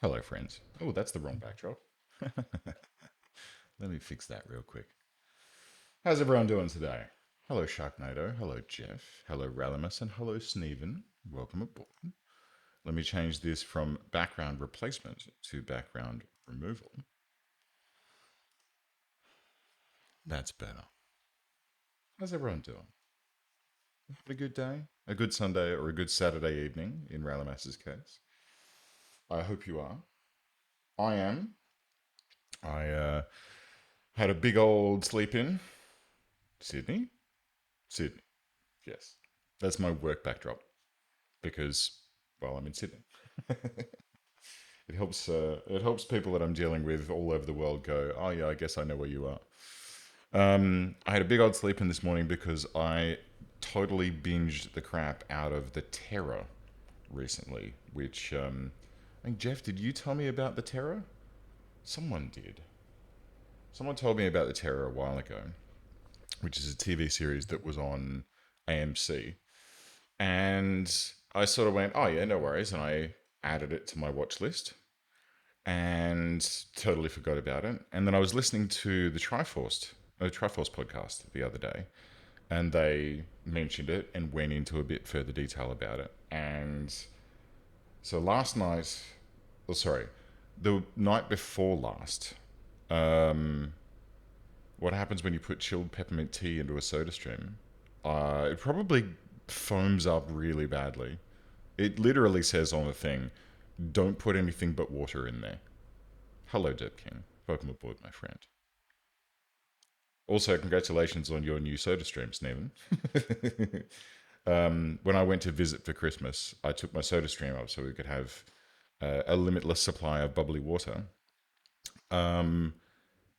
Hello, friends. Oh, that's the wrong backdrop. Let me fix that real quick. How's everyone doing today? Hello, Sharknado. Hello, Jeff. Hello, Ralimus. And hello, Sneven. Welcome aboard. Let me change this from background replacement to background removal. That's better. How's everyone doing? Had a good day? A good Sunday or a good Saturday evening in Ralimus's case? I hope you are. I am. I had a big old sleep in Sydney. Sydney. Yes. That's my work backdrop because, well, I'm in Sydney. It helps people that I'm dealing with all over the world go, oh yeah, I guess I know where you are. I had a big old sleep in this morning because I totally binged the crap out of the Terror recently. Which I think Jeff, did you tell me about the Terror? Someone did. Someone told me about the Terror a while ago, which is a TV series that was on AMC. And I sort of went, oh yeah, no worries. And I added it to my watch list and totally forgot about it. And then I was listening to the Triforce podcast the other day, and they mentioned it and went into a bit further detail about it. And so last night, oh sorry, the night before last, um, what happens when you put chilled peppermint tea into a soda stream? It probably foams up really badly. It literally says on the thing, don't put anything but water in there. Hello, Deb King. Welcome aboard, my friend. Also, congratulations on your new soda stream, Sneven. When I went to visit for Christmas, I took my soda stream up so we could have a limitless supply of bubbly water. Um,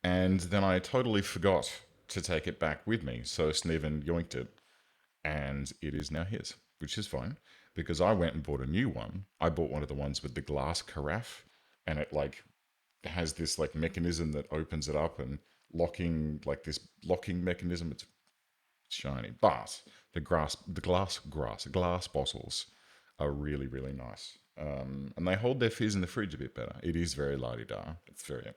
and then I totally forgot to take it back with me. So Sneven yoinked it, and it is now his, which is fine because I went and bought a new one. I bought one of the ones with the glass carafe, and it like has this like mechanism that opens it up and this locking mechanism. It's shiny, but the glass bottles are really really nice, and they hold their fizz in the fridge a bit better. It is very la di da. It's very.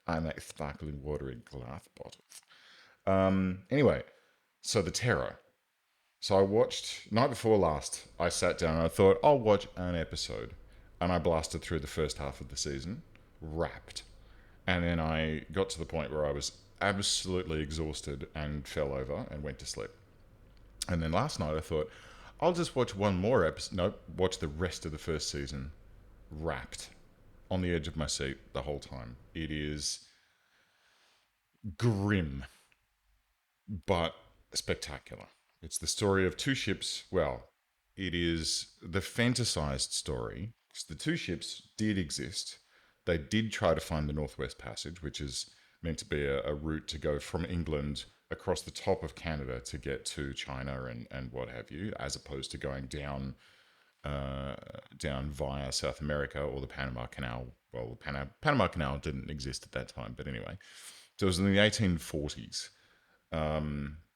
I like sparkling water in glass bottles. Anyway, so the Terror. So I watched night before last. I sat down and I thought I'll watch an episode, and I blasted through the first half of the season, wrapped, and then I got to the point where I was absolutely exhausted and fell over and went to sleep. And then last night I thought I'll just watch one more episode. No, watch the rest of the first season, wrapped, on the edge of my seat the whole time. It is grim but spectacular. It's the story of two ships. Well, it is the fantasized story. The two ships did exist. They did try to find the Northwest Passage, which is meant to be a route to go from England across the top of Canada to get to China and what have you, as opposed to going down via South America or the Panama Canal. Well, the Panama Canal didn't exist at that time, but anyway. So it was in the 1840s,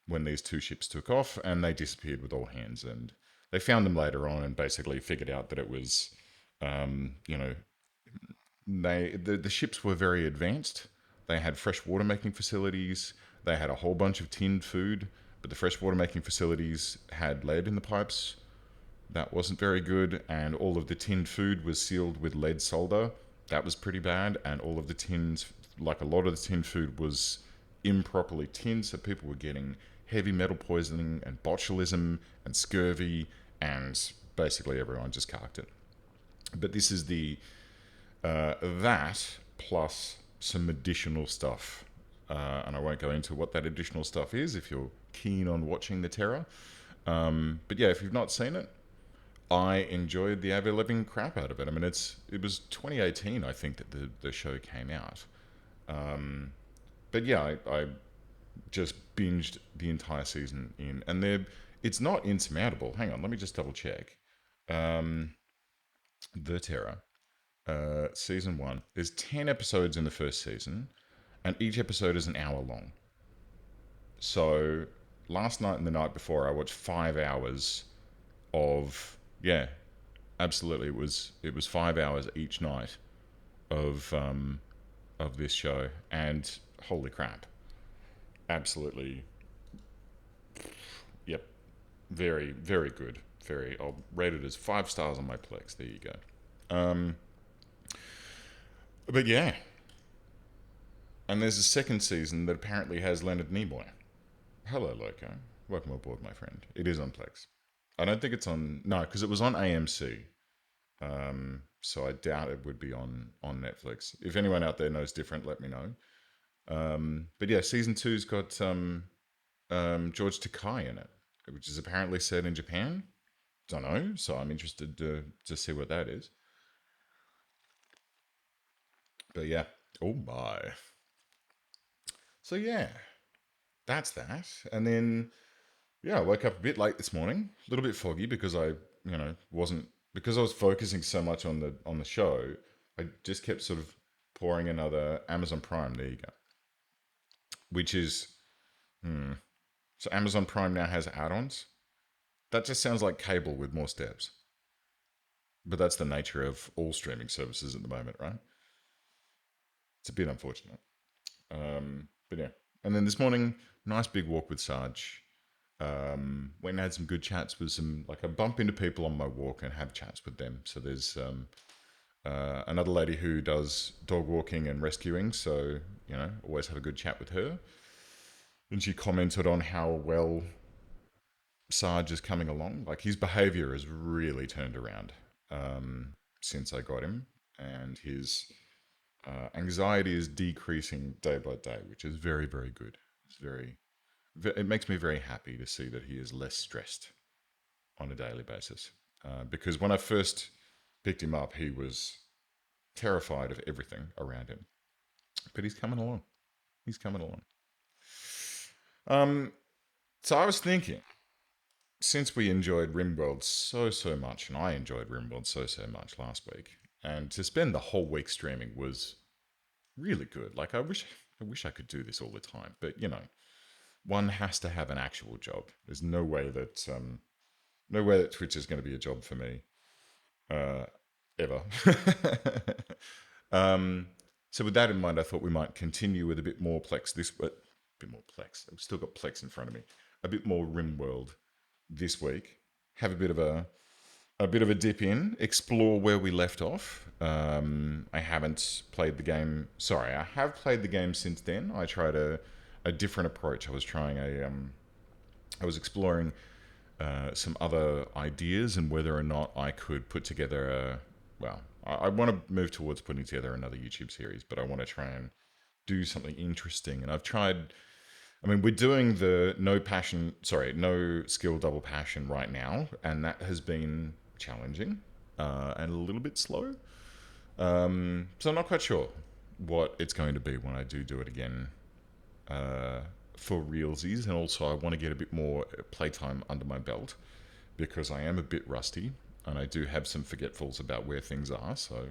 when these two ships took off and they disappeared with all hands. And they found them later on and basically figured out that it was, you know, the ships were very advanced. They had freshwater making facilities. They had a whole bunch of tinned food, but the freshwater making facilities had lead in the pipes. That wasn't very good, and all of the tinned food was sealed with lead solder. That was pretty bad, and all of the tins, like a lot of the tinned food, was improperly tinned, so people were getting heavy metal poisoning and botulism and scurvy, and basically everyone just carked it. But this is the that plus some additional stuff, and I won't go into what that additional stuff is if you're keen on watching The Terror. But yeah, if you've not seen it, I enjoyed the ever-living crap out of it. I mean, it was 2018, I think, that the show came out. But yeah, I just binged the entire season in, and it's not insurmountable. Hang on, let me just double check. Um, the Terror, season one. There's 10 episodes in the first season, and each episode is an hour long. So last night and the night before, I watched 5 hours of, yeah, absolutely. It was 5 hours each night of this show, and holy crap, absolutely, yep, very very good. Very, I'll rate it as 5 stars on my Plex. There you go. But yeah, and there's a second season that apparently has Leonard Nimoy. Hello, Loco. Welcome aboard, my friend. It is on Plex. I don't think it's on. No, because it was on AMC. So I doubt it would be on Netflix. If anyone out there knows different, let me know. But yeah, season two's got George Takei in it, which is apparently set in Japan. Don't know, so I'm interested to see what that is. But yeah, oh my. So yeah, that's that. And then yeah, I woke up a bit late this morning, a little bit foggy because wasn't because I was focusing so much on the show. I just kept sort of pouring another Amazon Prime. There you go. Which is so Amazon Prime now has add-ons. That just sounds like cable with more steps. But that's the nature of all streaming services at the moment, right? It's a bit unfortunate. But yeah. And then this morning, nice big walk with Sarge. Went and had some good chats with some, like I bump into people on my walk and have chats with them. So there's another lady who does dog walking and rescuing. So, always have a good chat with her. And she commented on how well Sarge is coming along. Like his behavior has really turned around since I got him. And his anxiety is decreasing day by day, which is very, very good. It makes me very happy to see that he is less stressed on a daily basis. Because when I first picked him up, he was terrified of everything around him. But he's coming along. He's coming along. Um, so I was thinking, since we enjoyed Rimworld so much, and I enjoyed Rimworld so much last week, and to spend the whole week streaming was really good. Like I wish I could do this all the time, but one has to have an actual job. There's no way that Twitch is going to be a job for me ever. um, so with that in mind, I thought we might continue with a bit more Plex bit more Plex. I've still got Plex in front of me. A bit more Rimworld this week. Have a bit of a dip in, explore where we left off. I haven't played the game. Sorry, I have played the game since then. I tried a different approach. I was exploring some other ideas and whether or not I could put together I want to move towards putting together another YouTube series, but I want to try and do something interesting. And I've tried. I mean, we're doing the no skill double passion right now, and that has been challenging and a little bit slow. So I'm not quite sure what it's going to be when I do it again for realsies, and also I want to get a bit more playtime under my belt because I am a bit rusty and I do have some forgetfuls about where things are. So,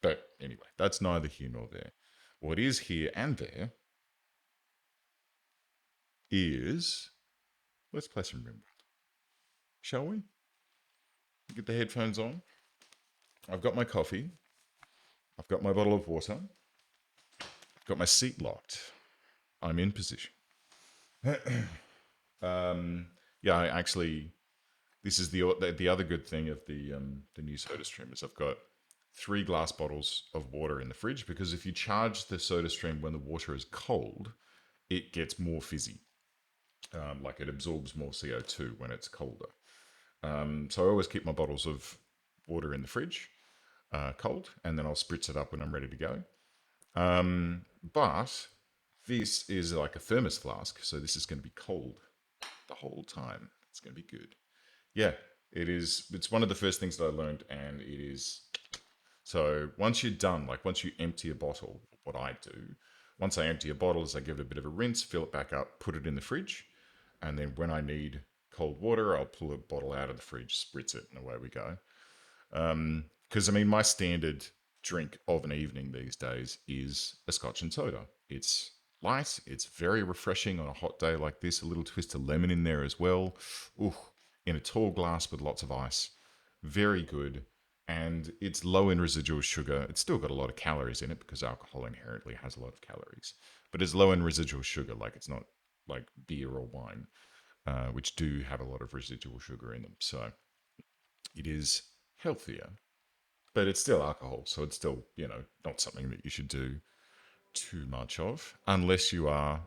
but anyway, that's neither here nor there. What is here and there is let's play some Rimworld, shall we? Get the headphones on. I've got my coffee. I've got my bottle of water. I've got my seat locked. I'm in position. Yeah, I actually, this is the other good thing of the new soda stream is I've got 3 glass bottles of water in the fridge because if you charge the soda stream when the water is cold, it gets more fizzy. Like it absorbs more CO2 when it's colder. So I always keep my bottles of water in the fridge, cold, and then I'll spritz it up when I'm ready to go. But this is like a thermos flask, so this is going to be cold the whole time. It's going to be good. Yeah, it is. It's one of the first things that I learned, and it is. So once you're done, like once you empty a bottle, what I do, once I empty a bottle is I give it a bit of a rinse, fill it back up, put it in the fridge, and then when I need cold water, I'll pull a bottle out of the fridge, spritz it, and away we go. Because I mean, my standard drink of an evening these days is a scotch and soda. It's light, it's very refreshing on a hot day like this. A little twist of lemon in there as well. Ooh, in a tall glass with lots of ice. very good, and it's low in residual sugar. It's still got a lot of calories in it because alcohol inherently has a lot of calories, but it's low in residual sugar. Like it's not like beer or wine, which do have a lot of residual sugar in them. So it is healthier, but it's still alcohol. So it's still, not something that you should do too much of unless you are,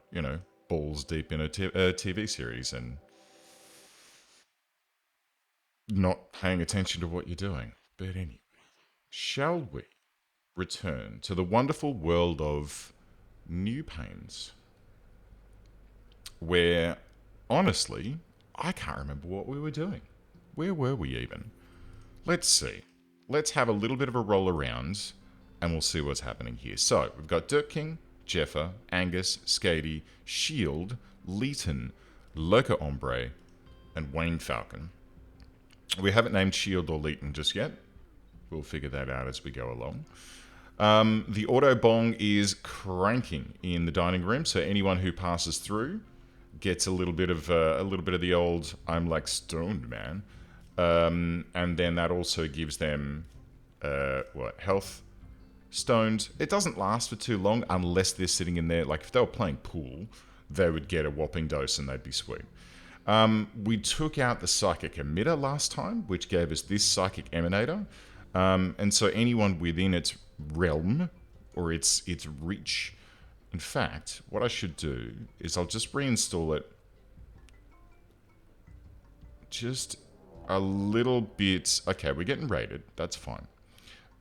balls deep in a TV series and not paying attention to what you're doing. But anyway, shall we return to the wonderful world of New Pains, where honestly, I can't remember what we were doing. Where were we even? Let's see. Let's have a little bit of a roll around and we'll see what's happening here. So, we've got Dirt King, Jeffer, Angus, Skady, Shield, Leeton, Loco Ombre, and Wayne Falcon. We haven't named Shield or Leeton just yet. We'll figure that out as we go along. The auto bong is cranking in the dining room, so anyone who passes through gets a little bit of the old "I'm like stoned, man," and then that also gives them health. Stoned. It doesn't last for too long unless they're sitting in there. Like if they were playing pool, they would get a whopping dose and they'd be sweet. We took out the psychic emitter last time, which gave us this psychic emanator. And so anyone within its realm or its reach. In fact, what I should do is I'll just reinstall it just a little bit. Okay, we're getting raided. That's fine.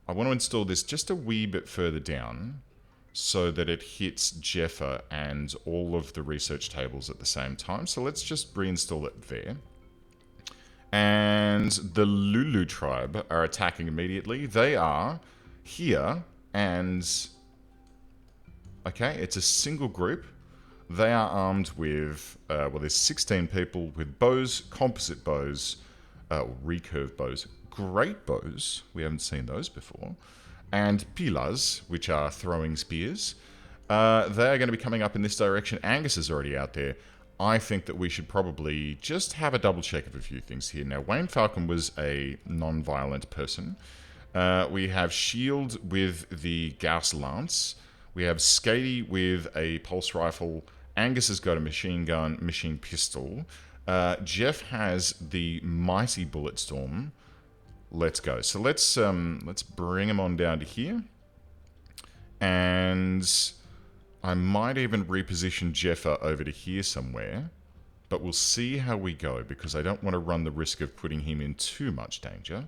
I want to install this just a wee bit further down so that it hits Jeffer and all of the research tables at the same time. So let's just reinstall it there. And the Lulu tribe are attacking immediately. They are here and... Okay, it's a single group. They are armed with... there's 16 people with bows, composite bows, recurve bows, great bows. We haven't seen those before. And pilas, which are throwing spears. They are going to be coming up in this direction. Angus is already out there. I think that we should probably just have a double check of a few things here. Now, Wayne Falcon was a non-violent person. We have Shield with the Gauss Lance. We have Skady with a pulse rifle. Angus has got a machine gun, machine pistol. Jeff has the mighty Bulletstorm. Let's go. So let's bring him on down to here. And I might even reposition Jeffer over to here somewhere. But we'll see how we go, because I don't want to run the risk of putting him in too much danger.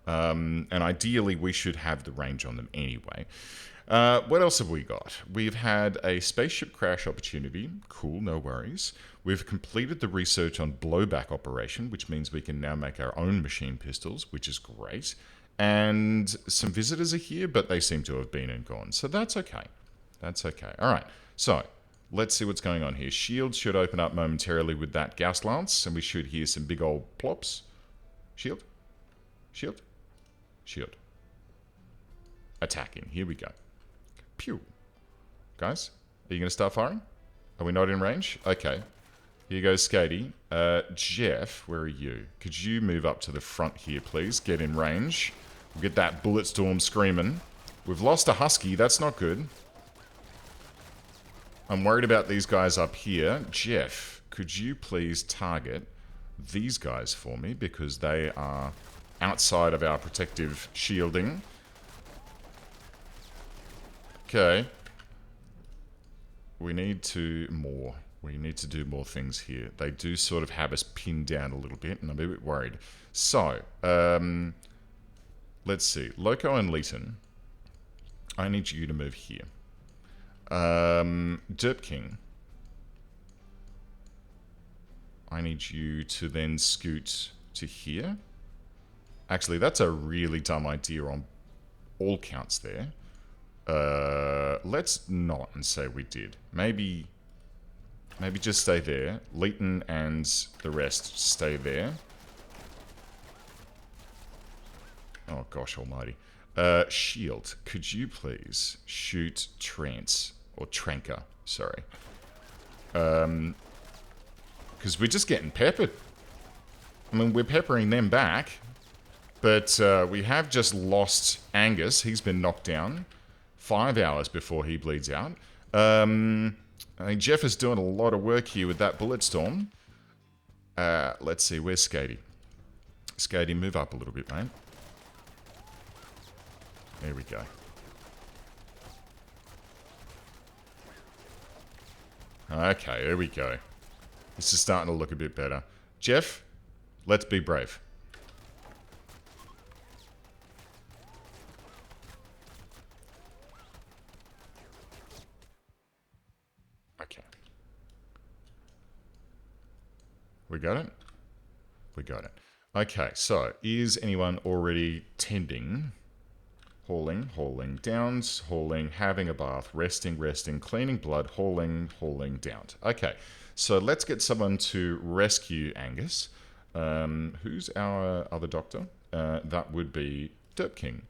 And ideally, we should have the range on them anyway. What else have we got? We've had a spaceship crash opportunity. Cool, no worries. We've completed the research on blowback operation, which means we can now make our own machine pistols, which is great. And some visitors are here, but they seem to have been and gone. So that's okay. That's okay. All right. So let's see what's going on here. Shield should open up momentarily with that Gauss Lance, and we should hear some big old plops. Shield. Shield. Shield. Attacking. Here we go. Pew. Guys, are you going to start firing? Are we not in range? Okay. Here goes Skady. Jeff, where are you? Could you move up to the front here, please? Get in range. We'll get that Bulletstorm screaming. We've lost a Husky. That's not good. I'm worried about these guys up here. Jeff, could you please target these guys for me? Because they are outside of our protective shielding. Okay. We need to do more things here. They do sort of have us pinned down a little bit, and I'm a bit worried. So, let's see. Loco and Leeton, I need you to move here. Derp King, I need you to then scoot to here. Actually, that's a really dumb idea on all counts there. Let's not and say we did. Maybe just stay there. Leeton and the rest stay there. Oh gosh almighty. Shield, could you please shoot Trance, or Tranker, sorry. Because we're just getting peppered. I mean, we're peppering them back. But we have just lost Angus. He's been knocked down 5 hours before he bleeds out. I think Jeff is doing a lot of work here with that bullet storm. Let's see, where's Skatey? Skatey, move up a little bit, mate. There we go. Okay, there we go. This is starting to look a bit better. Jeff, let's be brave. Okay. We got it? We got it. Okay, so is anyone already tending? Hauling, downs, hauling, having a bath, resting, cleaning blood, hauling, downs. Okay, so let's get someone to rescue Angus. Who's our other doctor? That would be Derp King.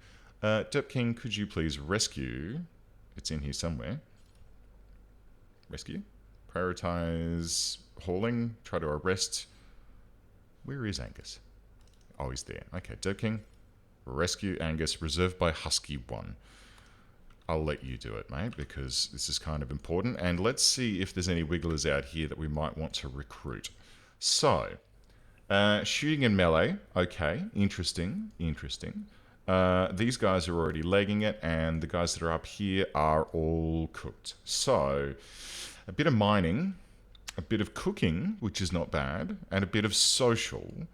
Derp King, could you please rescue? It's in here somewhere. Rescue. Prioritize hauling. Try to arrest. Where is Angus? Oh, he's there. Okay, Derp King. Rescue Angus, reserved by Husky 1. I'll let you do it, mate, because this is kind of important. And let's see if there's any wigglers out here that we might want to recruit. So, shooting and melee. Okay, interesting. These guys are already legging it, and the guys that are up here are all cooked. So, a bit of mining, a bit of cooking, which is not bad, and a bit of social.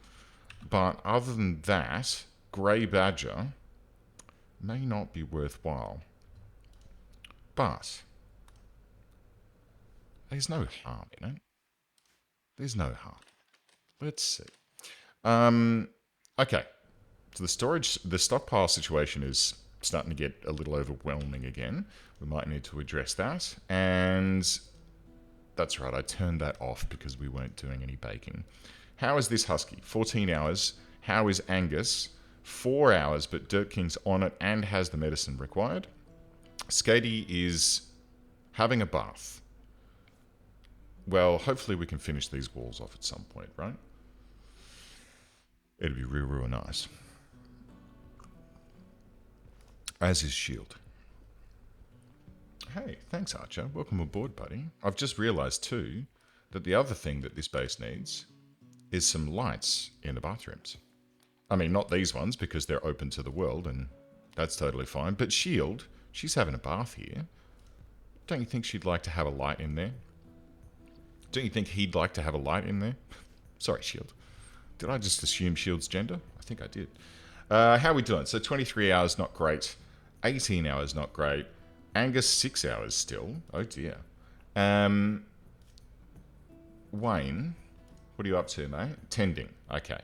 But other than that, Grey Badger may not be worthwhile. But there's no harm in it. There's no harm. Let's see. Okay. So the stockpile situation is starting to get a little overwhelming again. We might need to address that. And that's right, I turned that off because we weren't doing any baking. How is this Husky? 14 hours. How is Angus? 4 hours, but Dirt King's on it and has the medicine required. Skatey is having a bath. Well, hopefully we can finish these walls off at some point, right? It'd be real nice. As is Shield. Hey, thanks, Archer. Welcome aboard, buddy. I've just realised, too, that the other thing that this base needs is some lights in the bathrooms. I mean, not these ones, because they're open to the world, and that's totally fine. But Shield, she's having a bath here. Don't you think she'd like to have a light in there? Don't you think he'd like to have a light in there? Sorry, Shield. Did I just assume Shield's gender? I think I did. How are we doing? So 23 hours, not great. 18 hours, not great. Angus, 6 hours still. Oh, dear. Wayne, what are you up to, mate? Tending. Okay.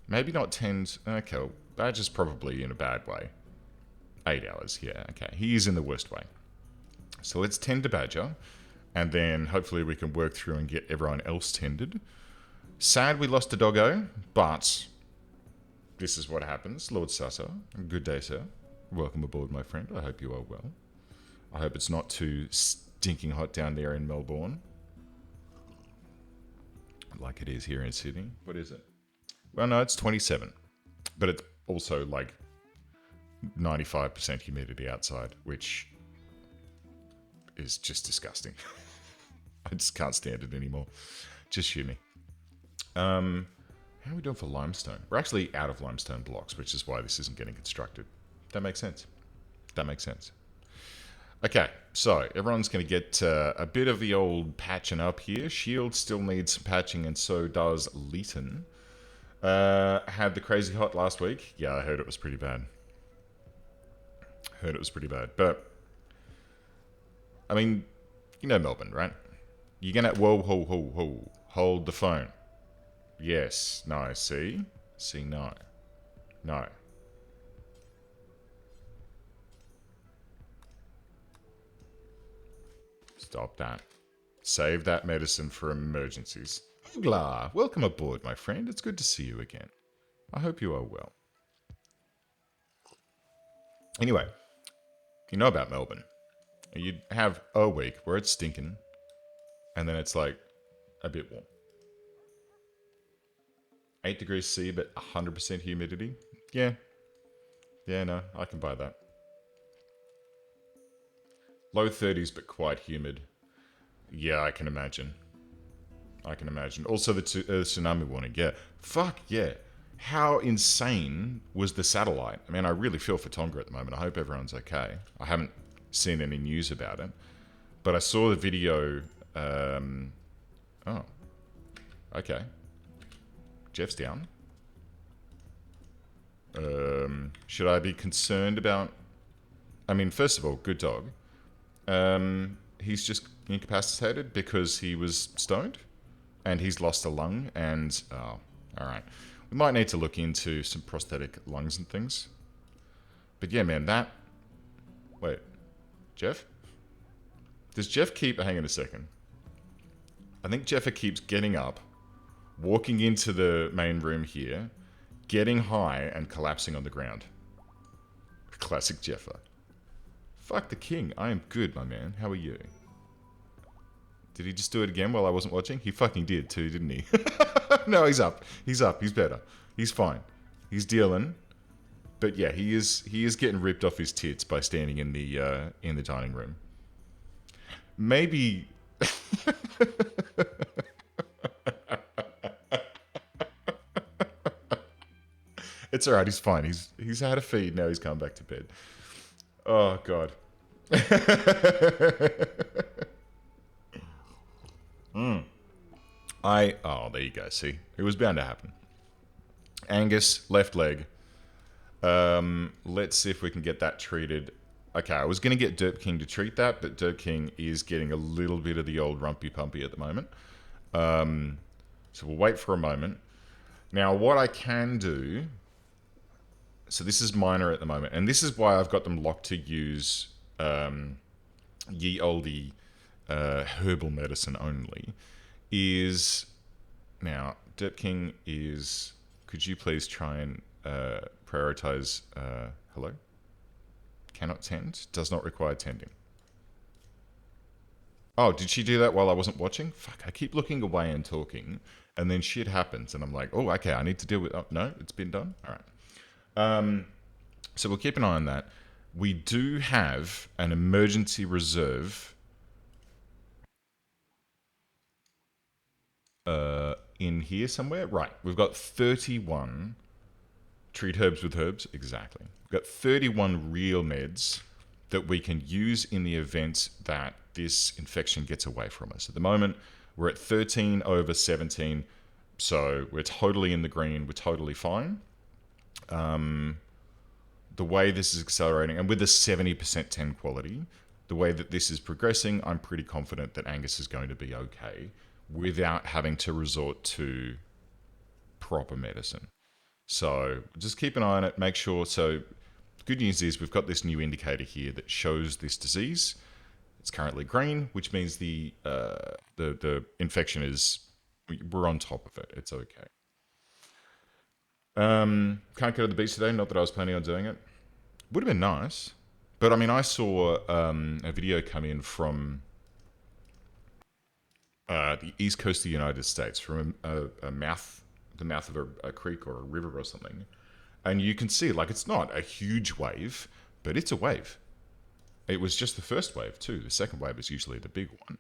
Maybe not tend. Okay, well, Badger's probably in a bad way. 8 hours, yeah, okay. He is in the worst way. So let's tend to Badger, and then hopefully we can work through and get everyone else tended. Sad we lost a doggo, but this is what happens. Lord Sasa, good day, sir. Welcome aboard, my friend. I hope you are well. I hope it's not too stinking hot down there in Melbourne, like it is here in Sydney. What is it? Well, no, it's 27, but it's also like 95% humidity outside, which is just disgusting. I just can't stand it anymore. Just shoot me. How are we doing for limestone? We're actually out of limestone blocks, which is why this isn't getting constructed. That makes sense. That makes sense. Okay, so everyone's going to get a bit of the old patching up here. Shield still needs some patching, and so does Leeton. Had the crazy hot last week. Yeah, I heard it was pretty bad. But, I mean, you know Melbourne, right? You're going to... Whoa. Hold the phone. Yes. No. See? See, no. No. Stop that. Save that medicine for emergencies. Ogla, welcome aboard, my friend. It's good to see you again. I hope you are well. Anyway, you know about Melbourne. You have a week where it's stinking, and then it's like a bit warm. 8 degrees C, but 100% humidity. Yeah. Yeah, no, I can buy that. Low 30s, but quite humid. Yeah, I can imagine. I can imagine. Also, the tsunami warning. Yeah. Fuck yeah. How insane was the satellite? I mean, I really feel for Tonga at the moment. I hope everyone's okay. I haven't seen any news about it. But I saw the video. Oh, okay. Jeff's down. Should I be concerned about... I mean, first of all, good dog. He's just incapacitated because he was stoned and he's lost a lung and... Oh, alright. We might need to look into some prosthetic lungs and things. But yeah, man, that... Wait. Jeff? Does Jeff keep... Hang on a second. I think Jeffer keeps getting up, walking into the main room here, getting high and collapsing on the ground. Classic Jeffer. Fuck the king. I am good, my man. How are you? Did he just do it again while I wasn't watching? He fucking did too, didn't he? No, he's up. He's up. He's better. He's fine. He's dealing. But yeah, he is getting ripped off his tits by standing in the dining room. Maybe... It's alright, he's fine. He's had a feed, now he's come back to bed. Oh, God. Oh, there you go, see? It was bound to happen. Angus, left leg. Let's see if we can get that treated. Okay, I was going to get Derp King to treat that, but Derp King is getting a little bit of the old rumpy pumpy at the moment. So we'll wait for a moment. Now, what I can do... So this is minor at the moment, and this is why I've got them locked to use ye olde herbal medicine only, is... Now, Derp King is... Could you please try and prioritize... hello? Cannot tend? Does not require tending. Oh, did she do that while I wasn't watching? Fuck, I keep looking away and talking, and then shit happens, and I'm like, oh, okay, I need to deal with... Oh, no, it's been done? All right. So we'll keep an eye on that. We do have an emergency reserve in here somewhere. Right, we've got 31 treat herbs with herbs, exactly. We've got 31 real meds that we can use in the event that this infection gets away from us. At the moment, we're at 13 over 17, so we're totally in the green, we're totally fine. The way this is accelerating, and with the 70% 10 quality, the way that this is progressing, I'm pretty confident that Angus is going to be okay without having to resort to proper medicine. So just keep an eye on it, make sure. So the good news is we've got this new indicator here that shows this disease. It's currently green, which means the infection is, we're on top of it. It's okay. Can't go to the beach today, not that I was planning on doing it. Would have been nice. But I mean, I saw a video come in from the east coast of the United States, from the mouth of a creek or a river or something. And you can see, like, it's not a huge wave, but it's a wave. It was just the first wave, too. The second wave is usually the big one.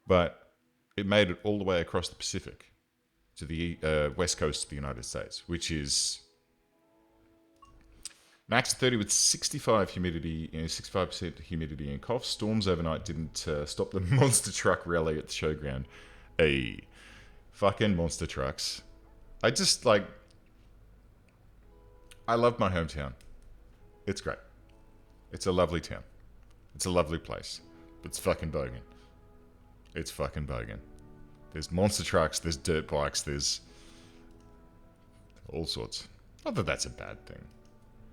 But it made it all the way across the Pacific to the west coast of the United States, which is max 30 with 65 humidity, 65% humidity and cough. Storms overnight didn't stop the monster truck rally at the showground. Hey, fucking monster trucks. I just, like, I love my hometown. It's great. It's a lovely town. It's a lovely place. It's fucking bogan. It's fucking bogan. There's monster trucks, there's dirt bikes, there's all sorts. Not that that's a bad thing.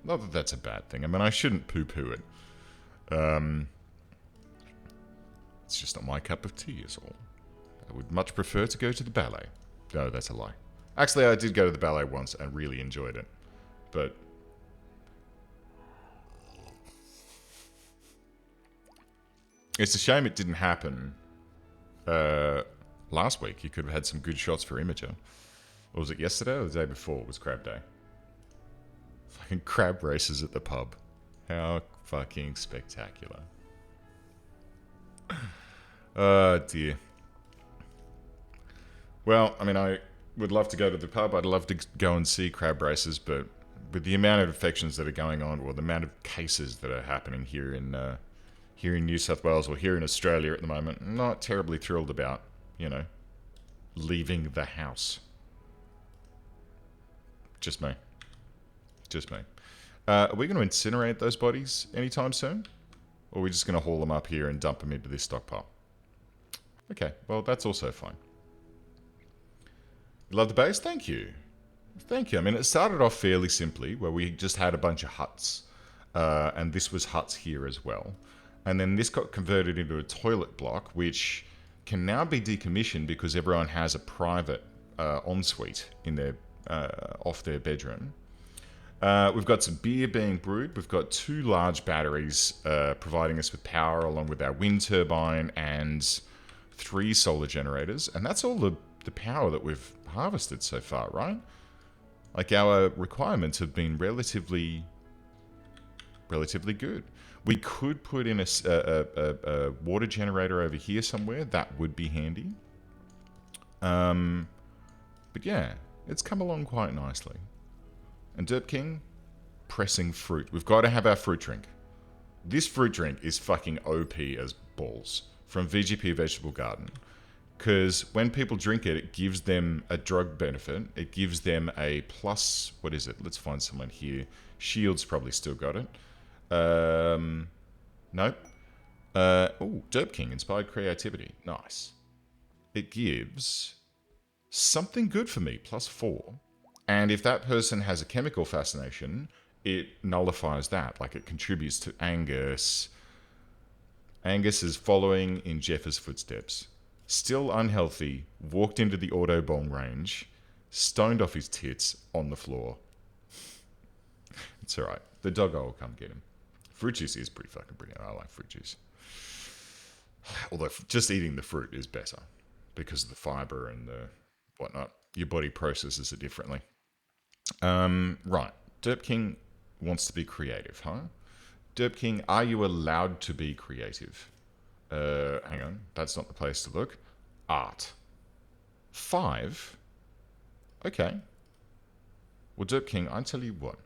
Not that that's a bad thing. I mean, I shouldn't poo-poo it. It's just not my cup of tea is all. I would much prefer to go to the ballet. No, that's a lie. Actually, I did go to the ballet once and really enjoyed it. But it's a shame it didn't happen last week. You could have had some good shots for Imager. Or was it yesterday or the day before? It was crab day. Fucking crab races at the pub. How fucking spectacular. Oh, dear. Well, I mean, I would love to go to the pub. I'd love to go and see crab races, but with the amount of infections that are going on, or the amount of cases that are happening here in New South Wales or here in Australia at the moment, I'm not terribly thrilled about, leaving the house. Just me. Just me. Are we going to incinerate those bodies anytime soon? Or are we just going to haul them up here and dump them into this stockpile? Okay, well, that's also fine. You love the base? Thank you. Thank you. I mean, it started off fairly simply, where we just had a bunch of huts. And this was huts here as well. And then this got converted into a toilet block, which can now be decommissioned because everyone has a private ensuite in their off their bedroom. We've got some beer being brewed. We've got 2 large batteries providing us with power, along with our wind turbine and 3 solar generators. And that's all the power that we've harvested so far, right? Like, our requirements have been relatively good. We could put in a water generator over here somewhere. That would be handy. But yeah, it's come along quite nicely. And Derp King, pressing fruit. We've got to have our fruit drink. This fruit drink is fucking OP as balls from VGP Vegetable Garden. Because when people drink it, it gives them a drug benefit. It gives them a plus... What is it? Let's find someone here. Shield's probably still got it. Nope. Oh, Derp King, inspired creativity. Nice. It gives something good for me, +4. And if that person has a chemical fascination, it nullifies that. Like, it contributes to Angus. Angus is following in Jeff's footsteps. Still unhealthy, walked into the Autobong range, stoned off his tits on the floor. It's alright. The doggo will come get him. Fruit juice is pretty fucking brilliant. I like fruit juice. Although just eating the fruit is better because of the fiber and the whatnot. Your body processes it differently. Right. Derp King wants to be creative, huh? Derp King, are you allowed to be creative? Hang on. That's not the place to look. Art. 5? Okay. Well, Derp King, I'll tell you what.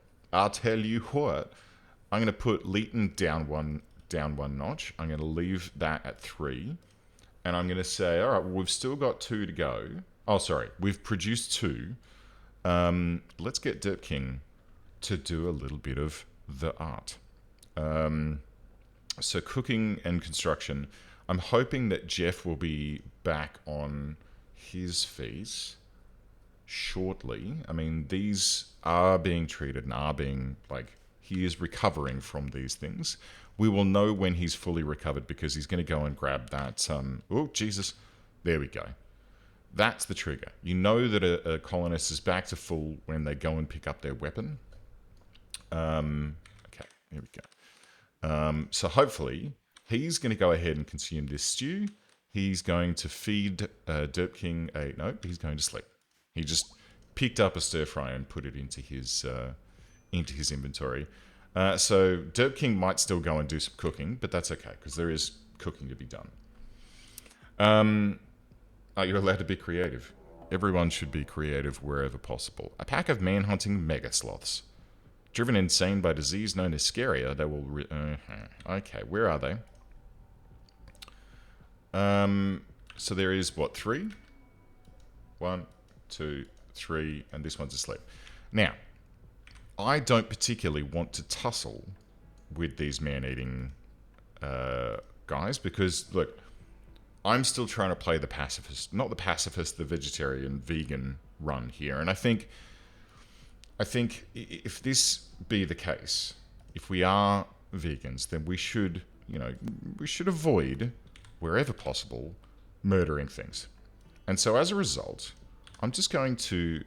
I'm going to put Leighton down one notch. I'm going to leave that at 3. And I'm going to say, all right, well, we've still got 2 to go. Oh, sorry. We've produced 2. Let's get Derp King to do a little bit of the art. So cooking and construction. I'm hoping that Jeff will be back on his feet shortly. I mean, these are being treated and are being, like, he is recovering from these things. We will know when he's fully recovered because he's going to go and grab that, oh, Jesus. There we go. That's the trigger. You know that a colonist is back to full when they go and pick up their weapon. Okay, here we go. So hopefully, he's going to go ahead and consume this stew. He's going to feed Derp King a... Nope, he's going to sleep. He just picked up a stir fry and put it into his inventory. So Derp King might still go and do some cooking, but that's okay, because there is cooking to be done. Are you allowed to be creative? Everyone should be creative wherever possible. A pack of man-hunting mega sloths. Driven insane by disease known as Scaria, they will... Okay, where are they? So there is, what, 3? 1, 2, 3, and this one's asleep. Now, I don't particularly want to tussle with these man-eating guys because, look, I'm still trying to play the pacifist, not the pacifist, the vegetarian, vegan run here. And I think if this be the case, if we are vegans, then we should avoid, wherever possible, murdering things. And so as a result, I'm just going to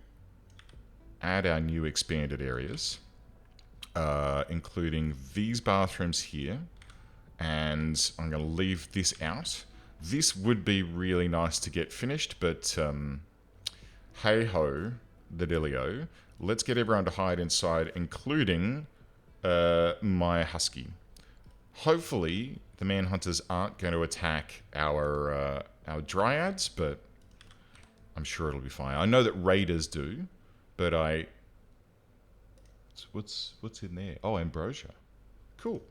add our new expanded areas, including these bathrooms here. And I'm going to leave this out. This would be really nice to get finished, but hey-ho, the dealio. Let's get everyone to hide inside, including my husky. Hopefully, the manhunters aren't going to attack our dryads, but I'm sure it'll be fine. I know that raiders do, but what's in there? Oh, ambrosia. Cool.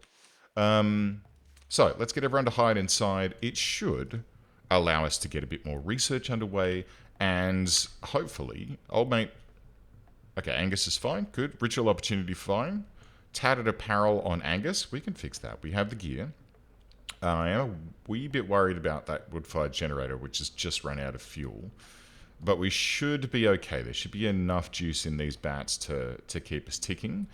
So let's get everyone to hide inside. It should allow us to get a bit more research underway, and hopefully, old mate. Okay, Angus is fine. Good. Ritual opportunity fine. Tattered apparel on Angus. We can fix that. We have the gear. I am a wee bit worried about that wood-fired generator, which has just run out of fuel. But we should be okay. There should be enough juice in these bats to keep us ticking.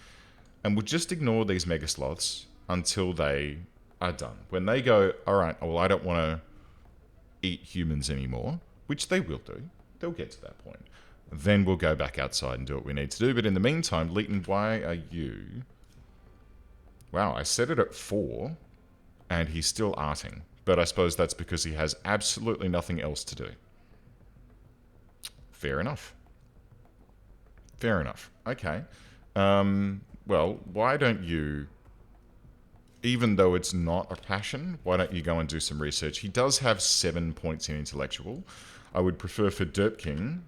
And we'll just ignore these mega sloths until they are done. When they go, all right, well, I don't want to eat humans anymore, which they will do. They'll get to that point. Then we'll go back outside and do what we need to do. But in the meantime, Leighton, why are you... Wow, I set it at 4, and he's still arting. But I suppose that's because he has absolutely nothing else to do. Fair enough. Fair enough. Okay. Well, why don't you... Even though it's not a passion, why don't you go and do some research? He does have 7 points in intellectual. I would prefer for Derp King...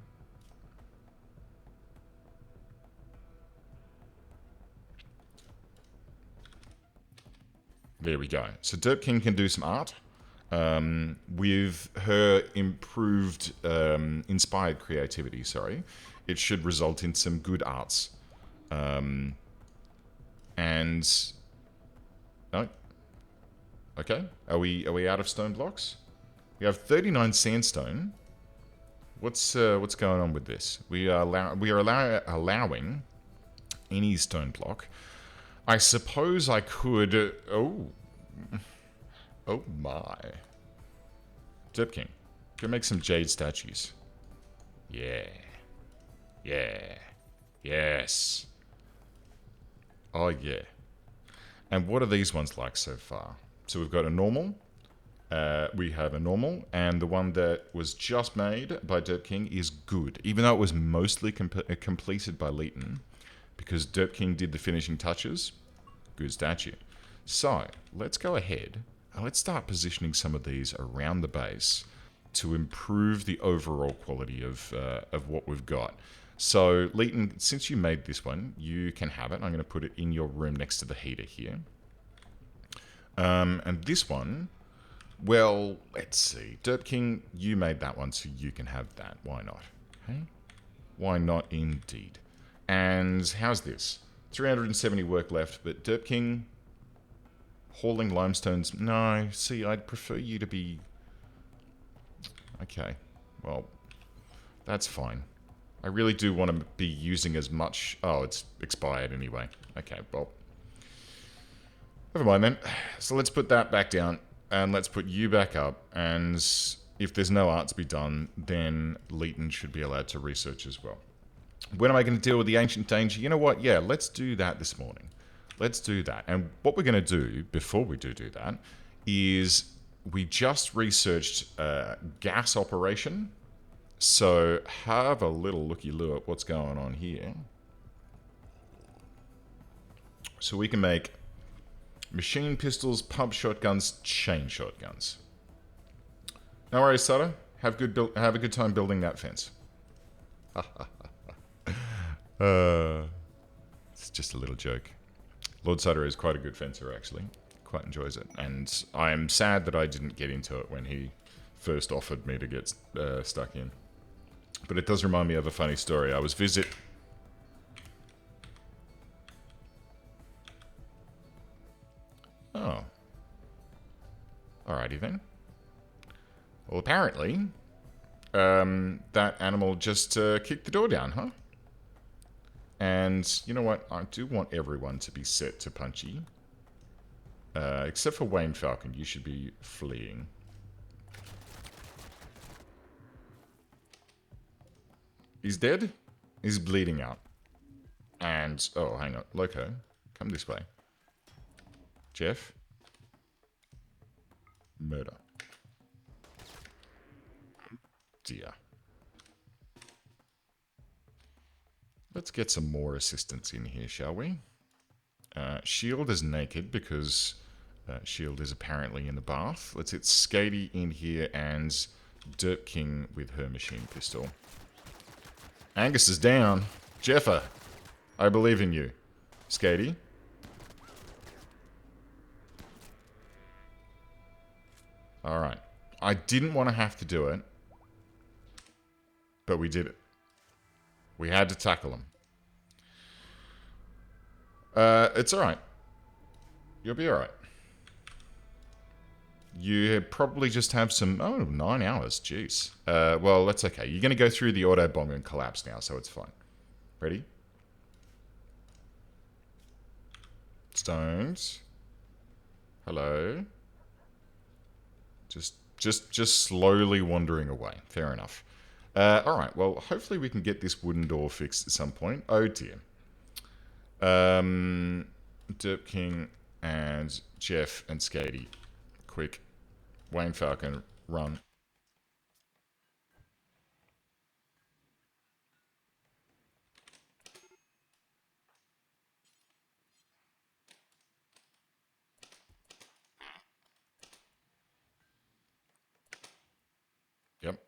There we go. So Derp King can do some art. With her improved, inspired creativity, sorry, it should result in some good arts. And... No? Okay. Are we out of stone blocks? We have 39 sandstone. What's going on with this? We are allowing any stone block. I suppose I could... oh my. Derp King. Go make some jade statues. Yeah. Yeah. Yes. Oh, yeah. And what are these ones like so far? So we've got a normal. We have a normal. And the one that was just made by Derp King is good. Even though it was mostly completed by Leighton. Because Derp King did the finishing touches. Good statue. So, let's go ahead and let's start positioning some of these around the base to improve the overall quality of what we've got. So, Leighton, since you made this one, you can have it. I'm going to put it in your room next to the heater here. And this one, well, let's see. Derp King, you made that one, so you can have that. Why not? Okay? Why not indeed? And how's this? 370 work left, but Derp King, hauling limestones. No, see, I'd prefer you to be... Okay, well, that's fine. I really do want to be using as much... Oh, it's expired anyway. Okay, well, never mind then. So let's put that back down, and let's put you back up, and if there's no art to be done, then Leighton should be allowed to research as well. When am I going to deal with the ancient danger? You know what? Yeah, let's do that this morning. Let's do that. And what we're going to do before we do that is we just researched gas operation. So have a little looky-loo at what's going on here. So we can make machine pistols, pump shotguns, chain shotguns. No worries, Sutter. Have a good time building that fence. It's just a little joke. Lord Sutter is quite a good fencer, actually. Quite enjoys it. And I am sad that I didn't get into it when he first offered me to get stuck in. But it does remind me of a funny story. I was Oh. Alrighty then. Well, apparently, that animal just kicked the door down, huh? And you know what? I do want everyone to be set to punchy. Except for Wayne Falcon. You should be fleeing. He's dead. He's bleeding out. And, oh, hang on. Loco, come this way. Jeff. Murder. Dear. Let's get some more assistance in here, shall we? Shield is naked because Shield is apparently in the bath. Let's hit Skatey in here and Derp King with her machine pistol. Angus is down. Jeffa, I believe in you. Skatey. Alright. I didn't want to have to do it, but we did it. We had to tackle him. It's alright. You'll be alright. You probably just have some... Oh, 9 hours. Jeez. Well, that's okay. You're going to go through the auto bomb and collapse now, so it's fine. Ready? Stones. Hello. Just slowly wandering away. Fair enough. Alright, well, hopefully we can get this wooden door fixed at some point. Oh, dear. Derp King and Jeff and Skatey. Quick. Wayne Falcon, run. Yep.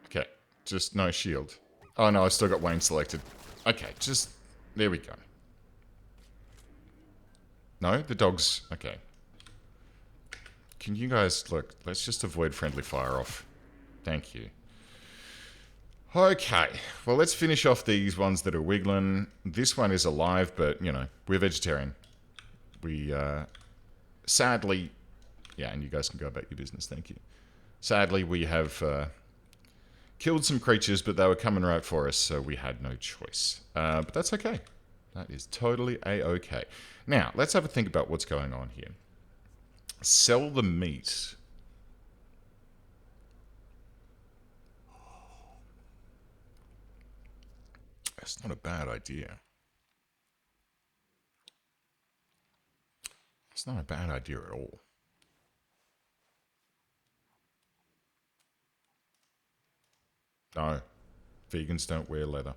Okay, just no shield. Oh no, I still got Wayne selected. Okay, just... There we go. No, the dog's... Okay. Can you guys... Look, let's just avoid friendly fire off. Thank you. Okay, well let's finish off these ones that are wiggling. This one is alive, but, you know, we're vegetarian. We, sadly... Yeah, and you guys can go about your business, thank you. Sadly, we have... killed some creatures, but they were coming right for us, so we had no choice. But that's okay. That is totally a-okay. Now, let's have a think about what's going on here. Sell the meat. That's not a bad idea. It's not a bad idea at all. No. Vegans don't wear leather.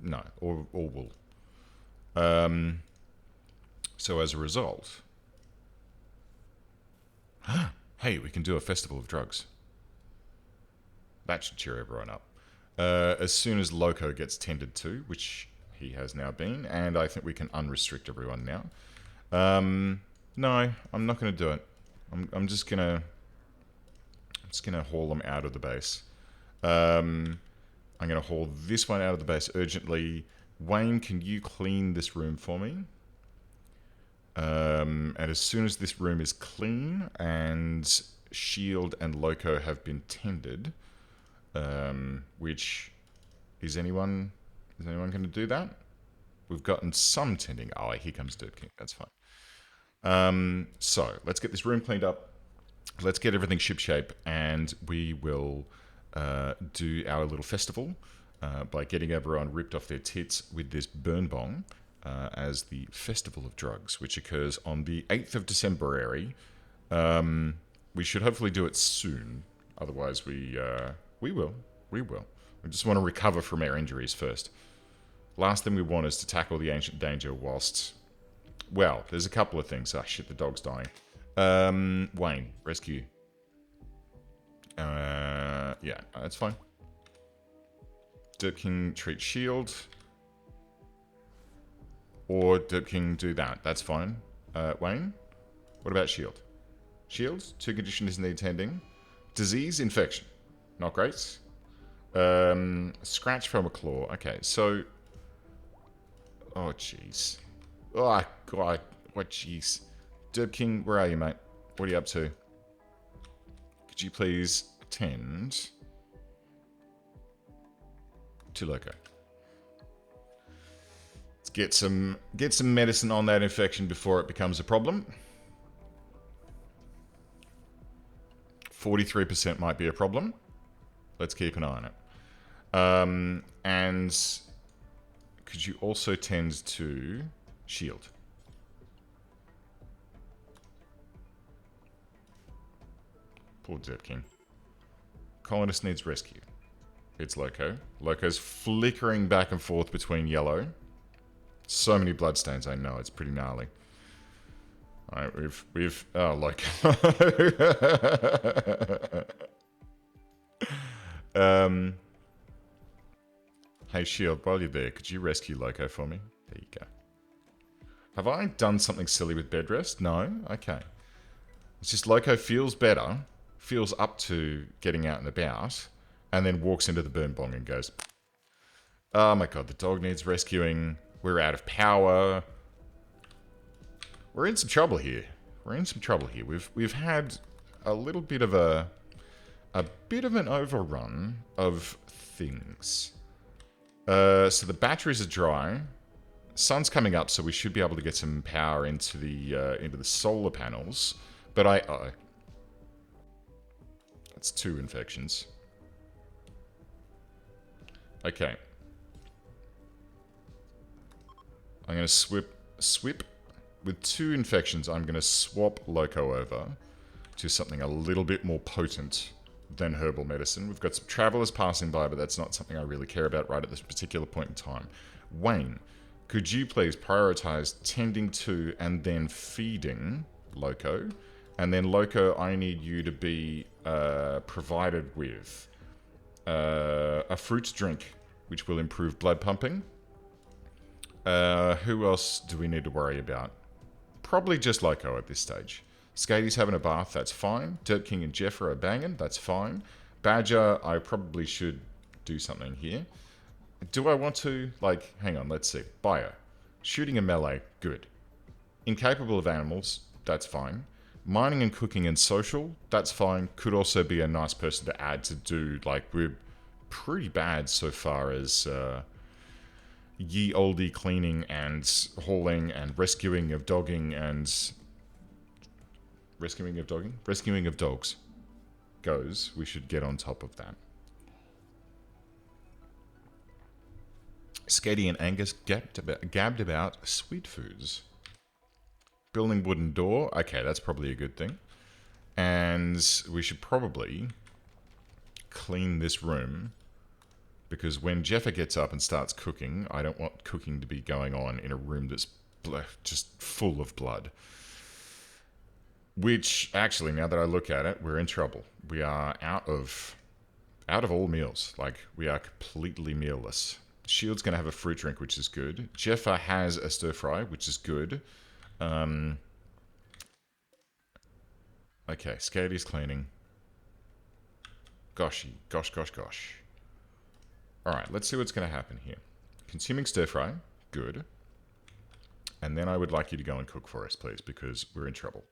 No, or wool. So as a result... Hey, we can do a festival of drugs. That should cheer everyone up. As soon as Loco gets tended to, which he has now been, and I think we can unrestrict everyone now. No, I'm not going to do it. I'm just going to... haul them out of the base. I'm going to haul this one out of the base urgently. Wayne, can you clean this room for me? And as soon as this room is clean and Shield and Loco have been tended, which... Is anyone going to do that? We've gotten some tending. Oh, here comes Dirt King. That's fine. So, let's get this room cleaned up. Let's get everything shipshape, and we will do our little festival by getting everyone ripped off their tits with this burn bong as the Festival of Drugs, which occurs on the 8th of December. We should hopefully do it soon. Otherwise, we will. We just want to recover from our injuries first. Last thing we want is to tackle the ancient danger whilst... Well, there's a couple of things. Ah, shit, the dog's dying. Wayne, rescue. Yeah, that's fine. Derp King treat Shield. Or Derp King do that. That's fine. Wayne, what about Shield? Shield, 2 conditions need tending. Disease, infection. Not great. Scratch from a claw. Okay, so... Oh, jeez. Oh, God. What, jeez. Derp King, where are you, mate? What are you up to? Could you please tend to Loco? Let's get some medicine on that infection before it becomes a problem. 43% might be a problem. Let's keep an eye on it. And could you also tend to Shield? Poor Derp King. Colonist needs rescue. It's Loco. Loco's flickering back and forth between yellow. So many bloodstains, I know. It's pretty gnarly. Alright, we've... Oh, Loco. Hey, Shield, while you're there, could you rescue Loco for me? There you go. Have I done something silly with bed rest? No? Okay. It's just Loco feels better, feels up to getting out and about, and then walks into the burn bong and goes, oh my god, the dog needs rescuing. We're out of power. We're in some trouble here. We've had a little bit of an overrun of things. So the batteries are dry. Sun's coming up, so we should be able to get some power into the solar panels. But that's 2 infections. Okay. I'm going to swip. With 2 infections, I'm going to swap Loco over to something a little bit more potent than herbal medicine. We've got some travelers passing by, but that's not something I really care about right at this particular point in time. Wayne, could you please prioritize tending to and then feeding Loco? And then Loco, I need you to be provided with a fruit drink, which will improve blood pumping. Who else do we need to worry about? Probably just Loco at this stage. Skatey's having a bath, that's fine. Dirt King and Jeff are banging, that's fine. Badger, I probably should do something here. Do I want to? Like, hang on, let's see. Bio. Shooting a melee, good. Incapable of animals, that's fine. Mining and cooking and social, that's fine. Could also be a nice person to add to do, like, we're pretty bad so far as ye olde cleaning and hauling and rescuing of dogging and... Rescuing of dogs goes. We should get on top of that. Skady and Angus gabbed about sweet foods. Building wooden door. Okay, that's probably a good thing. And we should probably clean this room, because when Jeffa gets up and starts cooking, I don't want cooking to be going on in a room that's just full of blood. Which, actually, now that I look at it, we're in trouble. We are out of all meals. Like, we are completely mealless. Shield's going to have a fruit drink, which is good. Jeffa has a stir fry, which is good. Okay, Skady's cleaning. Gosh. Alright, let's see what's going to happen here. Consuming stir fry, good. And then I would like you to go and cook for us, please, because we're in trouble.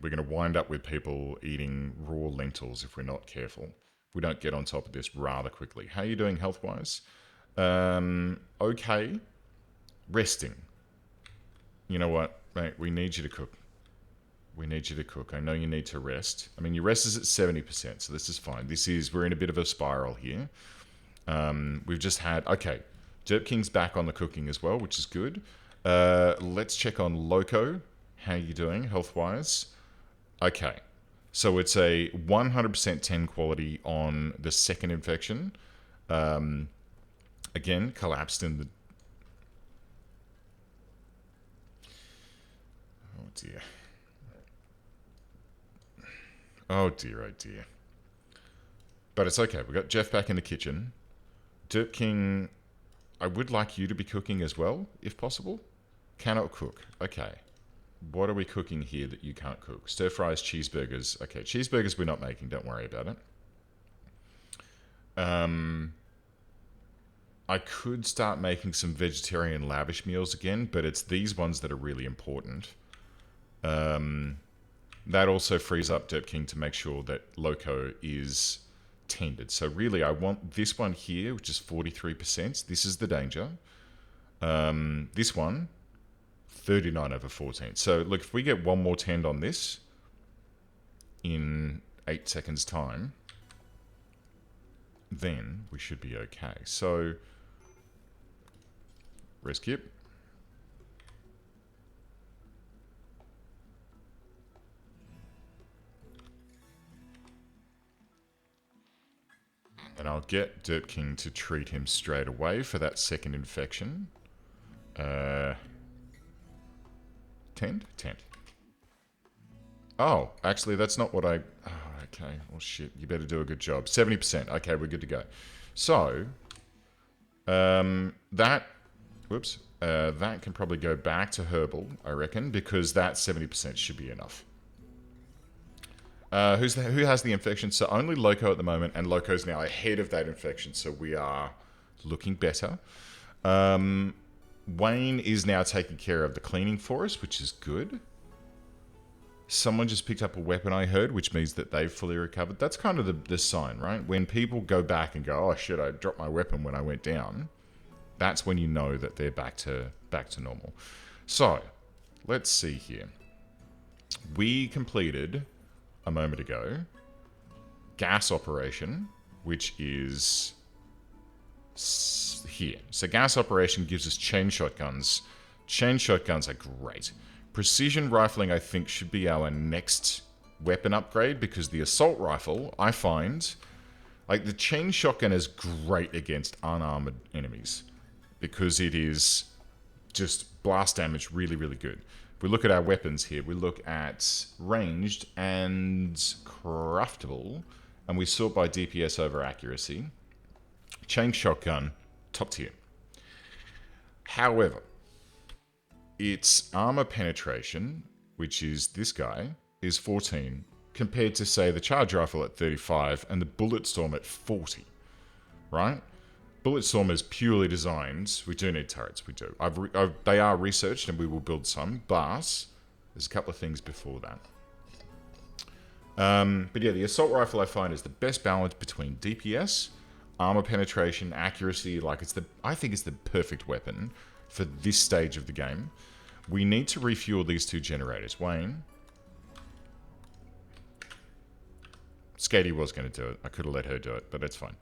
We're going to wind up with people eating raw lentils if we're not careful. We don't get on top of this rather quickly. How are you doing health-wise? Okay. Resting. You know what, mate? We need you to cook. I know you need to rest. I mean, your rest is at 70%, so this is fine. We're in a bit of a spiral here. We've just had... Okay. Derp King's back on the cooking as well, which is good. Let's check on Loco. How are you doing, health-wise? Okay. So it's a 100% 10 quality on the second infection. Again, collapsed in the... Oh, dear. Oh, dear. But it's okay. We've got Jeff back in the kitchen. Derp King, I would like you to be cooking as well, if possible. Cannot cook. Okay. What are we cooking here that you can't cook? Stir fries, cheeseburgers. Okay, cheeseburgers we're not making. Don't worry about it. I could start making some vegetarian lavish meals again, but it's these ones that are really important. That also frees up Derp King to make sure that Loco is tended. So really, I want this one here, which is 43%. This is the danger. This one... 39 over 14. So, look, if we get one more tend on this in 8 seconds' time, then we should be okay. So, rescue. get Dirt King to treat him straight away for that second infection. Tend? Tend. Oh, actually, that's not what I... Oh, okay. Well, shit. You better do a good job. 70%. Okay, we're good to go. So, that... Whoops. That can probably go back to Herbal, I reckon, because that 70% should be enough. Who has the infection? So only Loco at the moment, and Loco's now ahead of that infection, so we are looking better. Wayne is now taking care of the cleaning for us, which is good. Someone just picked up a weapon, I heard, which means that they've fully recovered. That's kind of the sign, right? When people go back and go, oh shit, I dropped my weapon when I went down, that's when you know that they're back to normal. So, let's see here. We completed, a moment ago, gas operation, which is here. So gas operation gives us chain shotguns. Chain shotguns are great. Precision rifling, I think, should be our next weapon upgrade, because the assault rifle, I find, like, the chain shotgun is great against unarmored enemies, because it is just blast damage really, really good. If we look at our weapons here, we look at ranged and craftable, and we sort by DPS over accuracy. Chain shotgun, top tier. However, its armor penetration, which is this guy, is 14, compared to, say, the charge rifle at 35 and the bullet storm at 40, right? Bullet Storm is purely designed. We do need turrets, we do. They are researched and we will build some, but there's a couple of things before that. But yeah, the assault rifle I find is the best balance between DPS, armor penetration, accuracy. Like, I think it's the perfect weapon for this stage of the game. We need to refuel these two generators. Wayne. Skatey was going to do it. I could have let her do it, but that's fine.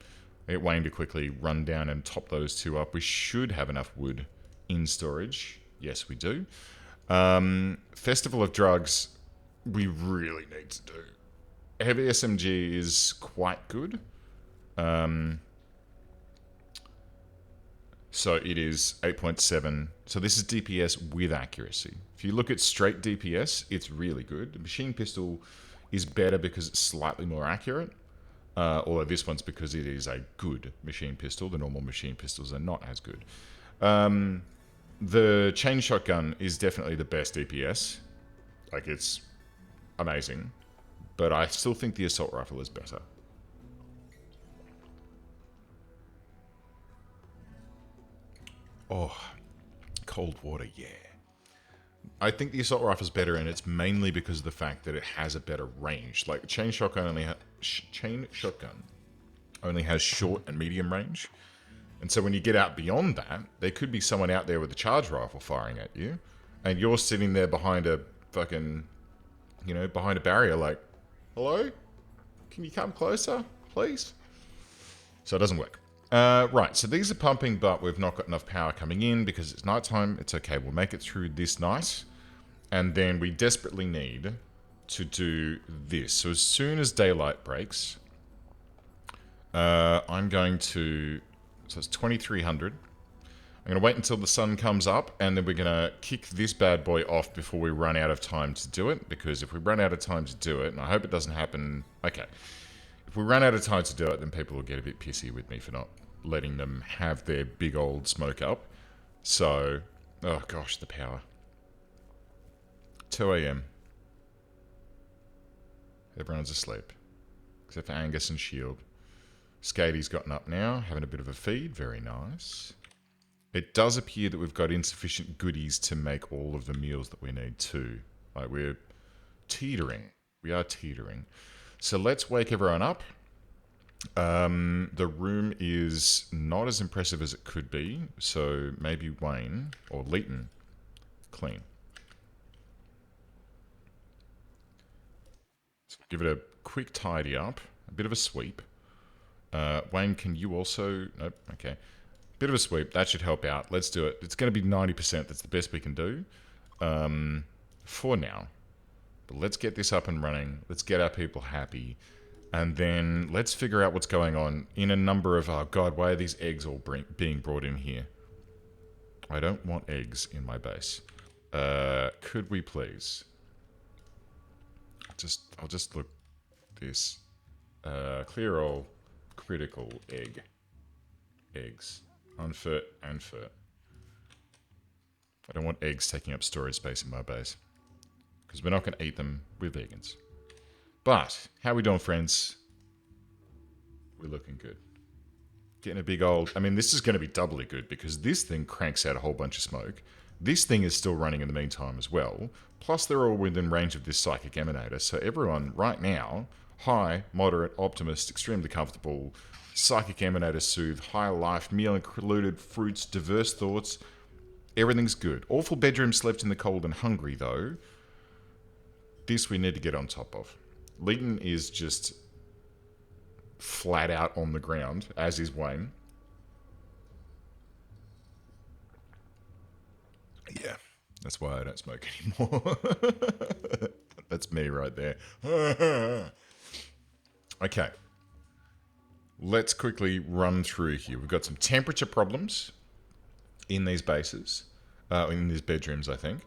I get Wayne to quickly run down and top those two up. We should have enough wood in storage. Yes, we do. Festival of Drugs, we really need to do. Heavy SMG is quite good. So it is 8.7. So this is DPS with accuracy. If you look at straight DPS, it's really good. The machine pistol is better because it's slightly more accurate. Although this one's because it is a good machine pistol. The normal machine pistols are not as good. The chain shotgun is definitely the best DPS. Like, it's amazing. But I still think the assault rifle is better. Oh, cold water, yeah. I think the assault rifle is better, and it's mainly because of the fact that it has a better range. Like, chain shotgun only has short and medium range, and so when you get out beyond that, there could be someone out there with a charge rifle firing at you, and you're sitting there behind a fucking, behind a barrier, like, hello, can you come closer, please? So it doesn't work. Right, so these are pumping, but we've not got enough power coming in because it's nighttime. It's okay, we'll make it through this night. And then we desperately need to do this. So as soon as daylight breaks, I'm going to... So it's 2300. I'm going to wait until the sun comes up, and then we're going to kick this bad boy off before we run out of time to do it. Because if we run out of time to do it, and I hope it doesn't happen... Okay. If we run out of time to do it, then people will get a bit pissy with me for not letting them have their big old smoke up. So, oh gosh, the power. 2 a.m. Everyone's asleep. Except for Angus and Shield. Skatey's gotten up now, having a bit of a feed. Very nice. It does appear that we've got insufficient goodies to make all of the meals that we need too. Like, we're teetering. We are teetering. So let's wake everyone up. The room is not as impressive as it could be, so maybe Wayne or Leighton clean. So give it a quick tidy up, a bit of a sweep. Wayne, can you also... Nope, okay. Bit of a sweep, that should help out. Let's do it. It's going to be 90%, that's the best we can do for now. But let's get this up and running. Let's get our people happy. And then let's figure out what's going on in a number of... Oh, God, why are these eggs all being brought in here? I don't want eggs in my base. Could we please... I'll just look this. Clear all critical eggs. Unfert and fert. I don't want eggs taking up storage space in my base. Because we're not going to eat them. We're vegans. But, how we doing, friends? We're looking good. Getting a big old... I mean, this is going to be doubly good because this thing cranks out a whole bunch of smoke. This thing is still running in the meantime as well. Plus, they're all within range of this psychic emanator. So everyone, right now, high, moderate, optimist, extremely comfortable, psychic emanator soothe, high life, meal included, fruits, diverse thoughts. Everything's good. Awful bedroom slept in the cold and hungry, though. This we need to get on top of. Leighton is just flat out on the ground, as is Wayne. Yeah, that's why I don't smoke anymore. That's me right there. Okay. Let's quickly run through here. We've got some temperature problems in these bases. In these bedrooms, I think,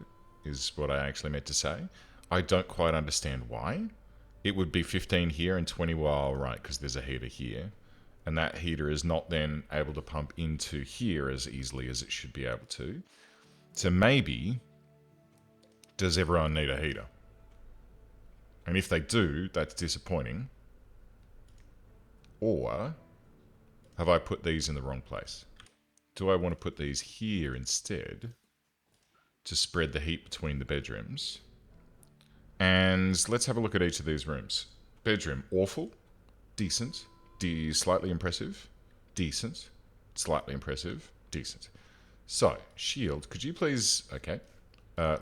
is what I actually meant to say. I don't quite understand why. It would be 15 here and 20 while, right, because there's a heater here. And that heater is not then able to pump into here as easily as it should be able to. So maybe, does everyone need a heater? And if they do, that's disappointing. Or, have I put these in the wrong place? Do I want to put these here instead to spread the heat between the bedrooms? And let's have a look at each of these rooms. Bedroom, awful, decent, slightly impressive, decent, slightly impressive, decent. So, Shield, could you please... Okay.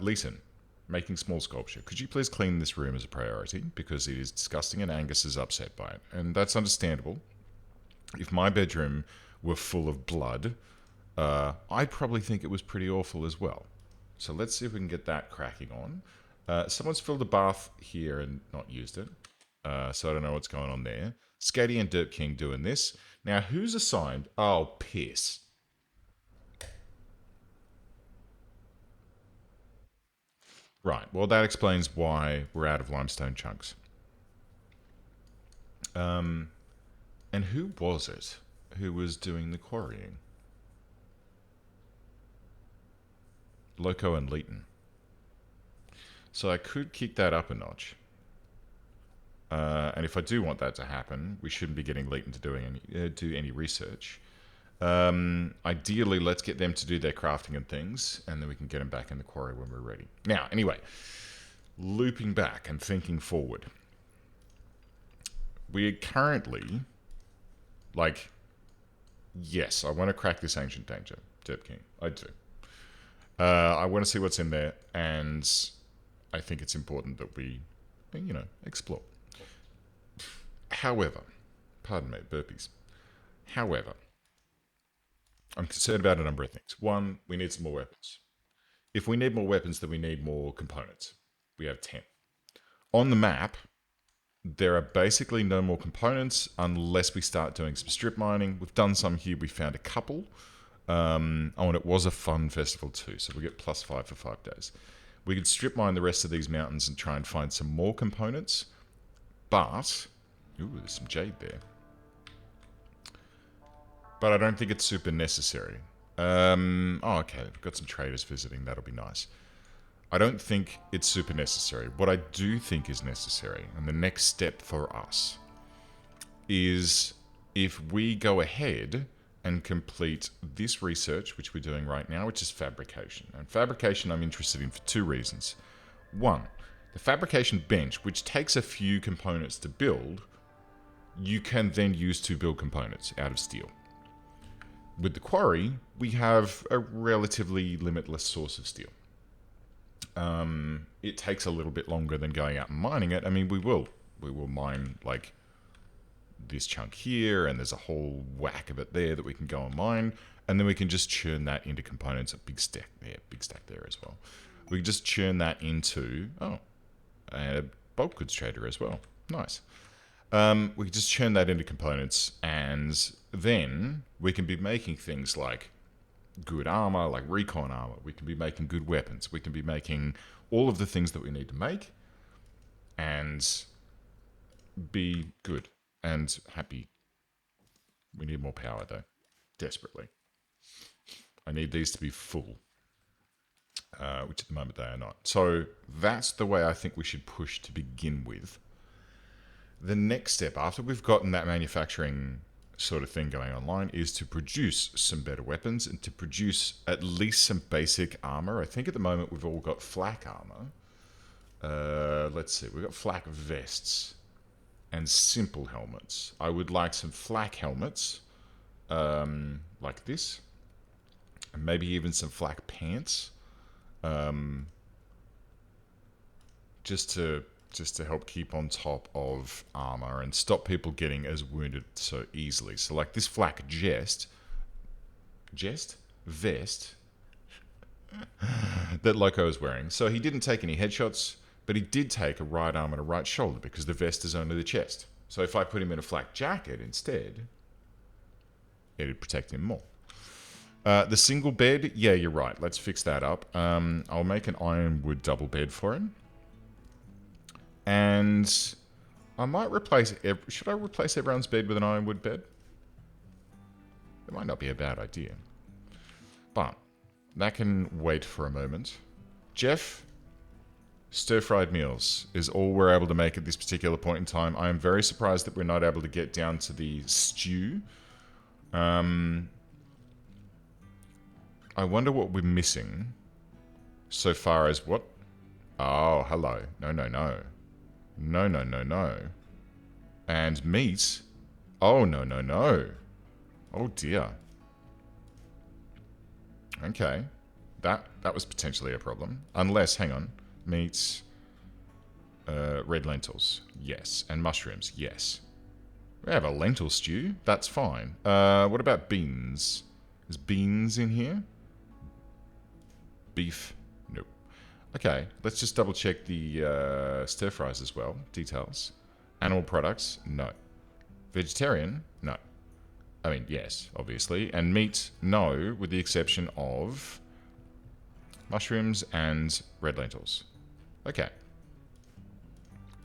Leeson, making small sculpture. Could you please clean this room as a priority? Because it is disgusting and Angus is upset by it. And that's understandable. If my bedroom were full of blood, I'd probably think it was pretty awful as well. So let's see if we can get that cracking on. Someone's filled a bath here and not used it. So I don't know what's going on there. Skatey and Derp King doing this. Now, who's assigned? Oh, piss. Right, well, that explains why we're out of limestone chunks. And who was it who was doing the quarrying? Loco and Leighton. So I could kick that up a notch. And if I do want that to happen, we shouldn't be getting Leighton to do any research. Ideally, let's get them to do their crafting and things, and then we can get them back in the quarry when we're ready. Now, anyway, looping back and thinking forward. We're currently, like, yes, I want to crack this ancient danger, Derp King. I do. I want to see what's in there, and I think it's important that we, explore. However, pardon me, burpees. However, I'm concerned about a number of things. One, we need some more weapons. If we need more weapons, then we need more components. We have 10. On the map, there are basically no more components unless we start doing some strip mining. We've done some here. We found a couple. And it was a fun festival too, so we get +5 for 5 days. We could strip mine the rest of these mountains and try and find some more components, but... Ooh, there's some jade there. But I don't think it's super necessary. Okay, we've got some traders visiting, that'll be nice. I don't think it's super necessary. What I do think is necessary, and the next step for us, is if we go ahead and complete this research, which we're doing right now, which is fabrication. And fabrication I'm interested in for 2 reasons. One, the fabrication bench, which takes a few components to build, you can then use to build components out of steel. With the quarry, we have a relatively limitless source of steel. It takes a little bit longer than going out and mining it. I mean, we will mine, like, this chunk here, and there's a whole whack of it there that we can go and mine, and then we can just churn that into components. A big stack there as well. We can just churn that into, and a bulk goods trader as well. Nice. We can just turn that into components, and then we can be making things like good armor, like recon armor. We can be making good weapons. We can be making all of the things that we need to make and be good and happy. We need more power, though. Desperately. I need these to be full, which at the moment they are not. So that's the way I think we should push to begin with. The next step, after we've gotten that manufacturing sort of thing going online, is to produce some better weapons and to produce at least some basic armor. I think at the moment we've all got flak armor. Let's see, we've got flak vests and simple helmets. I would like some flak helmets, like this, and maybe even some flak pants, just to help keep on top of armor and stop people getting as wounded so easily. So like this flak vest that Loco is wearing. So he didn't take any headshots, but he did take a right arm and a right shoulder because the vest is only the chest. So if I put him in a flak jacket instead, it'd protect him more. The single bed, yeah, you're right. Let's fix that up. I'll make an ironwood double bed for him. And I might replace... Should I replace everyone's bed with an ironwood bed? It might not be a bad idea. But that can wait for a moment. Jeff, stir-fried meals is all we're able to make at this particular point in time. I am very surprised that we're not able to get down to the stew. I wonder what we're missing so far as what? Oh, hello. No. No. And meat? Oh, no. Oh, dear. Okay. That was potentially a problem. Unless, hang on. Meat, red lentils. Yes. And mushrooms. Yes. We have a lentil stew. That's fine. What about beans? Is beans in here? Beef? Nope. Okay, let's just double check the stir fries as well. Details. Animal products? No. Vegetarian? No. I mean, yes, obviously. And meat? No, with the exception of mushrooms and red lentils. Okay.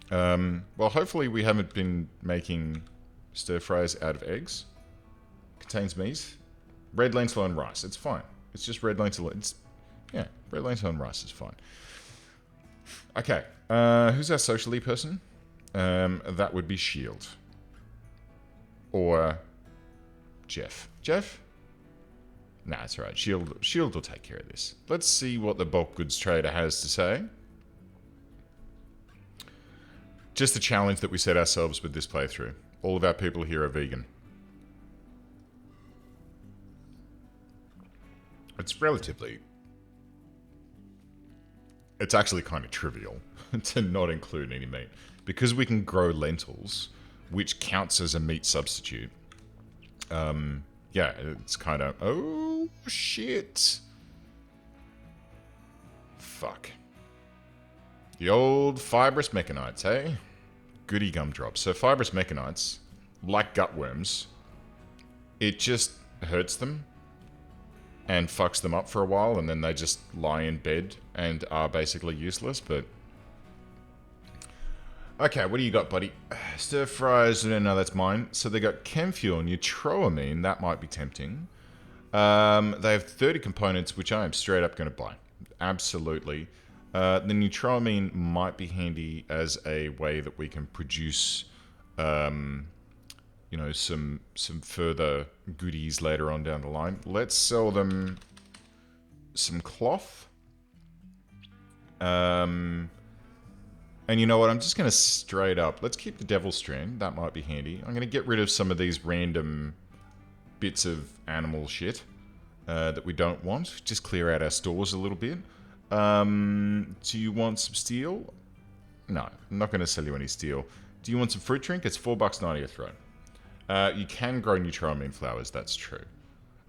Well, hopefully we haven't been making stir fries out of eggs. Contains meat. Red lentil and rice. It's fine. It's just red lentil. Yeah, red lentil and rice is fine. Okay. Who's our socially person? That would be Shield. Or Jeff. Jeff? Nah, that's all right. Shield will take care of this. Let's see what the bulk goods trader has to say. Just the challenge that we set ourselves with this playthrough. All of our people here are vegan. It's actually kind of trivial to not include any meat. Because we can grow lentils, which counts as a meat substitute. Yeah, it's kind of... Oh, shit. Fuck. The old fibrous mechanites, eh? Goody gumdrops. So fibrous mechanites, like gutworms, it just hurts them and fucks them up for a while, and then they just lie in bed and are basically useless, but... Okay, what do you got, buddy? Stir fries, no, that's mine. So they got chem fuel, neutroamine, that might be tempting. They have 30 components, which I am straight up going to buy. Absolutely. The neutroamine might be handy as a way that we can produce, you know, some further goodies later on down the line. Let's sell them some cloth. And you know what? I'm just going to straight up... Let's keep the Devil Strand. That might be handy. I'm going to get rid of some of these random bits of animal shit that we don't want. Just clear out our stores a little bit. Do you want some steel? No, I'm not going to sell you any steel. Do you want some fruit drink? It's $4.90 a throw. You can grow neutroamine flowers. That's true.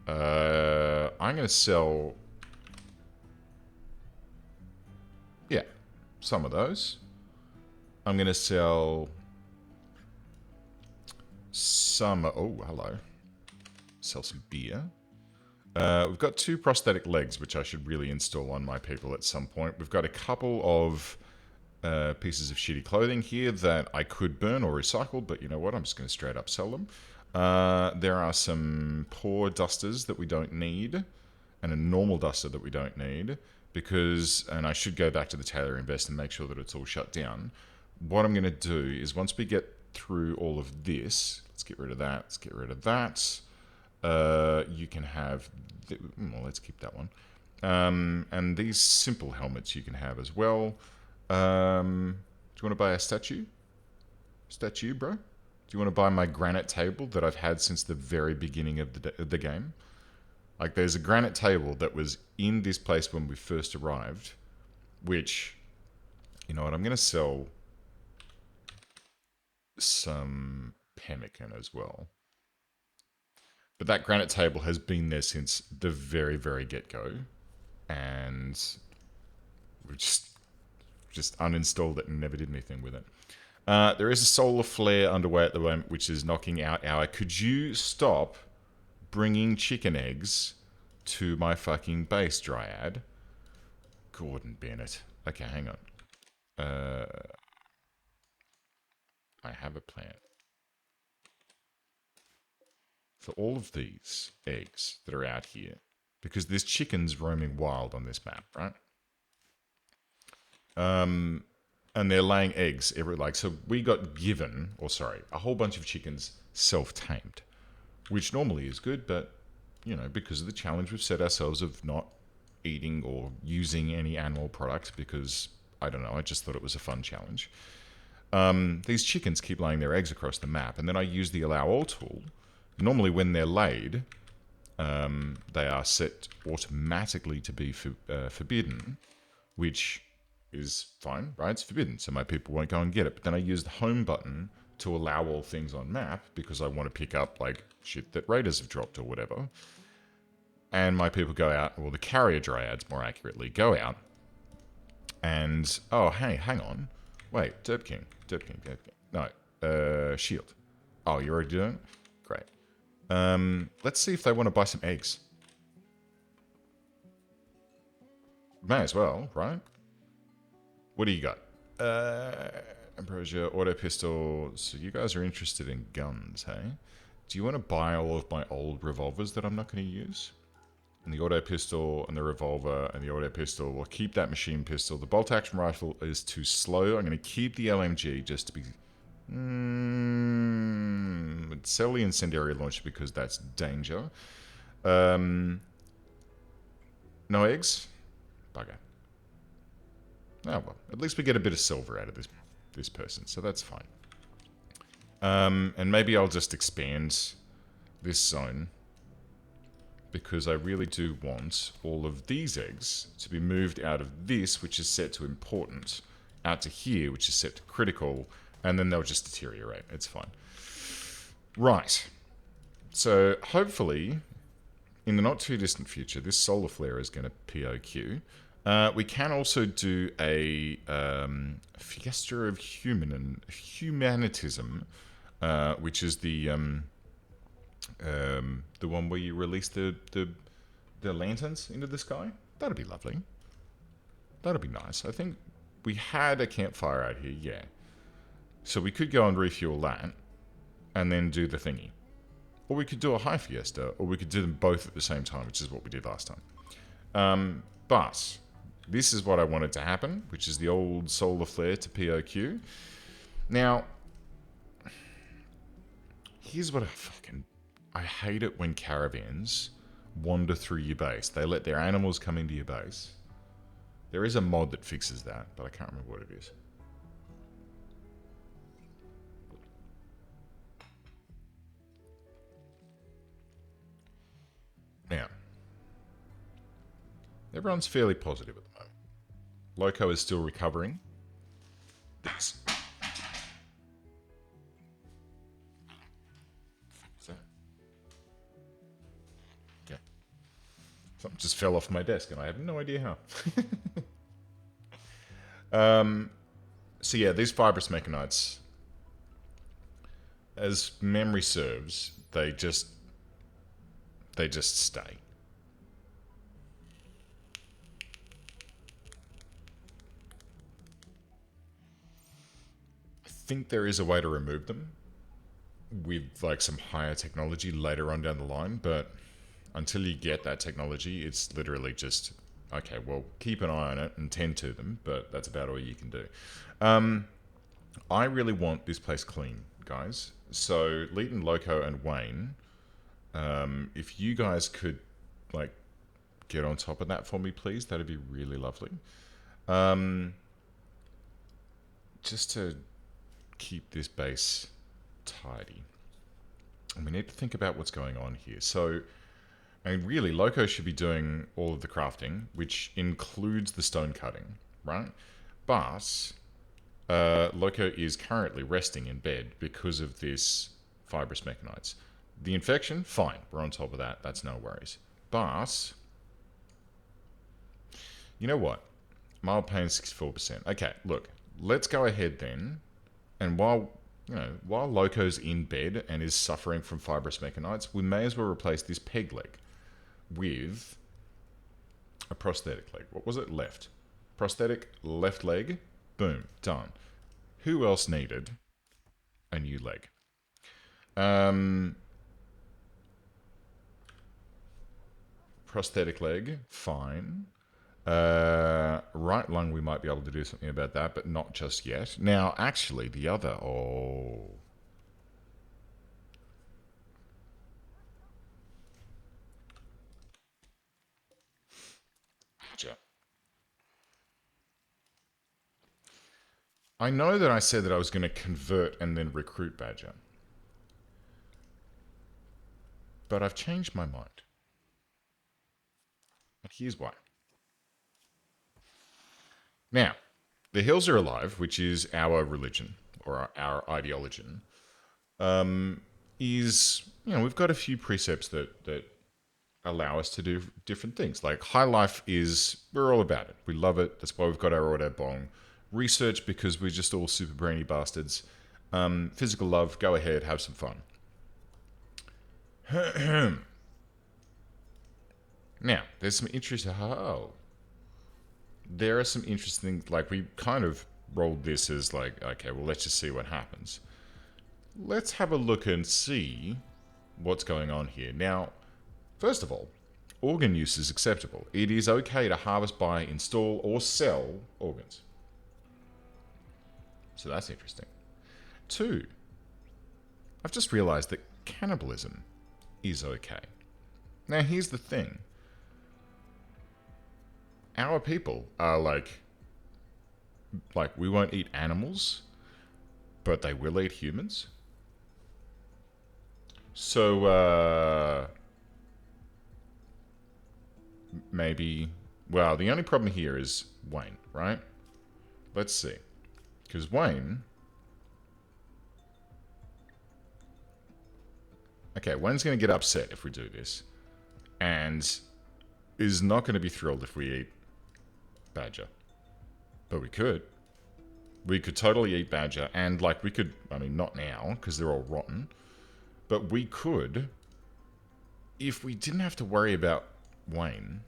I'm going to sell... Yeah, some of those. I'm going to sell some... Oh, hello. Sell some beer. We've got 2 prosthetic legs, which I should really install on my people at some point. We've got a couple of pieces of shitty clothing here that I could burn or recycle, but you know what? I'm just going to straight up sell them. There are some poor dusters that we don't need, and a normal duster that we don't need, because, and I should go back to the Taylor Invest and make sure that it's all shut down. What I'm going to do is once we get through all of this, let's get rid of that, let's get rid of that. You can have, well, let's keep that one. And these simple helmets you can have as well. Do you want to buy a statue? Statue, bro? Do you want to buy my granite table that I've had since the very beginning of the game? Like, there's a granite table that was in this place when we first arrived, which, you know what, I'm going to sell some pemmican as well. But that granite table has been there since the very, very get-go, and we just uninstalled it and never did anything with it. There is a solar flare underway at the moment, which is knocking out our... Could you stop bringing chicken eggs to my fucking base, Dryad? Gordon Bennett. Okay, hang on. I have a plan. For all of these eggs that are out here, because there's chickens roaming wild on this map, right? And they're laying eggs so we got given, or sorry, a whole bunch of chickens self-tamed, which normally is good, but, you know, because of the challenge we've set ourselves of not eating or using any animal products, because, I don't know, I just thought it was a fun challenge. These chickens keep laying their eggs across the map, and then I use the allow all tool. Normally when they're laid, they are set automatically to be forbidden, which is fine, right? It's forbidden, so my people won't go and get it. But then I use the home button to allow all things on map, because I want to pick up, like, shit that raiders have dropped or whatever. And my people go out, or the carrier dryads, more accurately, go out, and, oh, hey, hang on. Wait, Derp King. No, Shield. Oh, you're already doing it? Great. Let's see if they want to buy some eggs. May as well, right? What do you got? Ambrosia, auto pistol. So you guys are interested in guns, hey? Do you want to buy all of my old revolvers that I'm not going to use? And the auto pistol and the revolver and the auto pistol. We'll keep that machine pistol. The bolt action rifle is too slow. I'm going to keep the LMG just to be... sell the incendiary launcher because that's danger. No eggs? Bugger. Oh well, at least we get a bit of silver out of this person, so that's fine. And maybe I'll just expand this zone, because I really do want all of these eggs to be moved out of this, which is set to important, out to here, which is set to critical, and then they'll just deteriorate. It's fine. Right. So hopefully, in the not too distant future, this solar flare is going to POQ. We can also do a Fiesta of Humanitism, which is the one where you release the lanterns into the sky. That'd be lovely. That'd be nice. I think we had a campfire out here, yeah. So we could go and refuel that, and then do the thingy. Or we could do a high fiesta, or we could do them both at the same time, which is what we did last time. But this is what I wanted to happen, which is the old solar flare to POQ. Now, here's what I hate it when caravans wander through your base. They let their animals come into your base. There is a mod that fixes that, but I can't remember what it is. Now, everyone's fairly positive at the moment. Loco is still recovering. What's that? Okay. Something just fell off my desk and I have no idea how. So yeah, these fibrous mechanites as memory serves, they just stay. I think there is a way to remove them with like some higher technology later on down the line, but until you get that technology, it's literally just okay. Well, keep an eye on it and tend to them, but that's about all you can do. I really want this place clean, guys. So Leighton, Loco, and Wayne, if you guys could like get on top of that for me, please, that'd be really lovely. Just to keep this base tidy. And we need to think about what's going on here. So, I mean, really, Loco should be doing all of the crafting, which includes the stone cutting, right? But Loco is currently resting in bed because of this fibrous mechanites. The infection, fine, we're on top of that. That's no worries. But you know what? Mild pain 64%. Okay, look, let's go ahead then. And while Loco's in bed and is suffering from fibrous mechanites, we may as well replace this peg leg with a prosthetic leg. What was it? Left. Prosthetic left leg. Boom. Done. Who else needed a new leg? Prosthetic leg. Fine. Right lung, we might be able to do something about that, but not just yet. Now, actually, the other... Oh... Gotcha. I know that I said that I was going to convert and then recruit Badger. But I've changed my mind. And here's why. Now, the hills are alive, which is our religion, or our ideology, is, we've got a few precepts that allow us to do different things. Like high life is, we're all about it. We love it. That's why we've got our Auto Bong. Research, because we're just all super brainy bastards. Physical love, go ahead, have some fun. Now, there's some interesting... Oh. There are some interesting... Like, we kind of rolled this as like, okay, well, let's just see what happens. Let's have a look and see what's going on here. Now, first of all, organ use is acceptable. It is okay to harvest, buy, install, or sell organs. So that's interesting. 2, I've just realized that cannibalism is okay. Now, here's the thing. Our people are like we won't eat animals, but they will eat humans. So, maybe... Well, the only problem here is Wayne, right? Let's see. Because Wayne... Okay, Wayne's going to get upset if we do this. And is not going to be thrilled if we eat Badger. But we could. We could totally eat Badger. And, like, we could... I mean, not now, because they're all rotten. But we could... If we didn't have to worry about Wayne,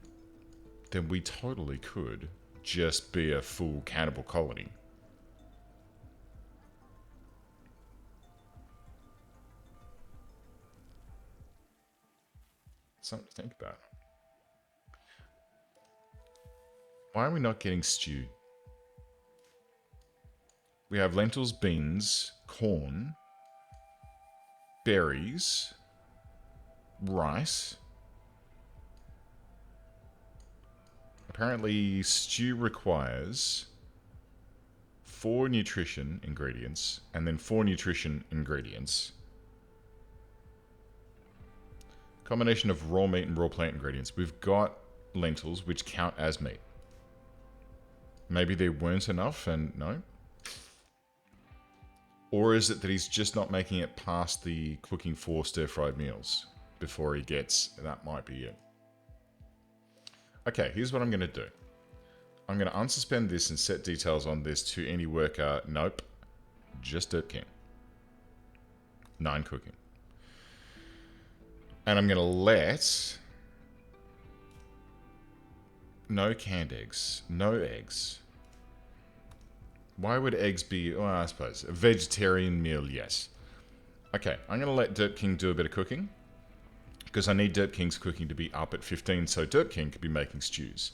then we totally could just be a full cannibal colony. Something to think about. Why are we not getting stew? We have lentils, beans, corn, berries, rice. Apparently, stew requires 4 nutrition ingredients and then 4 nutrition ingredients. Combination of raw meat and raw plant ingredients. We've got lentils, which count as meat. Maybe there weren't enough and no? Or is it that he's just not making it past the cooking 4 stir-fried meals before he gets... That might be it. Okay, here's what I'm going to do. I'm going to unsuspend this and set details on this to any worker. Nope. Just Dirt King. 9 cooking. And I'm going to let... No canned eggs. No eggs. Why would eggs be... Well, I suppose. A vegetarian meal, yes. Okay, I'm going to let Dirt King do a bit of cooking. Because I need Dirt King's cooking to be up at 15, so Dirt King could be making stews.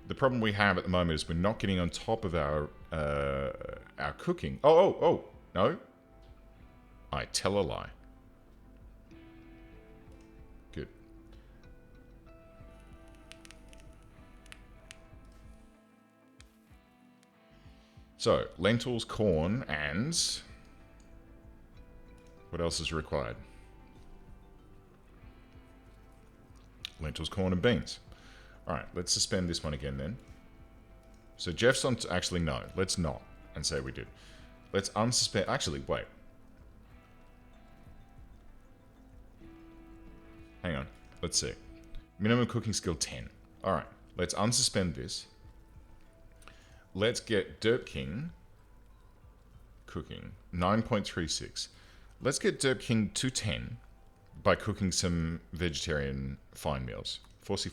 The problem we have at the moment is we're not getting on top of our cooking. Oh, no. I tell a lie. Good. So, lentils, corn, and... What else is required? Lentils, corn, and beans. Alright, let's suspend this one again then. So Jeff's on... Actually, no. Let's not. And say we did. Let's unsuspend... Actually, wait. Hang on. Let's see. Minimum cooking skill 10. Alright. Let's unsuspend this. Let's get Dirt King cooking. 9.36. Let's get Dirt King to 10 by cooking some vegetarian fine meals. Forsy.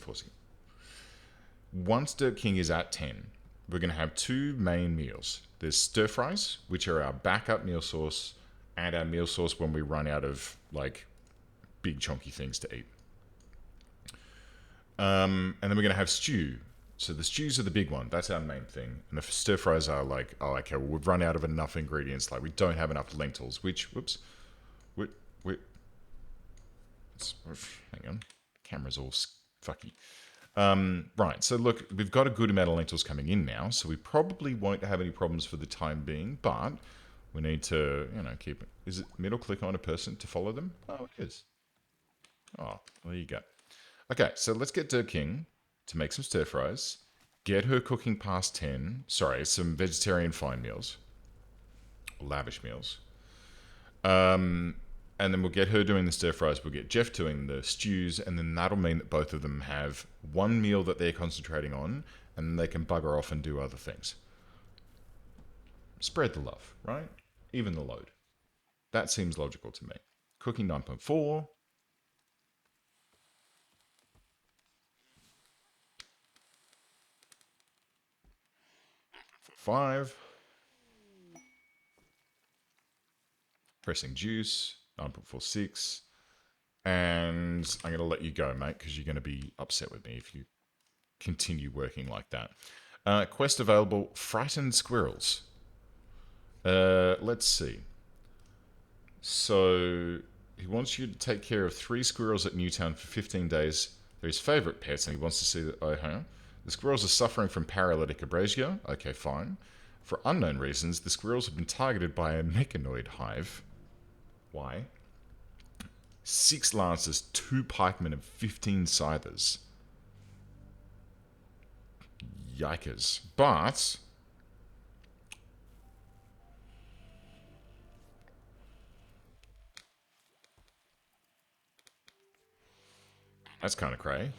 Once Dirt King is at 10, we're going to have 2 main meals. There's stir fries, which are our backup meal source, and our meal source when we run out of, like, big chunky things to eat. And then we're going to have stew. So the stews are the big one. That's our main thing. And the stir fries are like, oh, okay, well, we've run out of enough ingredients. Like, we don't have enough lentils, which, whoops. Hang on. Camera's all fucky. Right, so look, we've got a good amount of lentils coming in now, so we probably won't have any problems for the time being, but we need to, keep it. Is it middle click on a person to follow them? Oh, it is. Oh, there you go. Okay, so let's get Dirt King to make some stir fries, get her cooking past 10, some vegetarian fine meals, lavish meals. And then we'll get her doing the stir fries, we'll get Jeff doing the stews, and then that'll mean that both of them have one meal that they're concentrating on, and then they can bugger off and do other things. Spread the love, right? Even the load. That seems logical to me. Cooking 9.4. 5. Pressing juice. 9.46. And I'm going to let you go, mate, because you're going to be upset with me if you continue working like that. Quest available, Frightened Squirrels. Let's see. So he wants you to take care of 3 squirrels at Newtown for 15 days. They're his favourite pets, and he wants to see that. Oh, hang on. The squirrels are suffering from paralytic abrasia. Okay, fine. For unknown reasons, the squirrels have been targeted by a mechanoid hive. Why? 6 lancers, 2 pikemen, and 15 scythers. Yikers. But that's kind of cray.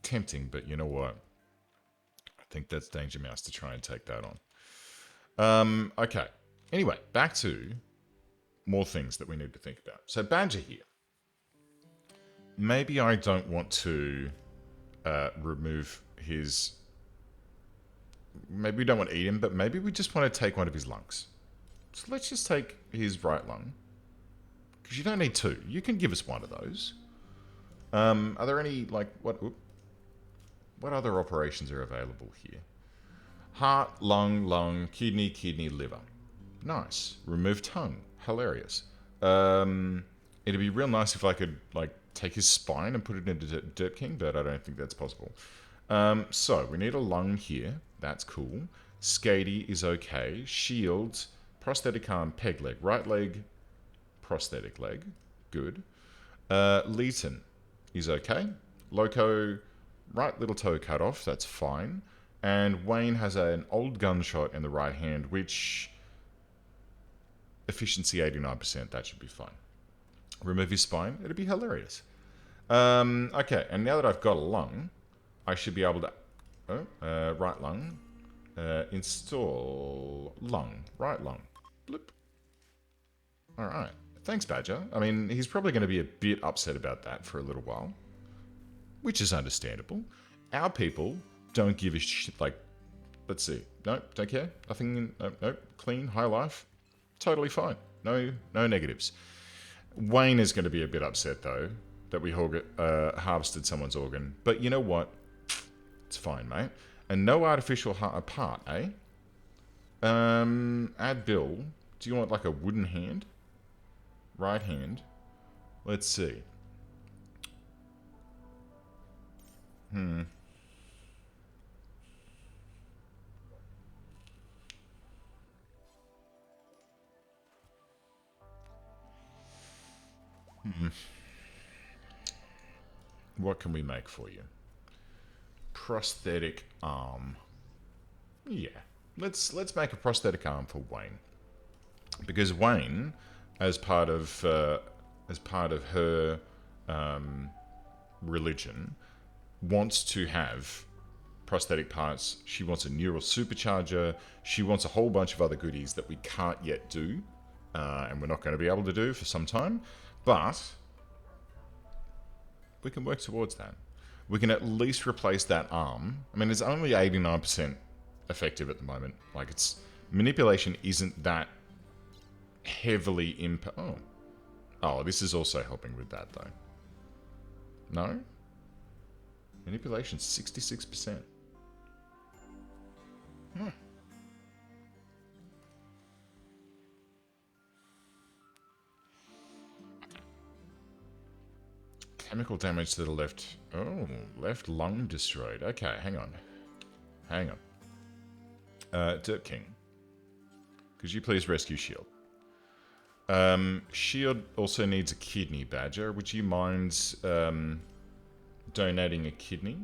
Tempting, but you know what? I think that's Danger Mouse to try and take that on. Okay. Anyway, back to more things that we need to think about. So Badger here. Maybe I don't want to remove his... Maybe we don't want to eat him, but maybe we just want to take one of his lungs. So let's just take his right lung. Because you don't need 2. You can give us one of those. Are there any, like, what other operations are available here? Heart, lung, kidney, liver. Nice. Remove tongue. Hilarious. It'd be real nice if I could, like, take his spine and put it into Dirt King, but I don't think that's possible. So, we need a lung here. That's cool. Skady is okay. Shield, prosthetic arm, peg leg. Right leg, prosthetic leg. Good. Leeton is okay. Loco, right little toe cut off. That's fine. And Wayne has an old gunshot in the right hand, which... Efficiency 89%. That should be fine. Remove his spine. It'd be hilarious. Okay, and now that I've got a lung, I should be able to... right lung. Install lung. Right lung. Bloop. Alright. Thanks, Badger. I mean, he's probably going to be a bit upset about that for a little while. Which is understandable. Our people don't give a shit. Like, let's see. Nope, don't care. Nothing. Nope. Clean. High life. Totally fine. No negatives. Wayne is going to be a bit upset, though, that we harvested someone's organ. But you know what? It's fine, mate. And no artificial part, eh? Add Bill. Do you want like a wooden hand? Right hand. Let's see. What can we make for you? Prosthetic arm. Yeah. Let's make a prosthetic arm for Wayne. Because Wayne, as part of her religion, wants to have prosthetic parts. She wants a neural supercharger. She wants a whole bunch of other goodies that we can't yet do, and we're not going to be able to do for some time. But we can work towards that. We can at least replace that arm. I mean, it's only 89% effective at the moment. Like, its manipulation isn't that heavily Oh, this is also helping with that, though. No? Manipulation 66%. Chemical damage to the left. Oh, left lung destroyed. Okay, hang on. Dirt King, could you please rescue Shield? Shield also needs a kidney, Badger. Would you mind donating a kidney?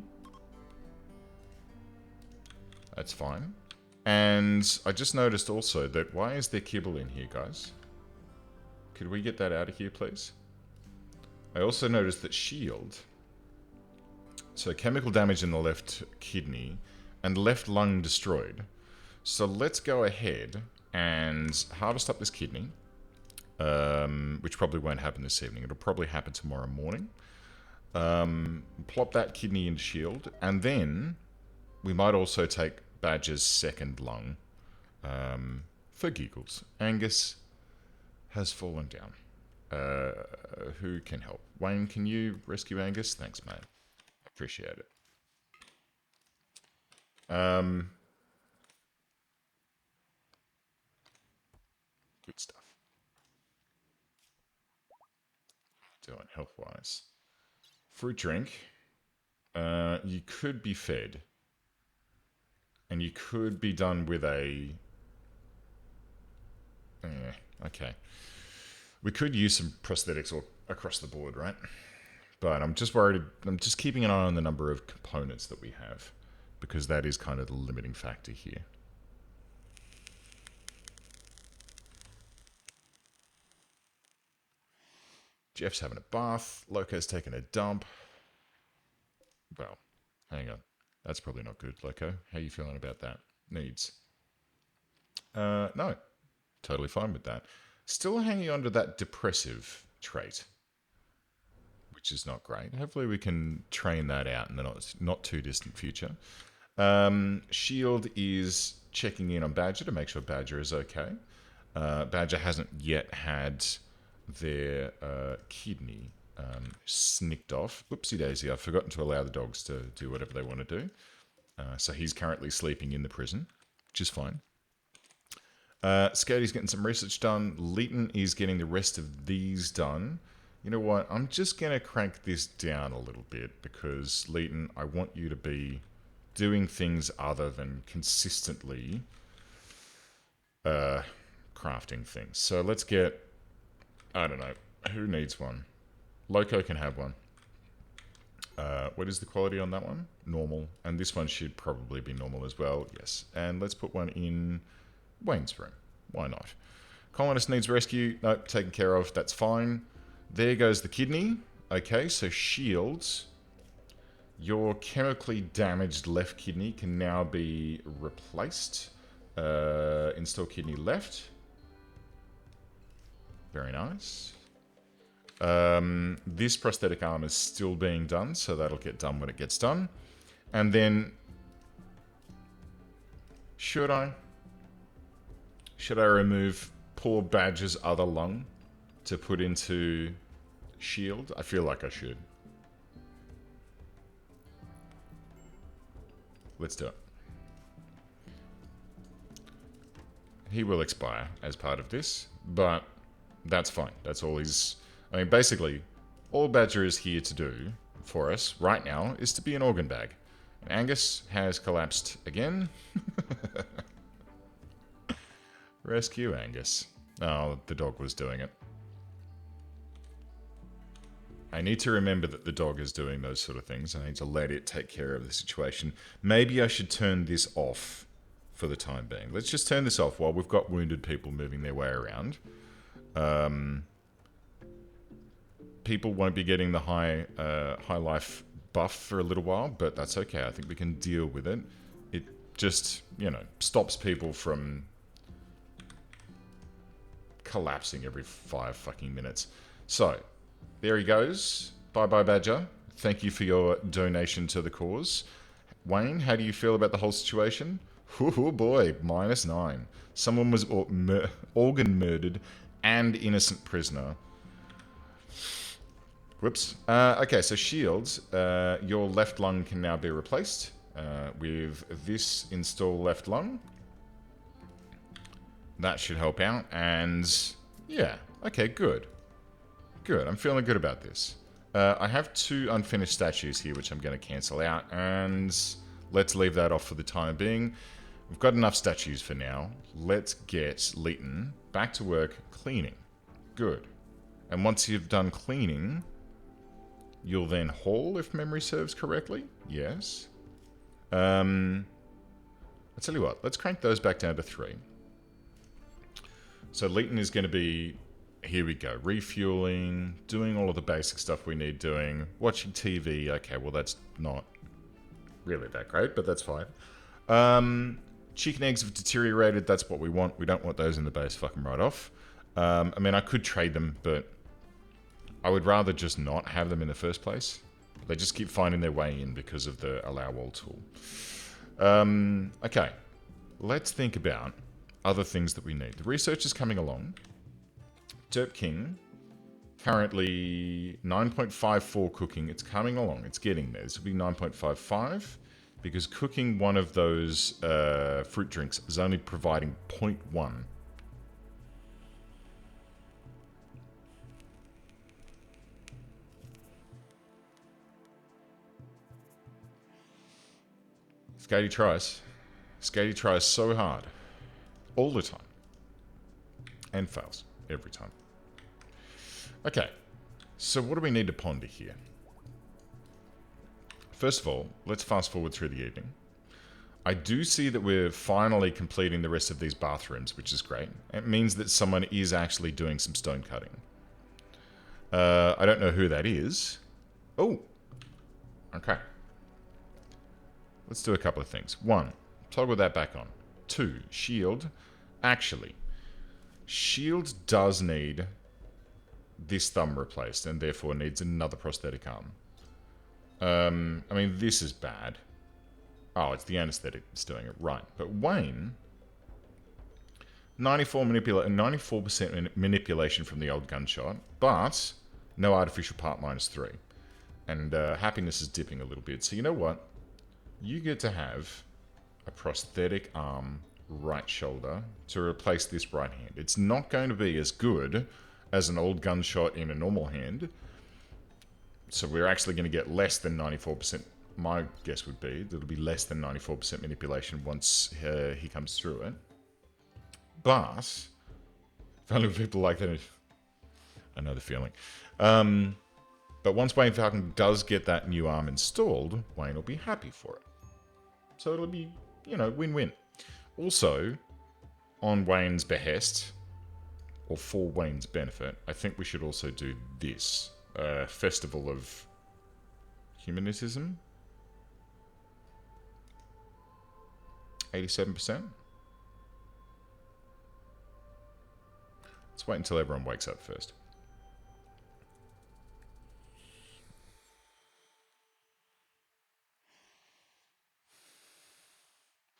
That's fine. And I just noticed also that why is there kibble in here, guys? Could we get that out of here, please? I also noticed that Shield... So chemical damage in the left kidney and left lung destroyed. So let's go ahead and harvest up this kidney. Which probably won't happen this evening. It'll probably happen tomorrow morning. Plop that kidney into Shield. And then we might also take Badger's second lung. For giggles. Angus has fallen down. Who can help? Wayne, can you rescue Angus? Thanks, mate. Appreciate it. Good stuff. Doing health-wise. Fruit drink. You could be fed. And you could be done with a... okay. We could use some prosthetics all across the board, right? But I'm just worried... I'm just keeping an eye on the number of components that we have. Because that is kind of the limiting factor here. Jeff's having a bath. Loco's taking a dump. Well, hang on. That's probably not good, Loco. How are you feeling about that? Needs. No. Totally fine with that. Still hanging on to that depressive trait. Which is not great. Hopefully we can train that out in the not too distant future. Shield is checking in on Badger to make sure Badger is okay. Badger hasn't yet had their kidney snicked off. Whoopsie daisy, I've forgotten to allow the dogs to do whatever they want to do. So he's currently sleeping in the prison, which is fine. Scody's getting some research done. Leighton is getting the rest of these done. You know what? I'm just going to crank this down a little bit because, Leighton, I want you to be doing things other than consistently crafting things. So let's get... I don't know. Who needs one? Loco can have one. What is the quality on that one? Normal. And this one should probably be normal as well. Yes. And let's put one in Wayne's room. Why not? Colonist needs rescue. Nope, taken care of. That's fine. There goes the kidney. Okay, so Shields Your chemically damaged left kidney can now be replaced. Install kidney left. Very nice. This prosthetic arm is still being done, so that'll get done when it gets done. And then, should I remove poor Badger's other lung to put into Shield? I feel like I should. Let's do it. He will expire as part of this, but that's fine. That's all he's... I mean, basically, all Badger is here to do for us right now is to be an organ bag. And Angus has collapsed again. Rescue Angus. Oh, the dog was doing it. I need to remember that the dog is doing those sort of things. I need to let it take care of the situation. Maybe I should turn this off for the time being. Let's just turn this off while we've got wounded people moving their way around. People won't be getting the high life buff for a little while, but that's okay. I think we can deal with it. It just, you know, stops people from collapsing every 5 fucking minutes. So, there he goes. Bye-bye, Badger. Thank you for your donation to the cause. Wayne, how do you feel about the whole situation? Oh boy, -9. Someone was organ murdered and innocent prisoner. Whoops. Okay, so Shields, your left lung can now be replaced with this install left lung. That should help out, and yeah, okay, good. Good, I'm feeling good about this. I have 2 unfinished statues here, which I'm going to cancel out, and let's leave that off for the time being. We've got enough statues for now. Let's get Leighton back to work cleaning. Good. And once you've done cleaning, you'll then haul, if memory serves correctly. Yes. I'll tell you what, let's crank those back down to 3. So Leighton is going to be, here we go, refueling, doing all of the basic stuff we need doing, watching TV. Okay, well that's not really that great, but that's fine. Chicken eggs have deteriorated, that's what we want. We don't want those in the base, fucking right off. I mean, I could trade them, but I would rather just not have them in the first place. They just keep finding their way in because of the allow all tool. Okay, let's think about other things that we need. The research is coming along. Derp King, currently 9.54 cooking. It's coming along. It's getting there. This will be 9.55 because cooking one of those fruit drinks is only providing 0.1. Skatey tries. Skatey tries so hard. All the time. And fails. Every time. Okay. So what do we need to ponder here? First of all, let's fast forward through the evening. I do see that we're finally completing the rest of these bathrooms, which is great. It means that someone is actually doing some stone cutting. I don't know who that is. Oh. Okay. Let's do a couple of things. 1, toggle that back on. 2, shield. Actually, shield does need this thumb replaced and therefore needs another prosthetic arm. I mean, this is bad. Oh, it's the anesthetic that's doing it. Right. But Wayne, 94% manipulation from the old gunshot, but no artificial part -3. And happiness is dipping a little bit. So you know what? You get to have a prosthetic arm right shoulder to replace this right hand. It's not going to be as good as an old gunshot in a normal hand. So we're actually going to get less than 94%. My guess would be that it'll be less than 94% manipulation once he comes through it. But if only people like that, I know the feeling. But once Wayne Falcon does get that new arm installed, Wayne will be happy for it. So it'll be, you know, win-win. Also, on Wayne's behest, or for Wayne's benefit, I think we should also do this. Festival of Humanism? 87%. Let's wait until everyone wakes up first.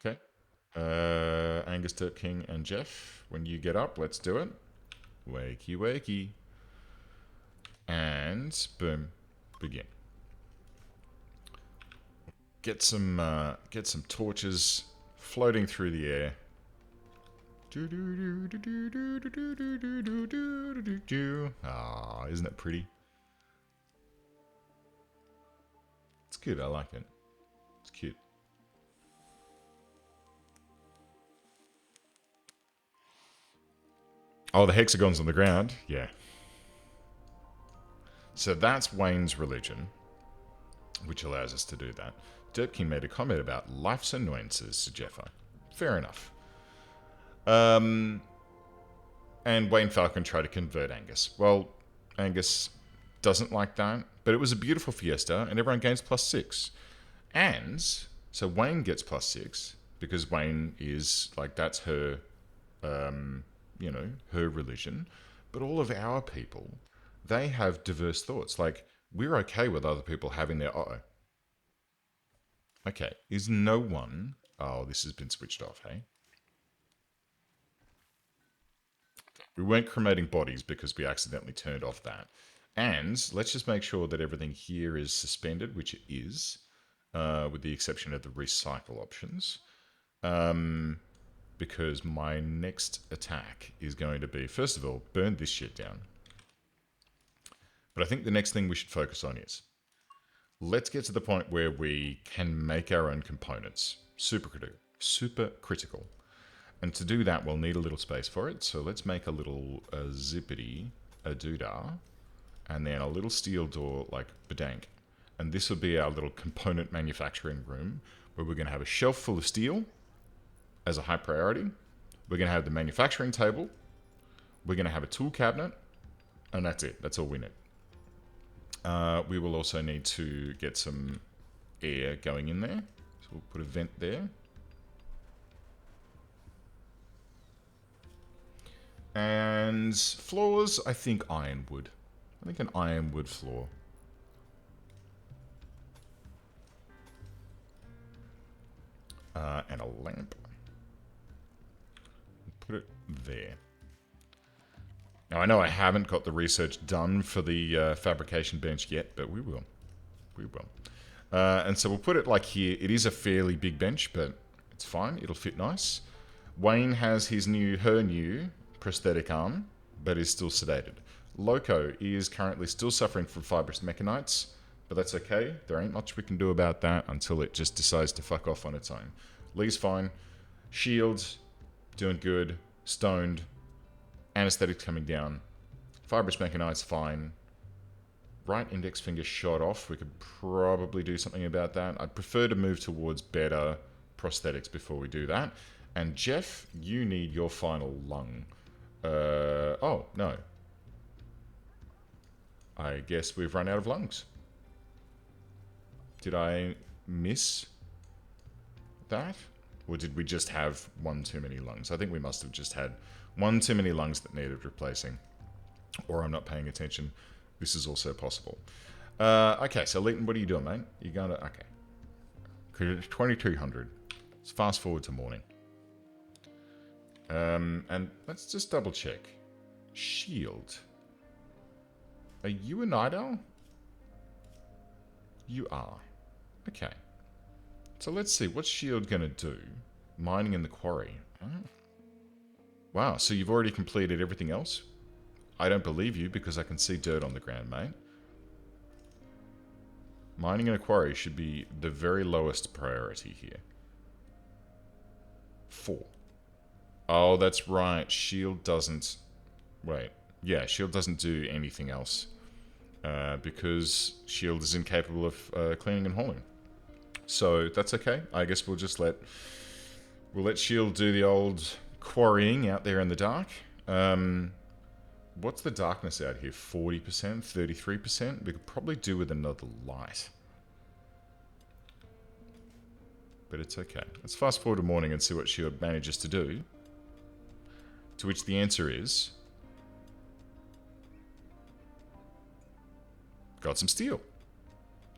Okay. Angus, Turp King, and Jeff, when you get up, let's do it. Wakey, wakey. And boom, begin. Get some torches floating through the air. Ah, isn't it pretty? It's good. I like it. It's cute. Oh, the hexagons on the ground. Yeah. So that's Wayne's religion, which allows us to do that. Derpkin made a comment about life's annoyances to Jeffer. Fair enough. And Wayne Falcon tried to convert Angus. Well, Angus doesn't like that, but it was a beautiful fiesta, and everyone gains +6. And so Wayne gets +6 because Wayne is like, that's her, you know, her religion. But all of our people, they have diverse thoughts. Like, we're okay with other people having their Okay, is no one... Oh, this has been switched off, hey? We weren't cremating bodies because we accidentally turned off that. And let's just make sure that everything here is suspended, which it is, with the exception of the recycle options. Because my next attack is going to be, first of all, burn this shit down. But I think the next thing we should focus on is, let's get to the point where we can make our own components. Super critical. And to do that, we'll need a little space for it. So let's make a little zippity, a doodah, and then a little steel door like bedank. And this will be our little component manufacturing room, where we're going to have a shelf full of steel as a high priority. We're going to have the manufacturing table. We're going to have a tool cabinet. And that's it. That's all we need. We will also need to get some air going in there. So we'll put a vent there. And floors, I think ironwood. I think an ironwood floor. And a lamp. Put it there. Now, I know I haven't got the research done for the fabrication bench yet, but we will. We will. And so we'll put it like here. It is a fairly big bench, but it's fine. It'll fit nice. Wayne has her new prosthetic arm, but is still sedated. Loco is currently still suffering from fibrous mechanites, but that's okay. There ain't much we can do about that until it just decides to fuck off on its own. Lee's fine. Shields, doing good. Stoned. Anesthetics coming down. Fibrous mechanites, fine. Right index finger shot off. We could probably do something about that. I'd prefer to move towards better prosthetics before we do that. And Jeff, you need your final lung. Oh, no. I guess we've run out of lungs. Did I miss that? Or did we just have one too many lungs? I think we must have just had one too many lungs that needed replacing. Or I'm not paying attention. This is also possible. Okay, so Leighton, what are you doing, mate? You're going to... Okay. It's 2200. Let's fast forward to morning. And let's just double check. Shield. Are you a night owl? You are. Okay. So let's see. What's Shield going to do? Mining in the quarry. Oh. Wow, so you've already completed everything else? I don't believe you because I can see dirt on the ground, mate. Mining in a quarry should be the very lowest priority here. 4. Oh, that's right. Shield doesn't... Wait. Yeah, Shield doesn't do anything else. Because Shield is incapable of cleaning and hauling. So that's okay. I guess we'll just let... We'll let Shield do the old quarrying out there in the dark. What's the darkness out here? 40%? 33%? We could probably do with another light. but it's okay. Let's fast forward to morning and see what she manages to do. To which the answer is... got some steel.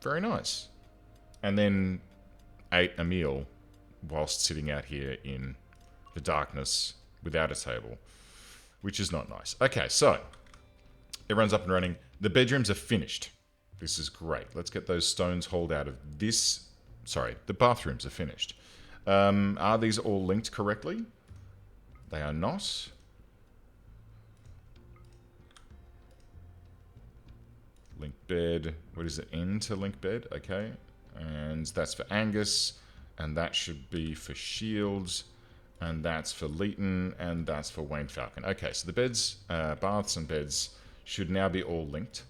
Very nice. And then ate a meal whilst sitting out here in the darkness without a table, which is not nice. Okay, so everyone's up and running. The bedrooms are finished. This is great. Let's get those stones hauled out of this. Sorry, the bathrooms are finished. Are these all linked correctly? They are not. Link bed. What is it? N to link bed. Okay. And that's for Angus. And that should be for Shields. And that's for Leighton. And that's for Wayne Falcon. Okay, so the beds, baths and beds should now be all linked.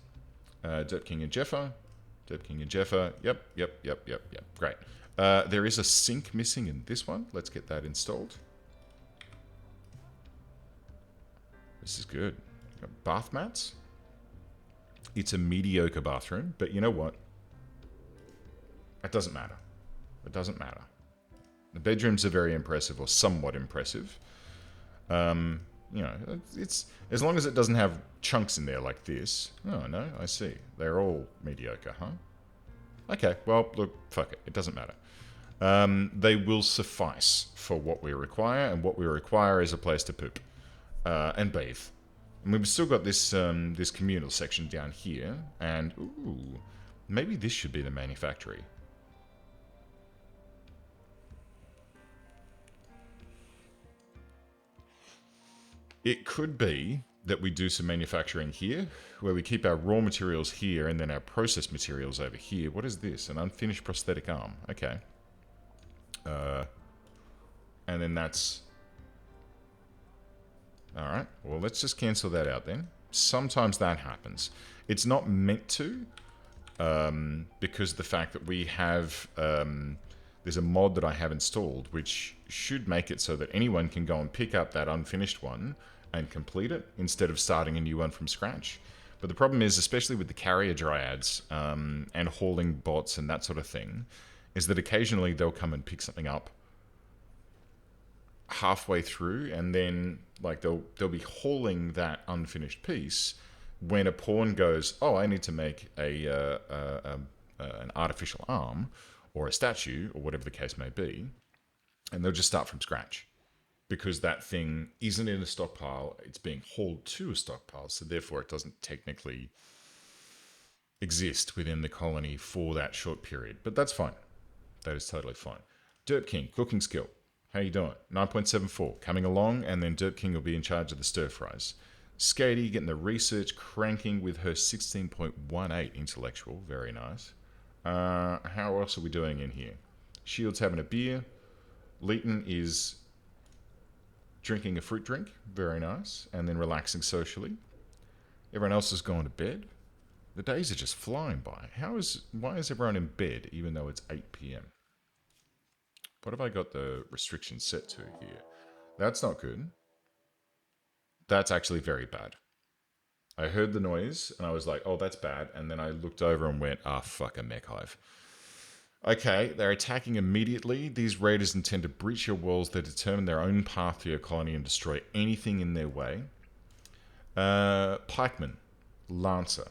Derp King and Jeffer. Derp King and Jeffer. Yep. Great. There is a sink missing in this one. Let's get that installed. This is good. Bath mats. It's a mediocre bathroom, but you know what? It doesn't matter. It doesn't matter. The bedrooms are very impressive, or somewhat impressive. You know, it's as long as it doesn't have chunks in there like this. Oh, no, I see. They're all mediocre, huh? Okay, well, look, fuck it. It doesn't matter. They will suffice for what we require, and what we require is a place to poop and bathe. And we've still got this this communal section down here, and ooh, maybe this should be the manufactory. It could be that we do some manufacturing here, where we keep our raw materials here and then our processed materials over here. What is this? An unfinished prosthetic arm. Okay. And then that's... Alright, well, let's just cancel that out then. Sometimes that happens. It's not meant to, because the fact that we have... there's a mod that I have installed, which should make it so that anyone can go and pick up that unfinished one and complete it, instead of starting a new one from scratch. But the problem is, especially with the carrier dryads, and hauling bots and that sort of thing, is that occasionally they'll come and pick something up halfway through, and then like they'll be hauling that unfinished piece when a pawn goes, oh, I need to make an artificial arm, or a statue, or whatever the case may be, and they'll just start from scratch. Because that thing isn't in a stockpile, it's being hauled to a stockpile, so therefore it doesn't technically exist within the colony for that short period. But that's fine. That is totally fine. Derp King, cooking skill. How you doing? 9.74, coming along, and then Derp King will be in charge of the stir fries. Skatey getting the research cranking with her 16.18 intellectual. Very nice. How else are we doing in here? Shield's having a beer. Leighton is drinking a fruit drink. Very nice. And then relaxing socially. Everyone else has gone to bed. The days are just flying by. Why is everyone in bed even though it's 8 p.m.? What have I got the restrictions set to here? That's not good. That's actually very bad. I heard the noise and I was like, oh, that's bad. And then I looked over and went, ah, fuck, a mech hive. Okay, they're attacking immediately. These raiders intend to breach your walls. They determine their own path to your colony and destroy anything in their way. Pikeman, Lancer,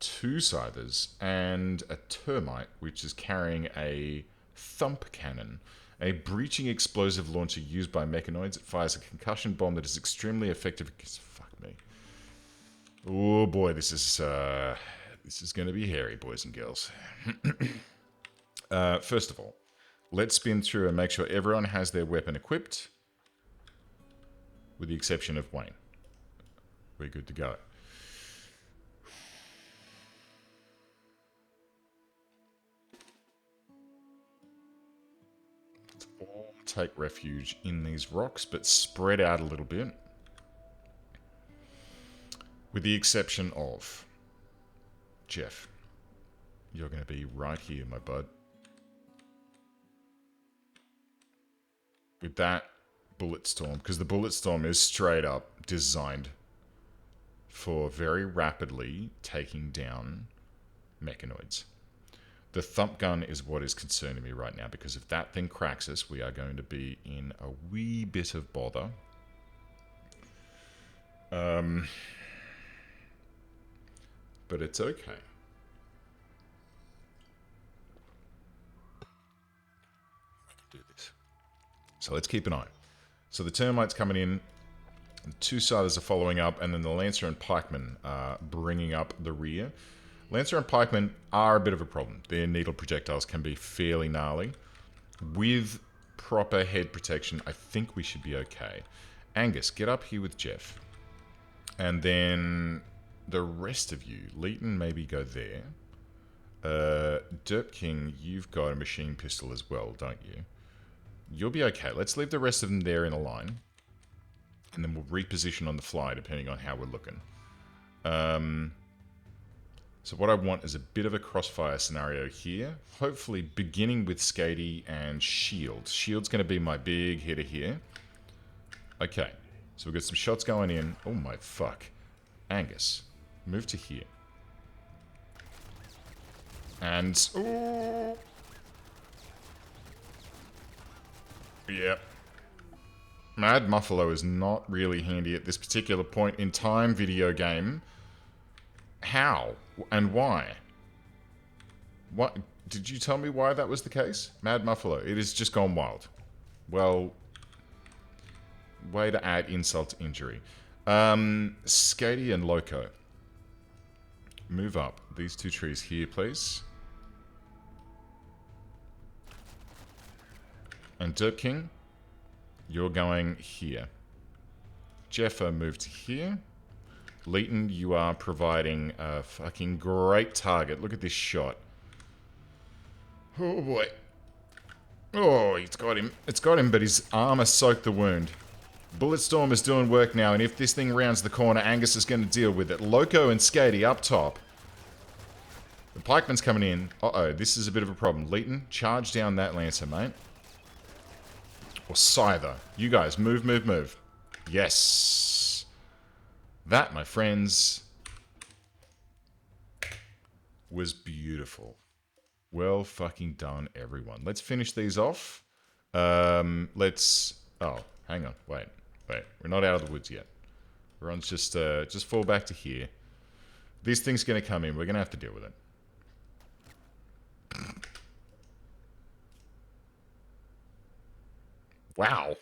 2 Scythers, and a Termite, which is carrying a Thump Cannon, a breaching explosive launcher used by mechanoids. It fires a concussion bomb that is extremely effective against... Fuck me. Oh boy, this is going to be hairy, boys and girls. First of all, let's spin through and make sure everyone has their weapon equipped, with the exception of Wayne. We're good to go. Let's all take refuge in these rocks, but spread out a little bit. With the exception of Jeff. You're going to be right here, my bud. With that bullet storm, because the bullet storm is straight up designed for very rapidly taking down mechanoids. The thump gun is what is concerning me right now, because if that thing cracks us, we are going to be in a wee bit of bother. But it's okay. I can do this. So let's keep an eye. So the termites coming in, the two siders are following up, and then the Lancer and Pikemen are bringing up the rear. Lancer and Pikemen are a bit of a problem. Their needle projectiles can be fairly gnarly. With proper head protection, I think we should be okay. Angus, get up here with Jeff. And then the rest of you, Leighton, maybe go there. Derp King, you've got a machine pistol as well, don't you? You'll be okay. Let's leave the rest of them there in a line. And then we'll reposition on the fly, depending on how we're looking. So what I want is a bit of a crossfire scenario here. Hopefully beginning with Skady and Shield. Shield's going to be my big hitter here. Okay. So we've got some shots going in. Oh my fuck. Angus, move to here. And... ooh. Yep. Mad Muffalo is not really handy at this particular point in time, video game. How? And why? What? Did you tell me why that was the case? Mad Muffalo. It has just gone wild. Well... way to add insult to injury. Skady and Loco. Move up. These two trees here, please. And Derp King, you're going here. Jeffa, move to here. Leighton, you are providing a fucking great target. Look at this shot. Oh boy. Oh, it's got him. It's got him, but his armor soaked the wound. Bulletstorm is doing work now, and if this thing rounds the corner, Angus is going to deal with it. Loco and Skady up top. The pikeman's coming in. Uh-oh, this is a bit of a problem. Leighton, charge down that Lancer, mate. Or Scyther. You guys, move, move, move. Yes. That, my friends, was beautiful. Well fucking done, everyone. Let's finish these off. Let's... oh, hang on. Wait. We're not out of the woods yet. Everyone's just fall back to here. This thing's going to come in. We're going to have to deal with it. Wow.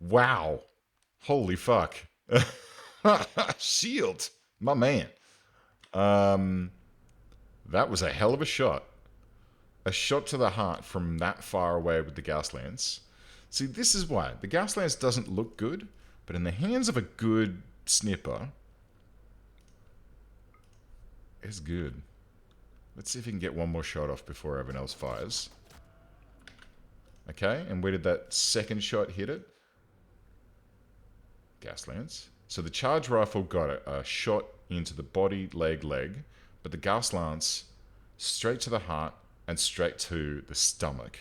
Wow. Holy fuck. Shield. My man. That was a hell of a shot. A shot to the heart from that far away with the Gauss Lance. See, this is why. The Gauss Lance doesn't look good, but in the hands of a good snipper, it's good. Let's see if we can get one more shot off before everyone else fires. Okay, and where did that second shot hit it? Gauss Lance. So the charge rifle got a shot into the body, leg, but the Gauss Lance straight to the heart and straight to the stomach.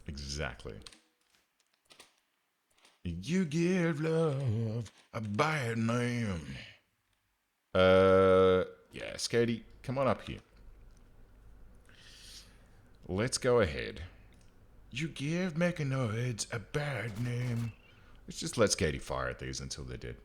Exactly. You give love a bad name. Yeah, Skady, come on up here. Let's go ahead. You give mechanoids a bad name. Let's just let Skady fire at these until they're dead.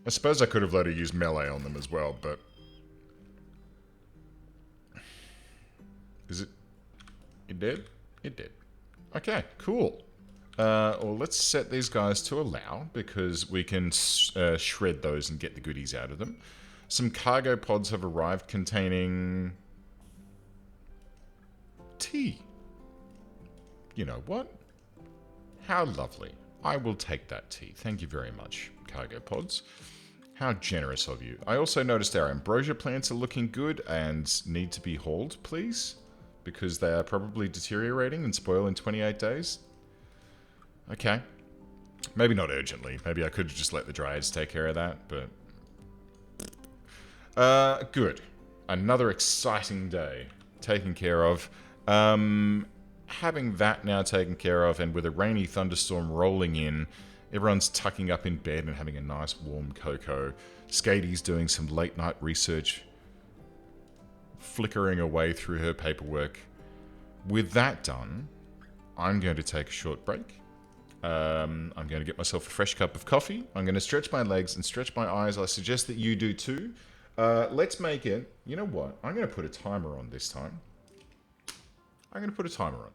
I suppose I could have let her use melee on them as well, but... is it... it did? It did. Okay, cool. Well, let's set these guys to allow, because we can shred those and get the goodies out of them. Some cargo pods have arrived containing... tea. You know what? How lovely. I will take that tea. Thank you very much, cargo pods. How generous of you. I also noticed our ambrosia plants are looking good and need to be hauled, please. Because they are probably deteriorating and spoil in 28 days. Okay. Maybe not urgently. Maybe I could just let the dryads take care of that, but... Good. Another exciting day taken care of. Having that now taken care of, and with a rainy thunderstorm rolling in, everyone's tucking up in bed and having a nice warm cocoa. Skatey's doing some late night research, flickering away through her paperwork. With that done, I'm going to take a short break. I'm going to get myself a fresh cup of coffee. I'm going to stretch my legs and stretch my eyes. I suggest that you do too. Let's make it... You know what? I'm going to put a timer on this time. I'm going to put a timer on.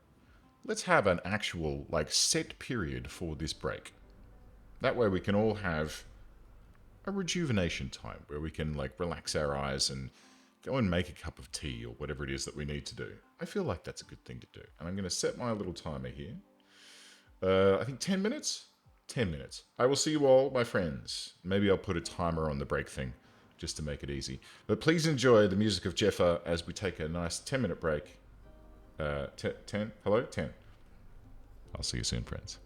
Let's have an actual, like, set period for this break. That way we can all have a rejuvenation time where we can, like, relax our eyes and go and make a cup of tea or whatever it is that we need to do. I feel like that's a good thing to do. And I'm going to set my little timer here. I think 10 minutes? 10 minutes. I will see you all, my friends. Maybe I'll put a timer on the break thing just to make it easy. But please enjoy the music of Jeffa as we take a nice 10-minute break. 10? Hello? 10. I'll see you soon, friends.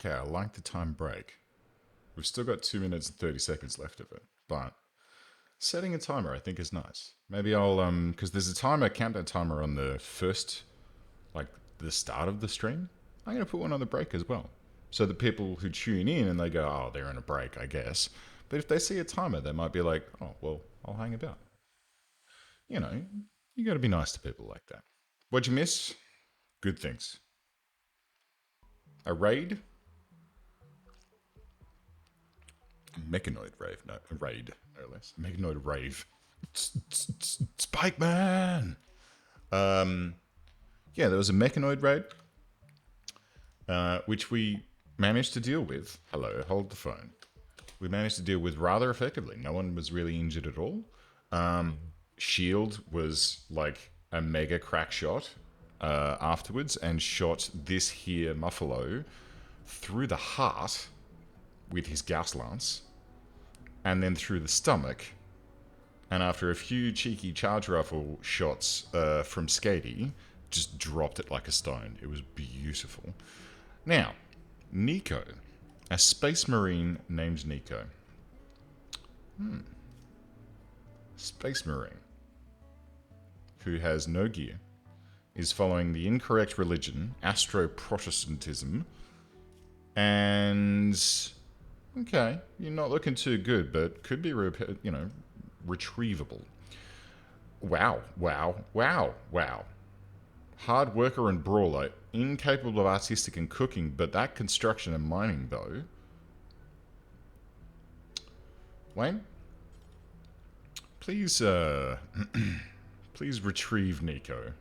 Okay, I like the time break. We've still got 2 minutes and 30 seconds left of it, but setting a timer I think is nice. Maybe I'll, because there's a timer, countdown timer on the first, like the start of the stream. I'm going to put one on the break as well. So the people who tune in and they go, oh, they're in a break, I guess. But if they see a timer, they might be like, oh, well, I'll hang about. You know, you got to be nice to people like that. What'd you miss? Good things. A raid? Mechanoid rave, no, a raid, no less. Mechanoid rave. Spike Man! Yeah, there was a mechanoid raid, which we managed to deal with. Hello, hold the phone. We managed to deal with rather effectively. No one was really injured at all. Shield was like a mega crack shot afterwards and shot this here Muffalo through the heart with his Gauss lance and then through the stomach. And after a few cheeky charge rifle shots from Skady, just dropped it like a stone. It was beautiful. Now, Nico, a space marine named Nico. Space marine who has no gear, is following the incorrect religion, Astro-Protestantism, and okay, you're not looking too good, but could be, retrievable. Wow, wow, wow, wow. Hard worker and brawler, incapable of artistic and cooking, but that construction and mining, though. Wayne, please, please retrieve Nico.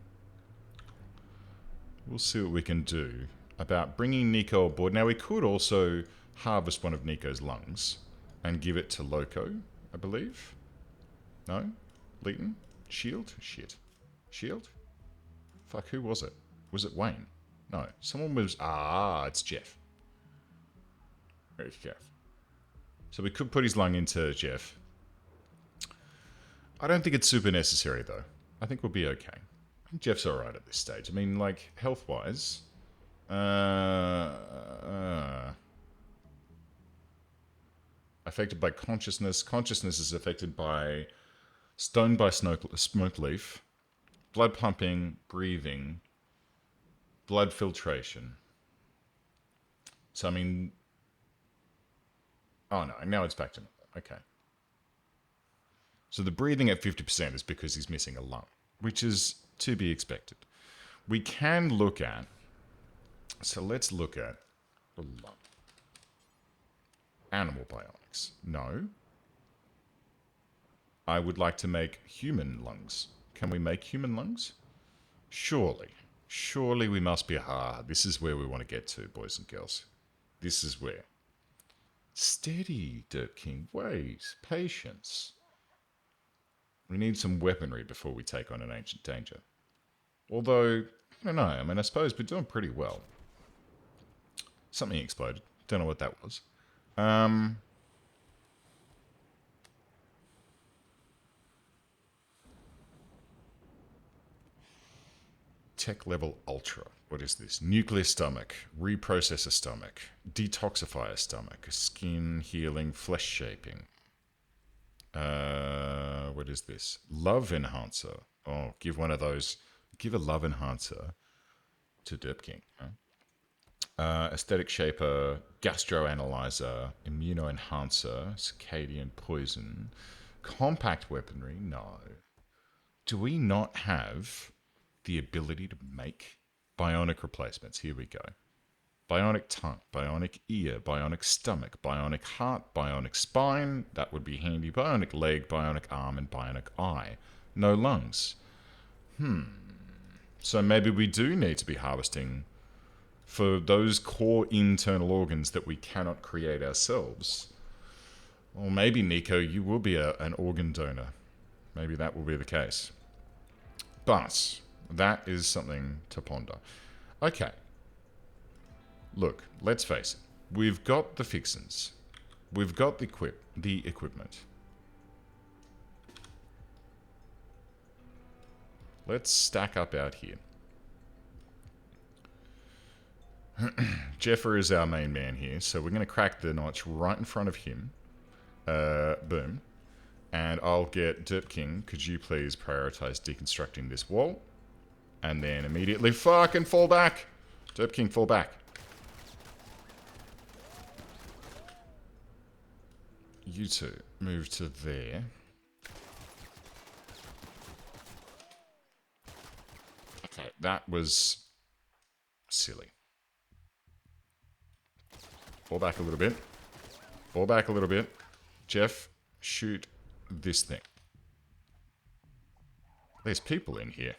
We'll see what we can do about bringing Nico aboard. Now, we could also harvest one of Nico's lungs and give it to Loco, I believe. No? Leighton? Shield? Shit. Shield? Fuck, who was it? Was it Wayne? No. Someone was... Ah, it's Jeff. Where's Jeff? So we could put his lung into Jeff. I don't think it's super necessary, though. I think we'll be okay. I think Jeff's alright at this stage. I mean, like, health-wise... affected by consciousness. Consciousness is affected by... Stoned by smoke leaf. Blood pumping, breathing, blood filtration. So, I mean... Oh, no, now it's back to normal. Okay. So the breathing at 50% is because he's missing a lung, which is to be expected. We can look at... So let's look at the lung. Animal bionics. No. I would like to make human lungs. Can we make human lungs? Surely. Surely we must be... this is where we want to get to, boys and girls. This is where. Steady, Dirt King. Wait. Patience. We need some weaponry before we take on an ancient danger. Although, I don't know. I mean, I suppose we're doing pretty well. Something exploded. Don't know what that was. Tech level ultra. What is this? Nuclear stomach, reprocessor stomach, detoxifier stomach, skin healing, flesh shaping. What is this? Love enhancer. Oh, give one of those. Give a love enhancer to Derp King. Huh? Aesthetic shaper, gastroanalyzer, immunoenhancer, circadian poison, compact weaponry. No. Do we not have the ability to make bionic replacements? Here we go. Bionic tongue, bionic ear, bionic stomach, bionic heart, bionic spine. That would be handy. Bionic leg, bionic arm, and bionic eye. No lungs. So maybe we do need to be harvesting for those core internal organs that we cannot create ourselves. Or maybe, Nico, you will be an organ donor. Maybe that will be the case. But that is something to ponder. Okay. Look, let's face it. We've got the fixins. We've got the equipment. Let's stack up out here. Jeffer is our main man here, so we're going to crack the notch right in front of him. Boom. And I'll get Derp King. Could you please prioritize deconstructing this wall? And then immediately fucking fall back. Derp King, fall back. You two, move to there. Okay, that was silly. Fall back a little bit. Fall back a little bit. Jeff, shoot this thing. There's people in here.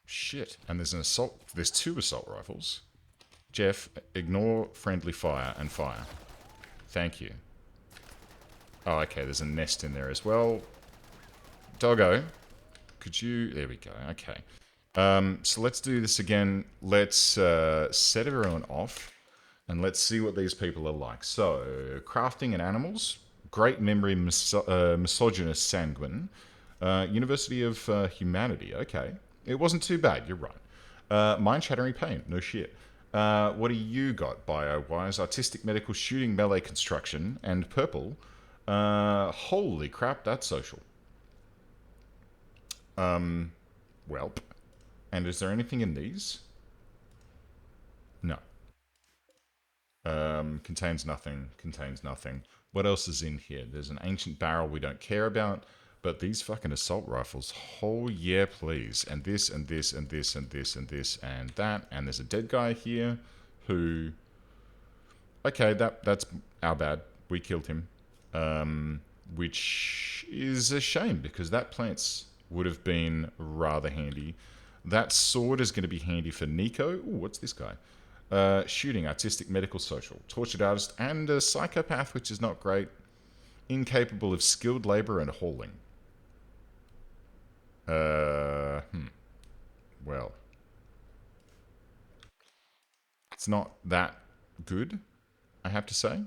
Shit. And there's an assault. There's 2 assault rifles. Jeff, ignore friendly fire and fire. Thank you. Oh, okay. There's a nest in there as well. Doggo, could you... There we go. Okay. So let's do this again. Let's set everyone off. And let's see what these people are like. So, crafting and animals. Great memory, misogynist sanguine. University of Humanity. Okay. It wasn't too bad, you're right. Mind-shattering pain. No shit. What do you got? Bio-wise, artistic, medical, shooting, melee, construction, and purple. Holy crap, that's social. Welp. And is there anything in these? No. Contains nothing. Contains nothing. What else is in here? There's an ancient barrel we don't care about. But these fucking assault rifles, oh yeah, please. And this, and this, and this, and this, and this, and that. And there's a dead guy here who... Okay, that's our bad. We killed him. Which is a shame, because that plants would have been rather handy. That sword is going to be handy for Nico. Ooh, what's this guy? Shooting, artistic, medical, social. Tortured artist, and a psychopath, which is not great. Incapable of skilled labor and hauling. Well. It's not that good, I have to say.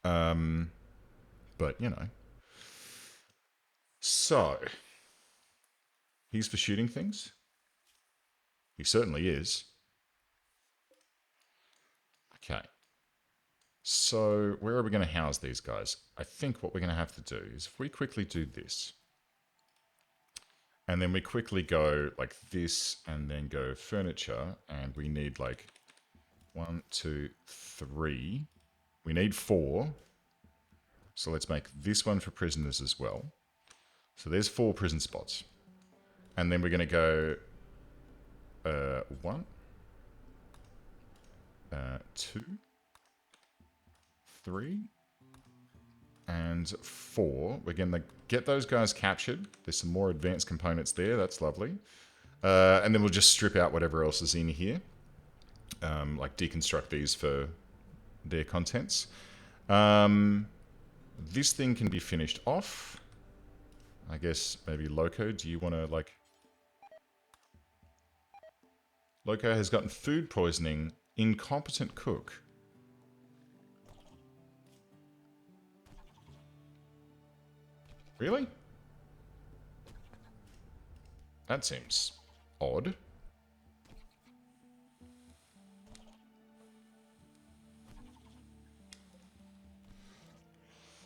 But, you know. So. He's for shooting things? He certainly is. Okay. So, where are we going to house these guys? I think what we're going to have to do is, if we quickly do this, and then we quickly go like this, and then go furniture, and we need like 1, 2, 3. We need 4. So let's make this one for prisoners as well. So there's 4 prison spots. And then we're going to go 1, 2, 3, and 4. We're going to get those guys captured. There's some more advanced components there. That's lovely. And then we'll just strip out whatever else is in here. Like deconstruct these for their contents. This thing can be finished off. I guess maybe Loco, do you want to like... Loco has gotten food poisoning. Incompetent cook. Really? That seems odd.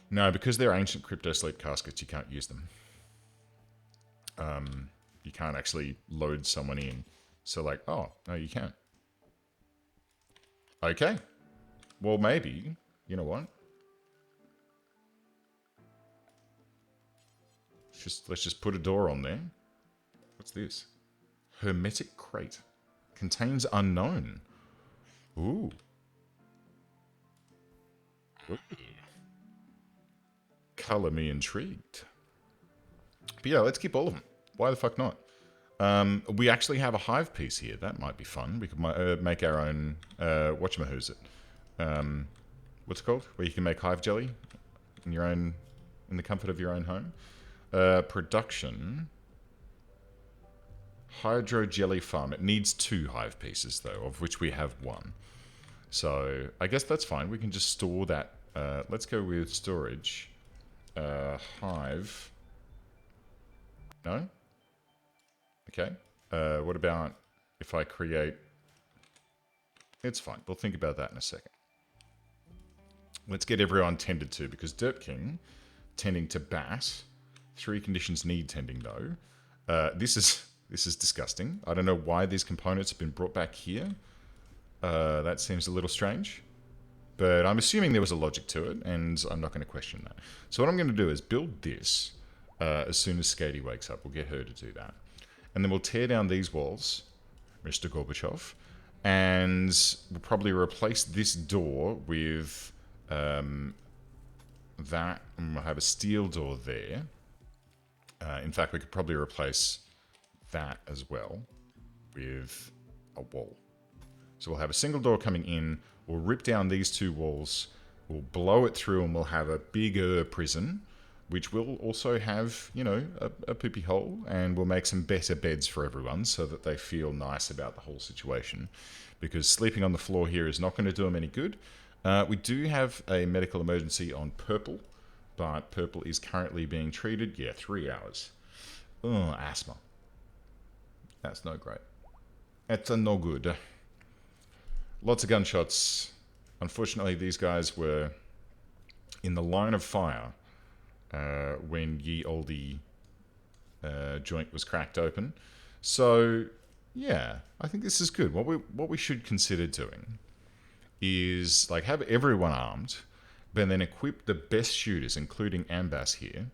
No, because they're ancient crypto sleep caskets, you can't use them. You can't actually load someone in. So like, oh, no, you can. Okay. Well, maybe. You know what? Let's just put a door on there. What's this? Hermetic crate. Contains unknown. Ooh. Ooh. Color me intrigued. But yeah, let's keep all of them. Why the fuck not? We actually have a hive piece here. That might be fun. We could make our own, whatchamahoo's it? What's it called? Where you can make hive jelly in your own, in the comfort of your own home. Production. Hydro jelly farm. It needs 2 hive pieces though, of which we have 1. So I guess that's fine. We can just store that. Let's go with storage. Hive. No? Okay. What about if I create It's fine. We'll think about that in a second. Let's get everyone tended to, because Derp King tending to bat. 3 conditions need tending though. This is disgusting. I don't know why these components have been brought back here. That seems a little strange. But I'm assuming there was a logic to it, and I'm not going to question that. So what I'm going to do is build this as soon as Skady wakes up. We'll get her to do that. And then we'll tear down these walls, Mr. Gorbachev, and we'll probably replace this door with that, and we'll have a steel door there. In fact, we could probably replace that as well with a wall. So we'll have a single door coming in, we'll rip down these 2 walls, we'll blow it through, and we'll have a bigger prison, which will also have, you know, a poopy hole, and we'll make some better beds for everyone so that they feel nice about the whole situation, because sleeping on the floor here is not going to do them any good. We do have a medical emergency on Purple, but Purple is currently being treated. Yeah, 3 hours. Oh, asthma. That's no great. That's no good. Lots of gunshots. Unfortunately, these guys were in the line of fire when ye olde joint was cracked open. So, yeah, I think this is good. What we should consider doing is like have everyone armed, but then equip the best shooters, including Ambas here.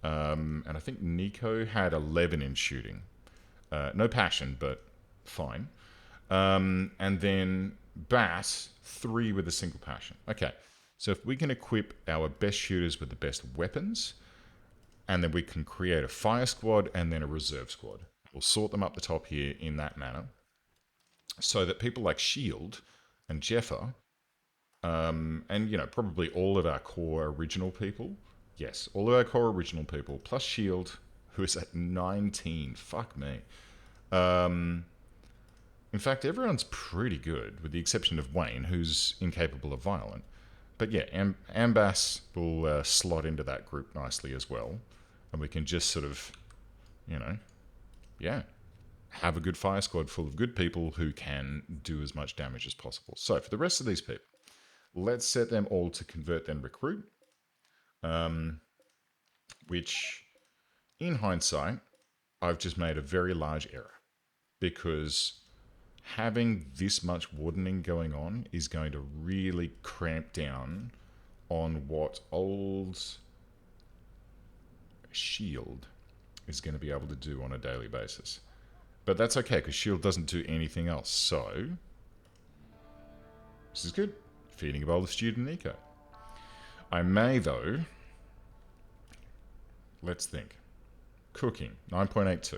And I think Nico had 11 in shooting. No passion, but fine. And then Bat, 3 with a single passion. Okay, so if we can equip our best shooters with the best weapons, and then we can create a fire squad and then a reserve squad. We'll sort them up the top here in that manner, so that people like Shield and Jeffer, and, you know, probably all of our core original people. Yes, all of our core original people, plus Shield, who is at 19. Fuck me. In fact, everyone's pretty good, with the exception of Wayne, who's incapable of violent. But yeah, Ambas will slot into that group nicely as well. And we can just sort of, you know, yeah, have a good fire squad full of good people who can do as much damage as possible. So for the rest of these people, let's set them all to convert then recruit. Which, in hindsight, I've just made a very large error. Because having this much wardening going on is going to really cramp down on what old Shield is going to be able to do on a daily basis. But that's okay, because Shield doesn't do anything else. So, this is good. Feeding a bowl of student Nico. I may, though, let's think. Cooking, 9.82.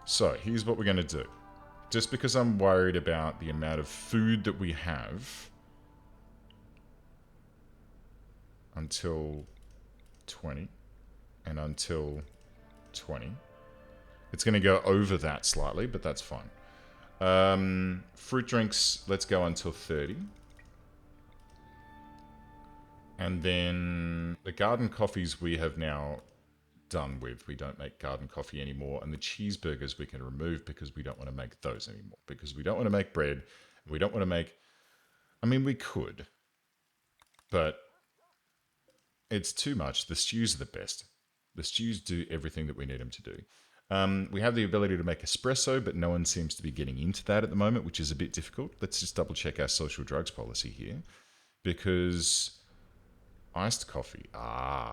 So, here's what we're going to do. Just because I'm worried about the amount of food that we have until 20 and until 20. It's going to go over that slightly, but that's fine. Fruit drinks, let's go until 30. And then the garden coffees we have now done with. We don't make garden coffee anymore. And the cheeseburgers we can remove because we don't want to make those anymore. Because we don't want to make bread. We don't want to make... I mean, we could. But it's too much. The stews are the best. The stews do everything that we need them to do. We have the ability to make espresso, but no one seems to be getting into that at the moment, which is a bit difficult. Let's just double check our social drugs policy here. Because iced coffee.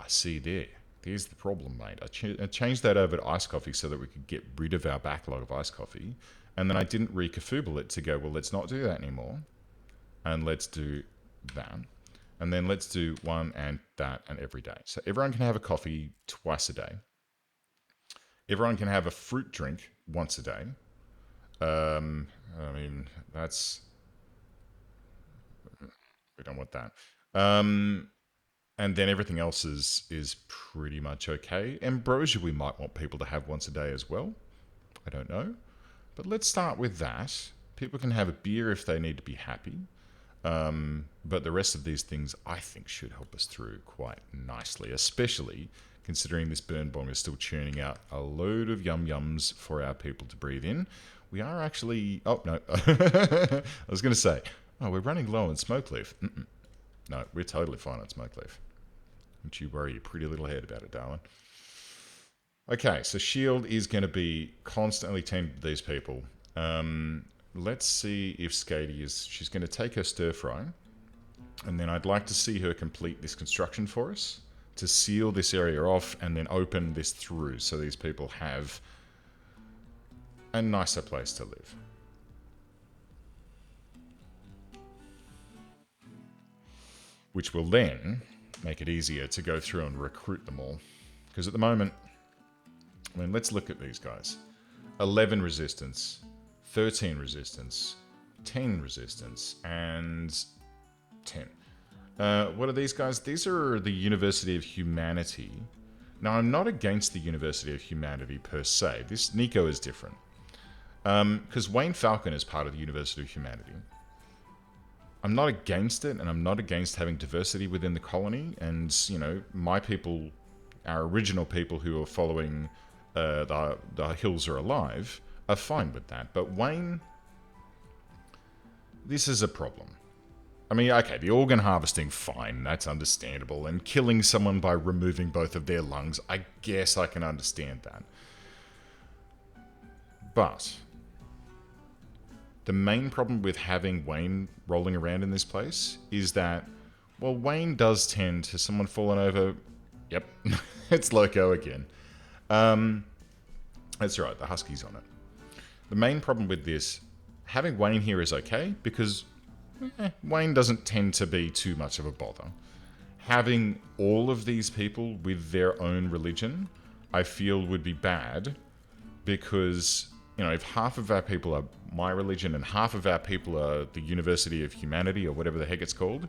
See there. There's the problem, mate. I changed that over to iced coffee so that we could get rid of our backlog of iced coffee. And then I didn't rekafooble it to go, well, let's not do that anymore. And let's do that. And then let's do one and that and every day. So everyone can have a coffee twice a day. Everyone can have a fruit drink once a day. I mean, that's... We don't want that. And then everything else is pretty much okay. Ambrosia we might want people to have once a day as well. I don't know. But let's start with that. People can have a beer if they need to be happy. But the rest of these things, I think, should help us through quite nicely, especially considering this burn bong is still churning out a load of yum-yums for our people to breathe in. We are actually... Oh, no. I was going to say, oh, we're running low on smoke leaf. No, we're totally fine on smoke leaf. Don't you worry your pretty little head about it, darling. Okay, so shield is going to be constantly tending to these people. Let's see if Skady is... She's going to take her stir fry. And then I'd like to see her complete this construction for us to seal this area off and then open this through so these people have a nicer place to live. Which will then make it easier to go through and recruit them all. Because at the moment, I mean, let's look at these guys. 11 resistance, 13 resistance, 10 resistance, and 10. What are these guys? These are the University of Humanity. Now, I'm not against the University of Humanity per se. This Nico is different. Because Wayne Falcon is part of the University of Humanity. I'm not against it, and I'm not against having diversity within the colony. And, you know, my people, our original people who are following the Hills Are Alive, are fine with that. But Wayne, this is a problem. I mean, okay, the organ harvesting, fine, that's understandable. And killing someone by removing both of their lungs, I guess I can understand that. But the main problem with having Wayne rolling around in this place is that, well, Wayne does tend to someone falling over. Yep, it's Loco again. That's right, the Husky's on it. The main problem with this, having Wayne here is okay, because Wayne doesn't tend to be too much of a bother. Having all of these people with their own religion, I feel would be bad, because, you know, if half of our people are my religion and half of our people are the University of Humanity or whatever the heck it's called,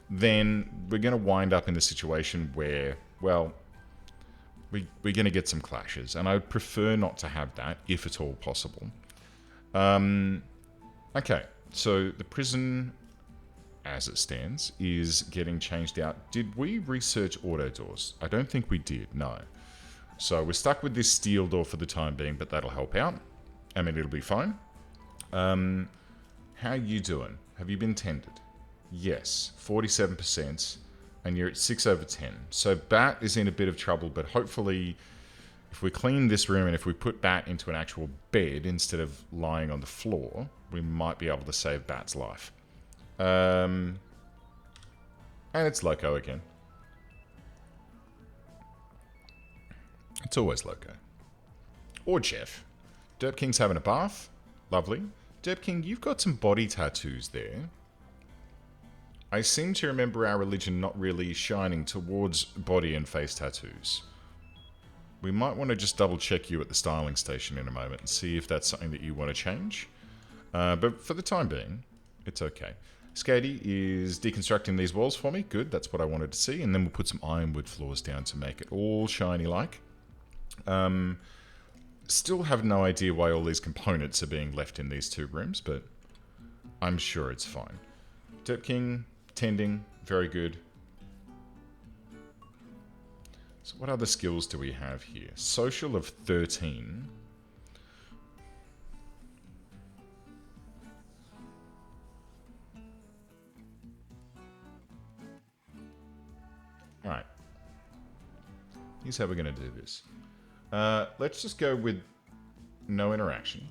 then we're going to wind up in a situation where, well, we're going to get some clashes. And I would prefer not to have that, if at all possible. Okay, so the prison, as it stands, is getting changed out. Did we research auto doors? I don't think we did, no. So we're stuck with this steel door for the time being, but that'll help out. I mean, it'll be fine. How you doing? Have you been tended? Yes, 47%, and you're at 6/10. So Bat is in a bit of trouble, but hopefully, if we clean this room and if we put Bat into an actual bed instead of lying on the floor, we might be able to save Bat's life. And it's Loco again. It's always Loco. Or Jeff. Derp King's having a bath. Lovely. Derp King, you've got some body tattoos there. I seem to remember our religion not really shining towards body and face tattoos. We might want to just double check you at the styling station in a moment and see if that's something that you want to change. But for the time being, it's okay. Skady is deconstructing these walls for me. Good, that's what I wanted to see. And then we'll put some ironwood floors down to make it all shiny-like. Still have no idea why all these components are being left in these two rooms, but I'm sure it's fine. Derp King, tending, very good. So what other skills do we have here? Social of 13. Alright. Here's how we're going to do this. Let's just go with no interaction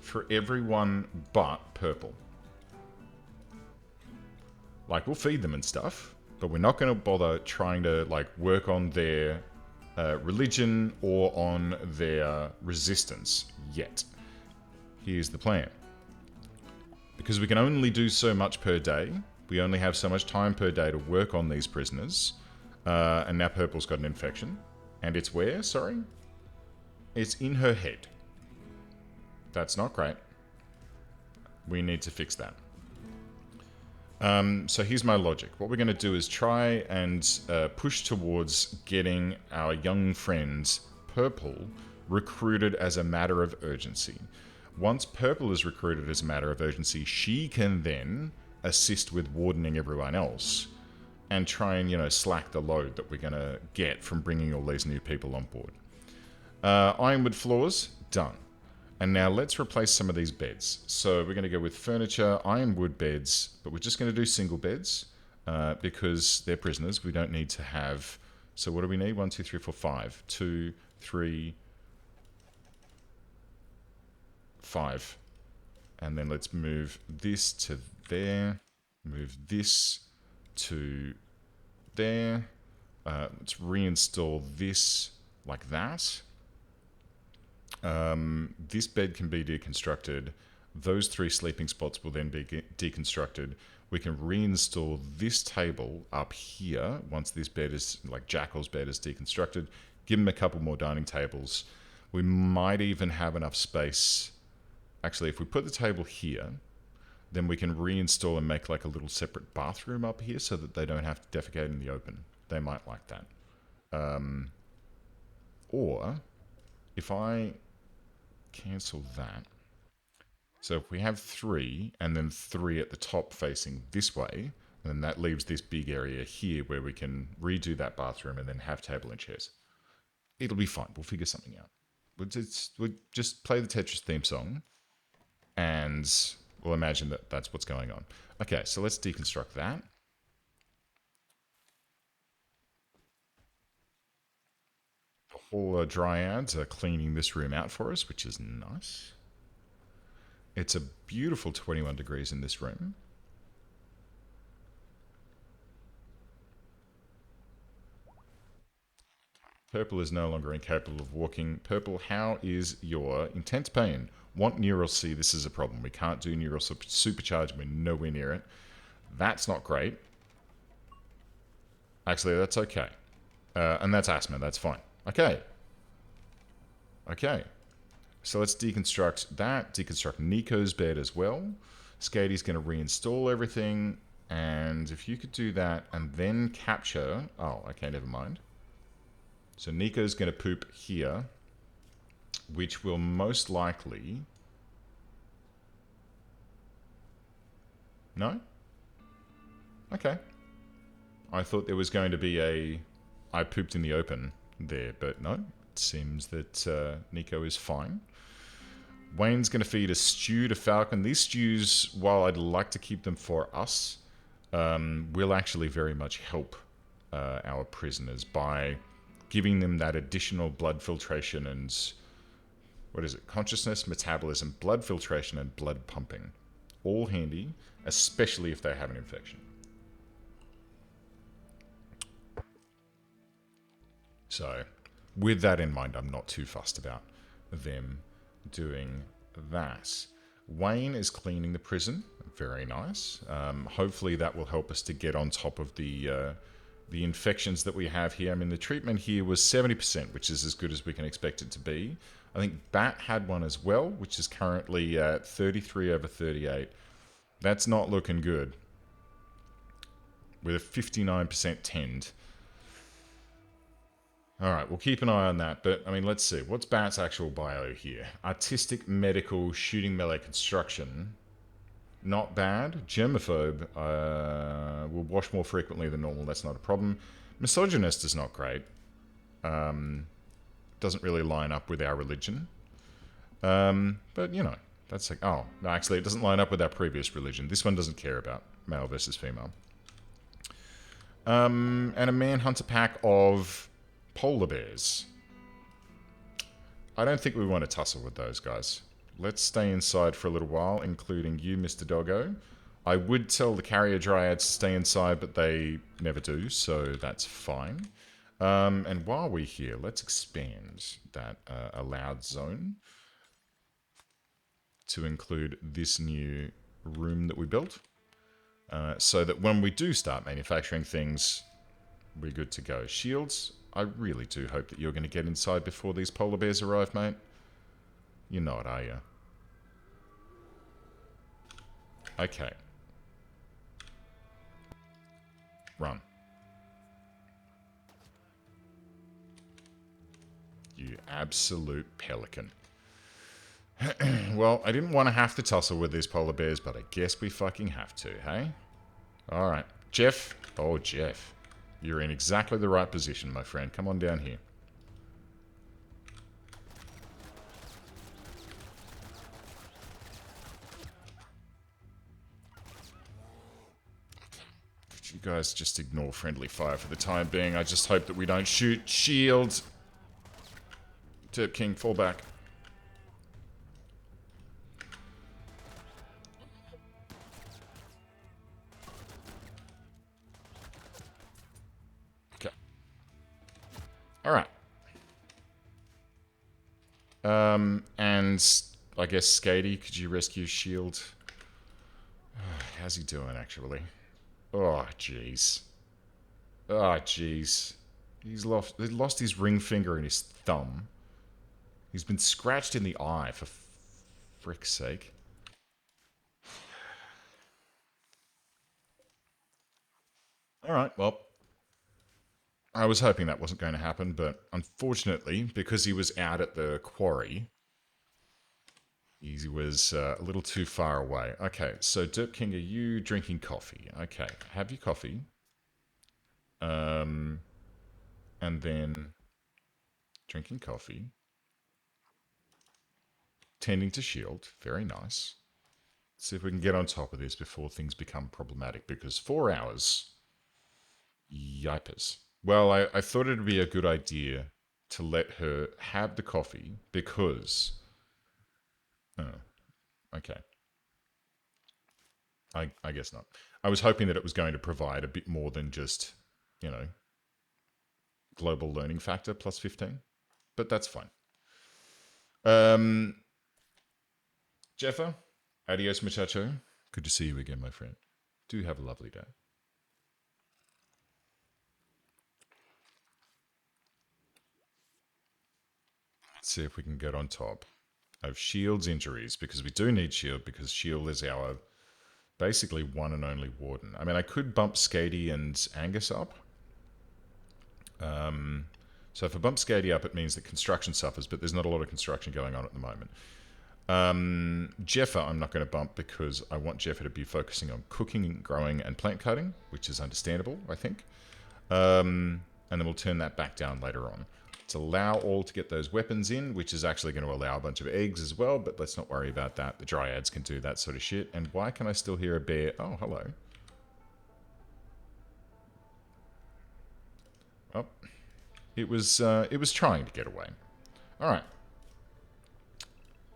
for everyone but purple. Like, we'll feed them and stuff, but we're not going to bother trying to, like, work on their religion or on their resistance yet. Here's the plan. Because we can only do so much per day, we only have so much time per day to work on these prisoners, and now purple's got an infection. And it's where? Sorry? It's in her head. That's not great. We need to fix that. So here's my logic. What we're going to do is try and push towards getting our young friends, Purple, recruited as a matter of urgency. Once Purple is recruited as a matter of urgency, she can then assist with wardening everyone else and try and, you know, slack the load that we're going to get from bringing all these new people on board. Ironwood floors, done. And now let's replace some of these beds. So we're going to go with furniture, ironwood beds, but we're just going to do single beds because they're prisoners. We don't need to have... So what do we need? 1, 2, 3, 4, 5. 2, 3, 5. And then let's move this to there. Move this to there. Let's reinstall this like that. This bed can be deconstructed. Those 3 sleeping spots will then be deconstructed. We can reinstall this table up here once this bed is, like Jackal's bed, is deconstructed. Give him a couple more dining tables. We might even have enough space. Actually, if we put the table here, then we can reinstall and make like a little separate bathroom up here so that they don't have to defecate in the open. They might like that. Or if I cancel that, so if we have 3 and then 3 at the top facing this way, then that leaves this big area here where we can redo that bathroom and then have table and chairs. It'll be fine. We'll figure something out. We'll just play the Tetris theme song and we'll imagine that that's what's going on. Okay, so let's deconstruct that. The whole dryads are cleaning this room out for us, which is nice. It's a beautiful 21 degrees in this room. Purple is no longer incapable of walking. Purple, how is your intense pain? Want neural C? This is a problem. We can't do neural supercharge. We're nowhere near it. That's not great. Actually, that's okay. And that's asthma. That's fine. Okay. Okay. So let's deconstruct that. Deconstruct Nico's bed as well. Skaty's going to reinstall everything. And if you could do that and then capture... Oh, okay, never mind. So Nico's going to poop here, which will most likely... No? Okay. I thought there was going to be a... I pooped in the open there, but no. It seems that Nico is fine. Wayne's going to feed a stew to Falcon. These stews, while I'd like to keep them for us, will actually very much help our prisoners by giving them that additional blood filtration and... What is it? Consciousness, metabolism, blood filtration, and blood pumping. All handy, especially if they have an infection. So, with that in mind, I'm not too fussed about them doing that. Wayne is cleaning the prison. Very nice. Hopefully that will help us to get on top of the infections that we have here. I mean, the treatment here was 70%, which is as good as we can expect it to be. I think Bat had one as well, which is currently at 33/38. That's not looking good. With a 59% tend. Alright, we'll keep an eye on that, but, I mean, let's see. What's Bat's actual bio here? Artistic, medical, shooting melee construction. Not bad. Germaphobe. Will wash more frequently than normal, that's not a problem. Misogynist is not great. Doesn't really line up with our religion. But, you know, that's like... Oh, no, actually, it doesn't line up with our previous religion. This one doesn't care about male versus female. And a manhunter pack of... polar bears. I don't think we want to tussle with those guys. Let's stay inside for a little while, including you, Mr. Doggo. I would tell the carrier dryads to stay inside, but they never do, so that's fine. And while we're here, let's expand that allowed zone to include this new room that we built, so that when we do start manufacturing things, we're good to go. Shields. I really do hope that you're going to get inside before these polar bears arrive, mate. You're not, are you? Okay. Run. You absolute pelican. Well, I didn't want to have to tussle with these polar bears, but I guess we fucking have to, hey? Alright. Jeff. Oh, Jeff. You're in exactly the right position, my friend. Come on down here. guys just ignore friendly fire for the time being. I just hope that we don't shoot. Shield. Derp King, fall back. Okay. Alright. And I guess Skady, could you rescue Shield? How's he doing, actually? Oh, jeez. Oh, jeez. He's lost his ring finger and his thumb. He's been scratched in the eye, for frick's sake. Alright, well. I was hoping that wasn't going to happen, but unfortunately, because he was out at the quarry, he was a little too far away. Okay, so Derp King, are you drinking coffee? Okay, have your coffee. And then drinking coffee. Tending to shield. Very nice. Let's see if we can get on top of this before things become problematic, because 4 hours... Yipers. Well, I thought it'd be a good idea to let her have the coffee, because... Oh, okay. I guess not. I was hoping that it was going to provide a bit more than just, you know, global learning factor plus 15. But that's fine. Jeffa, adios muchacho. Good to see you again, my friend. Do have a lovely day. Let's see if we can get on top of Shield's injuries, because we do need Shield, because Shield is our basically one and only warden. I mean, I could bump Skady and Angus up. So if I bump Skady up, it means that construction suffers, but there's not a lot of construction going on at the moment. Jeffa, I'm not going to bump, because I want Jeffa to be focusing on cooking, growing, and plant cutting, which is understandable, I think. And then we'll turn that back down later on. Let's allow all to get those weapons in, which is actually going to allow a bunch of eggs as well, but let's not worry about that. The dryads can do that sort of shit. And why can I still hear a bear? Oh, hello. Oh, it was trying to get away. All right.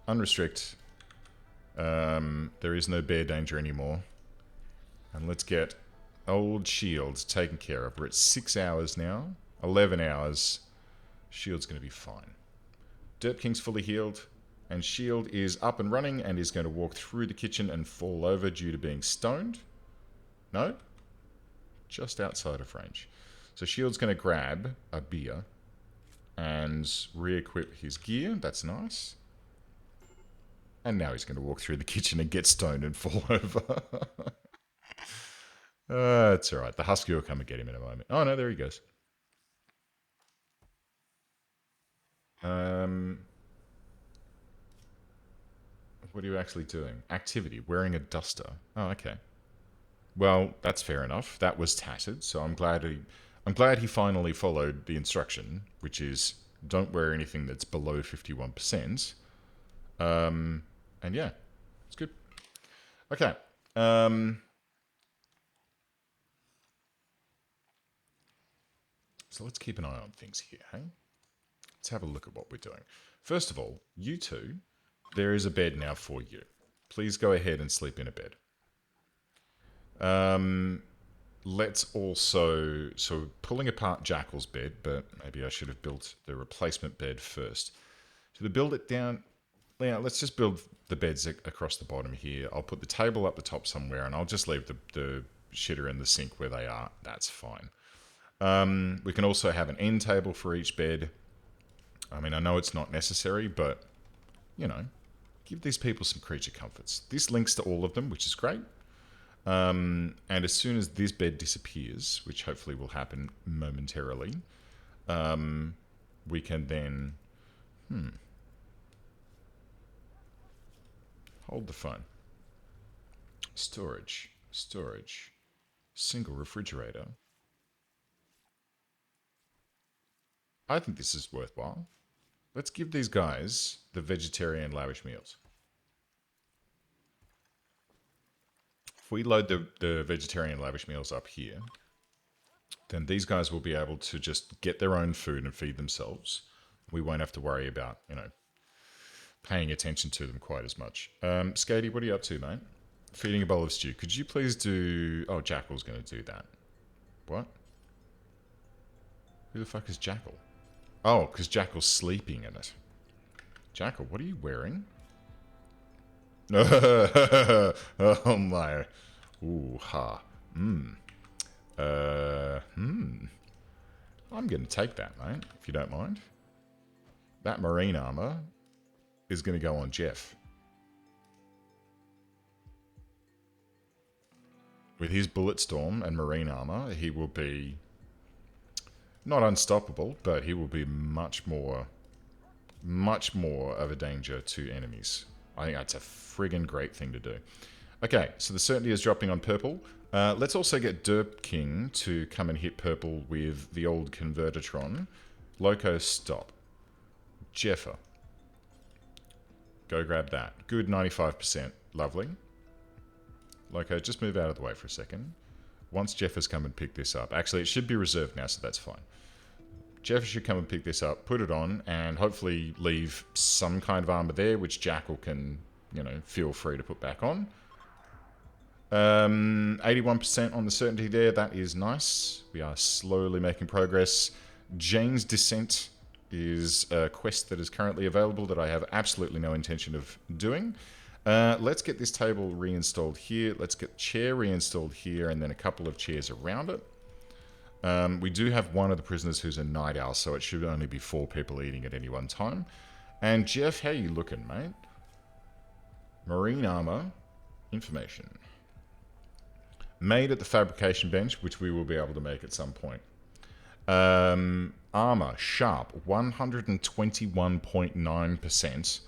Unrestrict. There is no bear danger anymore. And let's get old Shield taken care of. We're at 6 hours now. 11 hours. Shield's going to be fine. Derp King's fully healed. And Shield is up and running and is going to walk through the kitchen and fall over due to being stoned. No? Just outside of range. So Shield's going to grab a beer and re-equip his gear. That's nice. And now he's going to walk through the kitchen and get stoned and fall over. It's alright. The husky will come and get him in a moment. Oh no, there he goes. What are you actually doing? Activity. Wearing a duster. Oh, okay. Well, that's fair enough. That was tattered, so I'm glad he finally followed the instruction, which is don't wear anything that's below 51%. And yeah, it's good. Okay. So let's keep an eye on things here, hey? Let's have a look at what we're doing. First of all, you two, there is a bed now for you. Please go ahead and sleep in a bed. Let's also... So pulling apart Jackal's bed, but maybe I should have built the replacement bed first. So to build it down... Yeah, let's just build the beds across the bottom here. I'll put the table up the top somewhere, and I'll just leave the shitter and the sink where they are. That's fine. We can also have an end table for each bed. I mean, I know it's not necessary, but, you know, give these people some creature comforts. This links to all of them, which is great. And as soon as this bed disappears, which hopefully will happen momentarily, we can then... Hold the phone. Storage. Single refrigerator. I think this is worthwhile. Let's give these guys the vegetarian lavish meals. If we load the vegetarian lavish meals up here, then these guys will be able to just get their own food and feed themselves. We won't have to worry about, paying attention to them quite as much. Skatey, what are you up to, mate? Feeding a bowl of stew. Could you please do... Oh, Jackal's going to do that. What? Who the fuck is Jackal? Oh, because Jackal's sleeping in it. Jackal, what are you wearing? Oh my. Ooh, ha. I'm going to take that, mate, if you don't mind. That marine armor is going to go on Jeff. With his bullet storm and marine armor, he will be not unstoppable, but he will be much more of a danger to enemies. I think that's a friggin' great thing to do. Okay, so the certainty is dropping on purple. Let's also get Derp King to come and hit purple with the old Convertitron. Loco, stop. Jeffer. Go grab that. Good, 95%. Lovely. Loco, just move out of the way for a second. Once Jeff has come and picked this up. Actually, it should be reserved now, so that's fine. Jeff should come and pick this up, put it on, and hopefully leave some kind of armor there, which Jackal can, feel free to put back on. 81% on the certainty there. That is nice. We are slowly making progress. Jane's Descent is a quest that is currently available that I have absolutely no intention of doing. Let's get this table reinstalled here. Let's get the chair reinstalled here, and then a couple of chairs around it. We do have one of the prisoners who's a night owl, so it should only be 4 people eating at any one time. And Jeff, how you looking, mate? Marine armor information. Made at the fabrication bench, which we will be able to make at some point. Armor, sharp, 121.9%,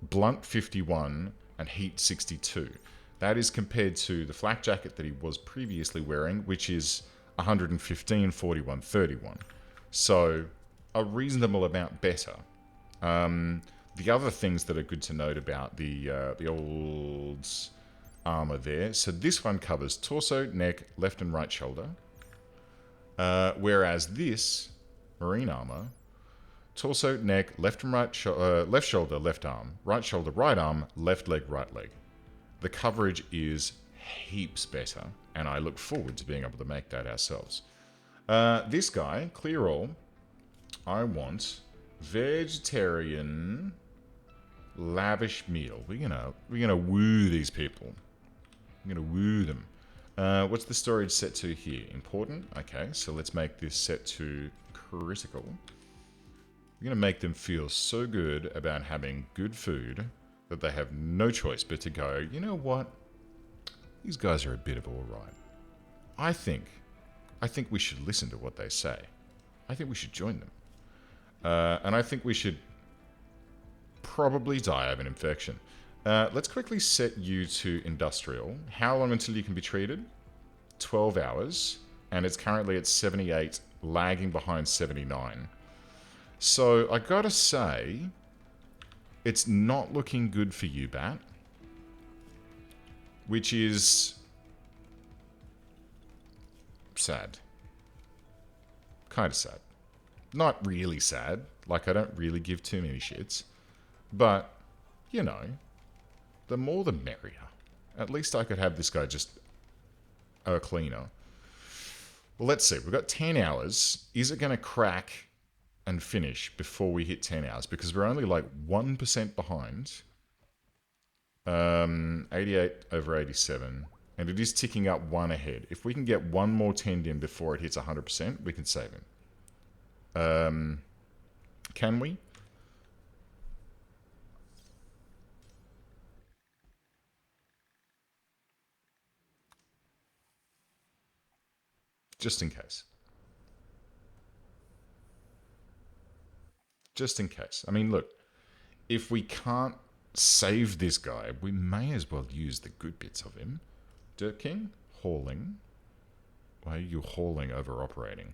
blunt 51, and heat 62. That is compared to the flak jacket that he was previously wearing, which is 115, 41, 31. So a reasonable amount better. The other things that are good to note about the old armor there. So this one covers torso, neck, left and right shoulder. Whereas this marine armor, torso, neck, left and right, left shoulder, left arm, right left leg, right leg. The coverage is heaps better, and I look forward to being able to make that ourselves. This guy, clear all. I want vegetarian lavish meal. We're gonna woo these people. I'm gonna woo them. What's the storage set to here? Important? Okay, so let's make this set to critical. We're gonna make them feel so good about having good food that they have no choice but to go, you know what? These guys are a bit of alright. I think we should listen to what they say. I think we should join them. And I think we should probably die of an infection. Let's quickly set you to industrial. How long until you can be treated? 12 hours. And it's currently at 78, lagging behind 79. So I gotta say, it's not looking good for you, Bat. Which is sad. Kind of sad. Not really sad. Like, I don't really give too many shits. But, the more the merrier. At least I could have this guy just a cleaner. Well, let's see. We've got 10 hours. Is it going to crack and finish before we hit 10 hours? Because we're only like 1% behind. 88 over 87. And it is ticking up 1 ahead. If we can get one more tend in before it hits 100%, we can save him. Can we? Just in case. Just in case. I mean, look, if we can't save this guy, we may as well use the good bits of him. Dirt King, hauling. Why are you hauling over operating?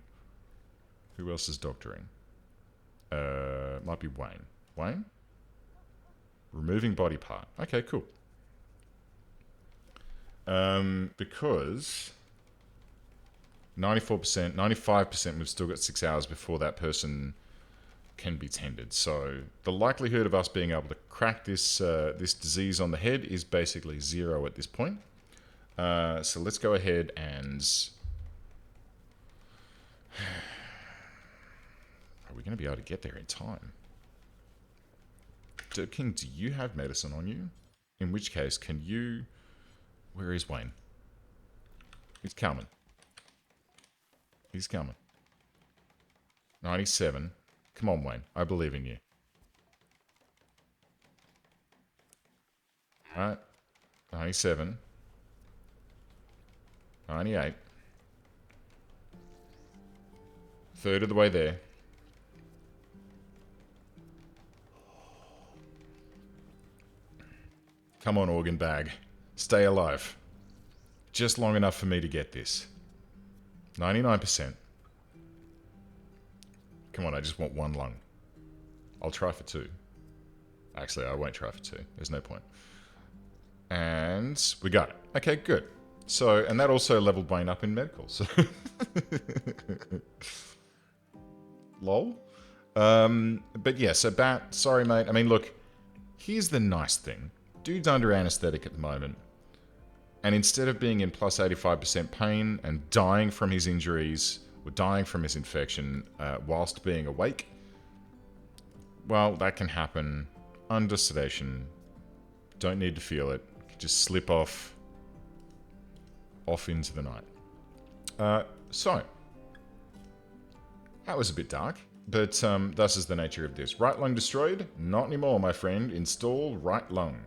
Who else is doctoring? Might be Wayne. Wayne? Removing body part. Okay, cool. Because 94%, 95%, we've still got 6 hours before that person can be tended. So the likelihood of us being able to crack this this disease on the head is basically 0 at this point. So let's go ahead and... Are we going to be able to get there in time? Dirt King, do you have medicine on you? In which case, can you... Where is Wayne? He's coming. He's coming. 97. Come on, Wayne. I believe in you. Alright. 97. 98. Third of the way there. Come on, organ bag. Stay alive. Just long enough for me to get this. 99%. Come on, I just want 1 lung. I'll try for 2. Actually, I won't try for 2. There's no point. And we got it. Okay, good. So, and that also leveled Wayne up in medical. So, lol. But yeah, so Bat, sorry mate. I mean, look, here's the nice thing. Dude's under anesthetic at the moment. And instead of being in plus 85% pain and dying from his injuries, or dying from his infection whilst being awake, well, that can happen under sedation. Don't need to feel it. Just slip off into the night. So, that was a bit dark, but thus is the nature of this. Right lung destroyed? Not anymore, my friend. Install right lung.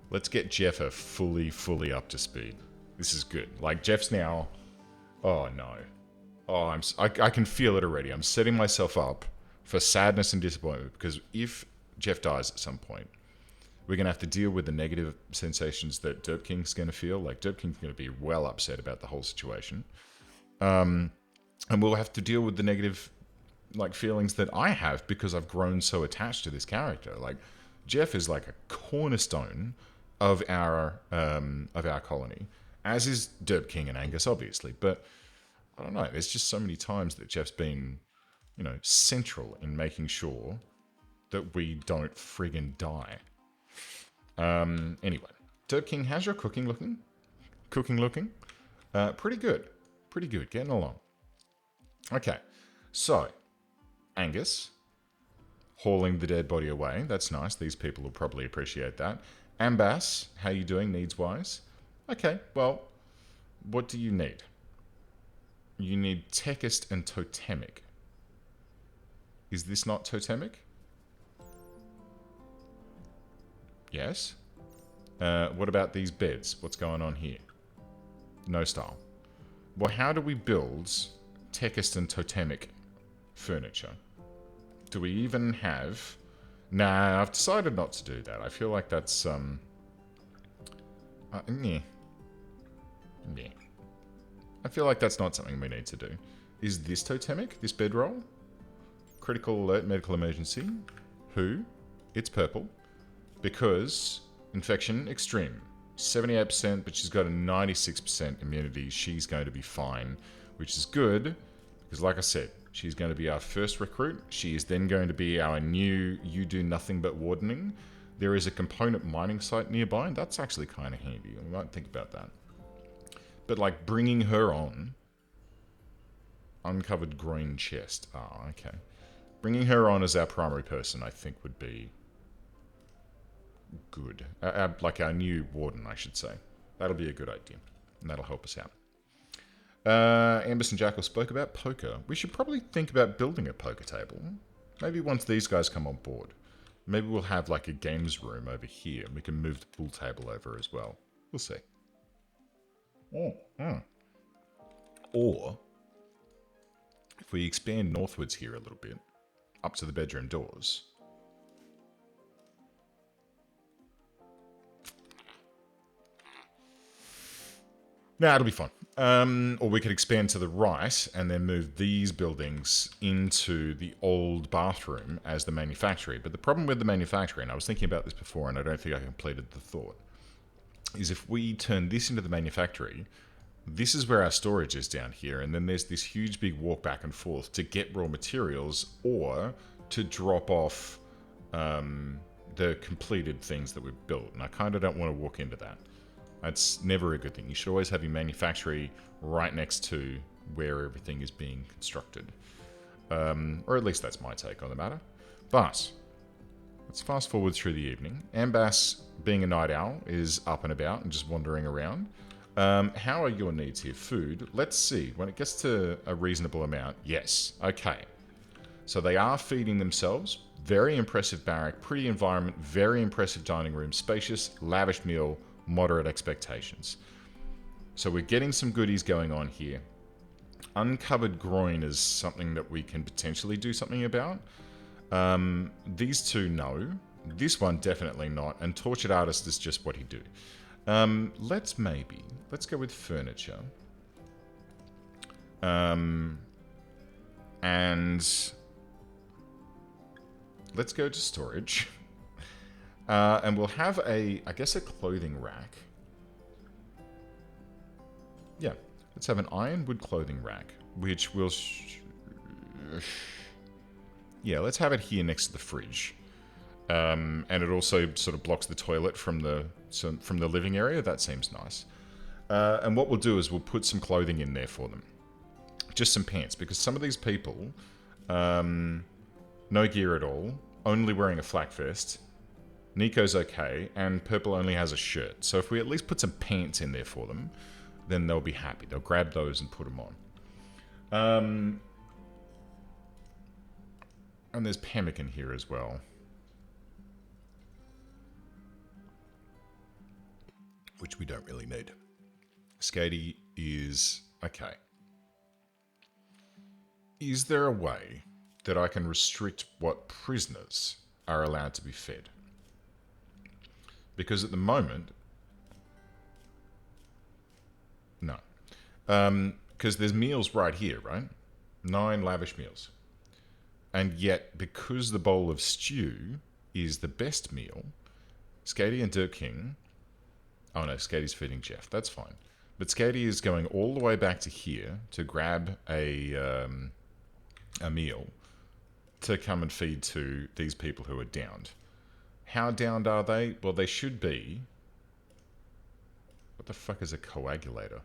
Let's get Jeff fully up to speed. This is good. Like, Jeff's now... Oh, no. Oh, I can feel it already. I'm setting myself up for sadness and disappointment, because if Jeff dies at some point, we're going to have to deal with the negative sensations that Derp King's going to feel. Like, Derp King's going to be well upset about the whole situation. And we'll have to deal with the negative, like, feelings that I have because I've grown so attached to this character. Like, Jeff is like a cornerstone of our colony, as is Derp King and Angus, obviously. But I don't know. There's just so many times that Jeff's been, you know, central in making sure that we don't friggin' die. Anyway, Derp King, how's your cooking looking? Pretty good. Pretty good. Getting along. Okay. So, Angus, hauling the dead body away. That's nice. These people will probably appreciate that. Ambas, how you doing needs-wise? Okay, well, what do you need? You need Techist and Totemic. Is this not Totemic? Yes. What about these beds? What's going on here? No style. Well, how do we build Techist and Totemic furniture? Do we even have... Nah, I've decided not to do that. I feel like that's, yeah. I feel like that's not something we need to do. Is this Totemic? This bedroll? Critical alert, medical emergency. Who? It's purple. Because infection extreme. 78%, but she's got a 96% immunity. She's going to be fine, which is good. Because like I said, she's going to be our first recruit. She is then going to be our new you do nothing but wardening. There is a component mining site nearby, and that's actually kind of handy. We might think about that. But like bringing her on... Uncovered green chest. Oh, okay. Bringing her on as our primary person, I think, would be good. Like our new warden, I should say. That'll be a good idea. And that'll help us out. Ambus and Jackal spoke about poker. We should probably think about building a poker table. Maybe once these guys come on board. Maybe we'll have like a games room over here. And we can move the pool table over as well. We'll see. Or, if we expand northwards here a little bit, up to the bedroom doors. Nah, it'll be fun. Or we could expand to the right and then move these buildings into the old bathroom as the manufactory. But the problem with the manufactory, and I was thinking about this before and I don't think I completed the thought, is if we turn this into the manufactory this is where our storage is down here, and then there's this huge big walk back and forth to get raw materials or to drop off the completed things that we've built, and I kind of don't want to walk into that. That's never a good thing. You should always have your manufactory right next to where everything is being constructed. Or at least that's my take on the matter. But let's fast forward through the evening. Ambass, being a night owl, is up and about and just wandering around. How are your needs here? Food. Let's see. When it gets to a reasonable amount, yes. Okay. So they are feeding themselves. Very impressive barrack, pretty environment, very impressive dining room, spacious, lavish meal, moderate expectations. So we're getting some goodies going on here. Uncovered groin is something that we can potentially do something about. These two, no. This one, definitely not. And Tortured Artist is just what he do. Let's go with furniture. And let's go to storage. And we'll have I guess a clothing rack. Yeah, let's have an ironwood clothing rack, which will... yeah, let's have it here next to the fridge. And it also sort of blocks the toilet from the living area. That seems nice. And what we'll do is we'll put some clothing in there for them. Just some pants, because some of these people, no gear at all, only wearing a flak vest. Nico's okay, and Purple only has a shirt. So if we at least put some pants in there for them, then they'll be happy. They'll grab those and put them on. And there's pemmican here as well. Which we don't really need. Skatey is... okay. Is there a way that I can restrict what prisoners are allowed to be fed? Because at the moment... no. Because there's meals right here, right? 9 lavish meals. And yet, because the bowl of stew is the best meal, Skatey and Dirt King... oh no, Skatey's feeding Jeff. That's fine. But Skatey is going all the way back to here to grab a meal to come and feed to these people who are downed. How downed are they? Well, they should be... what the fuck is a coagulator?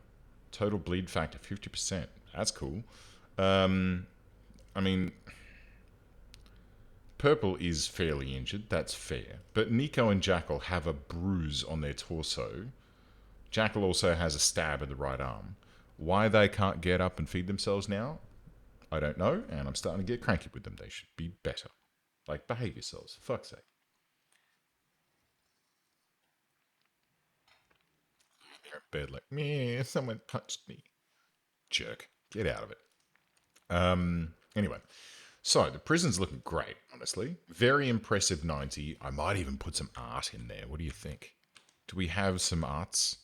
Total bleed factor, 50%. That's cool. I mean... Purple is fairly injured, that's fair. But Nico and Jackal have a bruise on their torso. Jackal also has a stab in the right arm. Why they can't get up and feed themselves now, I don't know, and I'm starting to get cranky with them. They should be better. Like, behave yourselves, for fuck's sake. They're in bed like, meh, someone punched me. Jerk. Get out of it. Anyway. So, the prison's looking great, honestly. Very impressive 90. I might even put some art in there. What do you think? Do we have some arts?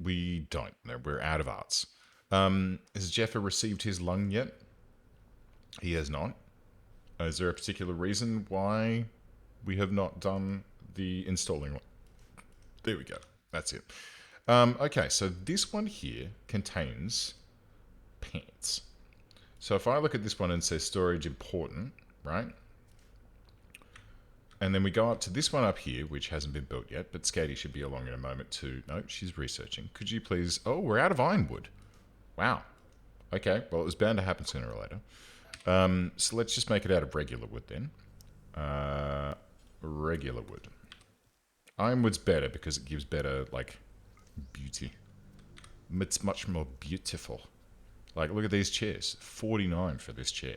We don't. No, we're out of arts. Has Jeffa received his lung yet? He has not. Is there a particular reason why we have not done the installing one? There we go. That's it. Okay, so this one here contains pants. So if I look at this one and say storage important, right? And then we go up to this one up here, which hasn't been built yet, but Skatey should be along in a moment too. No, she's researching. Could you please... oh, we're out of ironwood. Wow. Okay, well, it was bound to happen sooner or later. So let's just make it out of regular wood then. Regular wood. Ironwood's better because it gives better, like, beauty. It's much more beautiful. Like, look at these chairs. 49 for this chair.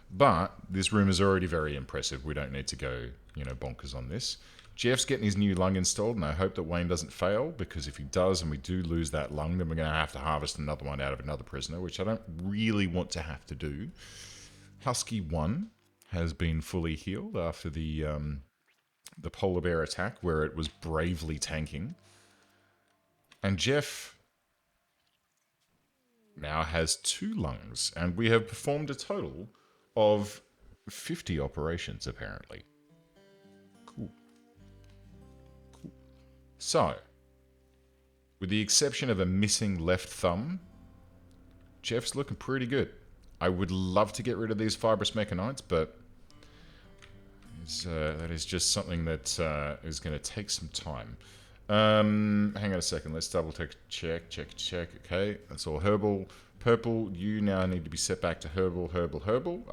But this room is already very impressive. We don't need to go, bonkers on this. Jeff's getting his new lung installed, and I hope that Wayne doesn't fail, because if he does and we do lose that lung, then we're going to have to harvest another one out of another prisoner, which I don't really want to have to do. Husky 1 has been fully healed after the polar bear attack, where it was bravely tanking. And Jeff... now has 2 lungs, and we have performed a total of 50 operations, apparently. Cool. So, With the exception of a missing left thumb, Jeff's looking pretty good. I would love to get rid of these fibrous mechanites, but that is just something that is going to take some time. Hang on a second. Let's double check. Okay, that's all herbal. Purple, you now need to be set back to herbal.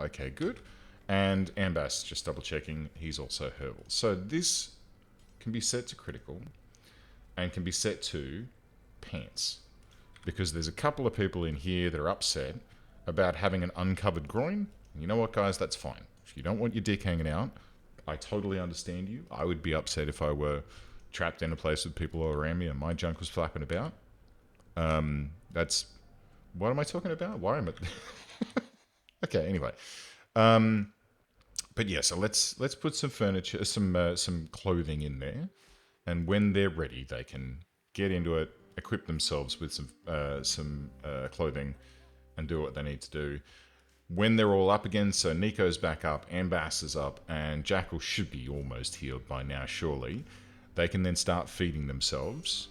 Okay, good. And Ambas, just double checking, he's also herbal. So this can be set to critical and can be set to pants. Because there's a couple of people in here that are upset about having an uncovered groin. And you know what, guys? That's fine. If you don't want your dick hanging out, I totally understand you. I would be upset if I were trapped in a place with people all around me and my junk was flapping about. That's... What am I talking about? Why am I... Okay, anyway. But yeah, so let's put some furniture, some clothing in there. And when they're ready, they can get into it, equip themselves with some clothing, and do what they need to do. When they're all up again, so Nico's back up, Ambas is up, and Jackal should be almost healed by now, surely. They can then start feeding themselves.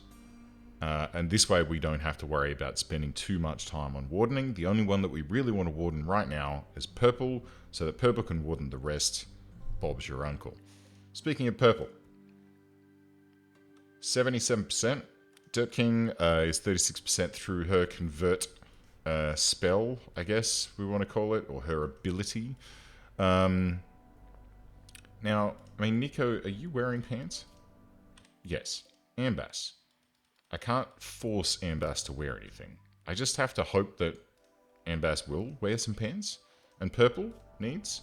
And this way we don't have to worry about spending too much time on wardening. The only one that we really want to warden right now is Purple, so that Purple can warden the rest. Bob's your uncle. Speaking of Purple, 77%. Dirt King is 36% through her convert spell, I guess we want to call it, or her ability. Now, I mean, Nico, are you wearing pants? Yes. Ambas. I can't force Ambas to wear anything. I just have to hope that Ambas will wear some pants. And Purple needs.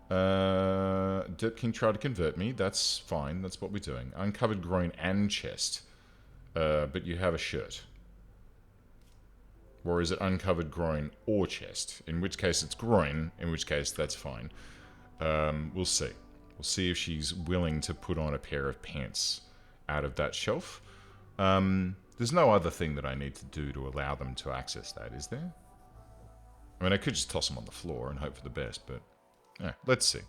Dirt King tried to convert me. That's fine. That's what we're doing. Uncovered groin and chest. But you have a shirt. Or is it uncovered groin or chest? In which case it's groin. In which case that's fine. We'll see. We'll see if she's willing to put on a pair of pants out of that shelf. There's no other thing that I need to do to allow them to access that, is there? I mean, I could just toss them on the floor and hope for the best, but yeah, let's see.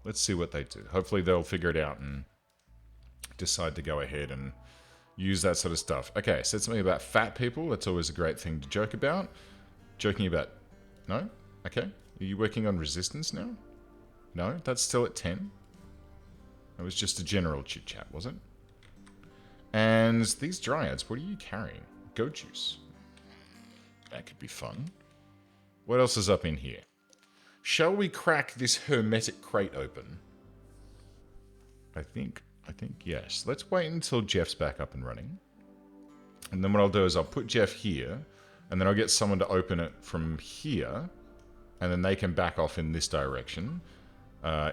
Let's see what they do. Hopefully they'll figure it out and decide to go ahead and use that sort of stuff. Okay, said something about fat people. That's always a great thing to joke about. Joking about... No? Okay. Are you working on resistance now? No? That's still at 10? It was just a general chit-chat, was it? And these dryads, what are you carrying? Goat juice. That could be fun. What else is up in here? Shall we crack this hermetic crate open? I think yes. Let's wait until Jeff's back up and running. And then what I'll do is I'll put Jeff here, and then I'll get someone to open it from here, and then they can back off in this direction,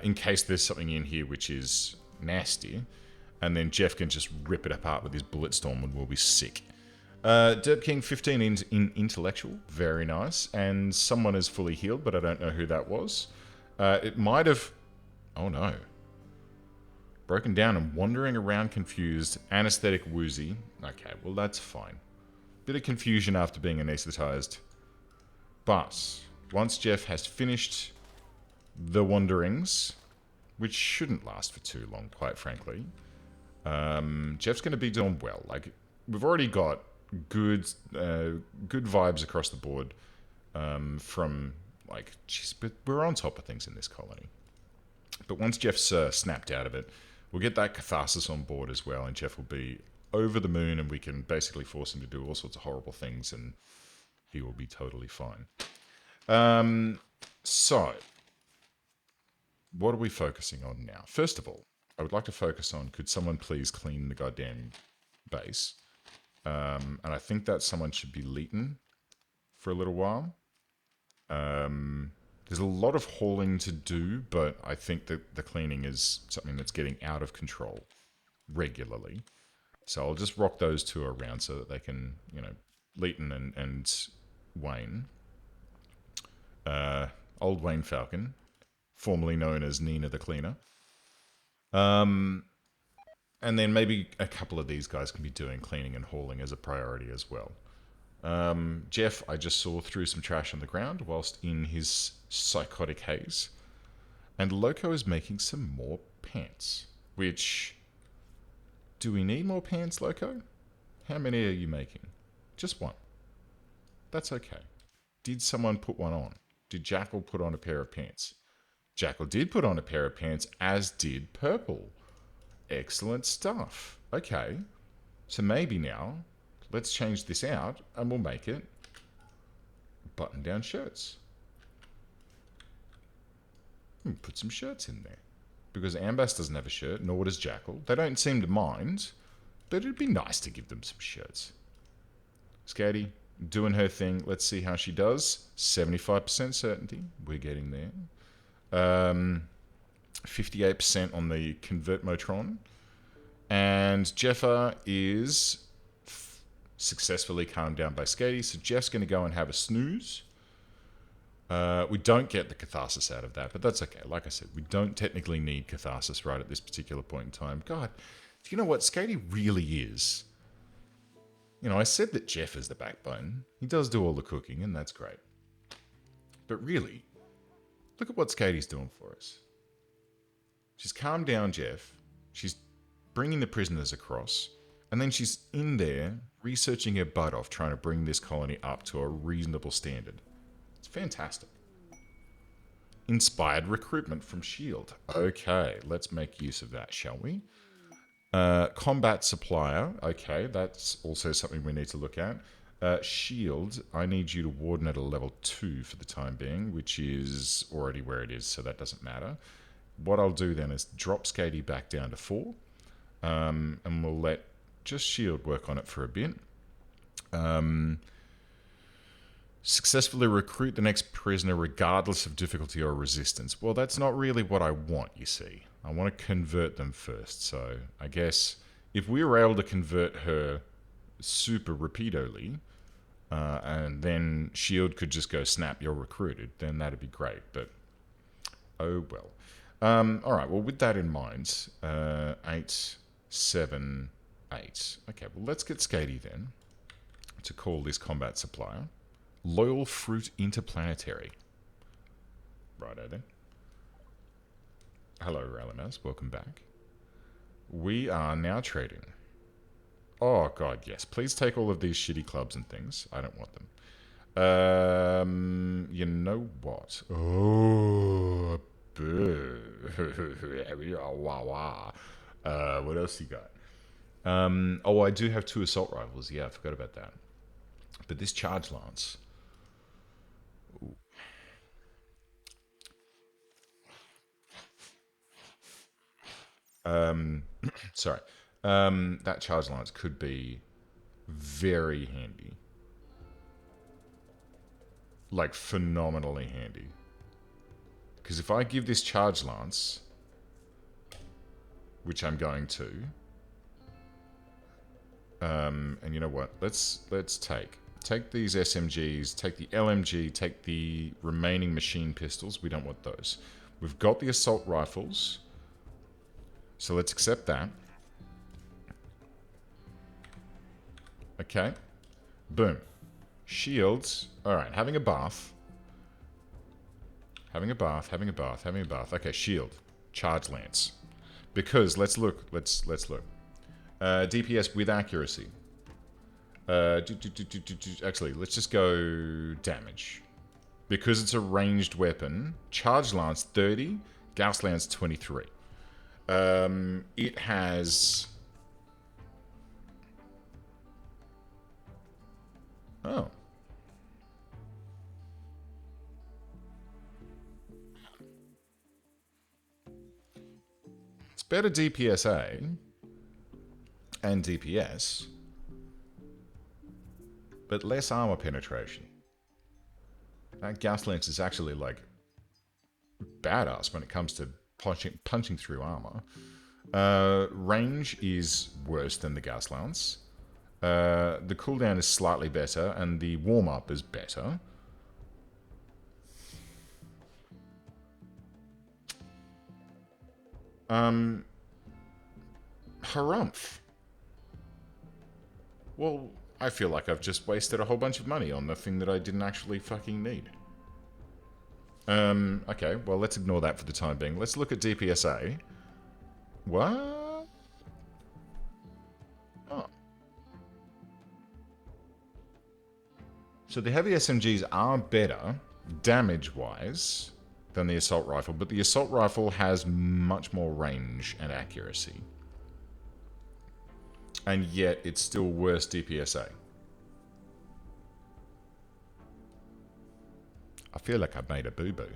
in case there's something in here which is nasty. And then Jeff can just rip it apart with his bullet storm and we'll be sick. Dirt King 15 in intellectual. Very nice. And someone is fully healed, but I don't know who that was. It might have... Oh no. Broken down and wandering around confused. Anesthetic woozy. Okay, well that's fine. Bit of confusion after being anesthetized. But once Jeff has finished the wanderings, which shouldn't last for too long, quite frankly... Jeff's going to be doing well. Like, we've already got good vibes across the board from, like, geez, but we're on top of things in this colony. But once Jeff's snapped out of it, we'll get that catharsis on board as well, and Jeff will be over the moon, and we can basically force him to do all sorts of horrible things, and he will be totally fine. So, what are we focusing on now? First of all, I would like to focus on, could someone please clean the goddamn base? And I think that someone should be Leighton for a little while. There's a lot of hauling to do, but I think that the cleaning is something that's getting out of control regularly. So I'll just rock those two around so that they can, you know, Leighton and Wayne. Old Wayne Falcon, formerly known as Nina the Cleaner. And then maybe a couple of these guys can be doing cleaning and hauling as a priority as well. Jeff, I just saw threw some trash on the ground whilst in his psychotic haze. And Loco is making some more pants. Which... Do we need more pants, Loco? How many are you making? Just one. That's okay. Did someone put one on? Did Jackal put on a pair of pants? Jackal did put on a pair of pants, as did Purple. Excellent stuff. Okay. So maybe now, let's change this out and we'll make it button-down shirts. Put some shirts in there. Because Ambas doesn't have a shirt, nor does Jackal. They don't seem to mind, but it'd be nice to give them some shirts. Skatey, doing her thing. Let's see how she does. 75% certainty. We're getting there. 58% on the Convert Motron. And Jeffa is successfully calmed down by Skatey. So Jeff's going to go and have a snooze. We don't get the catharsis out of that, but that's okay. Like I said, we don't technically need catharsis right at this particular point in time. God, do you know what Skatey really is? You know, I said that Jeff is the backbone. He does do all the cooking, and that's great. But really, look at what Skatey's doing for us. She's calmed down Jeff. She's bringing the prisoners across. And then she's in there researching her butt off, trying to bring this colony up to a reasonable standard. It's fantastic. Inspired recruitment from S.H.I.E.L.D. Okay, let's make use of that, shall we? Combat supplier. Okay, that's also something we need to look at. S.H.I.E.L.D., I need you to warden at a level 2 for the time being, which is already where it is, so that doesn't matter. What I'll do then is drop Skatey back down to 4, and we'll let just S.H.I.E.L.D. work on it for a bit. Successfully recruit the next prisoner regardless of difficulty or resistance. Well, that's not really what I want, you see. I want to convert them first. So I guess if we were able to convert her super repeatedly, and then S.H.I.E.L.D. could just go, snap, you're recruited, then that'd be great. But, oh well. All right, well, with that in mind, 8, 7, 8. Okay, well, let's get Skatey then to call this combat supplier. Loyal Fruit Interplanetary. Righto then. Hello, Rallimas. Welcome back. We are now trading. Oh, God, yes. Please take all of these shitty clubs and things. I don't want them. You know what? Oh, boo. What else you got? Oh, I do have 2 assault rifles. Yeah, I forgot about that. But this charge lance... sorry. That charge lance could be very handy. Like, phenomenally handy. Because if I give this charge lance, which I'm going to, and you know what? Let's take these SMGs, take the LMG, take the remaining machine pistols. We don't want those. We've got the assault rifles. So let's accept that. Okay. Boom. Shields. Alright, having a bath. Having a bath. Okay, shield. Charge lance. Because, let's look. DPS with accuracy. Actually, let's just go damage. Because it's a ranged weapon. Charge lance 30. Gauss lance 23. It has... Oh. It's better DPSA and DPS, but less armor penetration. That Gauss lance is actually, like, badass when it comes to punching through armor. Range is worse than the Gauss lance. The cooldown is slightly better, and the warm-up is better. Harumph. Well, I feel like I've just wasted a whole bunch of money on the thing that I didn't actually fucking need. Okay, well, let's ignore that for the time being. Let's look at DPSA. What? Oh. So the heavy SMGs are better damage-wise than the assault rifle, but the assault rifle has much more range and accuracy. And yet it's still worse DPSA. I feel like I've made a boo-boo.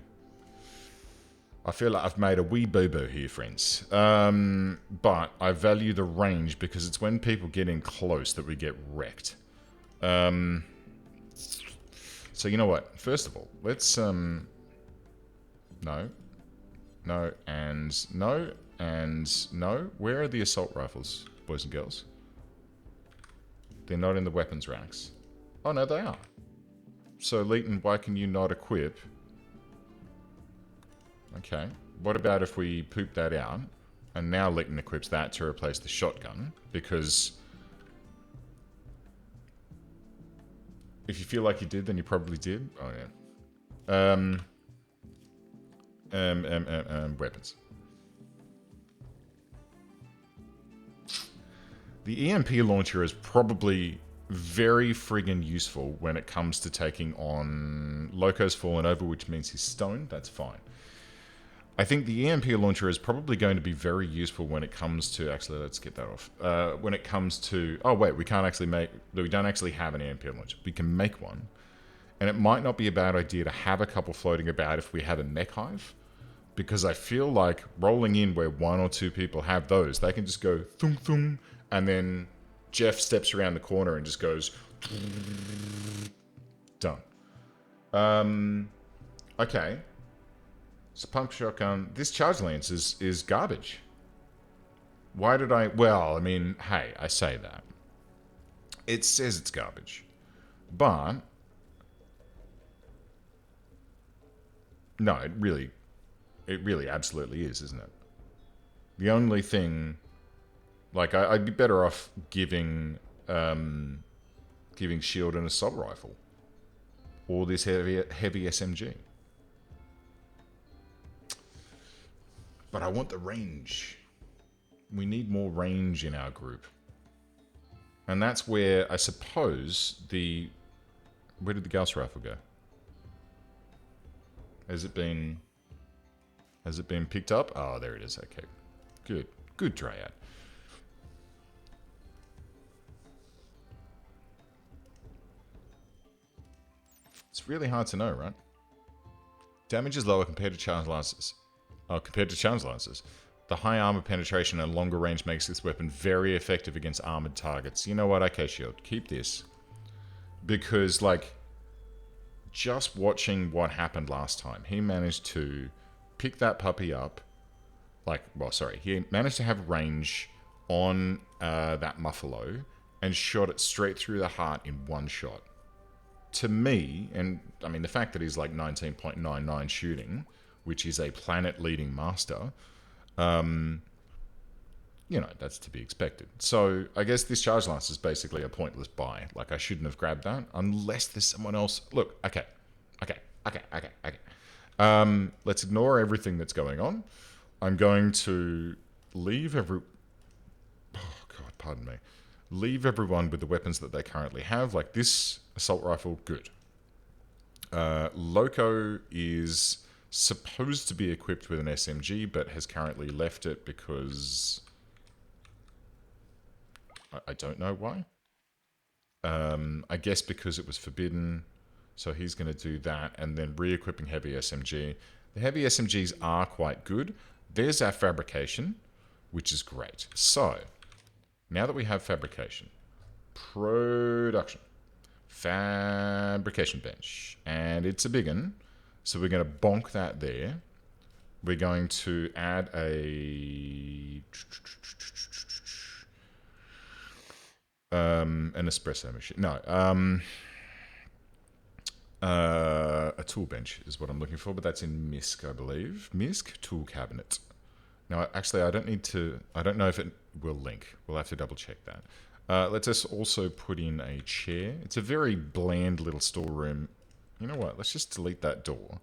I feel like I've made a wee boo-boo here, friends. But I value the range because it's when people get in close that we get wrecked. So you know what? First of all, let's no, and no, and no. Where are the assault rifles, boys and girls? They're not in the weapons racks. Oh no, they are. So Leighton, why can you not equip? Okay. What about if we poop that out, and now Leighton equips that to replace the shotgun? Because if you feel like you did, then you probably did. Oh yeah. Weapons. The EMP launcher is probably very friggin' useful when it comes to taking on Loco's fallen over, which means he's stoned. That's fine. I think the EMP launcher is probably going to be very useful when it comes to... Actually, let's get that off. When it comes to... Oh, wait, we can't actually make... We don't actually have an EMP launcher. We can make one. And it might not be a bad idea to have a couple floating about if we have a mech hive. Because I feel like rolling in where one or two people have those, they can just go thum thum, and then Jeff steps around the corner and just goes... Done. Okay. So pump shotgun. This charge lance is garbage. Why did I... Well, I mean, hey, I say that. It says it's garbage. But... No, it really absolutely is, isn't it? The only thing... Like, I'd be better off giving Shield an assault rifle. Or this heavy SMG. But I want the range. We need more range in our group. And that's where, I suppose, the... Where did the Gauss rifle go? Has it been picked up? Oh, there it is. Okay. Good. Good Dryad. It's really hard to know, right? Damage is lower compared to charge lances. Oh, compared to charge lances. The high armor penetration and longer range makes this weapon very effective against armored targets. You know what? Okay, Shield. Keep this. Because, like, just watching what happened last time, he managed to pick that puppy up. Like, well, sorry. He managed to have range on that Muffalo and shot it straight through the heart in one shot. To me, and I mean, the fact that he's like 19.99 shooting, which is a planet-leading master, you know, that's to be expected. So I guess this charge lance is basically a pointless buy. Like, I shouldn't have grabbed that unless there's someone else. Look, okay. Let's ignore everything that's going on. I'm going to leave pardon me. Leave everyone with the weapons that they currently have. Like this assault rifle, good. Loco is supposed to be equipped with an SMG, but has currently left it because... I don't know why. I guess because it was forbidden. So he's going to do that, and then re-equipping heavy SMG. The heavy SMGs are quite good. There's our fabrication, which is great. So, now that we have fabrication, production, fabrication bench, and it's a big one, so we're going to bonk that there. We're going to add an espresso machine. No, a tool bench is what I'm looking for, but that's in MISC, I believe. MISC tool cabinet. Now, actually, I don't know if it will link. We'll have to double check that. Let's just also put in a chair. It's a very bland little storeroom. You know what? Let's just delete that door.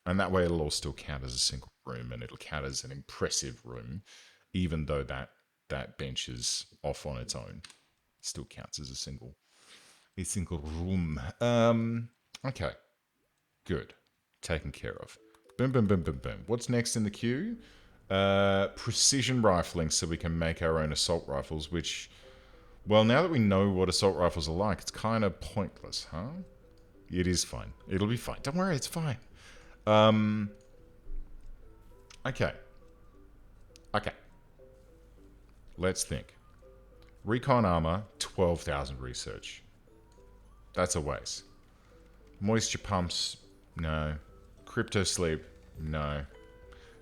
And that way it'll all still count as a single room, and it'll count as an impressive room, even though that bench is off on its own. It still counts as a single. A single room. Okay. Good. Taken care of. Boom, boom, boom, boom, boom. What's next in the queue? Precision rifling so we can make our own assault rifles, which, well, now that we know what assault rifles are like, it's kind of pointless, huh? It is fine. It'll be fine. Don't worry, it's fine. Okay. Okay. Let's think. Recon armor, 12,000 research. That's a waste. Moisture pumps, no. Crypto sleep, no.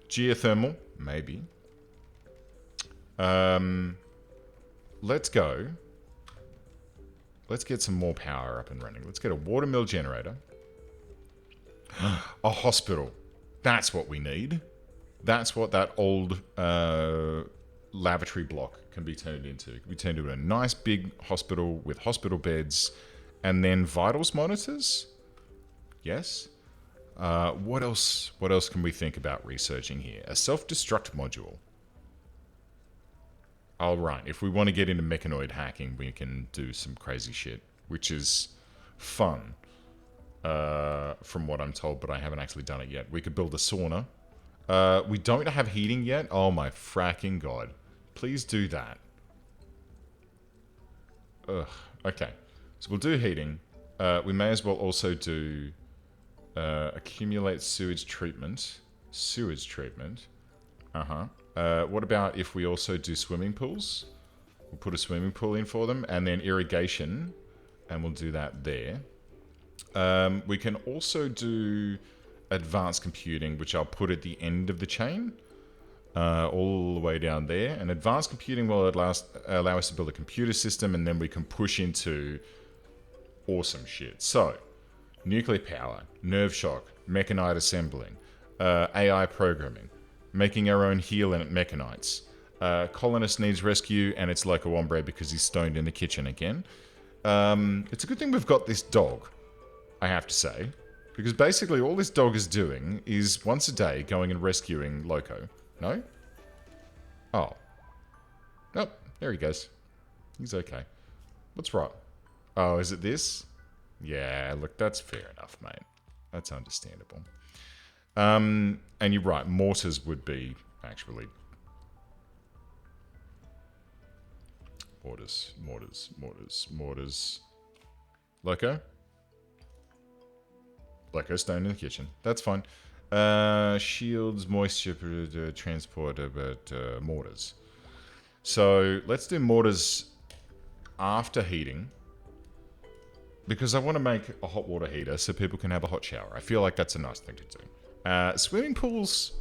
Geothermal, maybe. Let's go. Let's get some more power up and running. Let's get a watermill generator. A hospital. That's what we need. That's what that old lavatory block can be turned into. It can be turned into a nice big hospital with hospital beds and then vitals monitors. Yes. What else? What else can we think about researching here? A self-destruct module. All right. If we want to get into mechanoid hacking, we can do some crazy shit, which is fun, from what I'm told, but I haven't actually done it yet. We could build a sauna. We don't have heating yet. Oh my fracking god! Please do that. Ugh. Okay. So we'll do heating. We may as well also do accumulate sewage treatment. Sewage treatment. What about if we also do swimming pools? We'll put a swimming pool in for them, and then irrigation, and we'll do that there. We can also do advanced computing, which I'll put at the end of the chain, all the way down there. And advanced computing will allow us to build a computer system, and then we can push into awesome shit. So, nuclear power, nerve shock, mechanite assembling, AI programming, making our own heal and mechanites. Colonist needs rescue, and it's like a wombre because he's stoned in the kitchen again. It's a good thing we've got this dog, I have to say. Because basically all this dog is doing is once a day going and rescuing Loco. No? Oh. Nope. There he goes. He's okay. What's wrong? Oh, is it this? Yeah, look, that's fair enough, mate. That's understandable. And you're right, mortars would be actually... Mortars. Loco? Loco stone in the kitchen. That's fine. Shields, moisture, transporter, but mortars. So let's do mortars after heating. Because I want to make a hot water heater so people can have a hot shower. I feel like that's a nice thing to do. Swimming pools...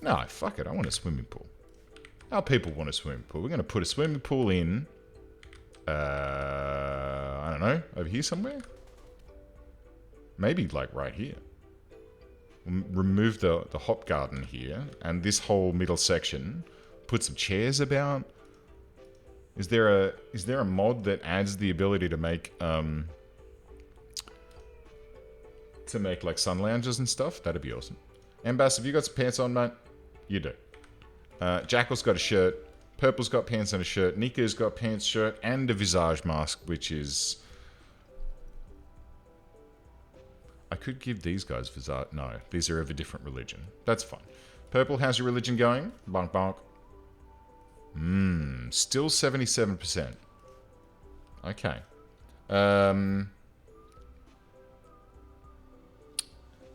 No, fuck it. I want a swimming pool. Our people want a swimming pool. We're going to put a swimming pool in... I don't know. Over here somewhere? Maybe, like, right here. We'll remove the hop garden here. And this whole middle section. Put some chairs about. Is there a mod that adds the ability to make... like, sun lounges and stuff? That'd be awesome. Ambass, have you got some pants on, mate? You do. Jackal's got a shirt. Purple's got pants and a shirt. Nika's got pants, shirt, and a visage mask, which is... I could give these guys visage... No, these are of a different religion. That's fine. Purple, how's your religion going? Bonk, bonk. Still 77%. Okay.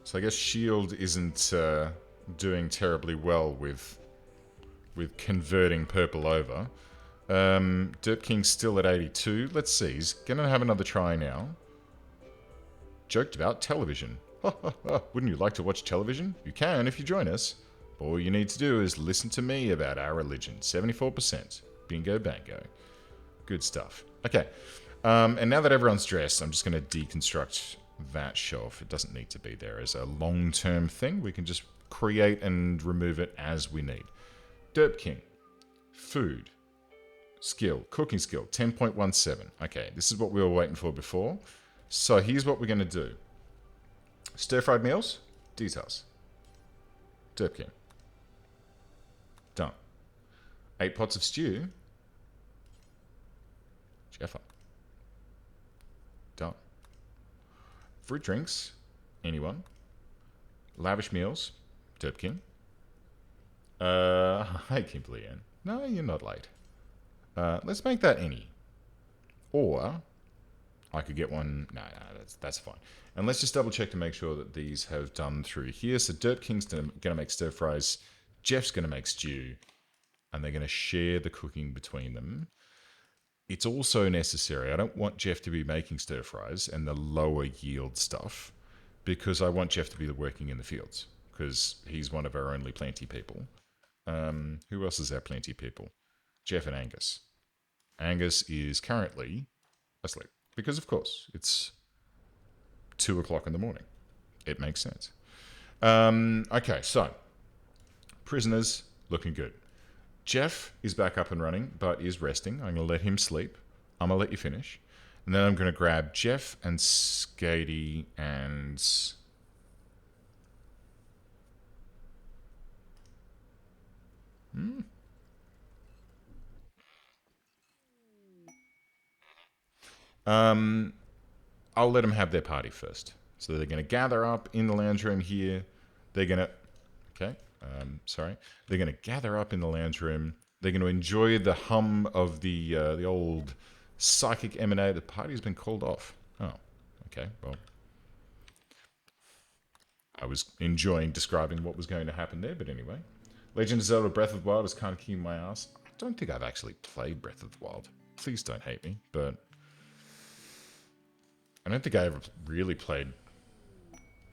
So I guess Shield isn't doing terribly well with converting purple over. Derp King's still at 82. Let's see. He's going to have another try now. Joked about television. Wouldn't you like to watch television? You can if you join us. All you need to do is listen to me about our religion. 74%. Bingo bango. Good stuff. Okay. And now that everyone's dressed, I'm just going to deconstruct that shelf. It doesn't need to be there as a long-term thing. We can just create and remove it as we need. Derp King. Food. Skill. Cooking skill. 10.17. Okay, this is what we were waiting for before. So here's what we're going to do. Stir-fried meals. Details. Derp King. Done. 8 pots of stew. Jeffa. Fruit drinks. Anyone? Lavish meals. Derp King. Hi, Kimberly Ann. No, you're not late. Let's make that any. Or I could get one. No, that's fine. And let's just double check to make sure that these have done through here. So Derp King's going to make stir fries. Jeff's going to make stew. And they're going to share the cooking between them. It's also necessary. I don't want Jeff to be making stir fries and the lower yield stuff because I want Jeff to be working in the fields because he's one of our only planty people. Who else is our planty people? Jeff and Angus. Angus is currently asleep because, of course, it's 2 o'clock in the morning. It makes sense. Okay, so prisoners looking good. Jeff is back up and running, but is resting. I'm going to let him sleep. I'm going to let you finish. And then I'm going to grab Jeff and Skady and... I'll let them have their party first. So they're going to gather up in the lounge room here. They're going to... Okay, sorry. They're going to gather up in the lounge room. They're going to enjoy the hum of the old psychic emanator. The party's been called off. Oh, okay. Well, I was enjoying describing what was going to happen there, but anyway. Legend of Zelda Breath of the Wild is kind of kicking my ass. I don't think I've actually played Breath of the Wild. Please don't hate me, but I don't think I ever really played...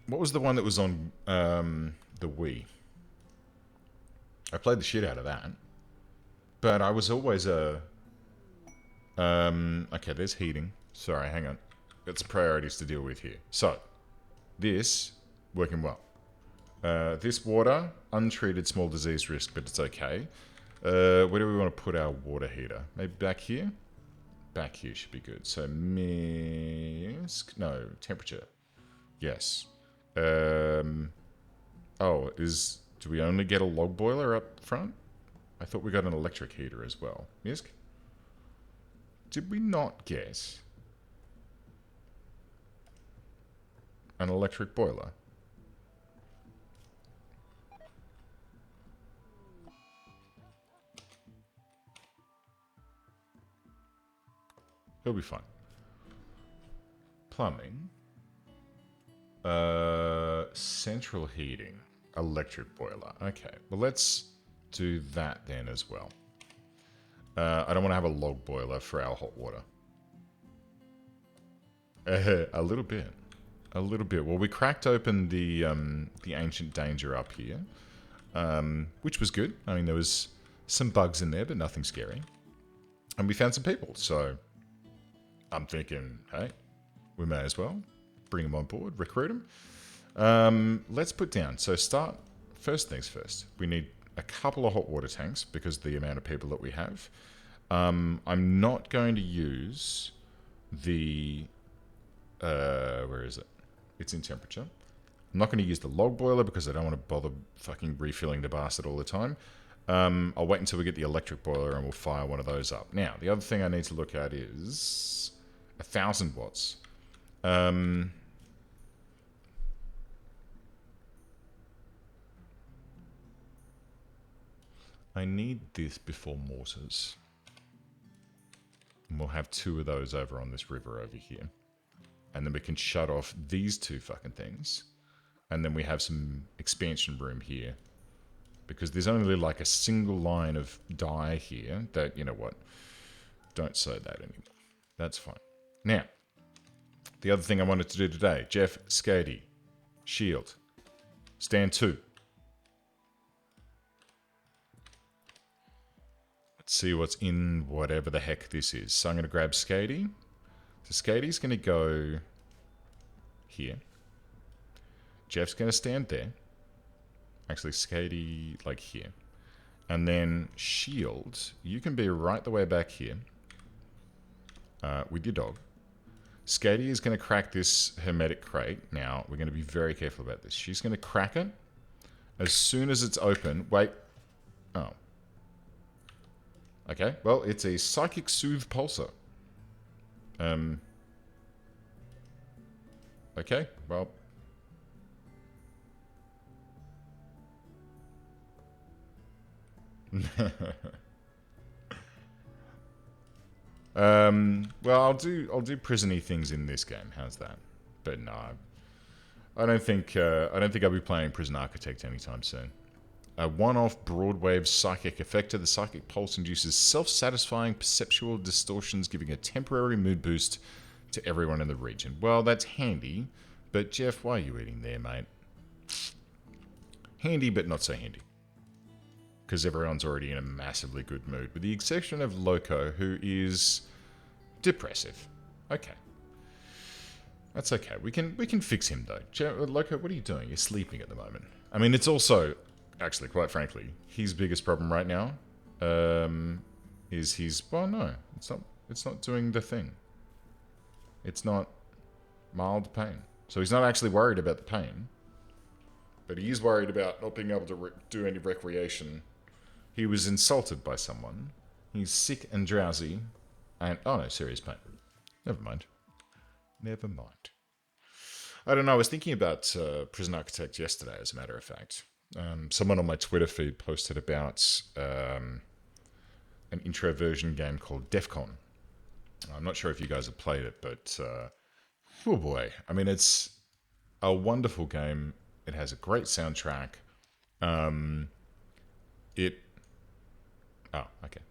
What was the one that was on the Wii? I played the shit out of that. But I was always a... okay, there's heating. Sorry, hang on. Got some priorities to deal with here. So, this, working well. This water, untreated small disease risk, but it's okay. Where do we want to put our water heater? Maybe back here? Back here should be good. So, misc... No, temperature. Yes. Oh, do we only get a log boiler up front? I thought we got an electric heater as well. Misk? Did we not get an electric boiler? He'll be fine. Plumbing. Central heating. Electric boiler. Okay, well let's do that then as well. I don't want to have a log boiler for our hot water. A little bit. A little bit. Well, we cracked open the Ancient Danger up here, which was good. I mean, there was some bugs in there, but nothing scary. And we found some people, so I'm thinking, hey, we may as well bring them on board, recruit them. Let's put down. So first things first. We need a couple of hot water tanks because of the amount of people that we have. I'm not going to use the... where is it? It's in temperature. I'm not going to use the log boiler because I don't want to bother fucking refilling the bastard all the time. I'll wait until we get the electric boiler and we'll fire one of those up. Now, the other thing I need to look at is 1,000 watts. I need this before mortars. And we'll have 2 of those over on this river over here. And then we can shut off these 2 fucking things. And then we have some expansion room here. Because there's only like a single line of dye here that, you know what, don't say that anymore. That's fine. Now, the other thing I wanted to do today, Jeff, Skady, shield, stand 2. Let's see what's in whatever the heck this is. So I'm going to grab Skady. So Skady's going to go here. Jeff's going to stand there. Actually, Skady, like here. And then shield, you can be right the way back here with your dog. Skady is going to crack this hermetic crate. Now, we're going to be very careful about this. She's going to crack it. As soon as it's open... Wait. Oh. Okay, well, it's a Psychic Soothe Pulsar. Okay, well. Well, I'll do prison-y things in this game. How's that? But no, I don't think I'll be playing Prison Architect anytime soon. A one-off broadwave psychic effector. The psychic pulse induces self-satisfying perceptual distortions, giving a temporary mood boost to everyone in the region. Well, that's handy, but Jeff, why are you eating there, mate? Handy, but not so handy. Because everyone's already in a massively good mood, with the exception of Loco, who is depressive. Okay. That's okay. We can fix him, though. Loco, what are you doing? You're sleeping at the moment. I mean, it's also, actually, quite frankly, his biggest problem right now is his... Well, no. It's not doing the thing. It's not mild pain. So he's not actually worried about the pain. But he is worried about not being able to do any recreation. He was insulted by someone. He's sick and drowsy. And, oh no, serious pain. Never mind. I don't know, I was thinking about Prison Architect yesterday, as a matter of fact. Someone on my Twitter feed posted about an introversion game called Defcon. I'm not sure if you guys have played it, but oh boy. I mean, it's a wonderful game. It has a great soundtrack. Okay.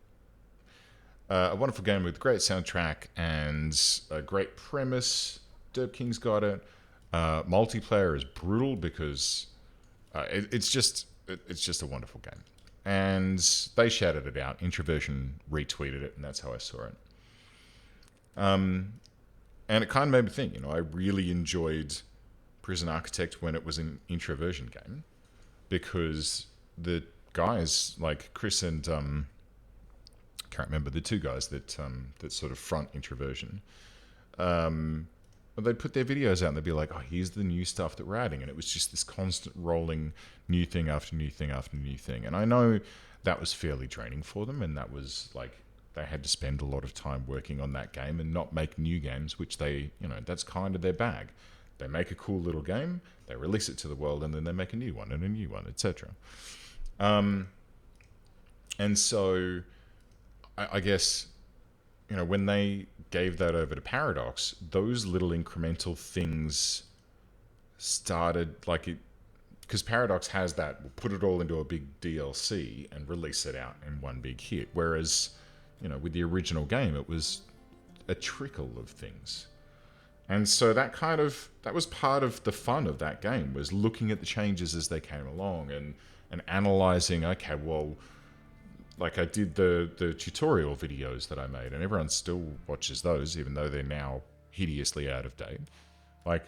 A wonderful game with a great soundtrack and a great premise. Derp King's got it. Multiplayer is brutal because it's just a wonderful game. And they shouted it out. Introversion retweeted it, and that's how I saw it. And it kind of made me think, I really enjoyed Prison Architect when it was an introversion game, because the guys like Chris and can't remember the two guys that sort of front introversion. They'd put their videos out and they'd be like, "Oh, here's the new stuff that we're adding," and it was just this constant rolling new thing after new thing after new thing. And I know that was fairly draining for them, and that was like they had to spend a lot of time working on that game and not make new games, which they, that's kind of their bag. They make a cool little game, they release it to the world, and then they make a new one and a new one, etc. And so I guess, when they gave that over to Paradox, those little incremental things started, because Paradox has that, we'll put it all into a big DLC and release it out in one big hit. Whereas, with the original game, it was a trickle of things. And so that was part of the fun of that game, was looking at the changes as they came along and analyzing, okay, well, like I did the tutorial videos that I made, and everyone still watches those, even though they're now hideously out of date. Like,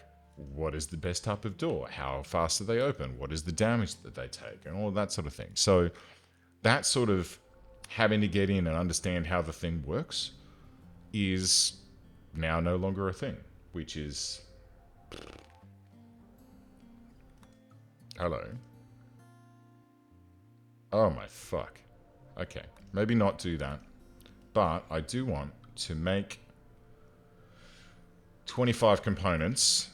what is the best type of door? How fast do they open? What is the damage that they take? And all of that sort of thing. So that sort of having to get in and understand how the thing works is now no longer a thing, which is... Hello. Oh my fuck. Okay, maybe not do that, but I do want to make 25 components.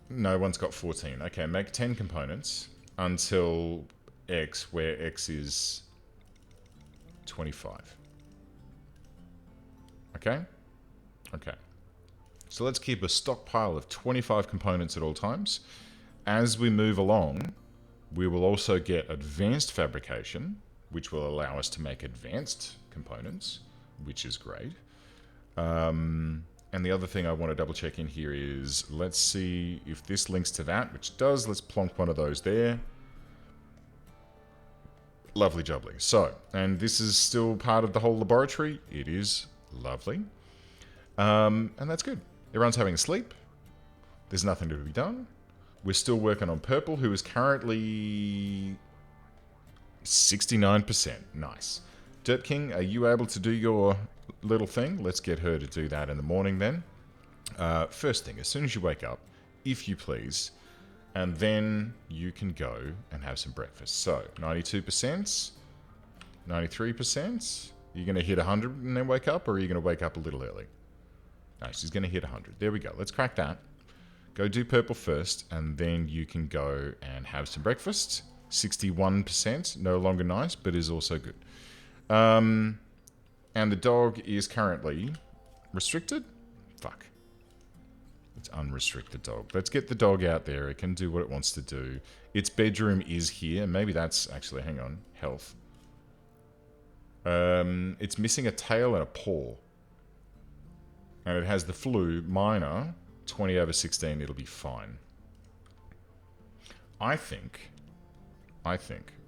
No one's got 14. Okay, make 10 components until X, where X is 25. Okay? Okay. So let's keep a stockpile of 25 components at all times. As we move along, we will also get advanced fabrication, which will allow us to make advanced components, which is great. And the other thing I want to double check in here is, let's see if this links to that, which does. Let's plonk one of those there. Lovely jubbly. So, and this is still part of the whole laboratory. It is lovely. And that's good. Everyone's having a sleep. There's nothing to be done. We're still working on Purple, who is currently 69%. Nice. Dirt King, are you able to do your little thing? Let's get her to do that in the morning then. First thing, as soon as you wake up, if you please, and then you can go and have some breakfast. So, 92%, 93%. You're going to hit 100 and then wake up, or are you going to wake up a little early? No, she's going to hit 100. There we go. Let's crack that. Go do purple first, and then you can go and have some breakfast. 61%, no longer nice, but is also good. And the dog is currently restricted? Fuck. It's unrestricted dog. Let's get the dog out there. It can do what it wants to do. Its bedroom is here. Maybe that's actually, hang on, health. It's missing a tail and a paw. And it has the flu, minor, 20/16. It'll be fine. I think,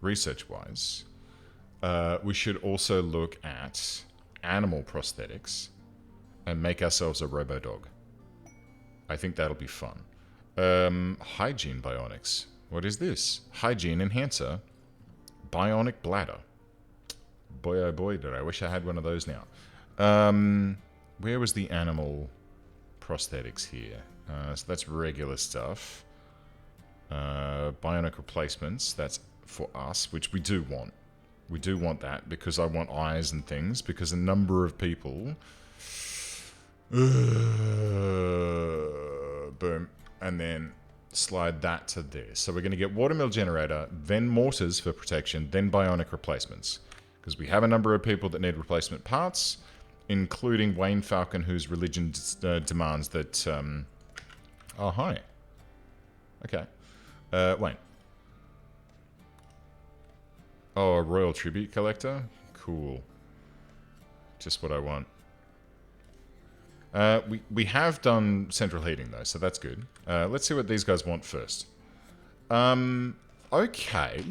research-wise, we should also look at animal prosthetics and make ourselves a robo-dog. I think that'll be fun. Hygiene bionics. What is this? Hygiene enhancer. Bionic bladder. Boy, oh boy, did I wish I had one of those now. Where was the animal prosthetics here? So that's regular stuff. Bionic replacements. That's for us, which we do want. We do want that because I want eyes and things, because a number of people... boom. And then slide that to there. So we're going to get watermill generator, then mortars for protection, then bionic replacements. Because we have a number of people that need replacement parts, including Wayne Falcon, whose religion demands that... Oh, hi. Okay. Wayne. Oh, a royal tribute collector? Cool. Just what I want. We have done central heating, though, so that's good. Let's see what these guys want first. Okay.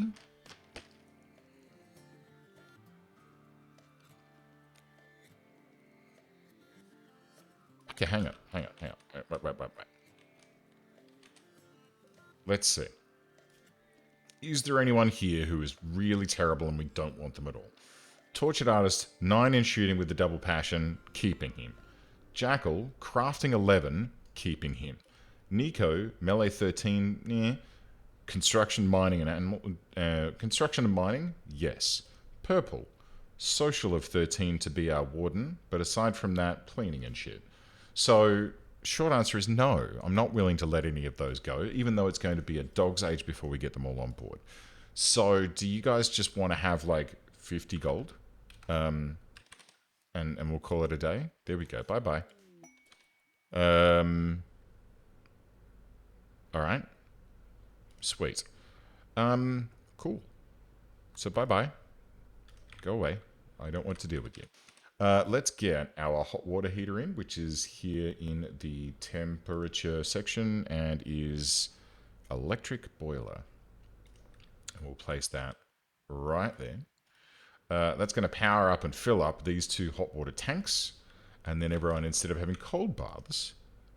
Okay, hang on. Wait. Let's see. Is there anyone here who is really terrible and we don't want them at all? Tortured Artist, 9 in shooting with the double passion, keeping him. Jackal, crafting 11, keeping him. Nico, melee 13, construction, mining, and animal. Construction and mining, yes. Purple, social of 13 to be our warden, but aside from that, cleaning and shit. So, short answer is no. I'm not willing to let any of those go, even though it's going to be a dog's age before we get them all on board. So, do you guys just want to have like 50 gold? And we'll call it a day. There we go. Bye-bye. Alright. Sweet. Cool. So bye-bye. Go away. I don't want to deal with you. Let's get our hot water heater in, which is here in the temperature section and is electric boiler. And we'll place that right there. That's going to power up and fill up these 2 hot water tanks. And then everyone, instead of having cold baths,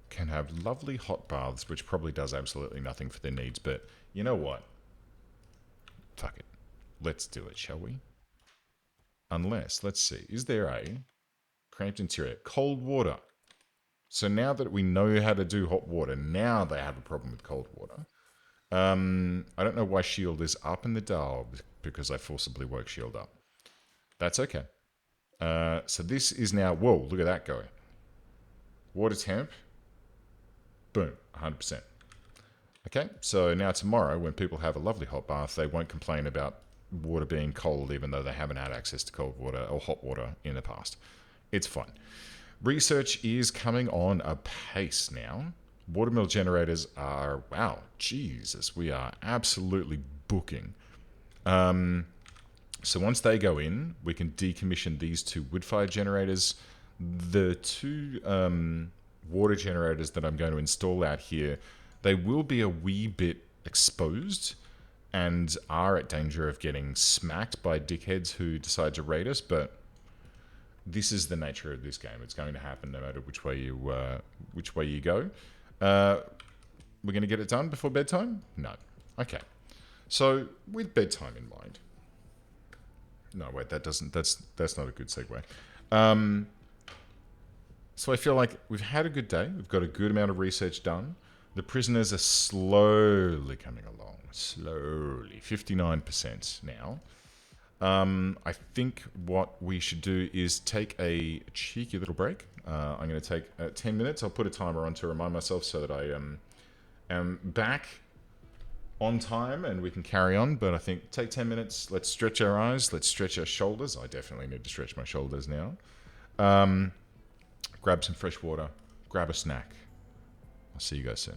can have lovely hot baths, which probably does absolutely nothing for their needs. But you know what? Fuck it. Let's do it, shall we? Unless, let's see, is there a cramped interior? Cold water. So now that we know how to do hot water, now they have a problem with cold water. I don't know why shield is up in the dial, because I forcibly woke shield up. That's okay. So this is now... Whoa, look at that go. Water temp. Boom, 100%. Okay, so now tomorrow, when people have a lovely hot bath, they won't complain about water being cold, even though they haven't had access to cold water or hot water in the past. It's fine. Research is coming on apace now. Watermill generators are... Wow, Jesus, we are absolutely booking. So once they go in, we can decommission these 2 wood-fired generators. The 2 water generators that I'm going to install out here, they will be a wee bit exposed and are at danger of getting smacked by dickheads who decide to raid us, but this is the nature of this game. It's going to happen no matter which way you go. We're going to get it done before bedtime? No. Okay. So, with bedtime in mind... No, wait, that's not a good segue. So I feel like we've had a good day. We've got a good amount of research done. The prisoners are slowly coming along. Slowly. 59% now. I think what we should do is take a cheeky little break. I'm going to take 10 minutes. I'll put a timer on to remind myself so that I back on time and we can carry on. But I think take 10 minutes. Let's stretch our eyes. Let's stretch our shoulders. I definitely need to stretch my shoulders now. Grab some fresh water. Grab a snack. I'll see you guys soon.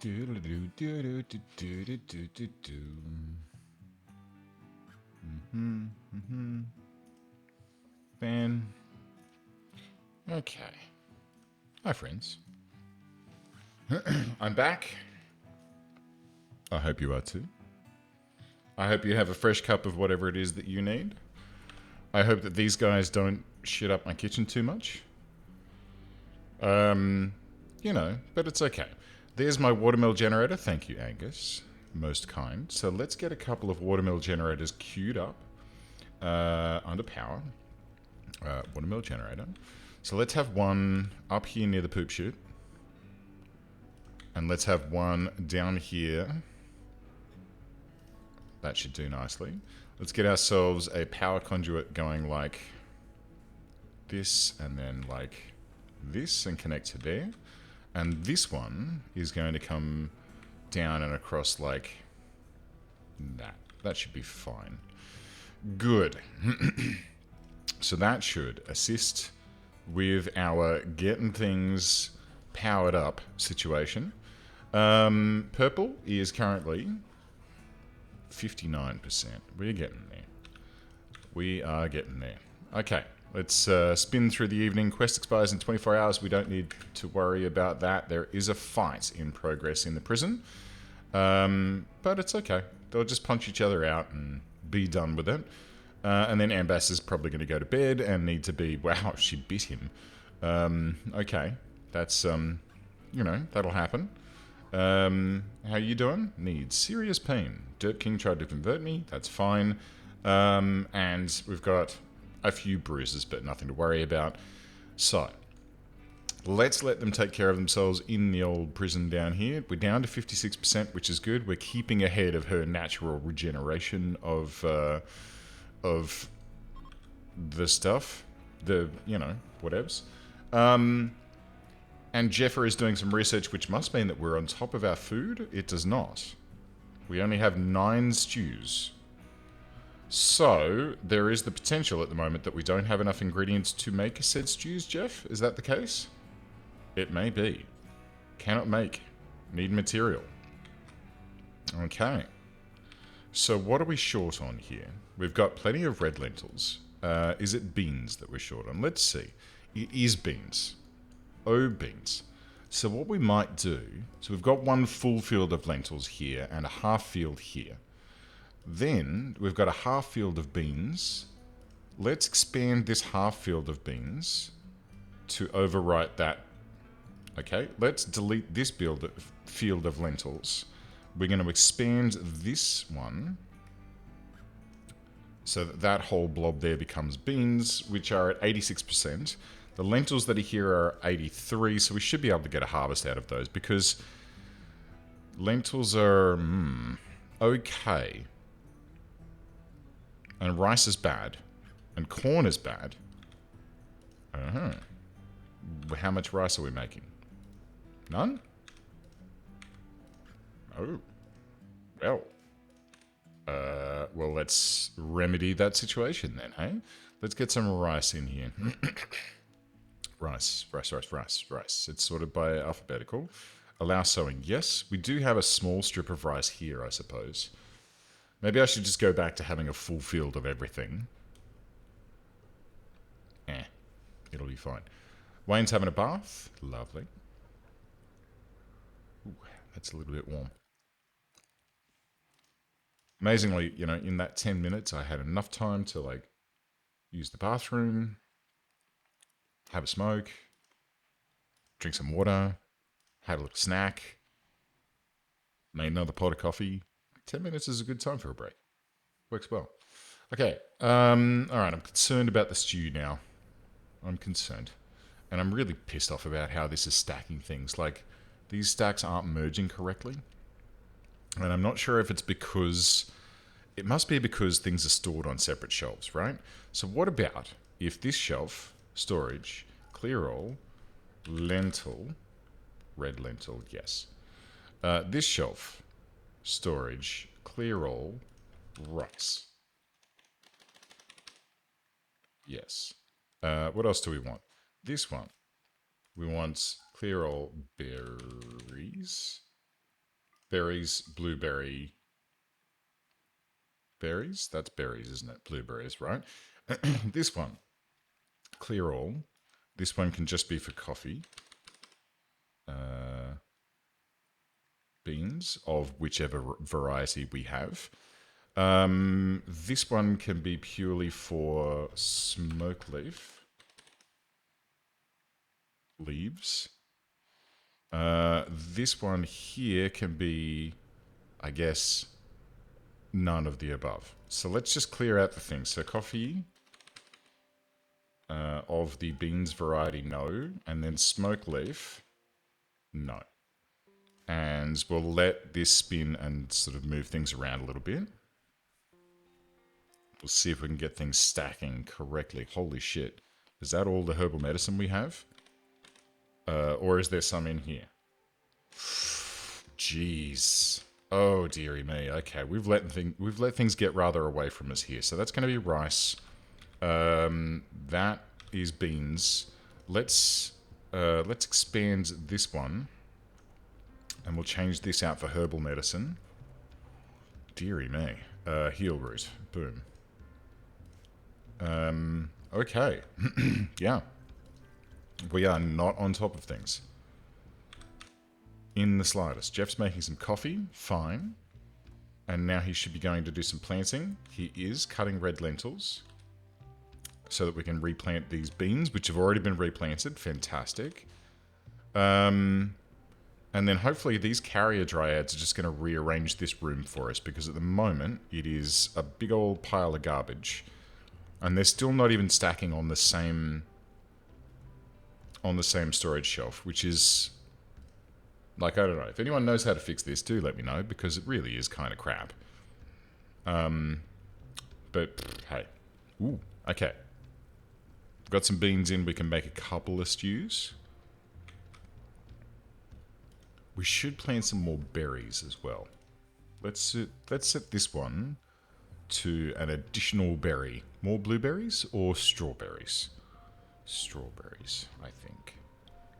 Fan. Okay. Hi, friends. I'm back. I hope you are too. I hope you have a fresh cup of whatever it is that you need. I hope that these guys don't shit up my kitchen too much. But it's okay. There's my watermill generator. Thank you, Angus. Most kind. So let's get a couple of watermill generators queued up under power. Watermill generator. So let's have one up here near the poop chute. And let's have one down here. That should do nicely. Let's get ourselves a power conduit going like this and then like this and connect to there. And this one is going to come down and across like that. That should be fine. Good. So that should assist with our getting things powered up situation. Purple is currently 59%. We're getting there. We are getting there. Okay, let's spin through the evening. Quest expires in 24 hours. We don't need to worry about that. There is a fight in progress in the prison. But it's okay. They'll just punch each other out and be done with it. And then Ambas is probably going to go to bed and need to be... Wow, she bit him. Okay, that's, that'll happen. How you doing? Needs serious pain. Dirt King tried to convert me. That's fine. And we've got a few bruises, but nothing to worry about. So, let's let them take care of themselves in the old prison down here. We're down to 56%, which is good. We're keeping ahead of her natural regeneration of the stuff. The, whatevs. And Jeffer is doing some research, which must mean that we're on top of our food. It does not. We only have 9 stews. So, there is the potential at the moment that we don't have enough ingredients to make said stews, Jeff? Is that the case? It may be. Cannot make. Need material. Okay. So what are we short on here? We've got plenty of red lentils. Is it beans that we're short on? Let's see. It is beans. Oh, beans. So what we might do... So we've got one full field of lentils here and a half field here. Then we've got a half field of beans. Let's expand this half field of beans to overwrite that. Okay, let's delete this field of lentils. We're going to expand this one so that that whole blob there becomes beans, which are at 86%. The lentils that are here are 83, so we should be able to get a harvest out of those because lentils are okay. And rice is bad. And corn is bad. How much rice are we making? None? Oh. Well. Well, let's remedy that situation then, hey? Let's get some rice in here. Rice. It's sorted by alphabetical. Allow sowing. Yes, we do have a small strip of rice here, I suppose. Maybe I should just go back to having a full field of everything. It'll be fine. Wayne's having a bath. Lovely. Ooh, that's a little bit warm. Amazingly, in that 10 minutes, I had enough time to, use the bathroom, have a smoke, drink some water, had a little snack, made another pot of coffee. 10 minutes is a good time for a break. Works well. Okay, alright, I'm concerned about the stew now. I'm concerned. And I'm really pissed off about how this is stacking things. These stacks aren't merging correctly. And I'm not sure if it's because... It must be because things are stored on separate shelves, right? So what about if this shelf, storage, clear all, lentil, red lentil, yes. This shelf, storage, clear all, rice. Yes. What else do we want? This one. We want clear all berries. berries, blueberry, berries. That's berries, isn't it? Blueberries, right? This one, clear all. This one can just be for coffee. Beans of whichever variety we have. This one can be purely for smoke leaves. This one here can be, I guess, none of the above. So let's just clear out the things. So coffee of the beans variety, no. And then smoke leaf, no. And we'll let this spin and sort of move things around a little bit. We'll see if we can get things stacking correctly. Holy shit. Is that all the herbal medicine we have? Or is there some in here? Jeez. Oh, dearie me. Okay, we've let things get rather away from us here. So that's going to be rice. That is beans. Let's expand this one. And we'll change this out for herbal medicine. Dearie me. Heal root. Boom. Okay. Yeah. We are not on top of things. In the slightest. Jeff's making some coffee. Fine. And now he should be going to do some planting. He is cutting red lentils. So that we can replant these beans, which have already been replanted. Fantastic. And then hopefully these carrier dryads are just going to rearrange this room for us, because at the moment it is a big old pile of garbage. And they're still not even stacking on the same storage shelf, which is like, I don't know. If anyone knows how to fix this, do let me know, because it really is kind of crap. But hey. Ooh, okay. Got some beans in, we can make a couple of stews. We should plant some more berries as well. Let's set this one to an additional berry. More blueberries or strawberries? Strawberries, I think.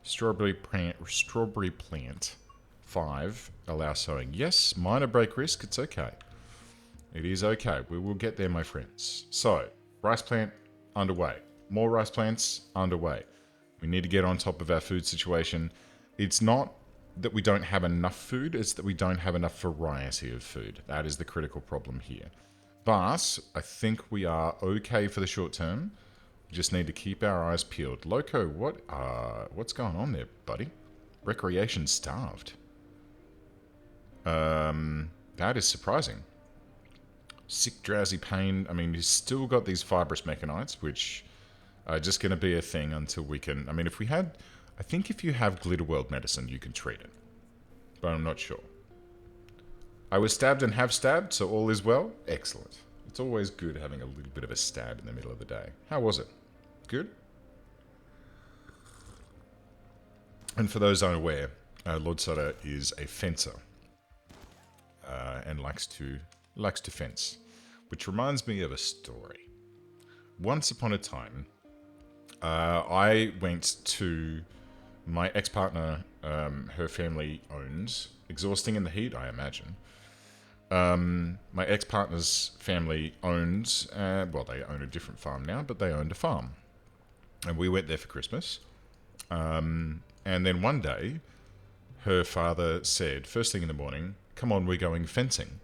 Strawberry plant. 5. Allow sowing. Yes, minor break risk. It's okay. It is okay. We will get there, my friends. So, rice plant underway. More rice plants underway. We need to get on top of our food situation. It's not that we don't have enough food, it's that we don't have enough variety of food. That is the critical problem here. But I think we are okay for the short term. We just need to keep our eyes peeled. Loco, what's going on there, buddy? Recreation starved. That is surprising. Sick, drowsy pain. I mean, he's still got these fibrous mechanites, which are just going to be a thing until we can... I mean, if we had... I think if you have Glitterworld medicine, you can treat it. But I'm not sure. I was stabbed and have stabbed, so all is well. Excellent. It's always good having a little bit of a stab in the middle of the day. How was it? Good? And for those unaware, Lord Sutter is a fencer. And likes to fence. Which reminds me of a story. Once upon a time, I went to... My ex-partner, her family owns, exhausting in the heat, I imagine. My ex-partner's family owns, well, they own a different farm now, but they owned a farm. And we went there for Christmas. And then one day, her father said, first thing in the morning, come on, we're going fencing.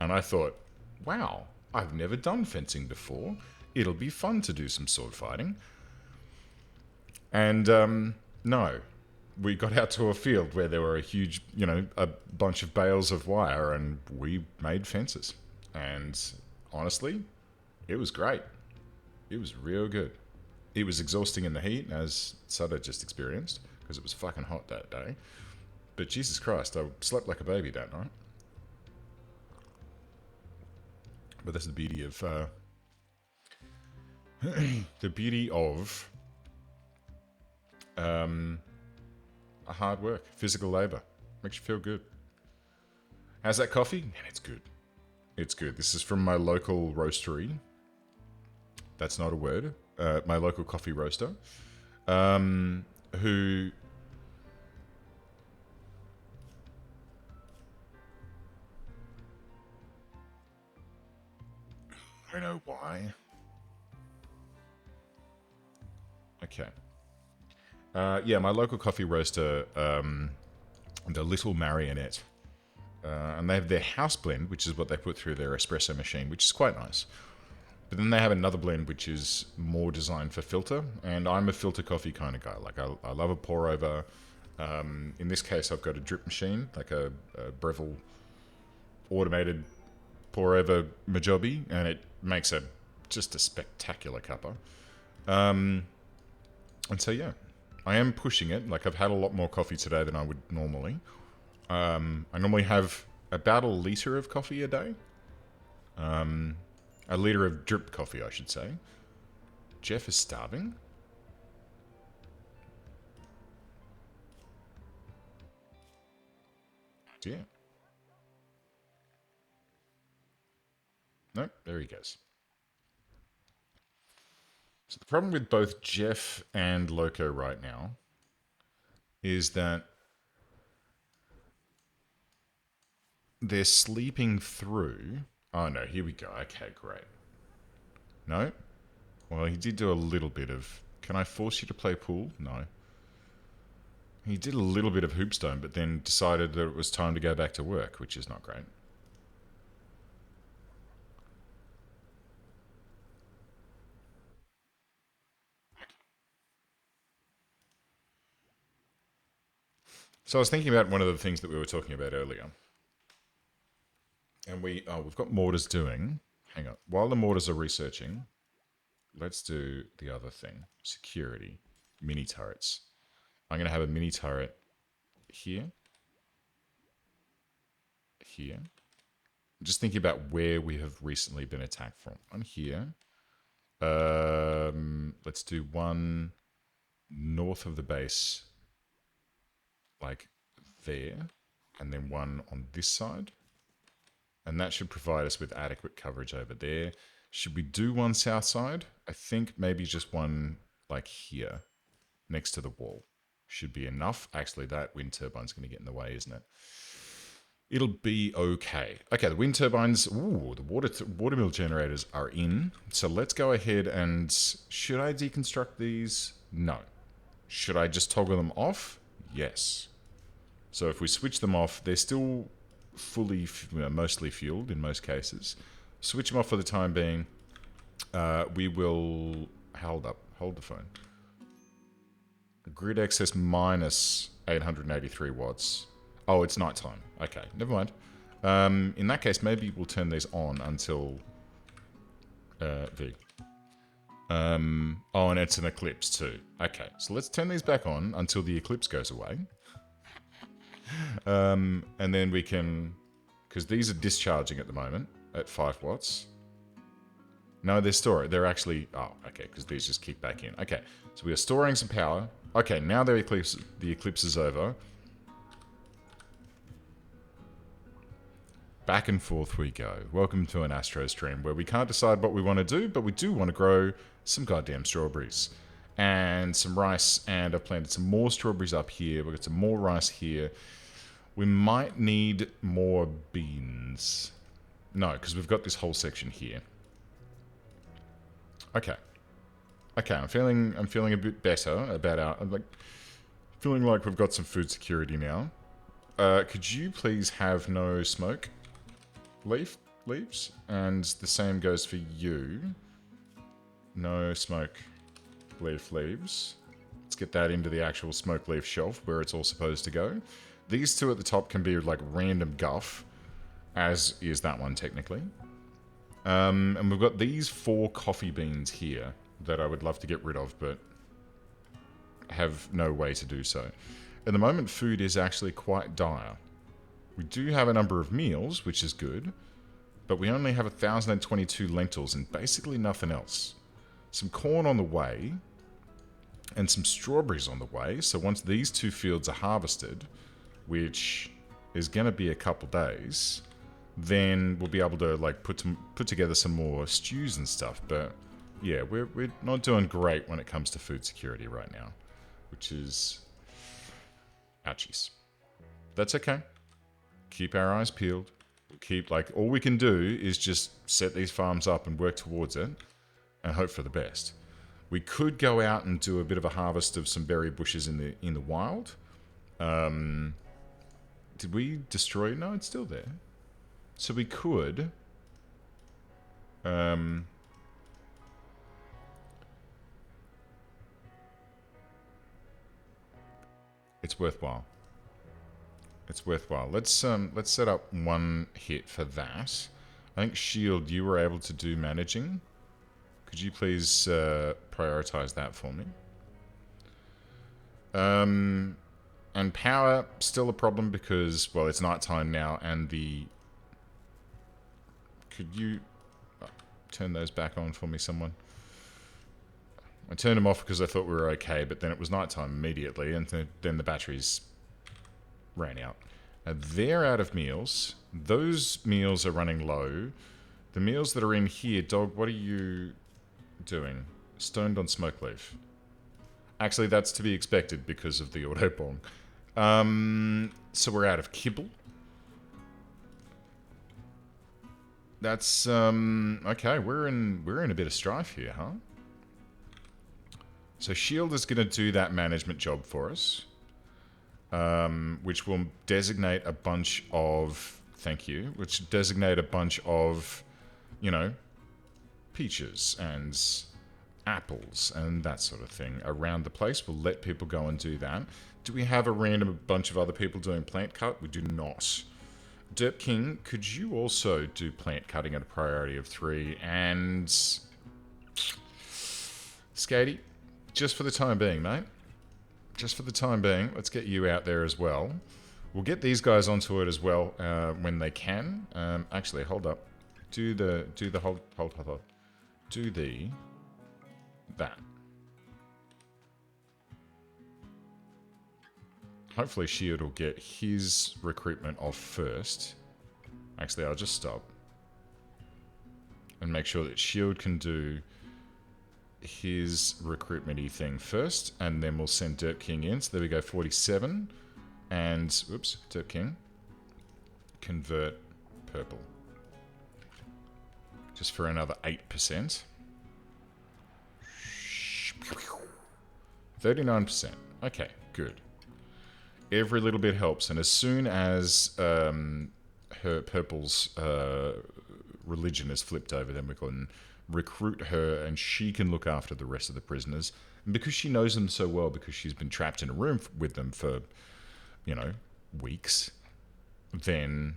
And I thought, wow, I've never done fencing before. It'll be fun to do some sword fighting. And, no, we got out to a field where there were a huge, a bunch of bales of wire, and we made fences. And honestly, it was great. It was real good. It was exhausting in the heat, as Sutter just experienced, because it was fucking hot that day. But Jesus Christ, I slept like a baby that night. But that's the beauty of... hard work, physical labor. Makes you feel good. How's that coffee? Man, it's good. It's good. This is from my local roastery. That's not a word. My local coffee roaster. Who don't know why. Okay. Yeah, my local coffee roaster, the Little Marionette, and they have their house blend, which is what they put through their espresso machine, which is quite nice. But then they have another blend which is more designed for filter, and I'm a filter coffee kind of guy. Like I love a pour over. In this case, I've got a drip machine, like a Breville automated pour over Majobi, and it makes just a spectacular cuppa. And so yeah, I am pushing it. Like I've had a lot more coffee today than I would normally. I normally have about a litre of coffee a day. A litre of drip coffee, I should say. Jeff is starving. Yeah. Nope, there he goes. So the problem with both Jeff and Loco right now is that they're sleeping through. Oh no, here we go. Okay, great. No? Well, he did do a little bit of... Can I force you to play pool? No. He did a little bit of hoopstone, but then decided that it was time to go back to work, which is not great. So I was thinking about one of the things that we were talking about earlier. And we've got mortars doing... Hang on. While the mortars are researching, let's do the other thing. Security. Mini turrets. I'm going to have a mini turret here. Here. Just thinking about where we have recently been attacked from. One here. Let's do one north of the base. Like there. And then one on this side. And that should provide us with adequate coverage over there. Should we do one south side? I think maybe just one like here, next to the wall. Should be enough. Actually, that wind turbine's going to get in the way, isn't it? It'll be okay. Okay, the wind turbines, ooh, the water mill generators are in. So let's go ahead and... Should I deconstruct these? No. Should I just toggle them off? Yes. So if we switch them off, they're still... fully, mostly fueled in most cases. Switch them off for the time being. We will... Hold the phone. Grid excess minus 883 watts. Oh, it's nighttime. Okay, never mind. In that case, maybe we'll turn these on until... oh, and it's an eclipse too. Okay, so let's turn these back on until the eclipse goes away. And then we can... Because these are discharging at the moment at 5 watts. No, they're storing. They're actually... Oh, okay, because these just kick back in. Okay, so we are storing some power. Okay, now the eclipse is over. Back and forth we go. Welcome to an Astro stream where we can't decide what we want to do, but we do want to grow some goddamn strawberries. And some rice, and I've planted some more strawberries up here. We've got some more rice here. We might need more beans. No, because we've got this whole section here. Okay. Okay, I'm feeling a bit better about our... I'm like, feeling like we've got some food security now. Could you please have no smoke leaves? And the same goes for you. No smoke leaves. Let's get that into the actual smoke leaf shelf where it's all supposed to go. These two at the top can be like random guff, as is that one technically. And we've got these 4 coffee beans here that I would love to get rid of, but have no way to do so. At the moment, food is actually quite dire. We do have a number of meals, which is good, but we only have 1,022 lentils and basically nothing else. Some corn on the way, and some strawberries on the way. So once these 2 fields are harvested, which is going to be a couple days, then we'll be able to like put together some more stews and stuff. But yeah, we're not doing great when it comes to food security right now, which is ouchies. That's okay. Keep our eyes peeled. keep, like, all we can do is just set these farms up and work towards it and hope for the best. We could go out and do a bit of a harvest of some berry bushes in the wild. Did we destroy it? No, it's still there. So we could... it's worthwhile. It's worthwhile. Let's set up one hit for that. I think Shield, you were able to do managing. Could you please prioritize that for me? And power, still a problem because, well, it's nighttime now, and the... Could you turn those back on for me, someone? I turned them off because I thought we were okay, but then it was nighttime immediately, and then the batteries ran out. They're out of meals. Those meals are running low. The meals that are in here, dog, what are you doing? Stoned on smoke leaf. Actually, that's to be expected because of the auto bong. So we're out of kibble. That's okay. We're in a bit of strife here, huh? So Shield is going to do that management job for us, which will designate a bunch of which designate a bunch of, you know, peaches and apples and that sort of thing around the place. We'll let people go and do that. Do we have a random bunch of other people doing plant cut? We do not. Derp King, could you also do plant cutting at a priority of 3? And Skatey, just for the time being, mate. Just for the time being, let's get you out there as well. We'll get these guys onto it as well when they can. Actually, hold up. Do the hold. Do that. Hopefully Shield will get his recruitment off first. Actually, I'll just stop. And make sure that Shield can do his recruitment-y thing first. And then we'll send Dirt King in. So there we go, 47. And, oops, Dirt King. Convert purple. Just for another 8%. 39%. Okay, good. Every little bit helps, and as soon as her purple's religion is flipped over, then we can recruit her, and she can look after the rest of the prisoners. And because she knows them so well, because she's been trapped in a room with them for, you know, weeks, then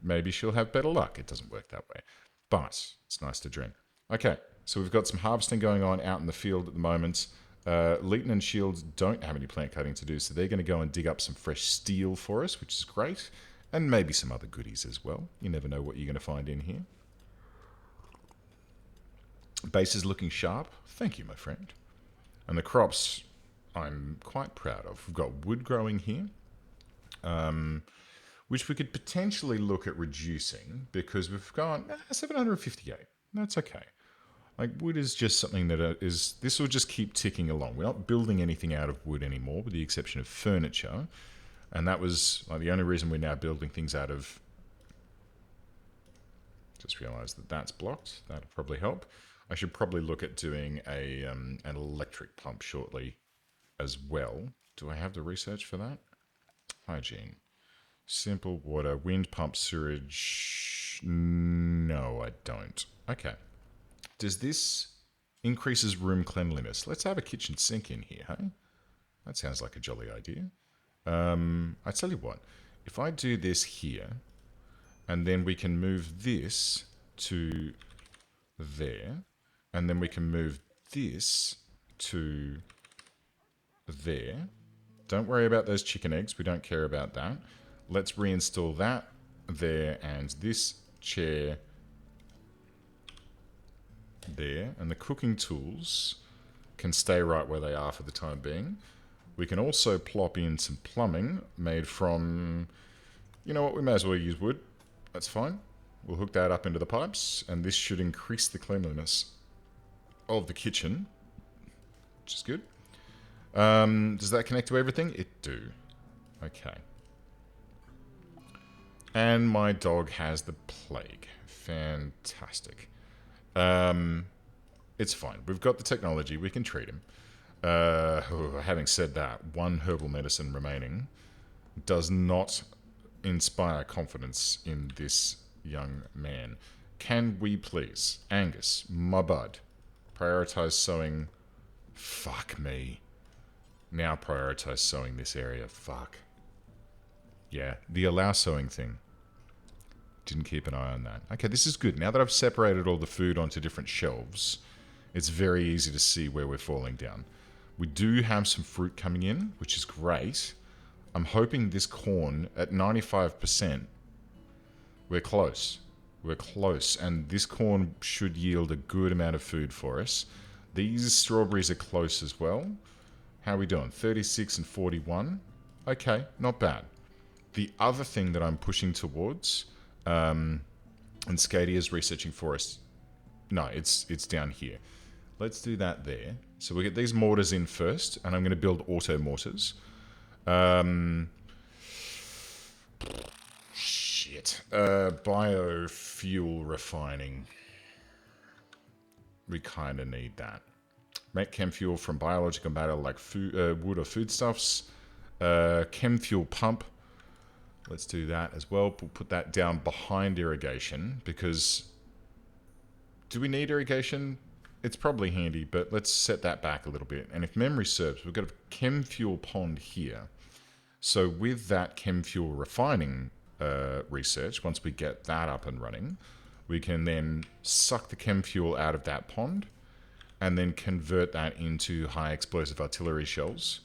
maybe she'll have better luck. It doesn't work that way, but it's nice to dream. Okay, so we've got some harvesting going on out in the field at the moment. Leighton and Shields don't have any plant cutting to do, so they're going to go and dig up some fresh steel for us, which is great. And maybe some other goodies as well. You never know what you're going to find in here. Base is looking sharp. Thank you, my friend. And the crops I'm quite proud of. We've got wood growing here, which we could potentially look at reducing because we've got 758. That's okay. Like, wood is just something that this will just keep ticking along. We're not building anything out of wood anymore, with the exception of furniture. And that was like the only reason we're now building things out of... Just realised that that's blocked. That'll probably help. I should probably look at doing an electric pump shortly as well. Do I have the research for that? Hygiene. Simple water. Wind pump sewage. No, I don't. Okay. Does this increases room cleanliness? Let's have a kitchen sink in here, hey? That sounds like a jolly idea. I tell you what, if I do this here, and then we can move this to there, and then we can move this to there. Don't worry about those chicken eggs, we don't care about that. Let's reinstall that there, and this chair there, and the cooking tools can stay right where they are for the time being. We can also plop in some plumbing made from, you know what, we may as well use wood. That's fine. We'll hook that up into the pipes, and this should increase the cleanliness of the kitchen, which is good. Does that connect to everything? It do. Okay. And my dog has the plague. Fantastic. It's fine. We've got the technology. We can treat him. Having said that, one herbal medicine remaining does not inspire confidence in this young man. Can we please, Angus, my bud, prioritize sowing? Fuck me. Now prioritize sowing this area. Fuck. Yeah, the allow sowing thing. Didn't keep an eye on that. Okay, this is good. Now that I've separated all the food onto different shelves, it's very easy to see where we're falling down. We do have some fruit coming in, which is great. I'm hoping this corn at 95%, we're close. We're close, and this corn should yield a good amount of food for us. These strawberries are close as well. How are we doing? 36 and 41. Okay, not bad. The other thing that I'm pushing towards, and Skaty is researching for us. No, it's down here. Let's do that there. So we get these mortars in first, and I'm going to build auto mortars. Shit. Biofuel refining. We kind of need that. Make chem fuel from biological matter like food, wood or foodstuffs. Chem fuel pump. Let's do that as well. We'll put that down behind irrigation because... Do we need irrigation? It's probably handy, but let's set that back a little bit. And if memory serves, we've got a chem fuel pond here. So with that chem fuel refining research, once we get that up and running, we can then suck the chem fuel out of that pond and then convert that into high explosive artillery shells.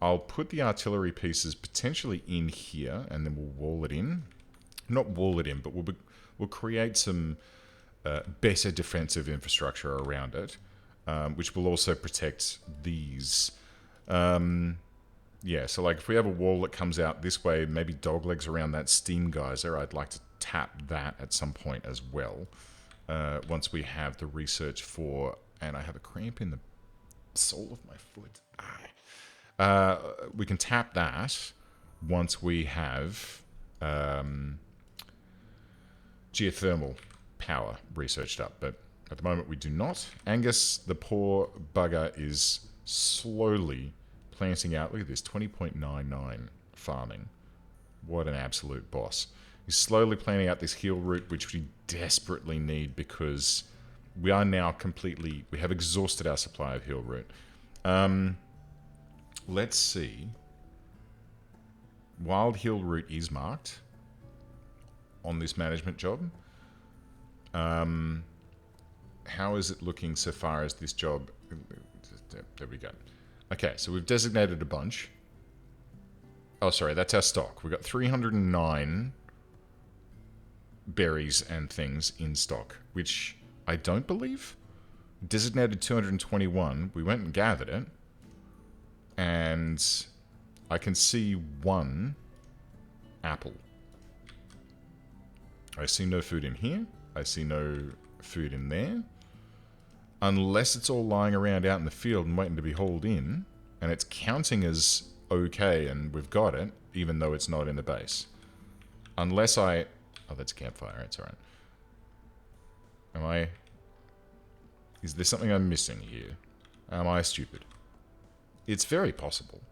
I'll put the artillery pieces potentially in here and then we'll wall it in. Not wall it in, but we'll create some better defensive infrastructure around it, which will also protect these. Yeah, so like if we have a wall that comes out this way, maybe doglegs around that steam geyser, I'd like to tap that at some point as well. Once we have the research for, and I have a cramp in the sole of my foot. We can tap that once we have geothermal power researched up, but at the moment we do not. Angus, the poor bugger, is slowly planting out. Look at this, 20.99 farming. What an absolute boss. He's slowly planting out this heal root, which we desperately need because we are now completely... We have exhausted our supply of heal root. Let's see. Wild heal root is marked on this management job. How is it looking so far as this job? There we go. Okay, so we've designated a bunch. Oh, sorry, that's our stock. We've got 309 berries and things in stock, which I don't believe. Designated 221. We went and gathered it. And I can see one apple. I see no food in here. I see no food in there. Unless it's all lying around out in the field and waiting to be hauled in. And it's counting as okay and we've got it, even though it's not in the base. Unless I... Oh, that's a campfire. It's alright. Am I... Is there something I'm missing here? Am I stupid? It's very possible.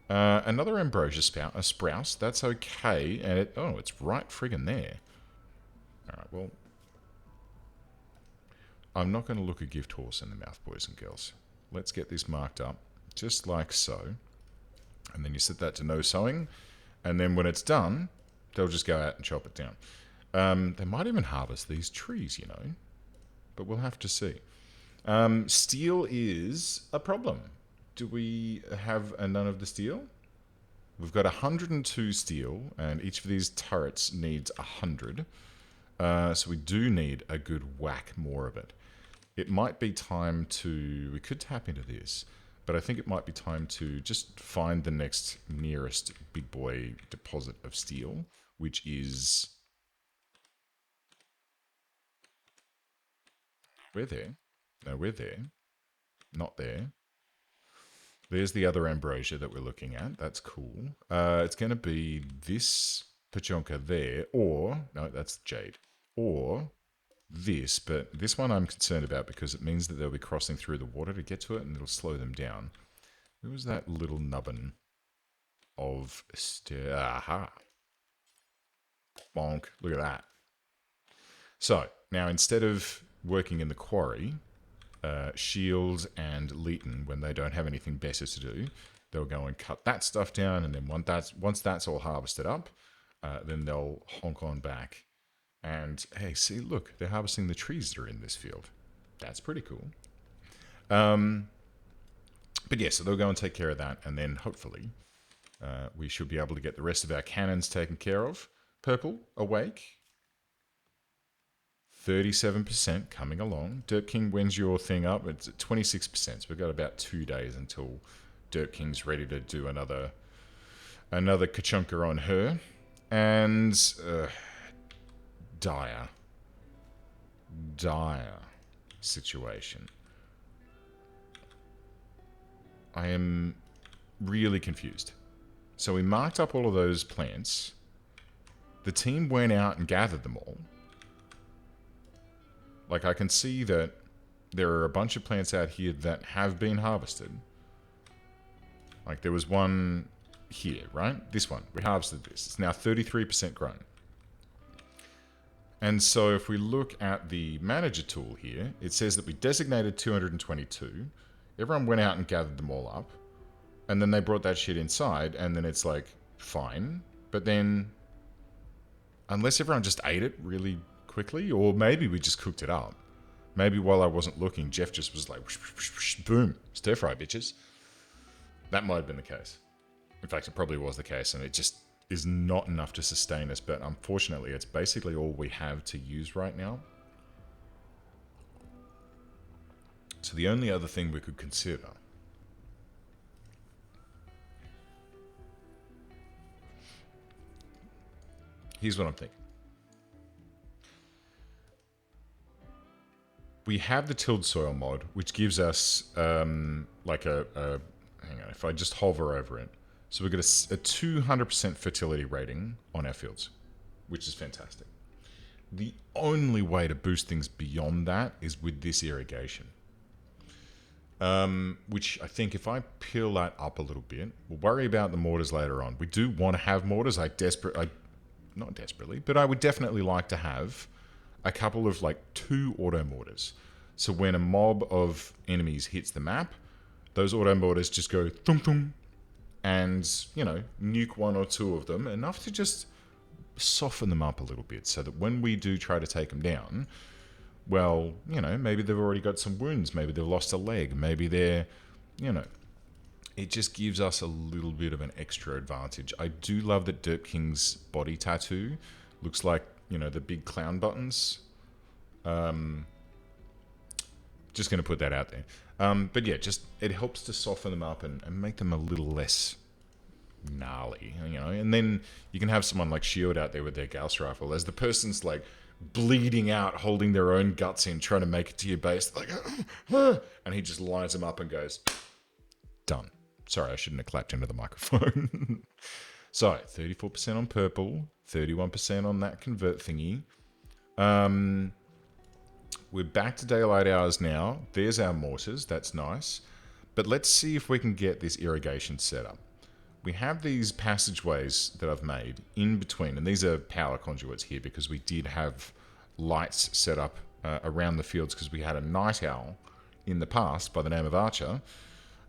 Another ambrosia sprouse. That's okay. And it... Oh, it's right friggin' there. Alright, well... I'm not going to look a gift horse in the mouth, boys and girls. Let's get this marked up, just like so. And then you set that to no sowing. And then when it's done, they'll just go out and chop it down. They might even harvest these trees, you know. But we'll have to see. Steel is a problem. Do we have none of the steel? We've got 102 steel, and each of these turrets needs 100. So we do need a good whack more of it. It might be time to... We could tap into this, but I think it might be time to just find the next nearest big boy deposit of steel, which is... We're there. No, we're there. Not there. There's the other ambrosia that we're looking at. That's cool. It's going to be this Pachonka there, or, no, that's jade, or this, but this one I'm concerned about because it means that they'll be crossing through the water to get to it and it'll slow them down. Who was that little nubbin of aha. Bonk, look at that. So, now instead of working in the quarry, Shield and Leeton, when they don't have anything better to do, they'll go and cut that stuff down, and then once that's all harvested up, then they'll honk on back. And hey, see, look, they're harvesting the trees that are in this field. That's pretty cool. But yeah, so they'll go and take care of that, and then hopefully we should be able to get the rest of our cannons taken care of. Purple, awake. 37% coming along. Dirt King, when's your thing up? It's at 26%, so we've got about 2 days until Dirt King's ready to do another Kachunka on her. And dire situation. I am really confused. So we marked up all of those plants. The team went out and gathered them all. Like, I can see that there are a bunch of plants out here that have been harvested. Like, there was one here, right? This one. We harvested this. It's now 33% grown. And so if we look at the manager tool here, it says that we designated 222. Everyone went out and gathered them all up. And then they brought that shit inside, and then it's like, fine. But then, unless everyone just ate it really quickly, or maybe we just cooked it up. Maybe while I wasn't looking, Jeff just was like, whoosh, whoosh, whoosh, boom, stir fry, bitches. That might have been the case. In fact, it probably was the case, and it just is not enough to sustain us, but unfortunately, it's basically all we have to use right now. So the only other thing we could consider here's what I'm thinking. We have the tilled soil mod, which gives us like hang on, if I just hover over it. So we've got a 200% fertility rating on our fields, which is fantastic. The only way to boost things beyond that is with this irrigation. Which I think if I peel that up a little bit, we'll worry about the mortars later on. We do want to have mortars. Not desperately, but I would definitely like to have a couple of like 2 auto mortars. So when a mob of enemies hits the map, those auto mortars just go thum thum and, you know, nuke 1 or 2 of them, enough to just soften them up a little bit so that when we do try to take them down, well, you know, maybe they've already got some wounds, maybe they've lost a leg, maybe they're, you know, it just gives us a little bit of an extra advantage. I do love that Dirt King's body tattoo looks like, you know, the big clown buttons. Just going to put that out there. But yeah, just it helps to soften them up and make them a little less gnarly, you know. And then you can have someone like Shield out there with their Gauss rifle as the person's like bleeding out, holding their own guts in, trying to make it to your base, like, and he just lines them up and goes, done. Sorry, I shouldn't have clapped into the microphone. So, 34% on purple, 31% on that convert thingy. We're back to daylight hours now. There's our mortars. That's nice. But let's see if we can get this irrigation set up. We have these passageways that I've made in between, and these are power conduits here because we did have lights set up around the fields because we had a night owl in the past by the name of Archer,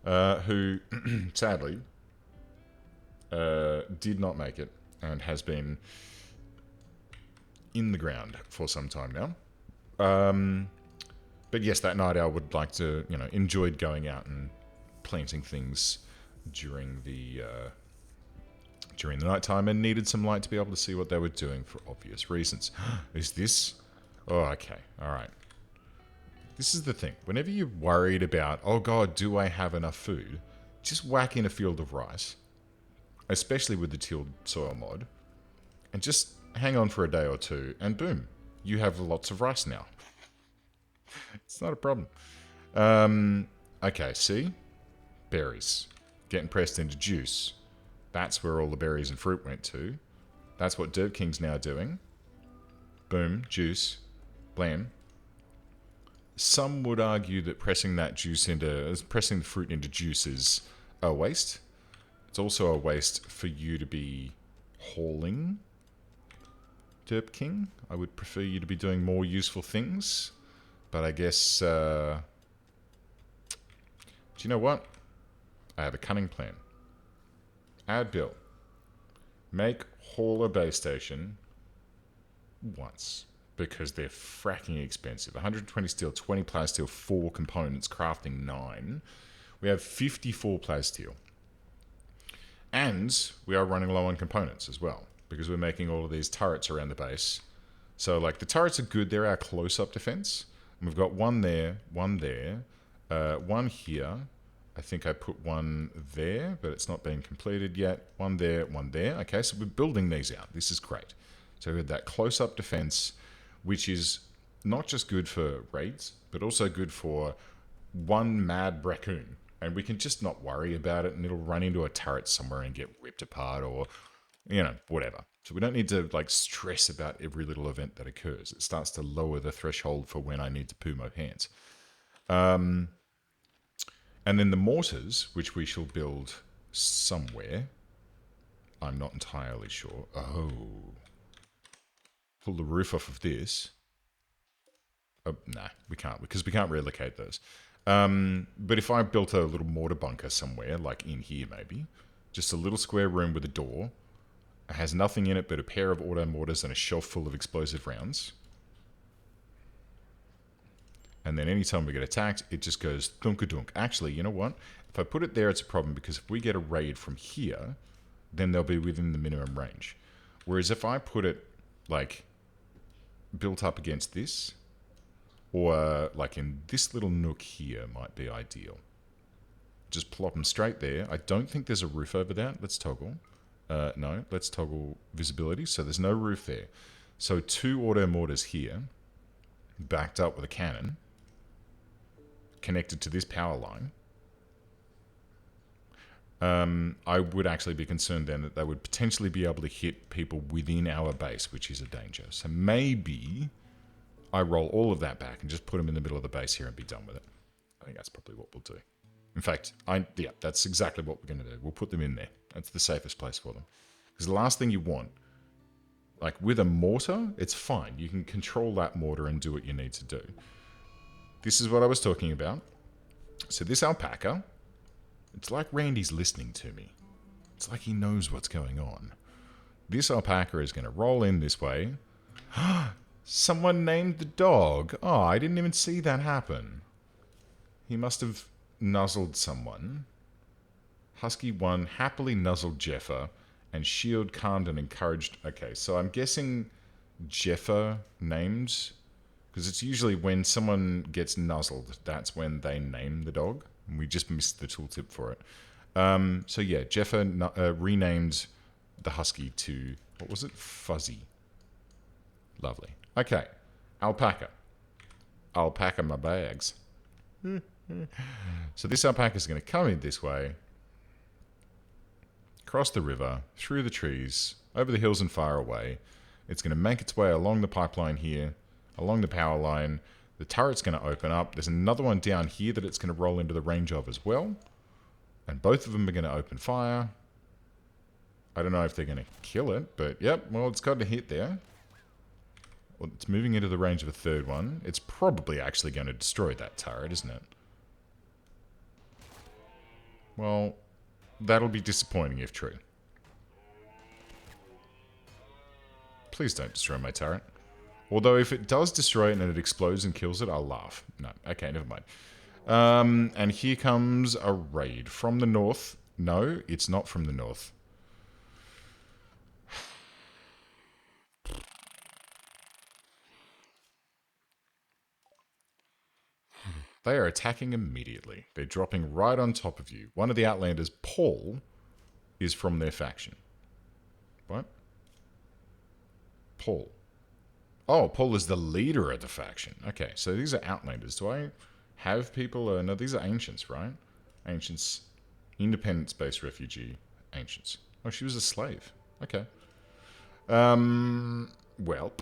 who sadly did not make it and has been in the ground for some time now. But yes, that night owl would like to, you know, enjoyed going out and planting things during the nighttime and needed some light to be able to see what they were doing for obvious reasons. Is this? Oh, okay. All right. This is the thing. Whenever you're worried about, oh God, do I have enough food? Just whack in a field of rice, especially with the tilled soil mod, and just hang on for a day or two, and boom, you have lots of rice now. It's not a problem. Okay, see? Berries. Getting pressed into juice. That's where all the berries and fruit went to. That's what Derp King's now doing. Boom, juice, blam. Some would argue that pressing the fruit into juice is a waste. It's also a waste for you to be hauling, Derp King. I would prefer you to be doing more useful things. But I guess, do you know what? I have a cunning plan. Add bill. Make hauler base station once. Because they're fracking expensive. 120 steel, 20 plasteel, 4 components, crafting 9. We have 54 plasteel. And we are running low on components as well. Because we're making all of these turrets around the base. So, like, the turrets are good. They're our close-up defense. And we've got one there, one one here. I think I put one there, but it's not been completed yet. One there, one there. Okay, so we're building these out. This is great. So we have that close-up defense, which is not just good for raids, but also good for one mad raccoon. And we can just not worry about it, and it'll run into a turret somewhere and get ripped apart or, you know, whatever. So we don't need to, like, stress about every little event that occurs. It starts to lower the threshold for when I need to poo my pants. And then the mortars, which we shall build somewhere. I'm not entirely sure. Oh. Pull the roof off of this. Oh, nah, we can't, because we can't relocate those. But if I built a little mortar bunker somewhere, like in here maybe, just a little square room with a door, it has nothing in it but a pair of auto mortars and a shelf full of explosive rounds. And then anytime we get attacked, it just goes thunk-a-dunk. Actually, you know what? If I put it there, it's a problem, because if we get a raid from here, then they'll be within the minimum range. Whereas if I put it, like, built up against this, or, like, in this little nook here might be ideal. Just plop them straight there. I don't think there's a roof over that. Let's toggle. No, let's toggle visibility. So there's no roof there. So 2 auto mortars here, backed up with a cannon, connected to this power line. I would actually be concerned then that they would potentially be able to hit people within our base, which is a danger. So maybe I roll all of that back and just put them in the middle of the base here and be done with it. I think that's probably what we'll do. In fact, yeah, that's exactly what we're going to do. We'll put them in there. That's the safest place for them. Because the last thing you want, like with a mortar, it's fine. You can control that mortar and do what you need to do. This is what I was talking about. So this alpaca, it's like Randy's listening to me. It's like he knows what's going on. This alpaca is going to roll in this way. Someone named the dog. Oh, I didn't even see that happen. He must have nuzzled someone. Husky 1 happily nuzzled Jeffer, and Shield calmed and encouraged. Okay, so I'm guessing Jeffer names, because it's usually when someone gets nuzzled, that's when they name the dog. And we just missed the tooltip for it. So yeah, Jeffer renamed the Husky to, what was it? Fuzzy. Lovely. Okay, alpaca. Alpaca my bags. So this alpaca is going to come in this way, cross the river, through the trees, over the hills and far away. It's going to make its way along the pipeline here, along the power line. The turret's going to open up. There's another one down here that it's going to roll into the range of as well. And both of them are going to open fire. I don't know if they're going to kill it, but yep, well, it's got a hit there. Well, it's moving into the range of a third one. It's probably actually going to destroy that turret, isn't it? Well, that'll be disappointing if true. Please don't destroy my turret. Although if it does destroy it and it explodes and kills it, I'll laugh. No, okay, never mind. And here comes a raid from the north. No, it's not from the north. They are attacking immediately. They're dropping right on top of you. One of the Outlanders, Paul, is from their faction. What? Paul. Oh, Paul is the leader of the faction. Okay, so these are Outlanders. Do I have people? No, these are Ancients, right? Ancients. Independence-based refugee. Ancients. Oh, she was a slave. Okay. Well,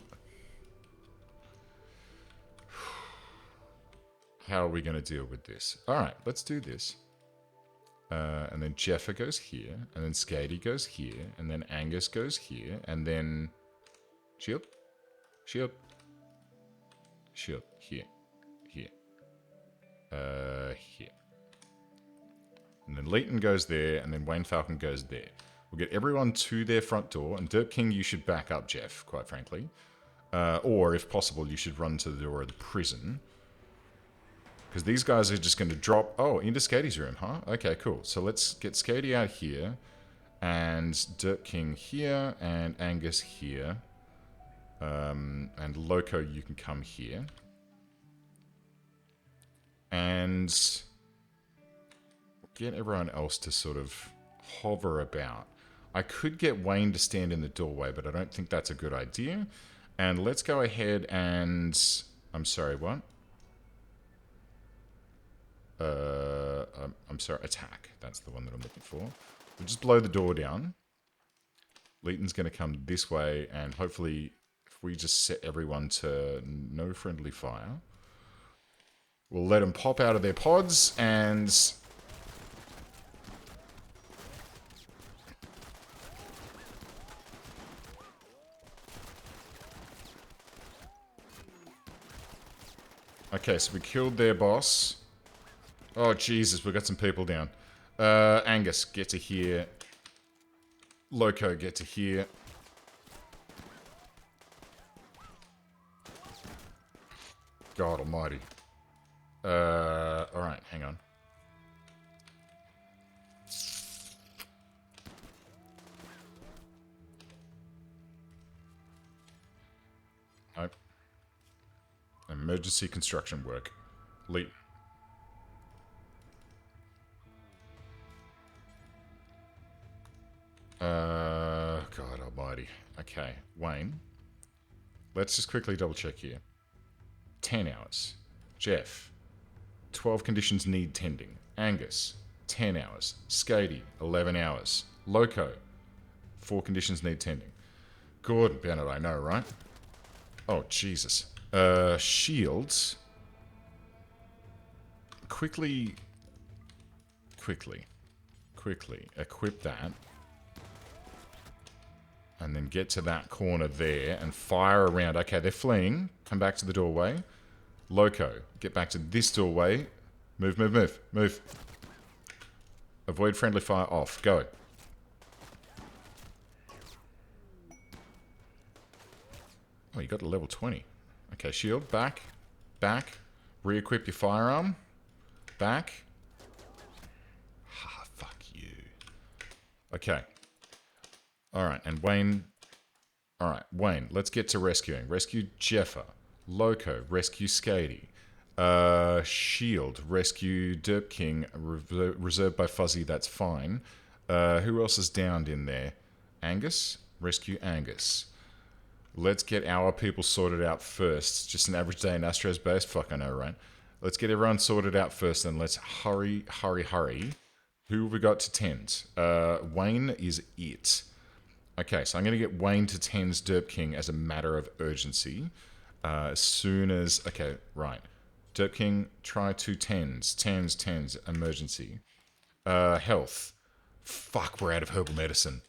how are we going to deal with this? All right, let's do this. And then Jeffa goes here, and then Skady goes here, and then Angus goes here, and then Shield, Shield, Shield, here, here, here. And then Leighton goes there, and then Wayne Falcon goes there. We'll get everyone to their front door, and Derp King, you should back up Jeff, quite frankly. Or, if possible, you should run to the door of the prison. Because these guys are just going to drop... Oh, into Skady's room, huh? Okay, cool. So let's get Skady out here, and Derp King here, and Angus here. And Loco, you can come here. And get everyone else to sort of hover about. I could get Wayne to stand in the doorway, but I don't think that's a good idea. And let's go ahead and... I'm sorry, what? I'm sorry, attack. That's the one that I'm looking for. We'll just blow the door down. Leighton's going to come this way, and hopefully, if we just set everyone to no friendly fire, we'll let them pop out of their pods, and... Okay, so we killed their boss. Oh, Jesus, we got some people down. Angus, get to here. Loco, get to here. God almighty. Alright, hang on. Nope. Emergency construction work. Leap. God almighty. Okay, Wayne. Let's just quickly double check here. 10 hours. Jeff. 12 conditions need tending. Angus. 10 hours. Skady. 11 hours. Loco. 4 conditions need tending. Gordon Bennett, I know, right? Oh, Jesus. Shields. Quickly equip that. And then get to that corner there and fire around. Okay, they're fleeing. Come back to the doorway. Loco, get back to this doorway. Move, move, move, move. Avoid friendly fire off. Go. Oh, you got to level 20. Okay, shield. Back. Back. Re-equip your firearm. Back. Ah, fuck you. Okay. Alright, and Wayne... Alright, Wayne, let's get to rescuing. Rescue Jeffa. Loco, rescue Skady. Shield, rescue Derp King. Reserved by Fuzzy, that's fine. Who else is downed in there? Angus? Rescue Angus. Let's get our people sorted out first. Just an average day in Astro's base? Fuck, I know, right? Let's get everyone sorted out first, and let's hurry. Who have we got to tend? Wayne is it. Okay, so I'm going to get Wayne to tend Derp King as a matter of urgency. As soon as... Okay, right. Derp King, try to tends, emergency. Health. Fuck, we're out of herbal medicine.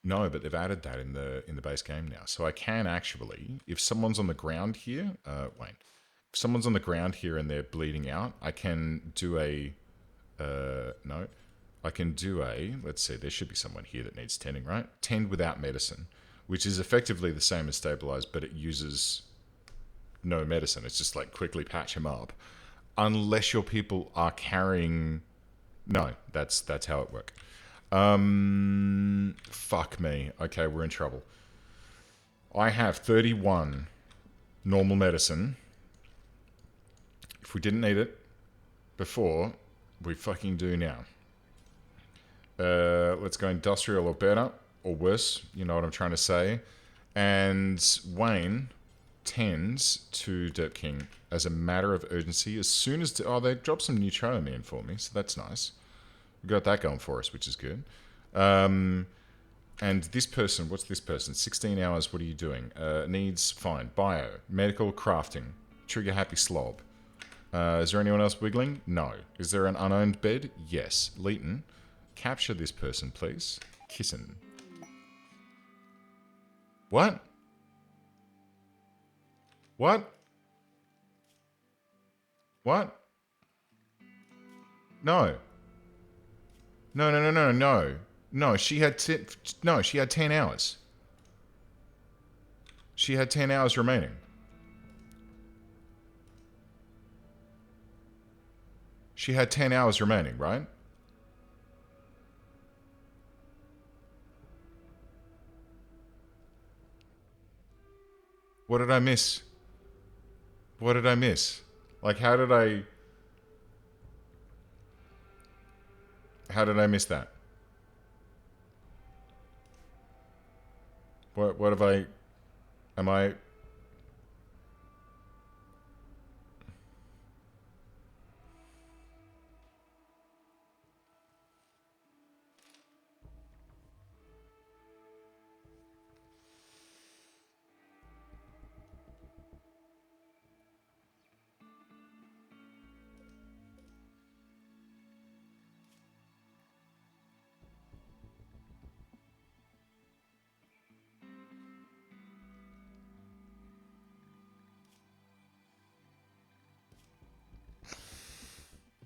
No, but they've added that in the base game now. So I can actually, if someone's on the ground here... Wayne. If someone's on the ground here and they're bleeding out, I can do a... no. I can do a... Let's see, there should be someone here that needs tending, right? Tend without medicine, which is effectively the same as stabilize, but it uses no medicine. It's just like quickly patch him up. Unless your people are carrying... No, that's how it works. Fuck me. Okay, we're in trouble. I have 31 normal medicine. If we didn't need it before, we fucking do now. Let's go industrial or better, or worse, you know what I'm trying to say. And Wayne tends to Derp King as a matter of urgency as soon as... Oh, they dropped some new Neutronum in for me, so that's nice. We got that going for us, which is good. And this person, what's this person? 16 hours, what are you doing? Needs, fine. Bio, medical, crafting. Trigger happy slob. Is there anyone else wiggling? No. Is there an unowned bed? Yes. Leighton, capture this person, please. Kissin. What? What? What? No. No, no, no, no, no. No, she had she had 10 hours. She had 10 hours remaining. She had 10 hours remaining, right? What did I miss? What did I miss? Like, how did I miss that? What have I... Am I...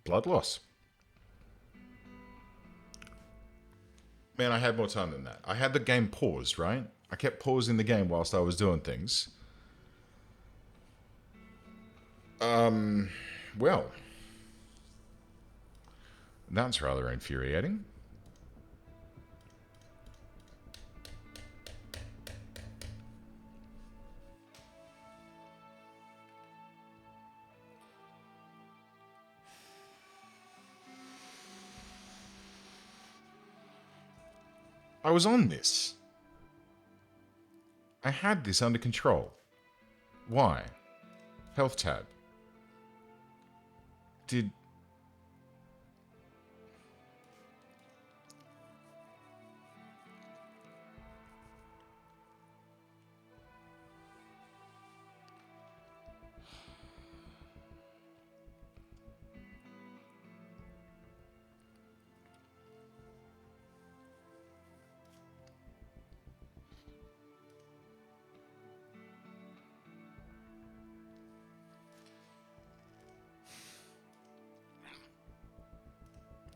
Blood loss. Man, I had more time than that. I had the game paused, right? I kept pausing the game whilst I was doing things. Well, that's rather infuriating. I was on this. I had this under control. Why? Health tab. Did...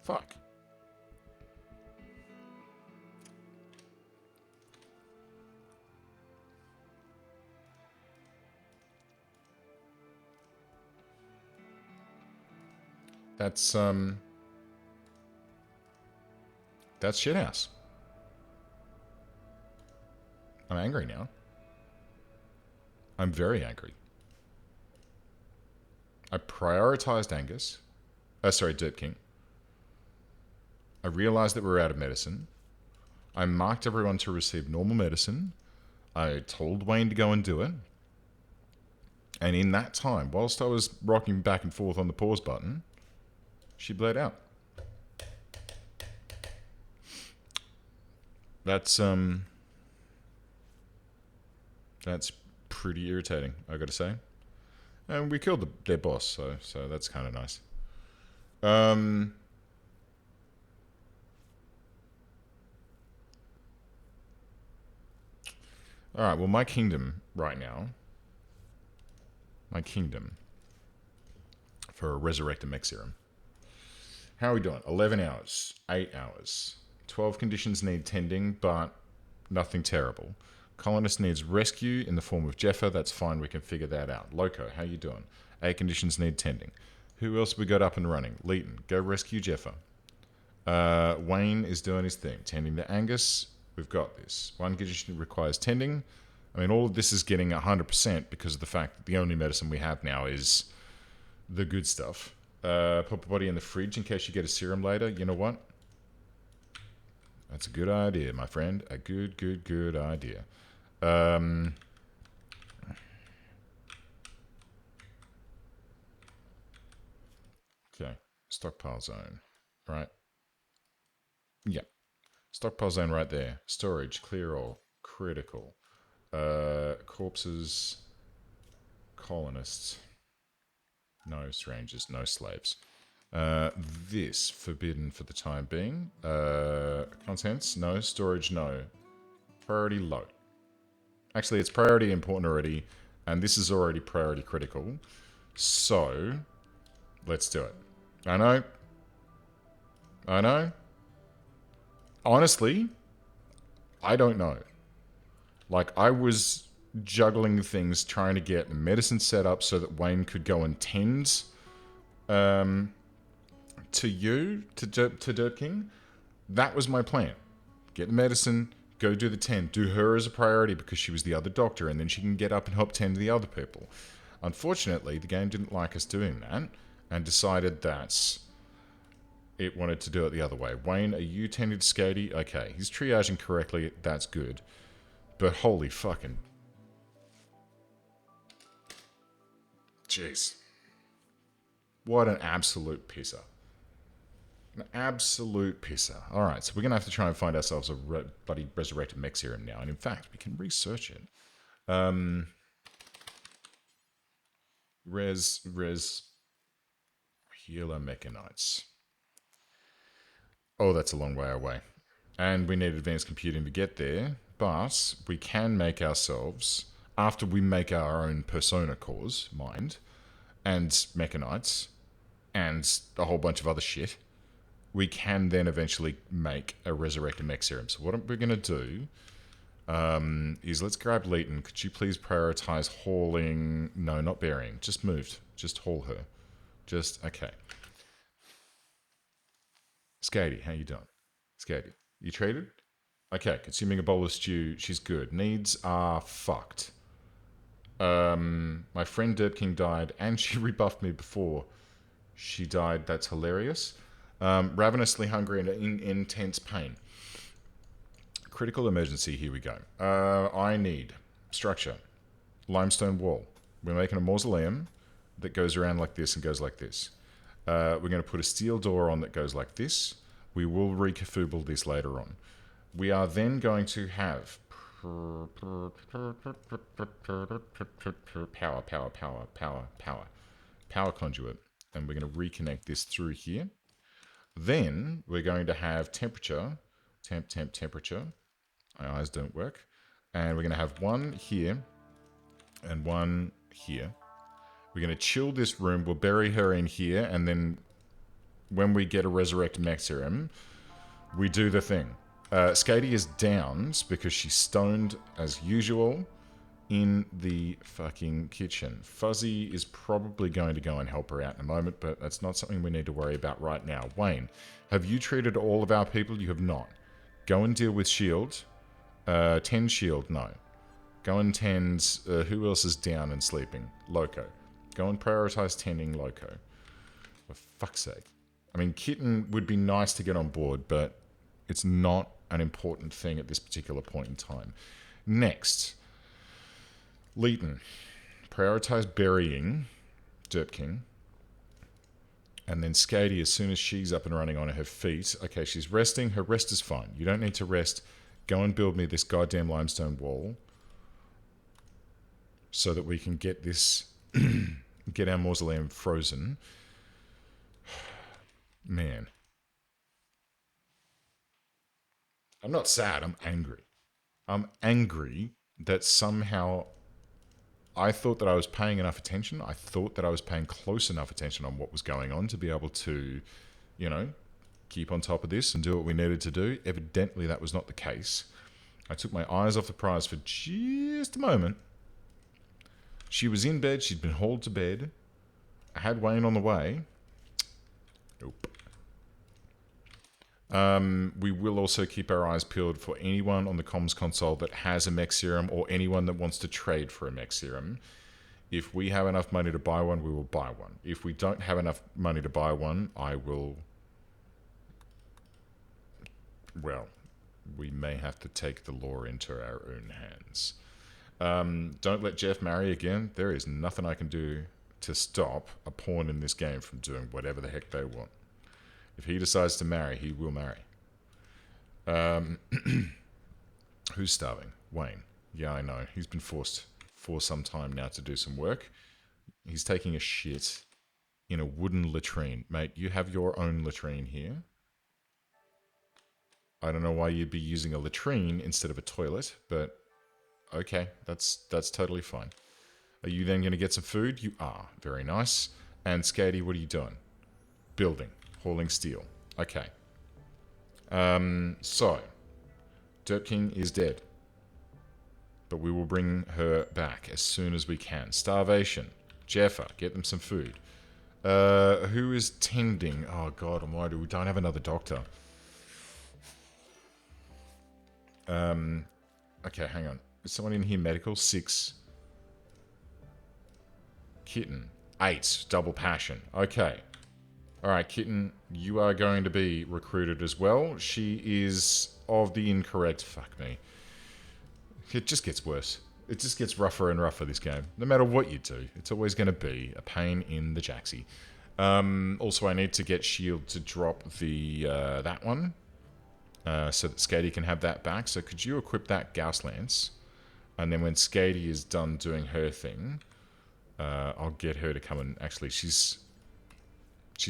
Fuck. That's shithouse. I'm angry now. I'm very angry. I prioritized Angus. Sorry, Dirt King. I realized that we were out of medicine. I marked everyone to receive normal medicine. I told Wayne to go and do it. And in that time, whilst I was rocking back and forth on the pause button, she bled out. That's pretty irritating, I gotta say. And we killed their boss, so that's kind of nice. Alright, well, my kingdom right now... My kingdom... For a resurrected mech serum. How are we doing? 11 hours. 8 hours. 12 conditions need tending, but nothing terrible. Colonist needs rescue in the form of Jeffer. That's fine, we can figure that out. Loco, how you doing? 8 conditions need tending. Who else we got up and running? Leighton, go rescue Jeffer. Wayne is doing his thing. Tending to Angus. We've got this. 1 condition requires tending. I mean, all of this is getting 100% because of the fact that the only medicine we have now is the good stuff. Put the body in the fridge in case you get a serum later. You know what? That's a good idea, my friend. A good idea. Okay. Stockpile zone. Right. Yeah. Stockpile zone right there. Storage, clear all, critical. Corpses, colonists. No strangers, no slaves. This, forbidden for the time being. Contents, no. Storage, no. Priority, low. Actually, it's priority important already, and this is already priority critical. So, let's do it. I know. Honestly, I don't know. Like, I was juggling things trying to get medicine set up so that Wayne could go and tend to Dirt King. That was my plan. Get the medicine, go do the tend. Do her as a priority because she was the other doctor, and then she can get up and help tend to the other people. Unfortunately, the game didn't like us doing that and decided that it wanted to do it the other way. Wayne, are you tending to Skady? Okay, he's triaging correctly. That's good. But holy fucking... Jeez. What an absolute pisser. An absolute pisser. Alright, so we're going to have to try and find ourselves a bloody resurrected mech serum now. And in fact, we can research it. Healer Mechanites. Oh, that's a long way away. And we need advanced computing to get there. But we can make ourselves, after we make our own persona cores, mind, and mechanites, and a whole bunch of other shit, we can then eventually make a resurrected mech serum. So what we're going to do is let's grab Leighton. Could you please prioritize hauling? No, not burying. Just moved. Just haul her. Just, okay. Skady, how you doing? Skady, you treated? Okay, consuming a bowl of stew. She's good. Needs are fucked. My friend Dirt King died, and she rebuffed me before she died. That's hilarious. Ravenously hungry and in intense pain. Critical emergency. Here we go. I need structure. Limestone wall. We're making a mausoleum that goes around like this and goes like this. We're going to put a steel door on that goes like this. We will recafuble this later on. We are then going to have power conduit, and we're going to reconnect this through here. Then we're going to have temperature, temperature. My eyes don't work, and we're going to have one here and one here. We're going to chill this room. We'll bury her in here, and then when we get a resurrect mech serum, we do the thing. Skady is downed because she's stoned as usual in the fucking kitchen. Fuzzy is probably going to go and help her out in a moment, but that's not something we need to worry about right now. Wayne, have you treated all of our people? You have not. Go and deal with Shield. Tend Shield, no. Go and tend... who else is down and sleeping? Loco. Go and prioritize tending Loco. For fuck's sake. I mean, Kitten would be nice to get on board, but it's not an important thing at this particular point in time. Next, Leighton. Prioritize burying Dirt King. And then Skady, as soon as she's up and running on her feet. Okay, she's resting. Her rest is fine. You don't need to rest. Go and build me this goddamn limestone wall so that we can get this, get our mausoleum frozen. Man. I'm not sad, I'm angry. I'm angry that somehow I thought that I was paying enough attention. I thought that I was paying close enough attention on what was going on to be able to, you know, keep on top of this and do what we needed to do. Evidently, that was not the case. I took my eyes off the prize for just a moment. She was in bed. She'd been hauled to bed. I had Wayne on the way. Nope. We will also keep our eyes peeled for anyone on the comms console that has a mech serum or anyone that wants to trade for a mech serum. If we have enough money to buy one, we will buy one. If we don't have enough money to buy one, I will... Well, we may have to take the law into our own hands. Don't let Jeff marry again. There is nothing I can do to stop a pawn in this game from doing whatever the heck they want. If he decides to marry, he will marry. Um, who's starving? Wayne. Yeah, I know. He's been forced for some time now to do some work. He's taking a shit in a wooden latrine. Mate, you have your own latrine here. I don't know why you'd be using a latrine instead of a toilet, but okay, that's totally fine. Are you then going to get some food? You are. Very nice. And Skady, what are you doing? Building. Hauling steel. Okay. So, Dirt King is dead. But we will bring her back as soon as we can. Starvation. Jeffa, get them some food. Who is tending? Oh, God almighty, we don't have another doctor. Okay, hang on. Is someone in here medical? 6. Kitten. 8. Double passion. Okay. Alright, Kitten, you are going to be recruited as well. She is of the incorrect... Fuck me. It just gets worse. It just gets rougher and rougher, this game. No matter what you do, it's always going to be a pain in the jacksy. Also, I need to get Shield to drop the that one. So that Skady can have that back. So could you equip that Gauss Lance? And then when Skady is done doing her thing, I'll get her to come and... Actually, she's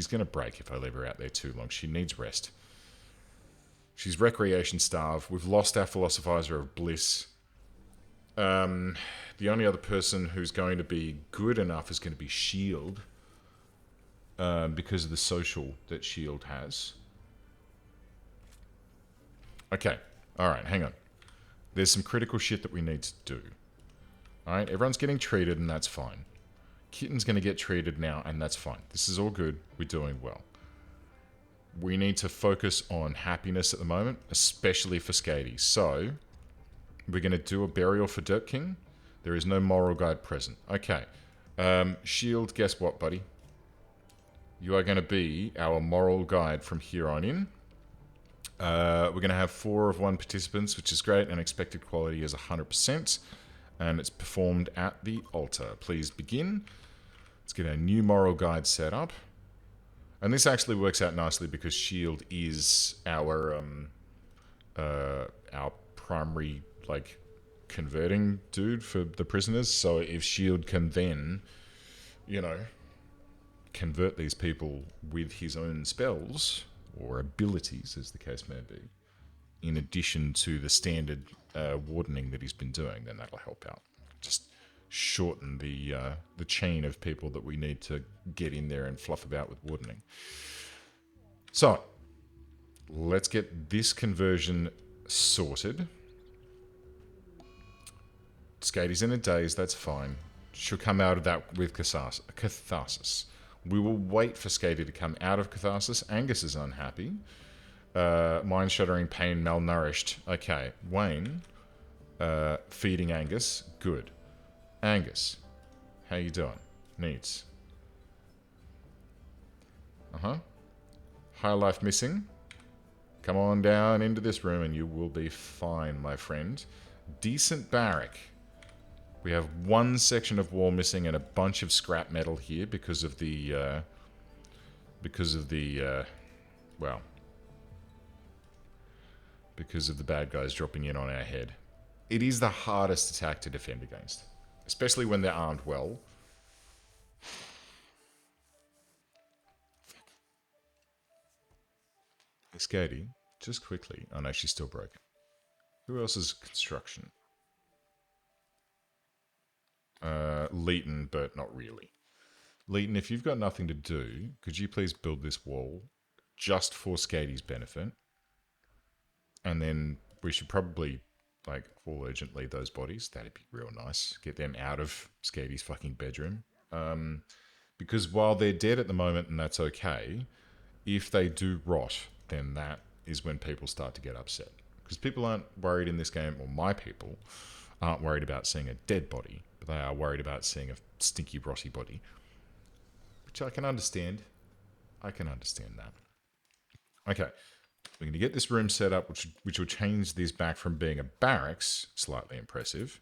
going to break if I leave her out there too long. She needs rest. She's recreation starved. We've lost our Philosophizer of Bliss. The only other person who's going to be good enough is going to be Shield. Because of the social that Shield has. Okay. Alright, hang on. There's some critical shit that we need to do. Alright, everyone's getting treated and that's fine. Kitten's going to get treated now and that's fine. This is all good. We're doing well. We need to focus on happiness at the moment, especially for Skady. So, we're going to do a burial for Dirt King. There is no moral guide present. Okay. Shield, guess what, buddy? You are going to be our moral guide from here on in. We're going to have 4 of 1 participants, which is great, and expected quality is 100%. And it's performed at the altar. Please begin. Let's get a new moral guide set up. And this actually works out nicely because Shield is our primary, like, converting dude for the prisoners. So if Shield can then, you know, convert these people with his own spells or abilities, as the case may be, in addition to the standard wardening that he's been doing, then that'll help out. Just shorten the chain of people that we need to get in there and fluff about with wardening. So, let's get this conversion sorted. Skady's in a daze, that's fine. She'll come out of that with catharsis. We will wait for Skady to come out of catharsis. Angus is unhappy. Mind-shuddering pain, malnourished. Okay, Wayne, feeding Angus. Good. Angus, how you doing? Needs. High life missing. Come on down into this room and you will be fine, my friend. Decent barrack. We have 1 section of wall missing and a bunch of scrap metal here because of the, well, because of the bad guys dropping in on our head. It is the hardest attack to defend against, especially when they're armed well. Skady, just quickly. Oh no, she's still broken. Who else is construction? Leighton, but not really. Leighton, if you've got nothing to do, could you please build this wall just for Skady's benefit? And then we should probably, like, haul urgently those bodies. That'd be real nice. Get them out of Skady's fucking bedroom. Because while they're dead at the moment, and that's okay, if they do rot, then that is when people start to get upset. Because people aren't worried in this game, or my people aren't worried about seeing a dead body, but they are worried about seeing a stinky, rotty body. Which I can understand. I can understand that. Okay. We're going to get this room set up, which will change this back from being a barracks, slightly impressive,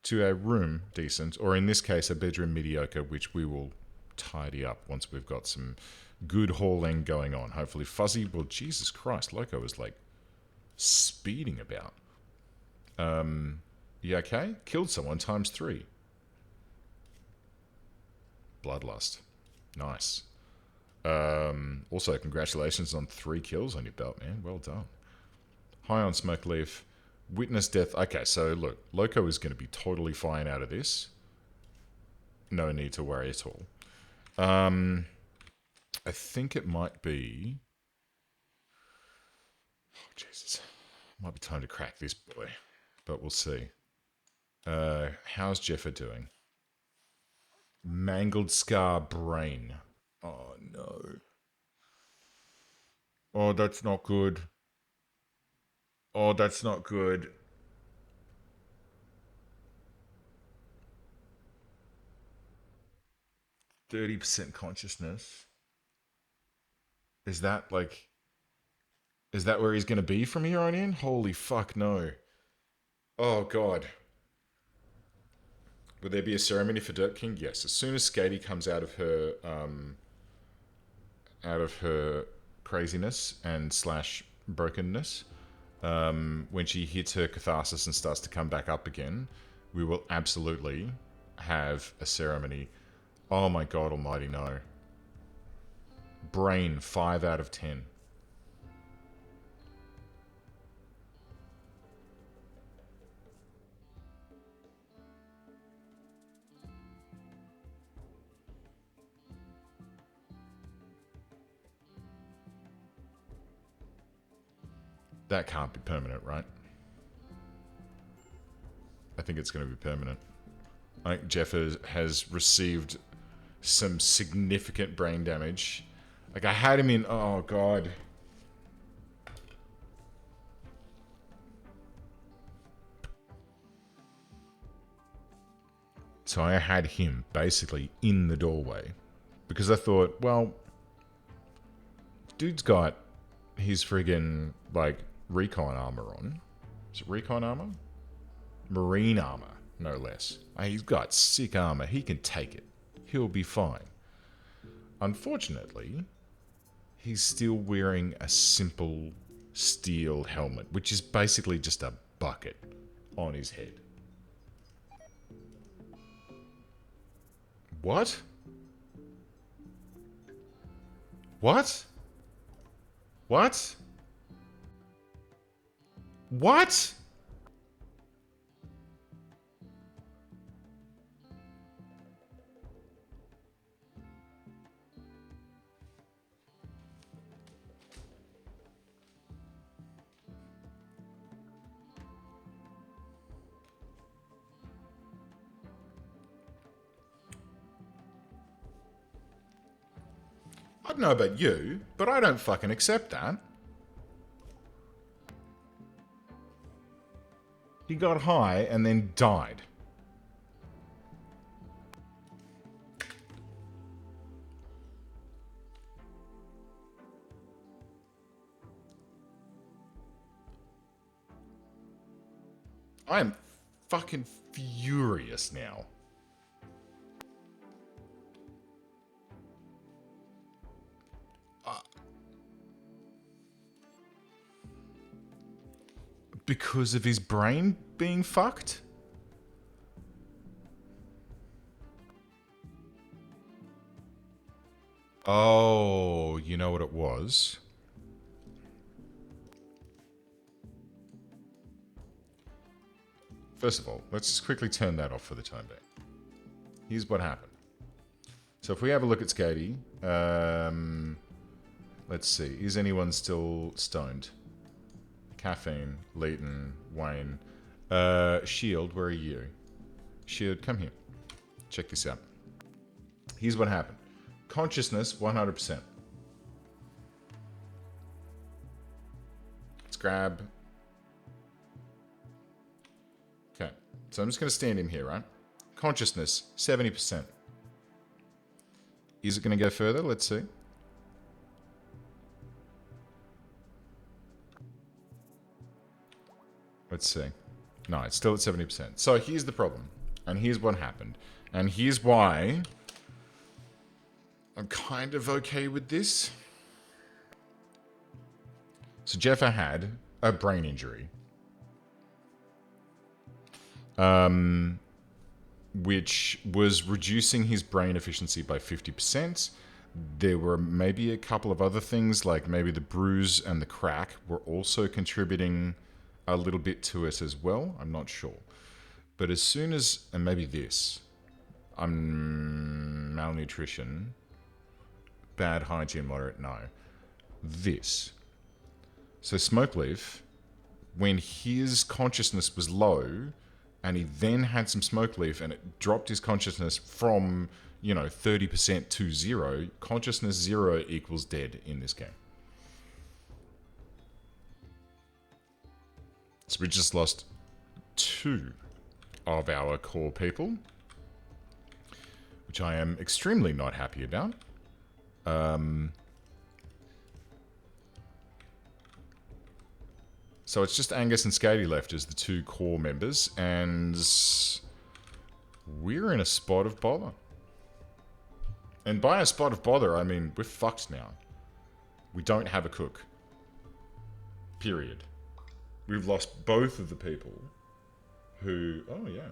to a room decent, or in this case, a bedroom mediocre, which we will tidy up once we've got some good hauling going on. Hopefully Fuzzy, well, Jesus Christ, Loco is like Speeding about. You okay? Killed someone ×3. Bloodlust. Nice. Also, congratulations on 3 kills on your belt, man. Well done. High on smoke leaf. Witness death. Okay, so look, Loco is going to be totally fine out of this. No need to worry at all. I think it might be... Oh, Jesus. Might be time to crack this boy. But we'll see. How's Jeffer doing? Mangled scar brain. Oh, no. Oh, that's not good. Oh, that's not good. %30 consciousness. Is that like... Is that where he's going to be from here on in? Holy fuck, no. Oh, God. Will there be a ceremony for Dirt King? Yes. As soon as Skady comes out of her craziness and slash brokenness, when she hits her catharsis and starts to come back up again, we will absolutely have a ceremony. Oh my God almighty, no. Brain, 5 out of 10. That can't be permanent, right? I think it's going to be permanent. I think Jeff has received some significant brain damage. Like, I had him in... Oh, God. So I had him basically in the doorway. Because I thought, well... Dude's got his friggin', like, recon armor on. Is it recon armor? Marine armor, no less. He's got sick armor. He can take it. He'll be fine. Unfortunately, he's still wearing a simple steel helmet, which is basically just a bucket on his head. What? What? What? What? I don't know about you, but I don't fucking accept that. He got high and then died. I am fucking furious now. Because of his brain being fucked? Oh, you know what it was? First of all, let's just quickly turn that off for the time being. Here's what happened. So if we have a look at Skady, let's see. Is anyone still stoned? Caffeine, Leighton, Wayne. Shield, where are you? Shield, come here. Check this out. Here's what happened. Consciousness, 100%. Let's grab... Okay, so I'm just going to stand him here, right? Consciousness, 70%. Is it going to go further? Let's see. Let's see. No, it's still at 70%. So here's the problem. And here's what happened. And here's why I'm kind of okay with this. So Jeffer had a brain injury. Which was reducing his brain efficiency by 50%. There were maybe a couple of other things, like maybe the bruise and the crack were also contributing a little bit to it as well. I'm not sure. But as soon as, and maybe this, malnutrition, bad hygiene, moderate, no. This. So Smokeleaf, when his consciousness was low, and he then had some Smokeleaf, and it dropped his consciousness from, 30% to 0. Consciousness 0 equals dead in this game. So we just lost 2 of our core people, which I am extremely not happy about. So it's just Angus and Skady left as the 2 core members, and we're in a spot of bother. And by a spot of bother, I mean we're fucked now. We don't have a cook. Period. We've lost both of the people who... Oh, yeah.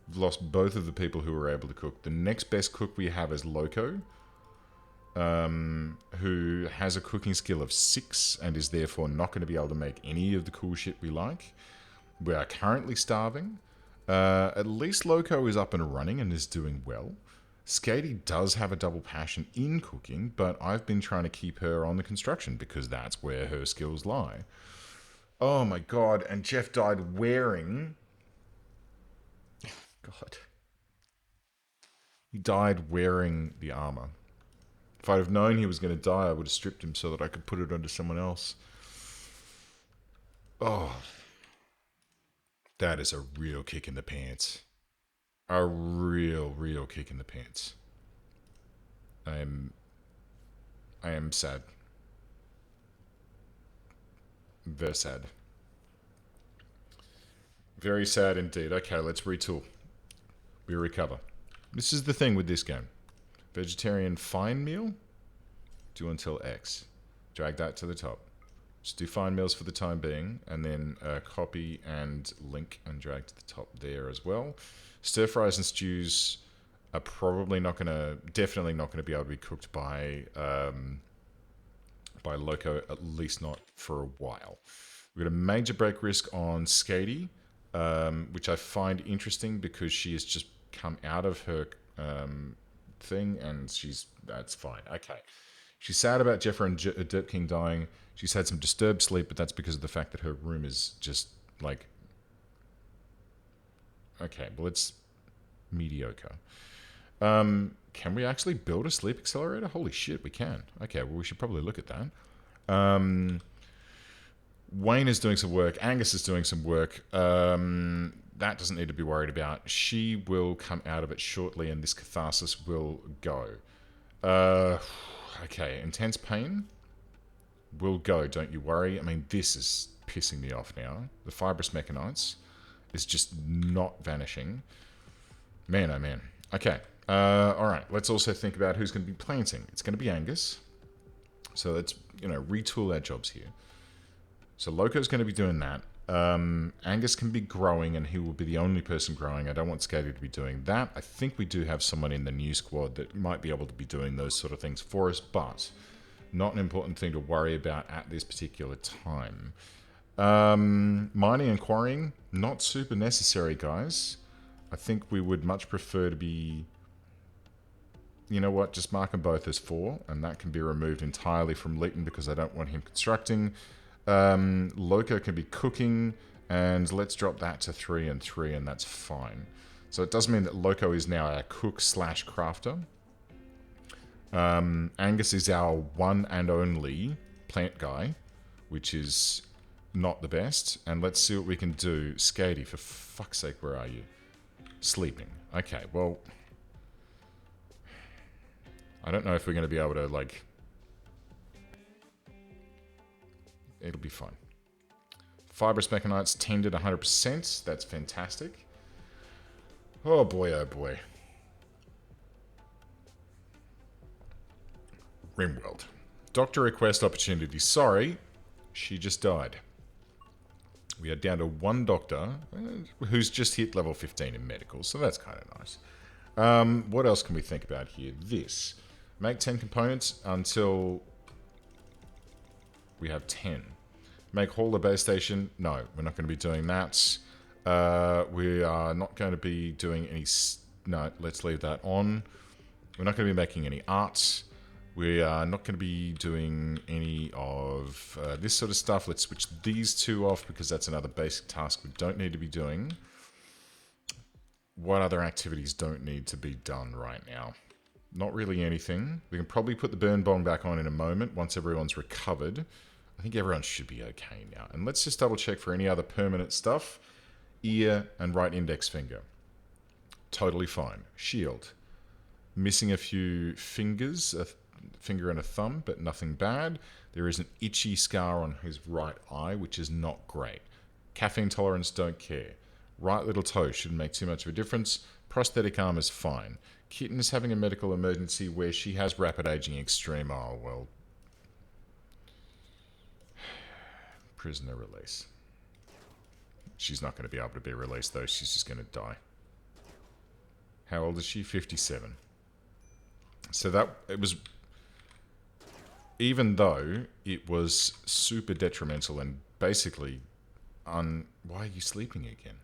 We've lost both of the people who were able to cook. The next best cook we have is Loco, who has a cooking skill of 6 and is therefore not going to be able to make any of the cool shit we like. We are currently starving. At least Loco is up and running and is doing well. Skady does have a double passion in cooking, but I've been trying to keep her on the construction because that's where her skills lie. Oh my god, and Jeff died wearing... God. He died wearing the armor. If I'd have known he was going to die, I would have stripped him so that I could put it onto someone else. Oh. That is a real kick in the pants. A real kick in the pants. I am sad. Very sad. Very sad indeed. Okay, let's retool. We recover. This is the thing with this game. Vegetarian fine meal. Do until X. Drag that to the top. Just do fine meals for the time being, and then copy and link and drag to the top there as well. Stir fries and stews are probably definitely not gonna be able to be cooked by Loco, at least not for a while. We've got a major break risk on Skady, which I find interesting because she has just come out of her thing, and that's fine. Okay. She's sad about Jeffra and Derp King dying. She's had some disturbed sleep, but that's because of the fact that her room is just like... Okay, well, it's mediocre. Can we actually build a sleep accelerator? Holy shit, we can. Okay, well, we should probably look at that. Wayne is doing some work. Angus is doing some work. That doesn't need to be worried about. She will come out of it shortly, and this catharsis will go. Okay, intense pain will go, don't you worry. I mean, this is pissing me off now. The fibrous mechanites is just not vanishing. Man, oh man. Okay, alright, let's also think about who's going to be planting. It's going to be Angus. So let's, retool our jobs here. So Loco's going to be doing that. Angus can be growing, and he will be the only person growing. I don't want Skady to be doing that. I think we do have someone in the new squad that might be able to be doing those sort of things for us, but not an important thing to worry about at this particular time. Mining and quarrying, not super necessary, guys. I think we would much prefer to be... You know what? Just mark them both as 4, and that can be removed entirely from Leighton because I don't want him constructing. Loco can be cooking, and let's drop that to 3 and 3, and that's fine. So it does mean that Loco is now our cook / crafter. Angus is our one and only plant guy, which is not the best. And let's see what we can do. Skady, for fuck's sake, where are you? Sleeping. Okay, well... I don't know if we're going to be able to, like... It'll be fine. Fibrous mechanites tended 100%. That's fantastic. Oh boy, oh boy. Rimworld. Doctor request opportunity. Sorry. she just died. We are down to one doctor who's just hit level 15 in medical, so that's kind of nice. What else can we think about here? This. Make 10 components until we have 10. Make haul the base station. No, we're not going to be doing that. We are not going to be doing any... No, let's leave that on. We're not going to be making any arts. We are not going to be doing any of this sort of stuff. Let's switch these two off because that's another basic task we don't need to be doing. What other activities don't need to be done right now? Not really anything. We can probably put the burn bong back on in a moment once everyone's recovered. I think everyone should be okay now. And let's just double check for any other permanent stuff. Ear and right index finger. Totally fine. Shield. Missing a few fingers, a finger and a thumb, but nothing bad. There is an itchy scar on his right eye, which is not great. Caffeine tolerance, don't care. Right little toe shouldn't make too much of a difference. Prosthetic arm is fine. Kitten is having a medical emergency where she has rapid aging extreme. Oh, well. Prisoner release. She's not going to be able to be released, though. She's just going to die. How old is she? 57. So that, it was, even though it was super detrimental and basically why are you sleeping again?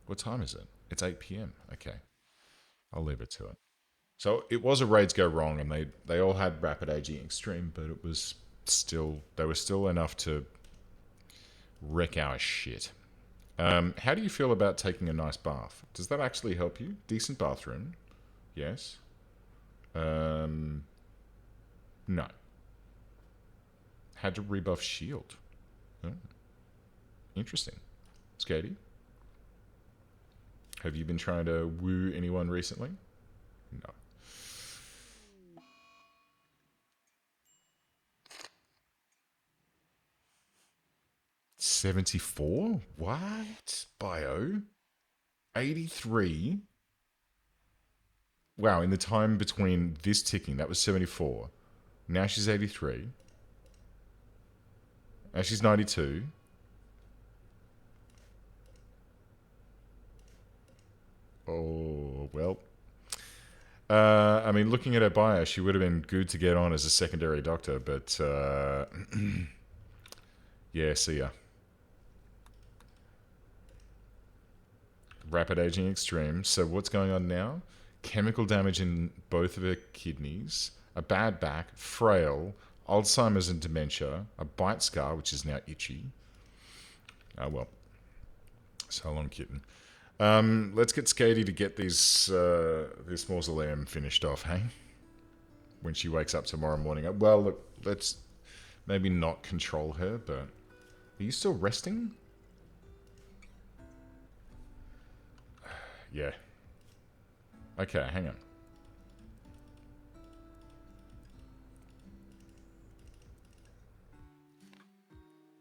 What time is it? It's 8 p.m. Okay. I'll leave it to it. So it was a raids go wrong and they all had rapid aging extreme, but it was still, they were still enough to wreck our shit. How do you feel about taking a nice bath? Does that actually help you? Decent bathroom. Yes. No. Had to rebuff shield. Oh. Interesting. Skatey? Have you been trying to woo anyone recently? No. $74? What? Bio? 83? Wow, in the time between this ticking, that was 74. Now she's 83. Now she's 92. Oh, well. I mean, looking at her bio, she would have been good to get on as a secondary doctor, but yeah, see ya. Rapid aging extreme. So what's going on now? Chemical damage in both of her kidneys, a bad back, frail, Alzheimer's and dementia, a bite scar, which is now itchy. Oh, well. So long, kitten. Let's get Skatey to get this mausoleum finished off, hey? When she wakes up tomorrow morning. Well, look, let's maybe not control her, but... Are you still resting? Yeah. Okay, hang on.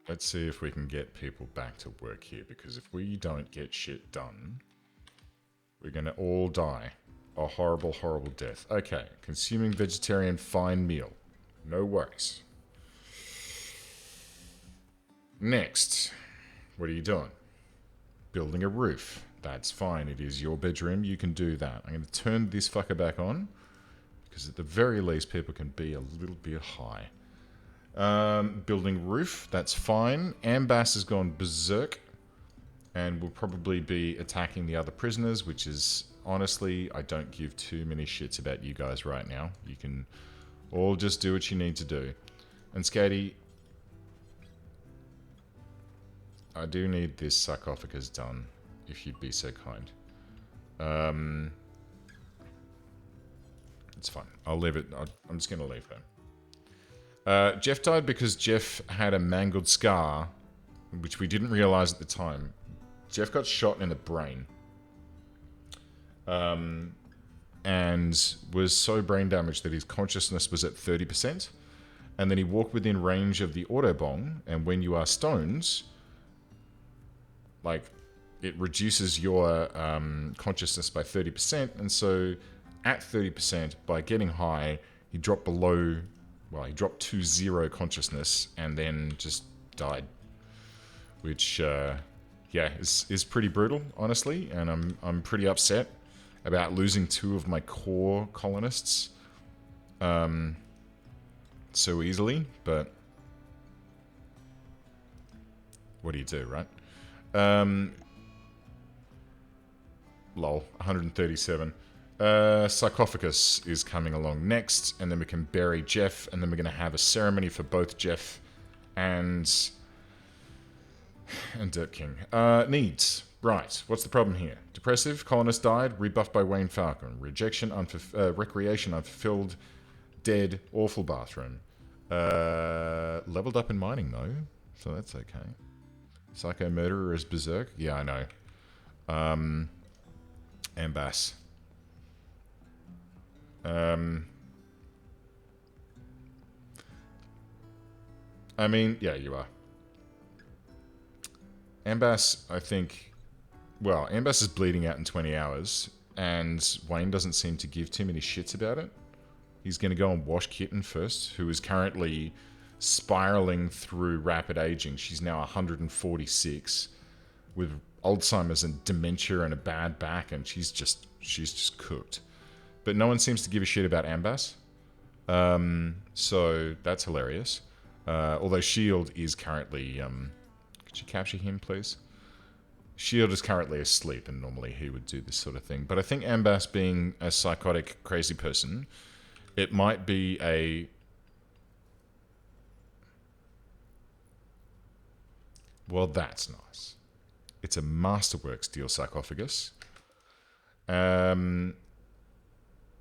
Let's see if we can get people back to work here, because if we don't get shit done, we're going to all die. A horrible, horrible death. Okay, consuming vegetarian fine meal. No worries. Next, what are you doing? Building a roof. That's fine. It is your bedroom. You can do that. I'm going to turn this fucker back on, because at the very least, people can be a little bit high. Building roof, that's fine. Ambass has gone berserk and will probably be attacking the other prisoners, which is, honestly, I don't give too many shits about you guys right now. You can all just do what you need to do. And Skatey, I do need this sarcophagus done, if you'd be so kind. It's fine. I'll leave it. I'm just going to leave her. Jeff died because Jeff had a mangled scar, which we didn't realize at the time. Jeff got shot in the brain. And was so brain damaged that his consciousness was at 30%. And then he walked within range of the autobong, and when you are stoned, like, it reduces your consciousness by 30%, and so at 30%, by getting high, he dropped below well, he dropped to 0 consciousness and then just died, which yeah, is pretty brutal, honestly, and I'm pretty upset about losing 2 of my core colonists so easily, but what do you do, right? Lol, 137. Sarcophagus is coming along next, and then we can bury Jeff, and then we're going to have a ceremony for both Jeff and Dirt King. Needs. Right, what's the problem here? Depressive, colonist died, rebuffed by Wayne Falcon. Rejection, recreation, unfulfilled, dead, awful bathroom. Leveled up in mining, though, so that's okay. Psycho murderer is berserk? Yeah, I know. Ambass. I mean, yeah, you are. Ambass, I think... Well, Ambass is bleeding out in 20 hours, and Wayne doesn't seem to give too many shits about it. He's going to go and wash Kitten first, who is currently spiraling through rapid aging. She's now 146, with Alzheimer's and dementia and a bad back, and she's just cooked. But no one seems to give a shit about Ambass. So that's hilarious. Although Shield is currently... could you capture him, please? Shield is currently asleep, and normally he would do this sort of thing. But I think Ambass, being a psychotic, crazy person, it might be a... Well, that's nice. It's a Masterworks deal sarcophagus.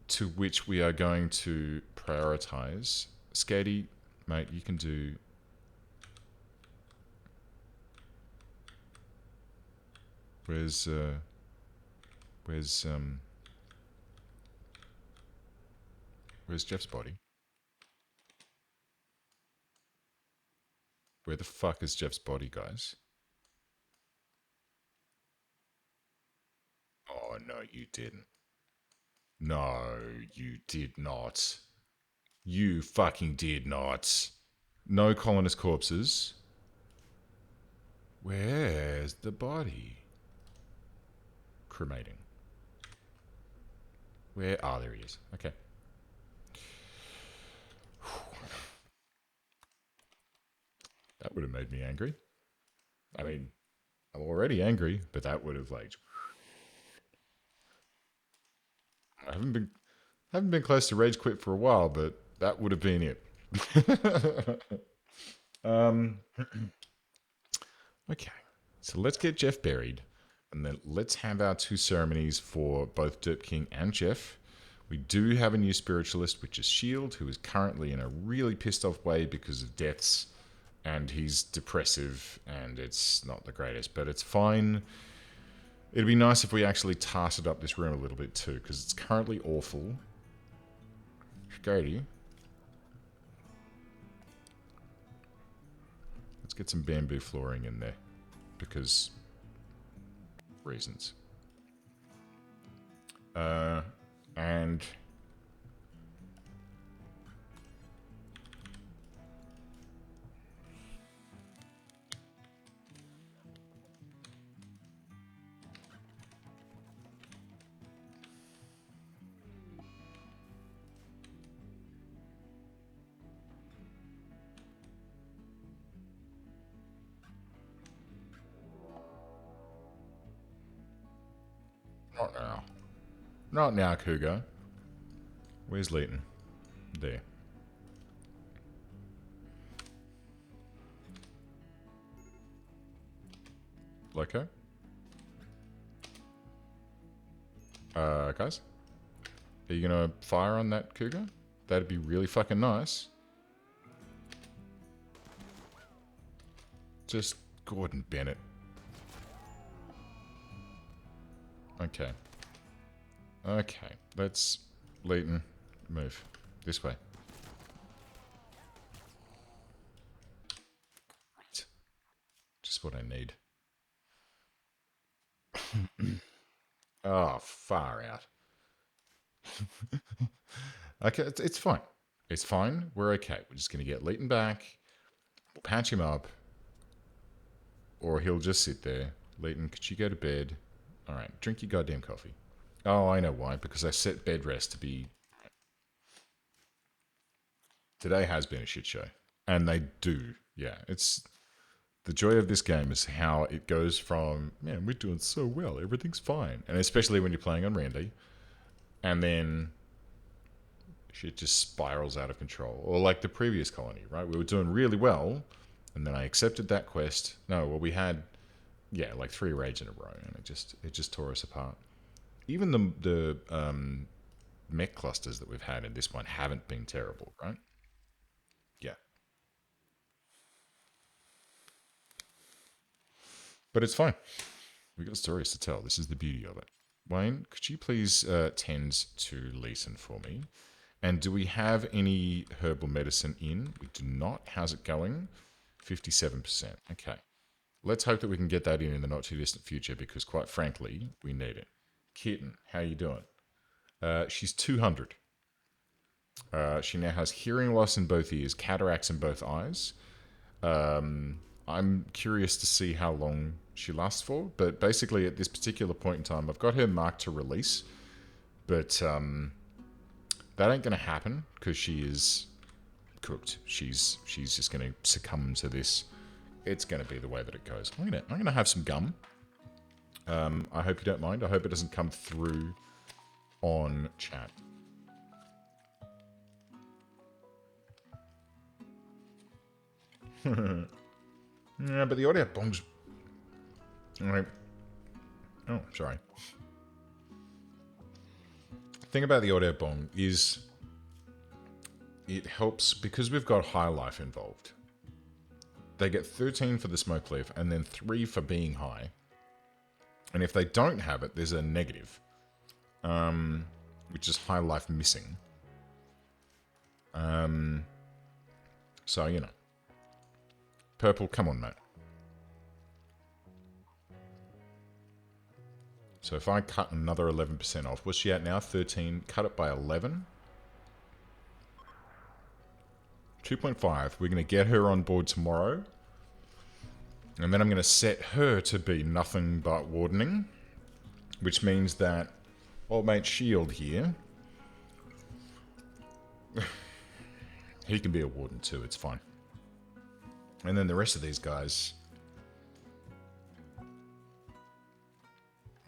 To which we are going to prioritize. Skady, mate, you can do... Where's Jeff's body? Where the fuck is Jeff's body, guys? Oh, no, you didn't. No, you did not. You fucking did not. No colonist corpses. Where's the body? Cremating. Where? Ah, there he is. Okay. That would have made me angry. I mean, I'm already angry, but that would have like... I haven't been close to rage quit for a while, but that would have been it. Okay, so let's get Jeff buried, and then let's have our 2 ceremonies for both Dirt King and Jeff. We do have a new spiritualist, which is Shield, who is currently in a really pissed off way because of deaths, and he's depressive, and it's not the greatest, but it's fine. It'd be nice if we actually tarted up this room a little bit too, because it's currently awful. Shady. Let's get some bamboo flooring in there, because reasons. And not now. Not now, Cougar. Where's Leighton? There. Loco? Guys? Are you gonna fire on that Cougar? That'd be really fucking nice. Just Gordon Bennett. Okay. Okay, let's... Leighton, move. This way. Right. Just what I need. Oh, far out. Okay, it's fine. It's fine. We're okay. We're just going to get Leighton back. We'll patch him up. Or he'll just sit there. Leighton, could you go to bed? All right, drink your goddamn coffee. Oh, I know why. Because I set bed rest to be... Today has been a shit show. And they do. Yeah, it's... The joy of this game is how it goes from, man, we're doing so well, everything's fine. And especially when you're playing on Randy. And then shit just spirals out of control. Or like the previous colony, right? We were doing really well, and then I accepted that quest. No, well, we had, yeah, like 3 raids in a row, and it just tore us apart. Even the mech clusters that we've had in this one haven't been terrible, right? Yeah. But it's fine. We've got stories to tell. This is the beauty of it. Wayne, could you please tend to Leeson for me? And do we have any herbal medicine in? We do not. How's it going? 57%. Okay. Let's hope that we can get that in the not too distant future because, quite frankly, we need it. Kitten, how you doing? She's 200. She now has hearing loss in both ears, cataracts in both eyes. I'm curious to see how long she lasts for, but basically at this particular point in time, I've got her marked to release, but that ain't going to happen because she is cooked. She's just going to succumb to this. It's going to be the way that it goes. I'm gonna have some gum. I hope you don't mind. I hope it doesn't come through on chat. Yeah, but the audio bongs. Alright. Oh, sorry. The thing about the audio bong is it helps because we've got high life involved. They get 13 for the smoke cleave and then 3 for being high. And if they don't have it, there's a negative, which is high life missing. So, you know. Purple, come on, mate. So if I cut another 11% off, what's she at now? 13. Cut it by 11. 2.5. We're going to get her on board tomorrow. And then I'm going to set her to be nothing but wardening. Which means that old mate Shield here, he can be a warden too, it's fine. And then the rest of these guys,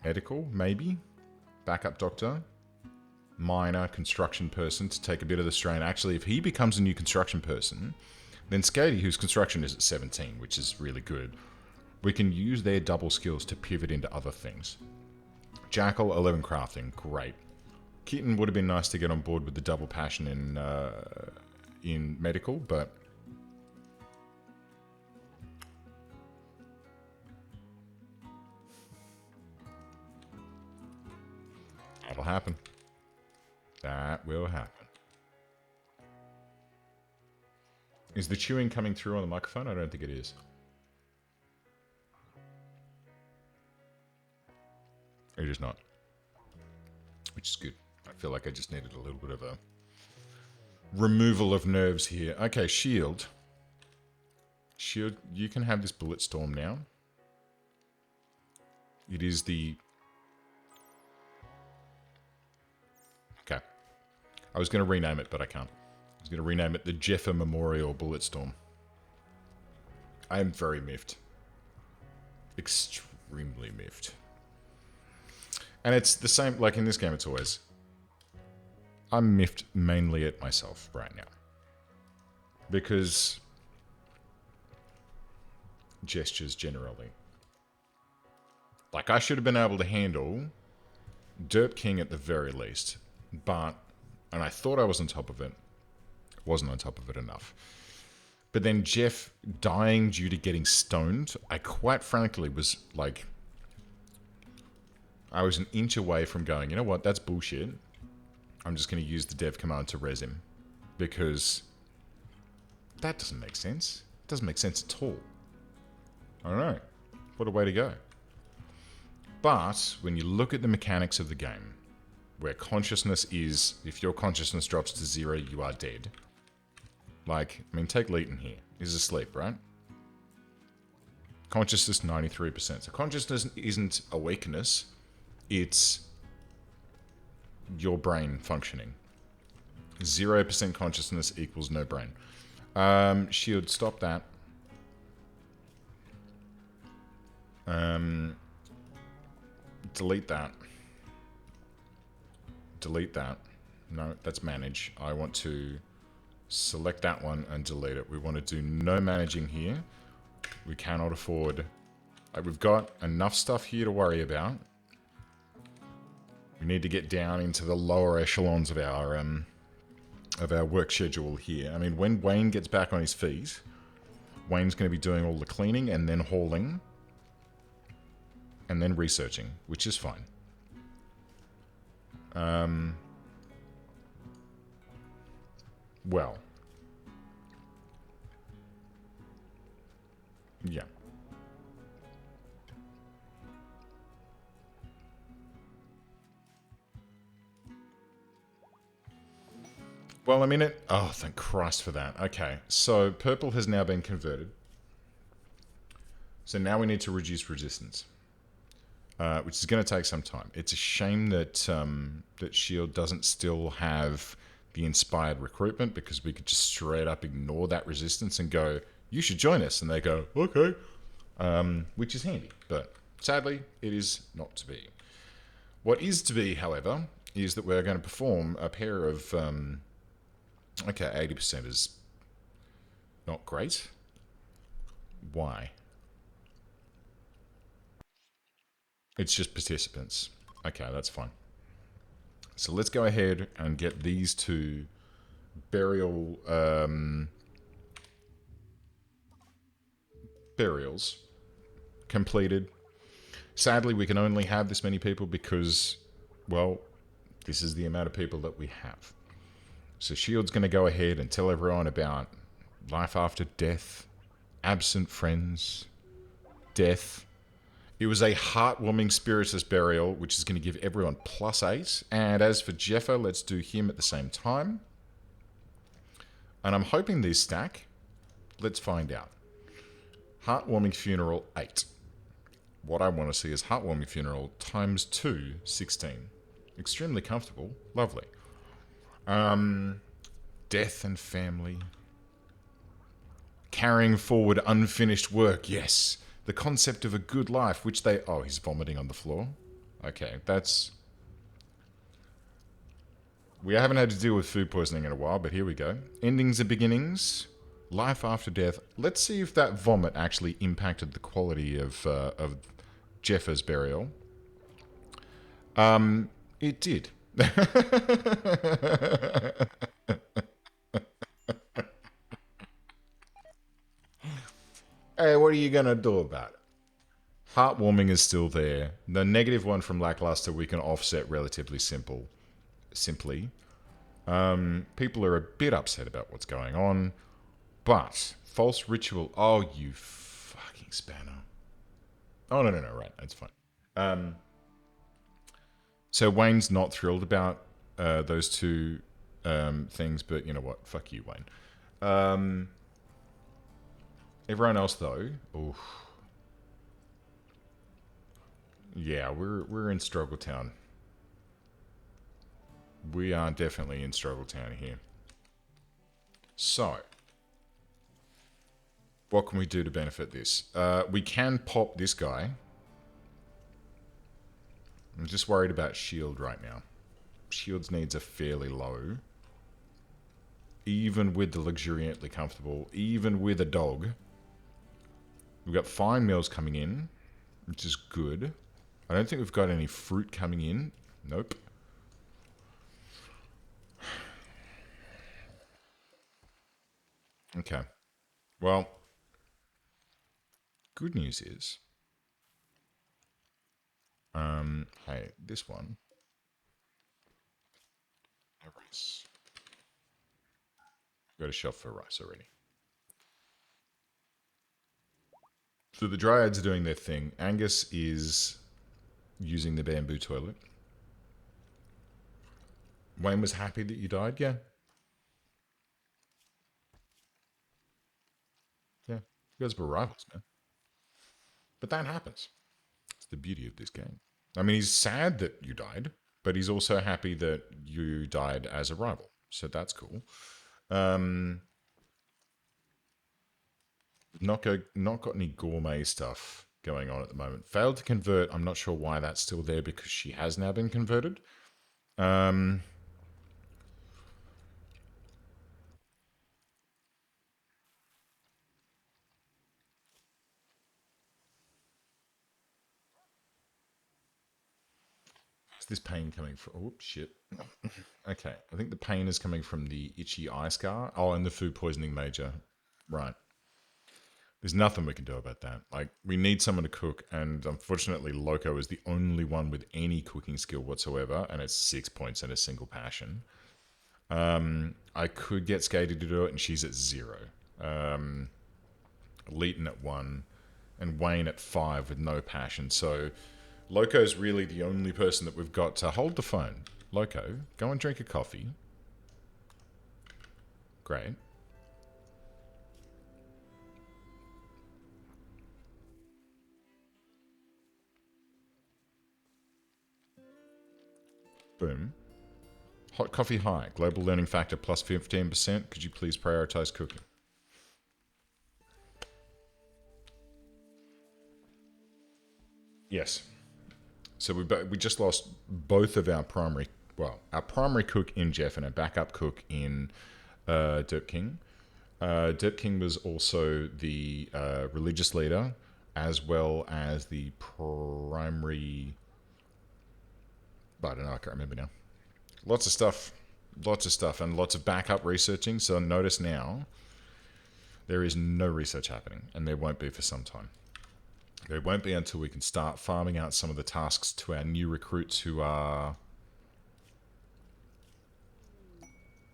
medical, maybe, backup doctor, minor, construction person to take a bit of the strain. Actually, if he becomes a new construction person, then Skady, whose construction is at 17, which is really good, we can use their double skills to pivot into other things. Jackal, 11 crafting, great. Kitten would have been nice to get on board with the double passion in medical, but that'll happen. That will happen. Is the chewing coming through on the microphone? I don't think it is. It is not. Which is good. I feel like I just needed a little bit of a removal of nerves here. Okay, Shield. Shield, you can have this bullet storm now. It is the... Okay. I was going to rename it, but I can't. I was going to rename it the Jeffer Memorial Bulletstorm. I am very miffed. Extremely miffed. And it's the same, like in this game, it's always... I'm miffed mainly at myself right now. Because... gestures generally. Like, I should have been able to handle Derp King at the very least. But... and I thought I was on top of it. Wasn't on top of it enough. But then Jeff dying due to getting stoned, I quite frankly was like... I was an inch away from going, you know what, that's bullshit. I'm just going to use the dev command to res him. Because that doesn't make sense. It doesn't make sense at all. I don't know. What a way to go. But when you look at the mechanics of the game, where consciousness is, if your consciousness drops to 0, you are dead. Like, I mean, take Leighton here. He's asleep, right? Consciousness, 93%. So consciousness isn't a weakness. It's your brain functioning. 0% consciousness equals no brain. Shield, stop that. Delete that. Delete that. No, that's manage. I want to select that one and delete it. We want to do no managing here. We cannot afford... Like, we've got enough stuff here to worry about. We need to get down into the lower echelons of our work schedule here. I mean, when Wayne gets back on his feet, Wayne's going to be doing all the cleaning and then hauling and then researching, which is fine. Well. Yeah. Well, I mean it... Oh, thank Christ for that. Okay, so purple has now been converted. So now we need to reduce resistance. Which is going to take some time. It's a shame that that Shield doesn't still have the inspired recruitment, because we could just straight up ignore that resistance and go, you should join us. And they go, okay. Which is handy. But sadly, it is not to be. What is to be, however, is that we're going to perform a pair of... okay, 80% is not great. Why? It's just participants. Okay, that's fine. So let's go ahead and get these two burials completed. Sadly, we can only have this many people because, well, this is the amount of people that we have. So Shield's going to go ahead and tell everyone about life after death, absent friends, death. It was a heartwarming spiritus burial, which is going to give everyone +8. And as for Jeffer, let's do him at the same time. And I'm hoping these stack. Let's find out. Heartwarming funeral, 8. What I want to see is heartwarming funeral times 2, 16. Extremely comfortable. Lovely. Death and family. Carrying forward unfinished work, yes. The concept of a good life, which they... Oh, he's vomiting on the floor. Okay, that's... We haven't had to deal with food poisoning in a while, but here we go. Endings and beginnings. Life after death. Let's see if that vomit actually impacted the quality of Jeffer's burial. It did. Hey, what are you going to do about it? Heartwarming is still there. The negative one from lackluster we can offset relatively simply. People are a bit upset about what's going on. But false ritual... Oh, you fucking spanner. Oh, no, right. That's fine. So Wayne's not thrilled about those two things, but you know what? Fuck you, Wayne. Everyone else, though... Oof. Yeah, we're in Struggle Town. We are definitely in Struggle Town here. So, what can we do to benefit this? We can pop this guy. I'm just worried about Shield right now. Shield's needs are fairly low. Even with the luxuriantly comfortable, even with a dog. We've got fine meals coming in, which is good. I don't think we've got any fruit coming in. Nope. Okay. Well, good news is, hey, this one. No rice. Got a shelf for rice already. So the dryads are doing their thing. Angus is using the bamboo toilet. Wayne was happy that you died. Yeah, yeah. You guys were rivals, man. But that happens. It's the beauty of this game. I mean, he's sad that you died, but he's also happy that you died as a rival. So that's cool. Um, not got any gourmet stuff going on at the moment. Failed to convert. I'm not sure why that's still there because she has now been converted. Um, is this pain coming from? Oh, shit. Okay, I think the pain is coming from the itchy eye scar. Oh, and the food poisoning major. Right. There's nothing we can do about that. Like, we need someone to cook, and unfortunately, Loco is the only one with any cooking skill whatsoever, and it's 6 points and a single passion. I could get Skaty to do it, and she's at 0. Leighton at 1, and Wayne at 5 with no passion. So, Loco's really the only person that we've got to hold the phone. Loco, go and drink a coffee. Great. Boom. Hot coffee high. Global learning factor plus 15%. Could you please prioritize cooking? Yes. So we just lost both of our primary, well, our primary cook in Jeff and our backup cook in Dirt King. Dirt King was also the religious leader as well as the primary. I don't know, I can't remember now. Lots of stuff, and lots of backup researching. So notice now there is no research happening, and there won't be for some time. There won't be until we can start farming out some of the tasks to our new recruits who are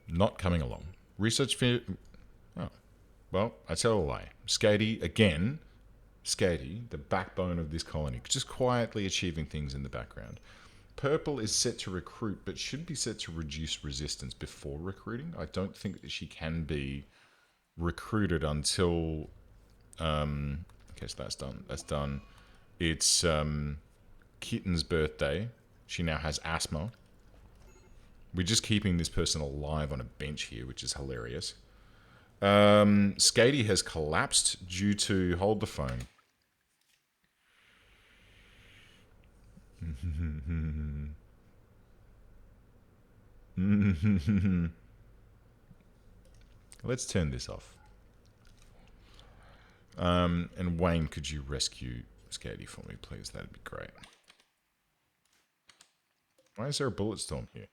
not coming along. Research for... Oh. Well, I tell a lie. Skaty, again, Skaty, the backbone of this colony, just quietly achieving things in the background. Purple is set to recruit, but should be set to reduce resistance before recruiting. I don't think that she can be recruited until... okay, so that's done. That's done. It's Kitten's birthday. She now has asthma. We're just keeping this person alive on a bench here, which is hilarious. Skaty has collapsed due to... Hold the phone. Let's turn this off. And Wayne, could you rescue Skaty for me, please? That'd be great. Why is there a bullet storm here?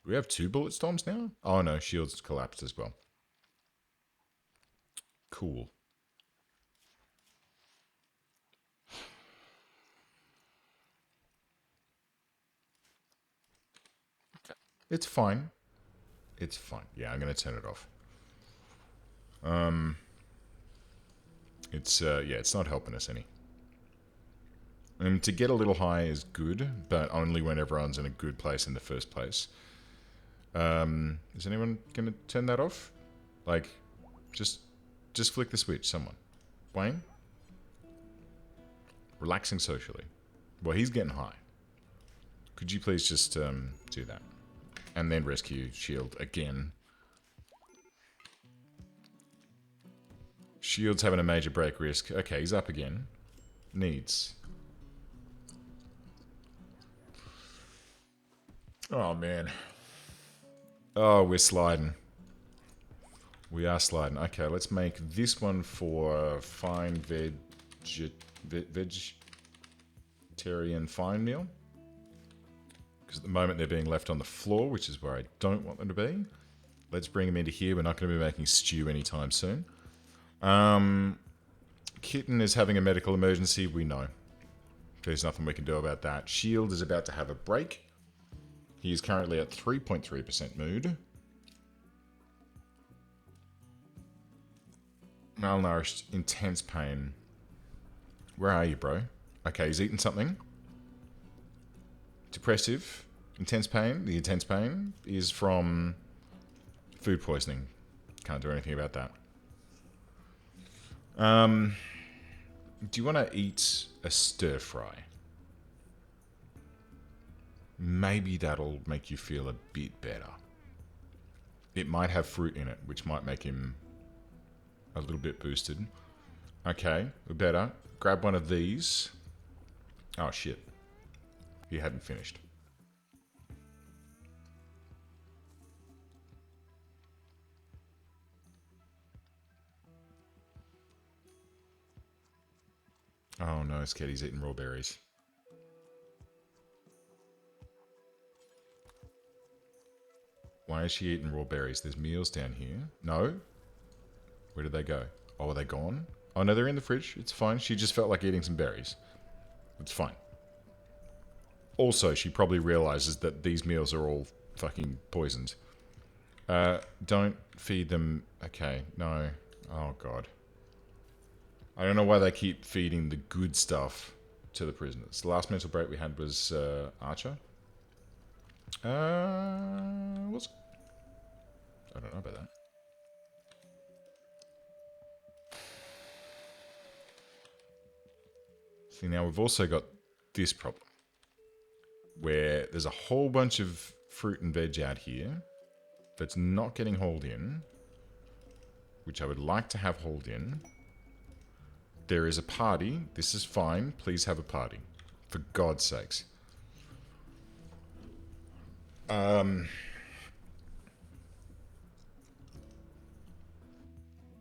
Do we have 2 bullet storms now? Oh no, shields collapsed as well. Cool. It's fine. It's fine. Yeah, I'm gonna turn it off. It's not helping us any. To get a little high is good, but only when everyone's in a good place in the first place. Is anyone gonna turn that off? Like, just flick the switch, someone. Wayne? Relaxing socially. Well, he's getting high. Could you please just do that? And then rescue Shield again. Shield's having a major break risk. Okay, he's up again. Needs. Oh, man. Oh, we're sliding. We are sliding. Okay, let's make this one for fine vegetarian fine meal. Because at the moment they're being left on the floor, which is where I don't want them to be. Let's bring them into here. We're not going to be making stew anytime soon. Kitten is having a medical emergency. We know. There's nothing we can do about that. Shield is about to have a break. He is currently at 3.3% mood. Malnourished, intense pain. Where are you, bro? Okay, he's eaten something. Depressive. Intense pain. The intense pain is from food poisoning. Can't do anything about that. Do you want to eat a stir fry? Maybe that'll make you feel a bit better. It might have fruit in it, which might make him a little bit boosted. Okay, we're better. Grab one of these. Oh, shit. He hadn't finished. Oh no, Sketty's eating raw berries. Why is she eating raw berries? There's meals down here. No? Where did they go? Oh, are they gone? Oh no, they're in the fridge. It's fine. She just felt like eating some berries. It's fine. Also, she probably realizes that these meals are all fucking poisoned. Don't feed them. Okay, no. Oh god. I don't know why they keep feeding the good stuff to the prisoners. The last mental break we had was Archer. Was it? I don't know about that. See, now we've also got this problem. Where there's a whole bunch of fruit and veg out here that's not getting hauled in. Which I would like to have hauled in. There is a party. This is fine. Please have a party. For God's sakes.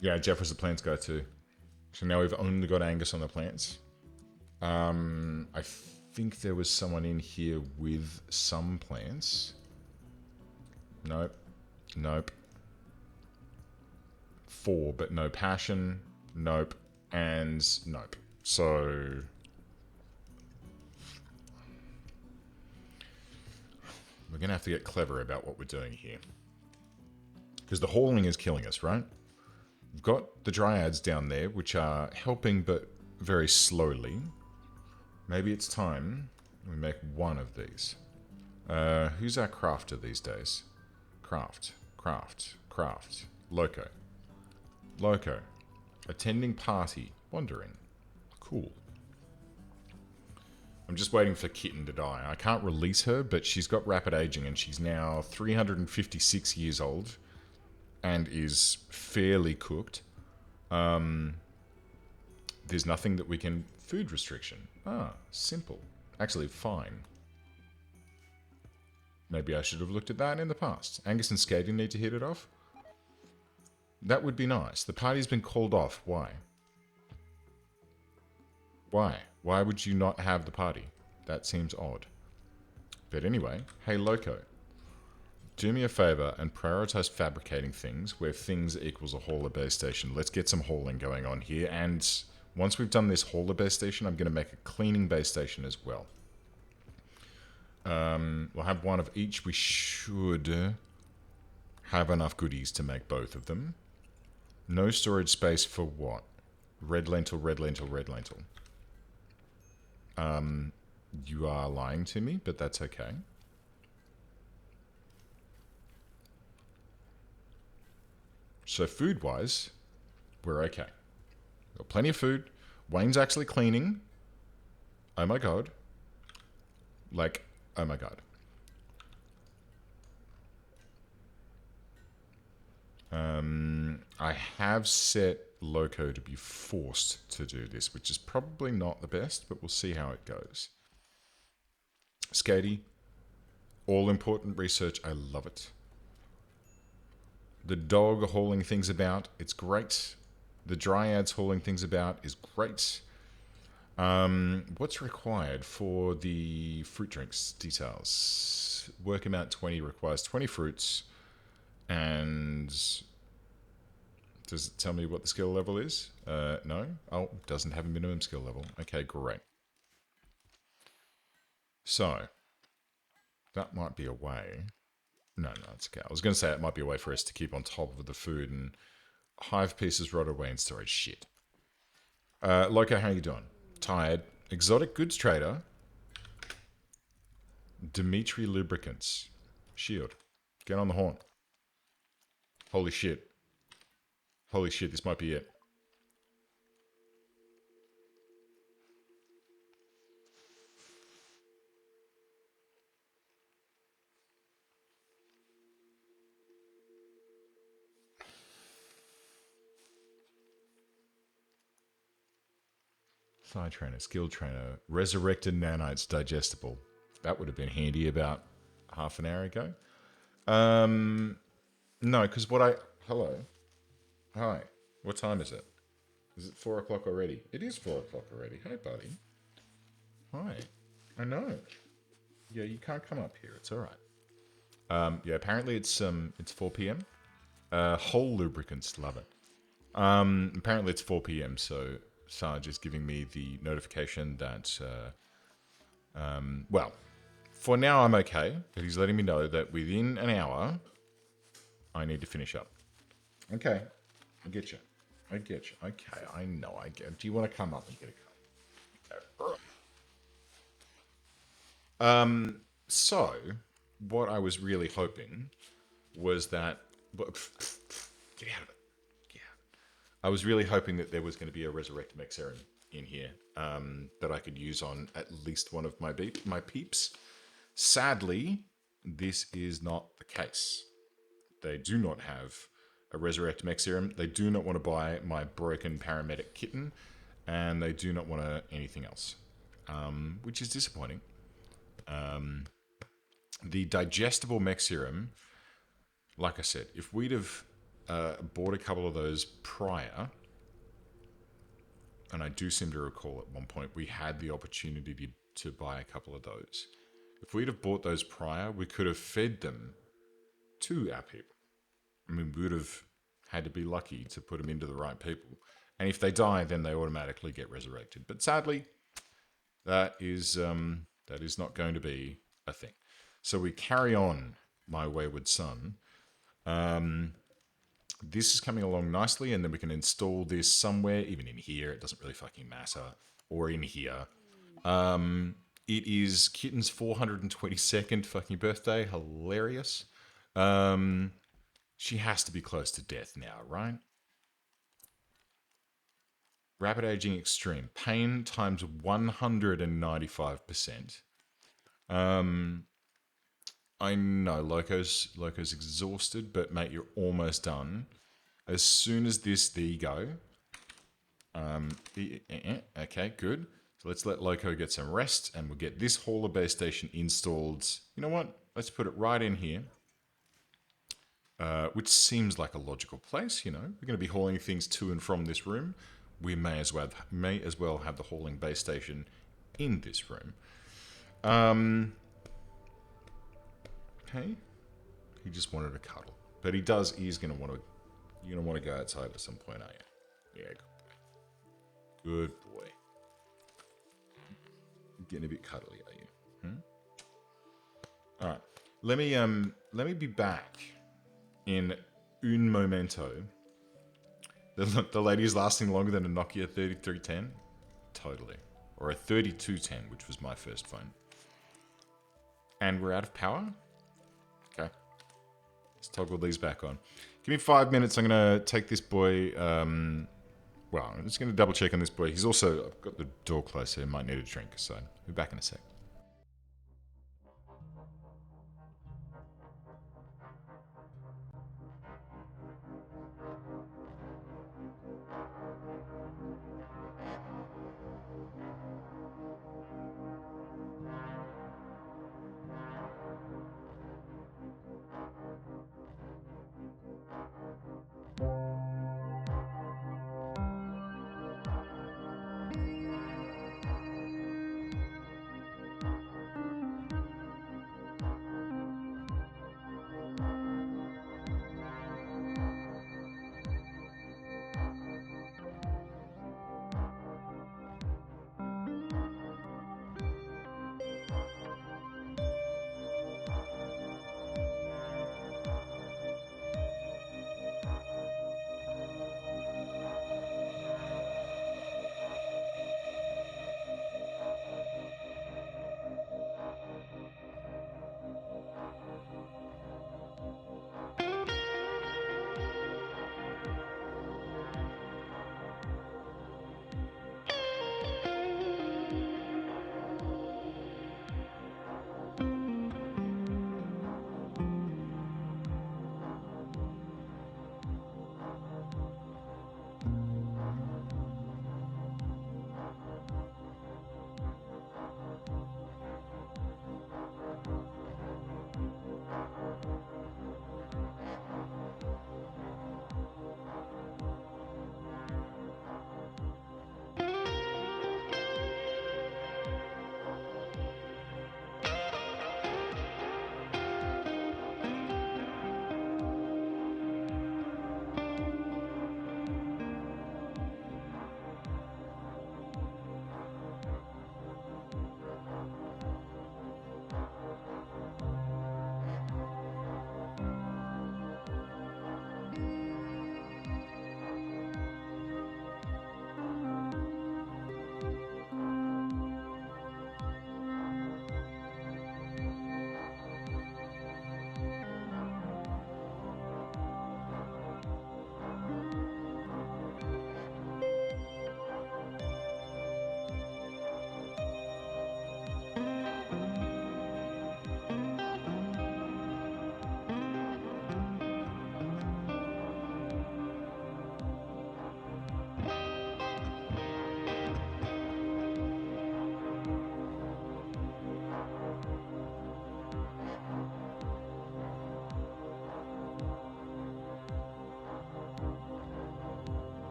Yeah, Jeff was the plants guy too. So now we've only got Angus on the plants. I think there was someone in here with some plants. Nope. Nope. 4, but no passion. Nope. And nope. So we're going to have to get clever about what we're doing here. Because the hauling is killing us, right? We've got the dryads down there, which are helping, but very slowly. Maybe it's time we make one of these. Who's our crafter these days? Craft. Loco. Attending party. Wandering. Cool. I'm just waiting for Kitten to die. I can't release her, but she's got rapid aging and she's now 356 years old and is fairly cooked. There's nothing that we can... Food restriction. Ah, simple. Actually, fine. Maybe I should have looked at that in the past. Angus and Skating need to hit it off. That would be nice. The party's been called off. Why? Why? Why would you not have the party? That seems odd. But anyway, hey Loco. Do me a favor and prioritize fabricating things where things equals a hauler base station. Let's get some hauling going on here. And once we've done this hauler base station, I'm going to make a cleaning base station as well. We'll have one of each. We should have enough goodies to make both of them. No storage space for what? Red lentil. You are lying to me, but that's okay. So food-wise, we're okay. Got plenty of food. Wayne's actually cleaning. Oh my god. Like, oh my god. I have set Loco to be forced to do this, which is probably not the best, but we'll see how it goes. Skatey, all important research. I love it. The dog hauling things about, it's great. The dryads hauling things about is great. What's required for the fruit drinks? Details. Work amount 20 requires 20 fruits. And does it tell me what the skill level is? No. Oh, doesn't have a minimum skill level. Okay, great. So, that might be a way. No, it's okay. I was going to say it might be a way for us to keep on top of the food and hive pieces rotted away in storage. Shit. Loco, how you doing? Tired. Exotic goods trader. Dimitri Lubricants. Shield. Get on the horn. Holy shit. Holy shit, this might be it. Thigh trainer, skill trainer, resurrected nanites digestible. That would have been handy about half an hour ago. No, because what I... Hello. Hi. What time is it? Is it 4 o'clock already? It is 4 o'clock already. Hey, buddy. Hi. I know. Yeah, you can't come up here. It's all right. Yeah, apparently it's 4 p.m. Whole lubricants, love it. Apparently it's 4 p.m. So Sarge is giving me the notification that, well, for now I'm okay, but he's letting me know that within an hour I need to finish up. Okay, I get you. I get you. Okay, I know. I get. Do you want to come up and get a cup? So, what I was really hoping was that... Get out of it. Get out. I was really hoping that there was going to be a Resurrect Mech Serum in here that I could use on at least one of my peeps. Sadly, this is not the case. They do not have a Resurrect Mech Serum. They do not want to buy my broken paramedic kitten, and they do not want anything else, which is disappointing. The digestible mech serum, like I said, if we'd have bought a couple of those prior, and I do seem to recall at one point we had the opportunity to buy a couple of those. If we'd have bought those prior, we could have fed them to our people. I mean, we would have had to be lucky to put them into the right people. And if they die, then they automatically get resurrected. But sadly, that is not going to be a thing. So we carry on, my wayward son. This is coming along nicely, and then we can install this somewhere, even in here. It doesn't really fucking matter. Or in here. It is Kitten's 422nd fucking birthday. Hilarious. She has to be close to death now, right? Rapid aging extreme. Pain times 195%. I know, Loco's exhausted, but mate, you're almost done. As soon as this, there you go. Okay, good. So let's let Loco get some rest, and we'll get this hauler base station installed. You know what? Let's put it right in here. Which seems like a logical place, you know. We're going to be hauling things to and from this room. We may as well have the hauling base station in this room. Hey, he just wanted a cuddle, but he's going to want to. You're going to want to go outside at some point, are you? Yeah, good boy. Getting a bit cuddly, are you? All right, let me be back in un momento. The lady's lasting longer than a Nokia 3310? Totally. Or a 3210, which was my first phone. And we're out of power? Okay. Let's toggle these back on. Give me 5 minutes. I'm going to take this boy... I'm just going to double check on this boy. He's also... I've got the door closed, so he might need a drink. So, I'll be back in a sec.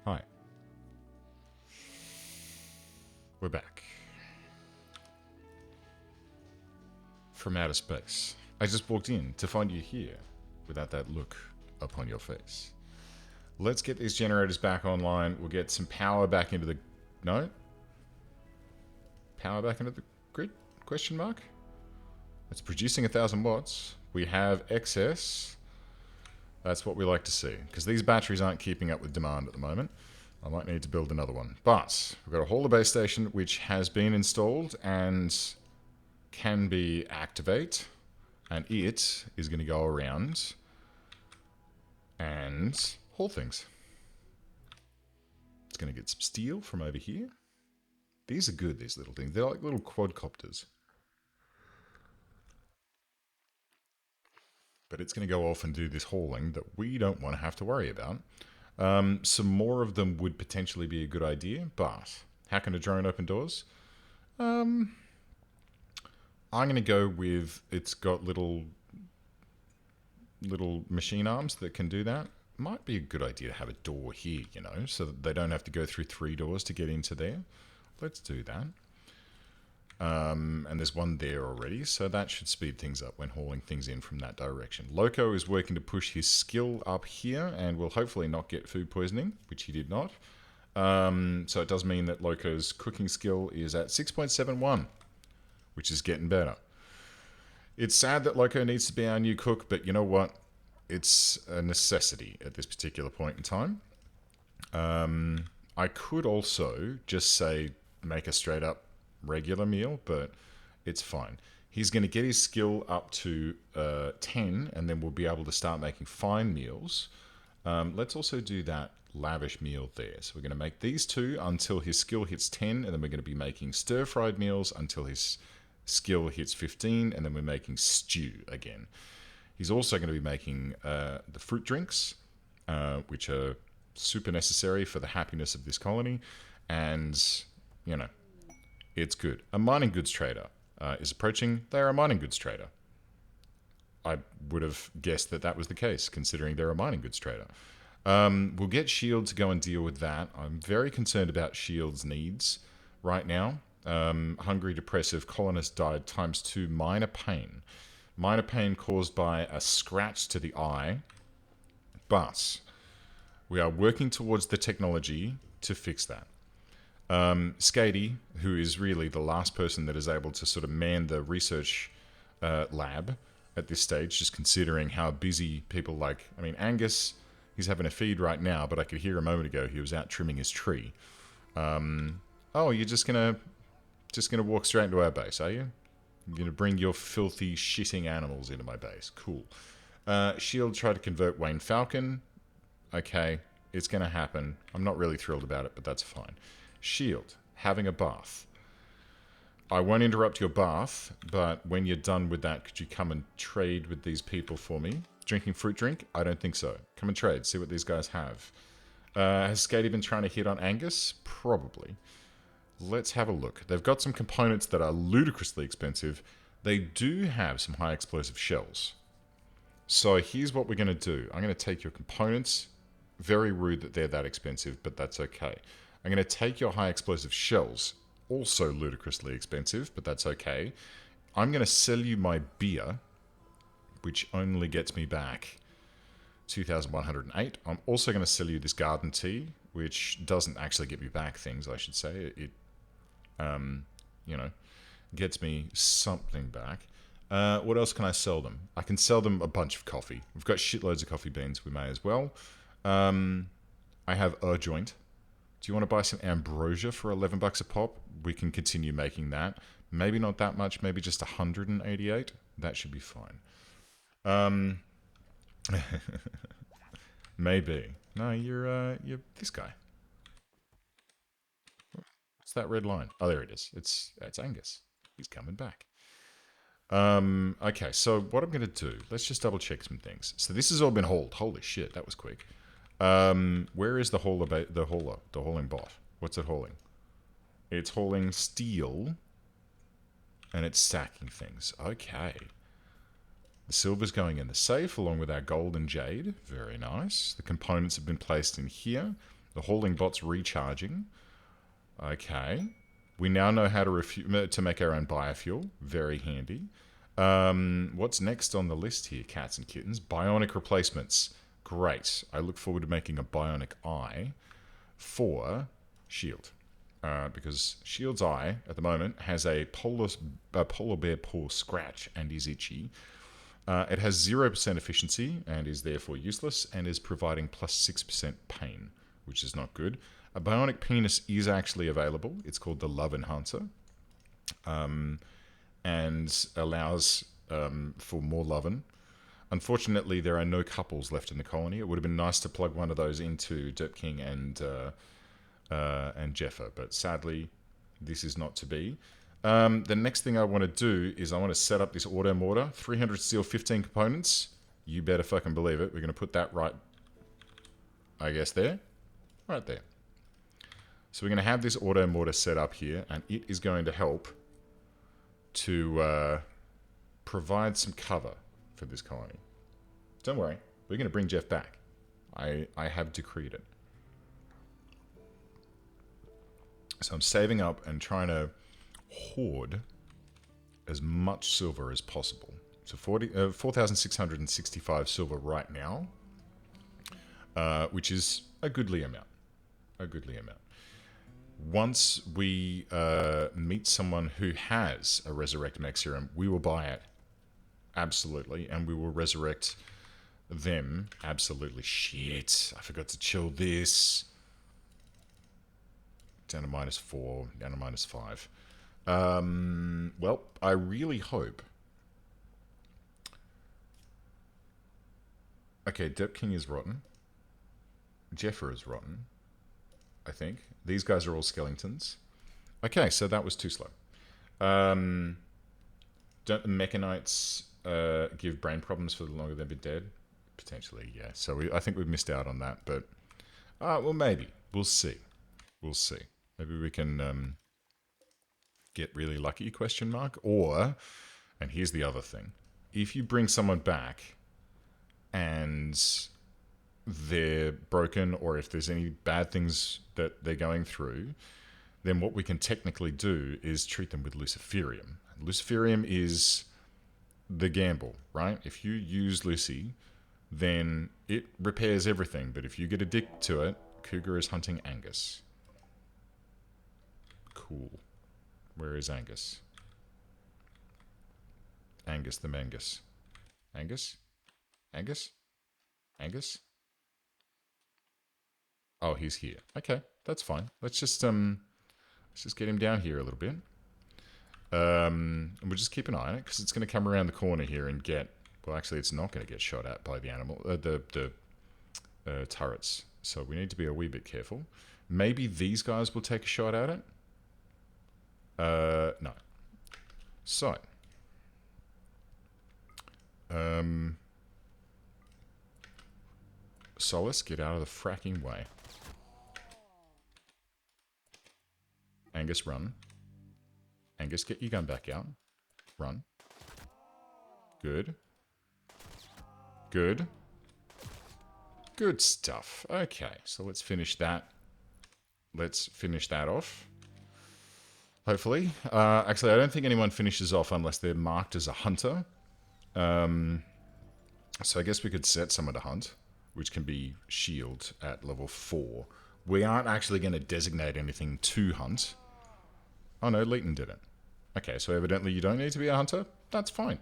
Hi. We're back. From outer space. I just walked in to find you here without that look upon your face. Let's get these generators back online. We'll get some power back into the... No? Power back into the grid? Question mark? It's producing 1,000 watts. We have excess. That's what we like to see. Because these batteries aren't keeping up with demand at the moment. I might need to build another one. But we've got a hauler base station which has been installed and can be activate. And it is going to go around and haul things. It's going to get some steel from over here. These are good, these little things. They're like little quadcopters. But it's going to go off and do this hauling that we don't want to have to worry about. Some more of them would potentially be a good idea, but how can a drone open doors? I'm going to go with, it's got little machine arms that can do that. Might be a good idea to have a door here, you know, so that they don't have to go through 3 doors to get into there. Let's do that. And there's one there already, so that should speed things up when hauling things in from that direction. Loco is working to push his skill up here and will hopefully not get food poisoning, which he did not. So it does mean that Loco's cooking skill is at 6.71, which is getting better. It's sad that Loco needs to be our new cook, but you know what? It's a necessity at this particular point in time. I could also just say make a straight up regular meal, but it's fine. He's going to get his skill up to 10, and then we'll be able to start making fine meals. Let's also do that lavish meal there. So we're going to make these 2 until his skill hits 10, and then we're going to be making stir-fried meals until his skill hits 15, and then we're making stew again. He's also going to be making the fruit drinks, which are super necessary for the happiness of this colony, and, you know, it's good. A mining goods trader is approaching. They're a mining goods trader. I would have guessed that that was the case, considering they're a mining goods trader. We'll get Shield to go and deal with that. I'm very concerned about Shield's needs right now. Hungry, depressive, colonist died ×2 minor pain. Minor pain caused by a scratch to the eye. But we are working towards the technology to fix that. Skady, who is really the last person that is able to sort of man the research lab at this stage, just considering how busy people like... I mean, Angus, he's having a feed right now, but I could hear a moment ago he was out trimming his tree. Oh, you're just gonna walk straight into our base, are you? You're gonna bring your filthy, shitting animals into my base. Cool. Shield tried to convert Wayne Falcon. Okay, it's gonna happen. I'm not really thrilled about it, but that's fine. Shield, having a bath. I won't interrupt your bath, but when you're done with that, could you come and trade with these people for me? Drinking fruit drink? I don't think so. Come and trade, see what these guys have. Has Skady been trying to hit on Angus? Probably. Let's have a look. They've got some components that are ludicrously expensive. They do have some high explosive shells. So here's what we're going to do. I'm going to take your components. Very rude that they're that expensive, but that's okay. I'm going to take your high explosive shells. Also ludicrously expensive, but that's okay. I'm going to sell you my beer, which only gets me back 2,108. I'm also going to sell you this garden tea, which doesn't actually get me back things, I should say. It you know, gets me something back. What else can I sell them? I can sell them a bunch of coffee. We've got shitloads of coffee beans. We may as well. I have a joint. Do you want to buy some ambrosia for 11 bucks a pop? We can continue making that. Maybe not that much. Maybe just 188. That should be fine. Maybe. No, you're this guy. What's that red line? Oh, there it is. It's Angus. He's coming back. Okay, so what I'm going to do, let's just double check some things. So this has all been hauled. Holy shit, that was quick. Where is the hauling bot? What's it hauling? It's hauling steel, and it's stacking things. Okay. The silver's going in the safe, along with our gold and jade. Very nice. The components have been placed in here. The hauling bot's recharging. Okay. We now know how to make our own biofuel. Very handy. What's next on the list here, cats and kittens? Bionic replacements. Great. I look forward to making a bionic eye for Shield. Because Shield's eye, at the moment, has a polar bear paw scratch and is itchy. It has 0% efficiency and is therefore useless, and is providing plus 6% pain, which is not good. A bionic penis is actually available. It's called the Love Enhancer, and allows for more lovin'. Unfortunately, there are no couples left in the colony. It would have been nice to plug one of those into Derp King and Jeffer, but sadly, this is not to be. The next thing I want to do is I want to set up this auto mortar. 300 steel, 15 components. You better fucking believe it. We're going to put that right, I guess, there. Right there. So we're going to have this auto mortar set up here, and it is going to help to provide some cover for this colony. Don't worry. We're going to bring Jeff back. I have decreed it. So I'm saving up and trying to hoard as much silver as possible. So 4,665 silver right now, which is a goodly amount. A goodly amount. Once we meet someone who has a Resurrect Mech Serum, we will buy it. Absolutely. And we will resurrect them. Absolutely. Shit. I forgot to chill this. Down to -4. Down to -5. Well, I really hope. Okay, Derp King is rotten. Jeffer is rotten, I think. These guys are all skeletons. Okay, so that was too slow. Don't the Mechanites give brain problems for the longer they've been dead? Potentially, yeah. So I think we've missed out on that, but... well, maybe. We'll see. We'll see. Maybe we can get really lucky, question mark. Or, and here's the other thing. If you bring someone back and they're broken, or if there's any bad things that they're going through, then what we can technically do is treat them with Luciferium. Luciferium is the gamble, right? If you use Lucy, then it repairs everything. But if you get addicted to it, Cougar is hunting Angus. Cool. Where is Angus? Angus the Mangus. Angus? Angus? Angus? Oh, he's here. Okay, that's fine. Let's just get him down here a little bit. And we'll just keep an eye on it, because it's going to come around the corner here and get... Well, actually, it's not going to get shot at by the animal, the turrets. So we need to be a wee bit careful. Maybe these guys will take a shot at it. No. So. Solace, get out of the fracking way. Angus, run. Angus, get your gun back out. Run. Good. Good. Good stuff. Okay, so let's finish that. Let's finish that off. Hopefully. Actually, I don't think anyone finishes off unless they're marked as a hunter. So I guess we could set someone to hunt, which can be Shield at level 4. We aren't actually going to designate anything to hunt. Oh no, Leighton did it. Okay, so evidently you don't need to be a hunter. That's fine.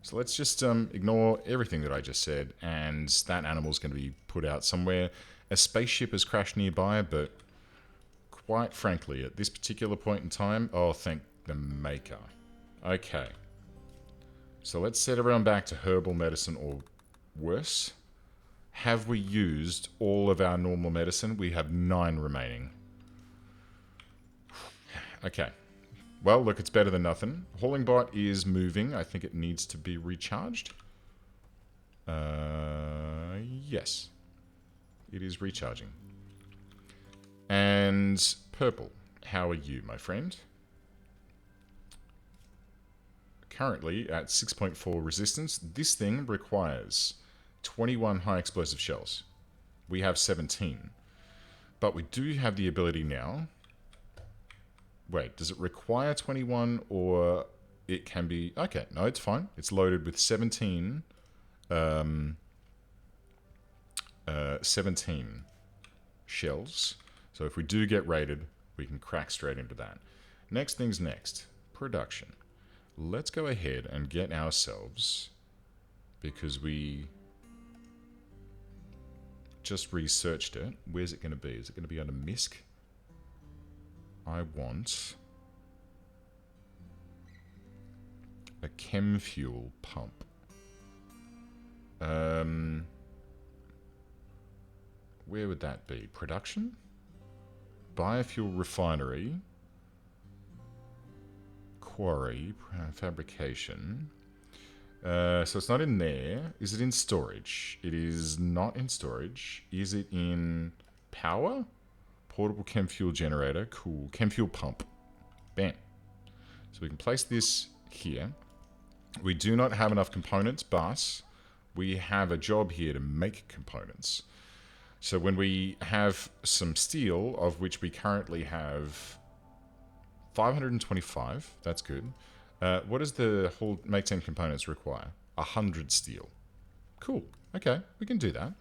So let's just ignore everything that I just said, and that animal's going to be put out somewhere. A spaceship has crashed nearby, but quite frankly, at this particular point in time, oh, thank the maker. Okay. So let's set everyone back to herbal medicine or worse. Have we used all of our normal medicine? We have 9 remaining. Okay. Well, look, it's better than nothing. Hauling bot is moving. I think it needs to be recharged. Yes. it is recharging. And purple, how are you, my friend? Currently at 6.4 resistance. This thing requires 21 high explosive shells. We have 17. But we do have the ability now. Wait, does it require 21 or it can be... Okay, no, it's fine. It's loaded with 17... 17 shells. So if we do get raided, we can crack straight into that. Next thing's next. Production. Let's go ahead and get ourselves... Because we... just researched it. Where's it going to be? Is it going to be under MISC? I want a chem fuel pump. Where would that be? Production? Biofuel refinery. Quarry. Fabrication. So it's not in there. Is it in storage? It is not in storage. Is it in power? Portable chem fuel generator. Cool. Chem fuel pump. Bam. So we can place this here. We do not have enough components, but we have a job here to make components. So when we have some steel, of which we currently have 525, that's good. What does the whole make 10 components require? 100 steel. Cool. Okay, we can do that.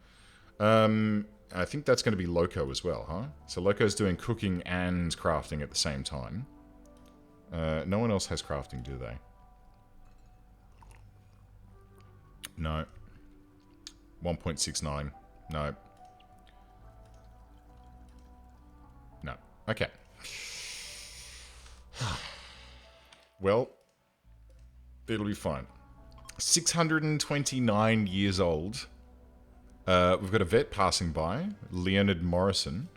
I think that's going to be Loco as well, huh? So Loco's doing cooking and crafting at the same time. No one else has crafting, do they? No. 1.69. No. No. Okay. Well, it'll be fine. 629 years old. We've got a vet passing by, Leonard Morrison.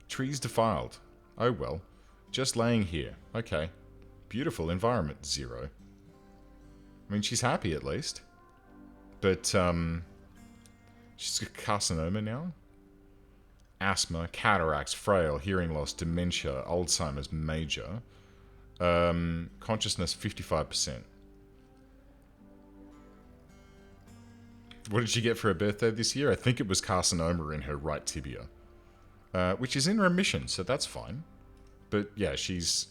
Trees defiled. Oh well. Just laying here. Okay. Beautiful environment. 0. I mean, she's happy at least. But, she's got carcinoma now. Asthma, cataracts, frail, hearing loss, dementia, Alzheimer's major. Consciousness 55%. What did she get for her birthday this year? I think it was carcinoma in her right tibia. Which is in remission, so that's fine. But yeah, she's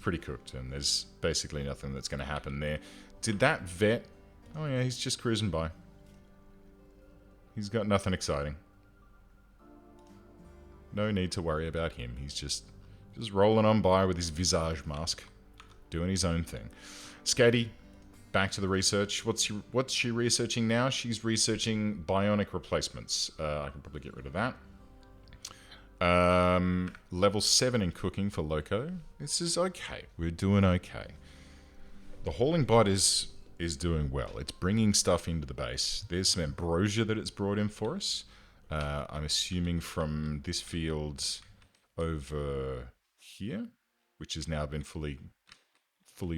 pretty cooked, and there's basically nothing that's going to happen there. Did that vet... Oh yeah, he's just cruising by. He's got nothing exciting. No need to worry about him. He's just rolling on by with his visage mask, doing his own thing. Skatey, back to the research. What's she researching now? She's researching bionic replacements. I can probably get rid of that. Level 7 in cooking for Loco. This is okay. We're doing okay. The hauling bot is doing well. It's bringing stuff into the base. There's some ambrosia that it's brought in for us. I'm assuming from this field over here, which has now been fully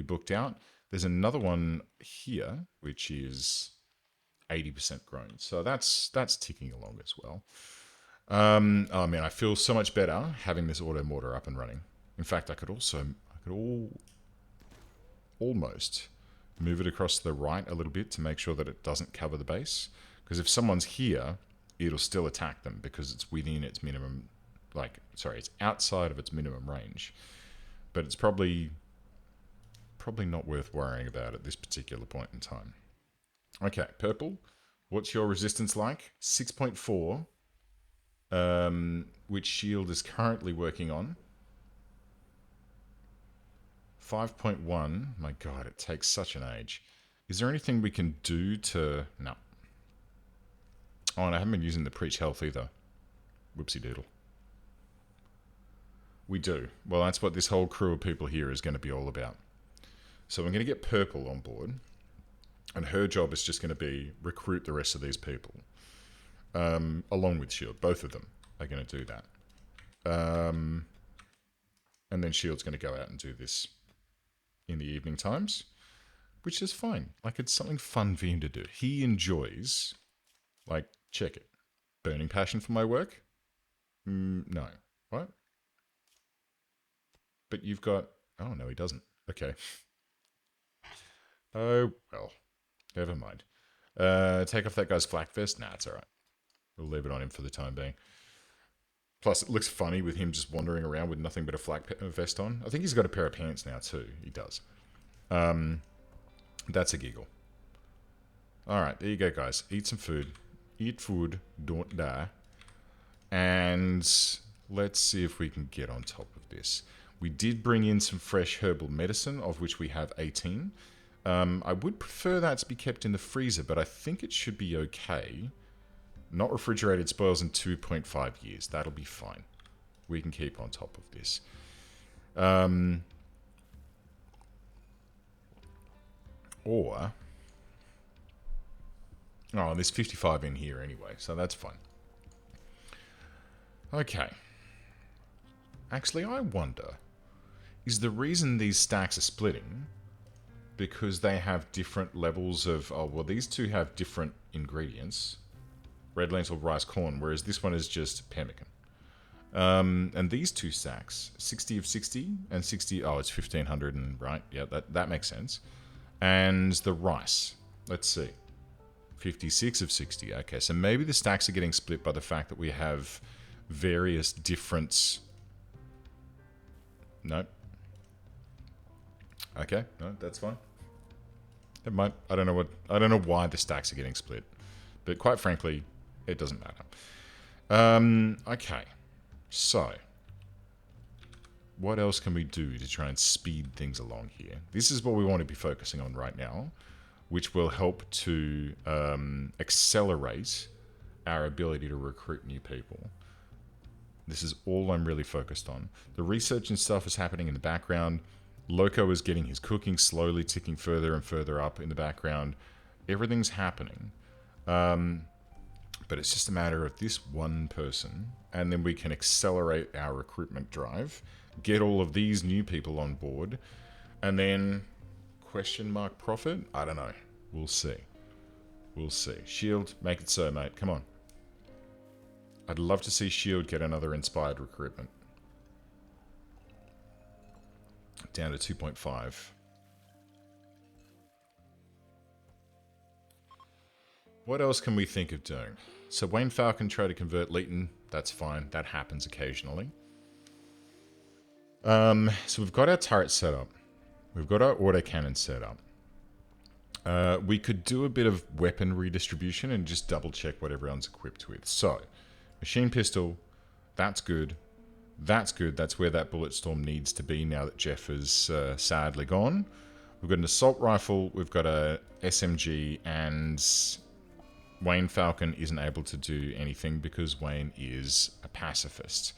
booked out. There's another one here, which is 80% grown. So that's ticking along as well. Oh man, I feel so much better having this auto mortar up and running. In fact, I could almost move it across to the right a little bit to make sure that it doesn't cover the base. Because if someone's here, it'll still attack them because it's within its minimum, it's outside of its minimum range. But it's probably not worth worrying about at this particular point in time. Okay, purple. What's your resistance like? 6.4, which shield is currently working on. 5.1. My God, it takes such an age. Is there anything we can do to... No. Oh, and I haven't been using the Preach Health either. Whoopsie doodle. We do. Well, that's what this whole crew of people here is going to be all about. So I'm going to get Purple on board. And her job is just going to be recruit the rest of these people. Along with Shield. Both of them are going to do that. And then Shield's going to go out and do this in the evening times. Which is fine. Like, it's something fun for him to do. He enjoys... check it. burning passion for my work? No. What? But you've got... Oh, no, he doesn't. Okay. Oh, well. Never mind. Take off that guy's flak vest? Nah, it's alright. We'll leave it on him for the time being. Plus, it looks funny with him just wandering around with nothing but a flak vest on. I think he's got a pair of pants now, too. He does. That's a giggle. Alright, there you go, guys. Eat some food. Eat food. Don't die. And let's see if we can get on top of this. We did bring in some fresh herbal medicine, of which we have 18. I would prefer that to be kept in the freezer, but I think it should be okay. Not refrigerated spoils in 2.5 years. That'll be fine. We can keep on top of this. Or... Oh, there's 55 in here anyway, so that's fine. Okay. Actually, I wonder... Is the reason these stacks are splitting because they have different levels of... Oh, well, these two have different ingredients. Red lentil, rice, corn, whereas this one is just pemmican. And these two stacks, 60 of 60 and 60... Oh, it's 1,500 and... Right, yeah, that makes sense. And the rice. Let's see. 56 of 60. Okay, so maybe the stacks are getting split by the fact that we have various different... Nope. Okay, no, that's fine. It might. I don't know why the stacks are getting split, but quite frankly, it doesn't matter. Okay, so what else can we do to try and speed things along here? This is what we want to be focusing on right now, which will help to accelerate our ability to recruit new people. This is all I'm really focused on. The research and stuff is happening in the background. Loco is getting his cooking slowly ticking further and further up in the background. Everything's happening. But it's just a matter of this one person, and then we can accelerate our recruitment drive, get all of these new people on board, and then question mark profit? I don't know. We'll see. We'll see. Shield, make it so, mate. Come on. I'd love to see Shield get another inspired recruitment. Down to 2.5. What else can we think of doing? So Wayne Falcon tried to convert Leighton. That's fine. That happens occasionally. So we've got our turret set up. We've got our autocannon set up. We could do a bit of weapon redistribution and just double check what everyone's equipped with. So, machine pistol, that's good. That's good. That's where that Bulletstorm needs to be now that Jeff is sadly gone. We've got an assault rifle, we've got a SMG, and Wayne Falcon isn't able to do anything because Wayne is a pacifist.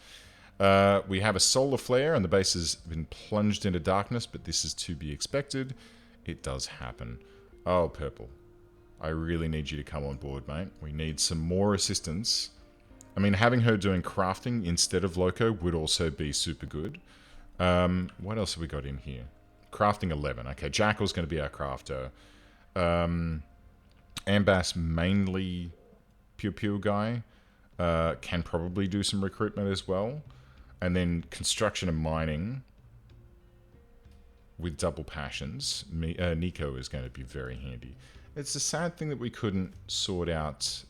We have a solar flare and the base has been plunged into darkness, but this is to be expected. It does happen. Oh, Purple. I really need you to come on board, mate. We need some more assistance. I mean, having her doing crafting instead of Loco would also be super good. What else have we got in here? Crafting 11. Okay, Jackal's going to be our crafter. Ambass, mainly Pew guy. Can probably do some recruitment as well. And then construction and mining with double passions. Nico is going to be very handy. It's a sad thing that we couldn't sort out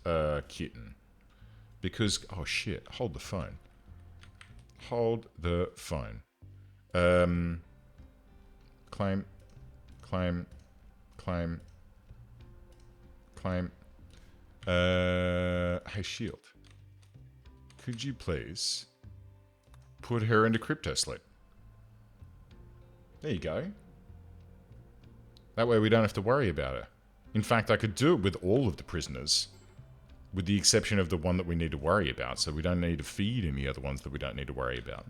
Kitten. Because, oh shit, hold the phone. Hold the phone. Claim. Hey, Shield. Could you please put her into crypto sleep? There you go. That way we don't have to worry about her. In fact, I could do it with all of the prisoners. With the exception of the one that we need to worry about, so we don't need to feed any other ones that we don't need to worry about.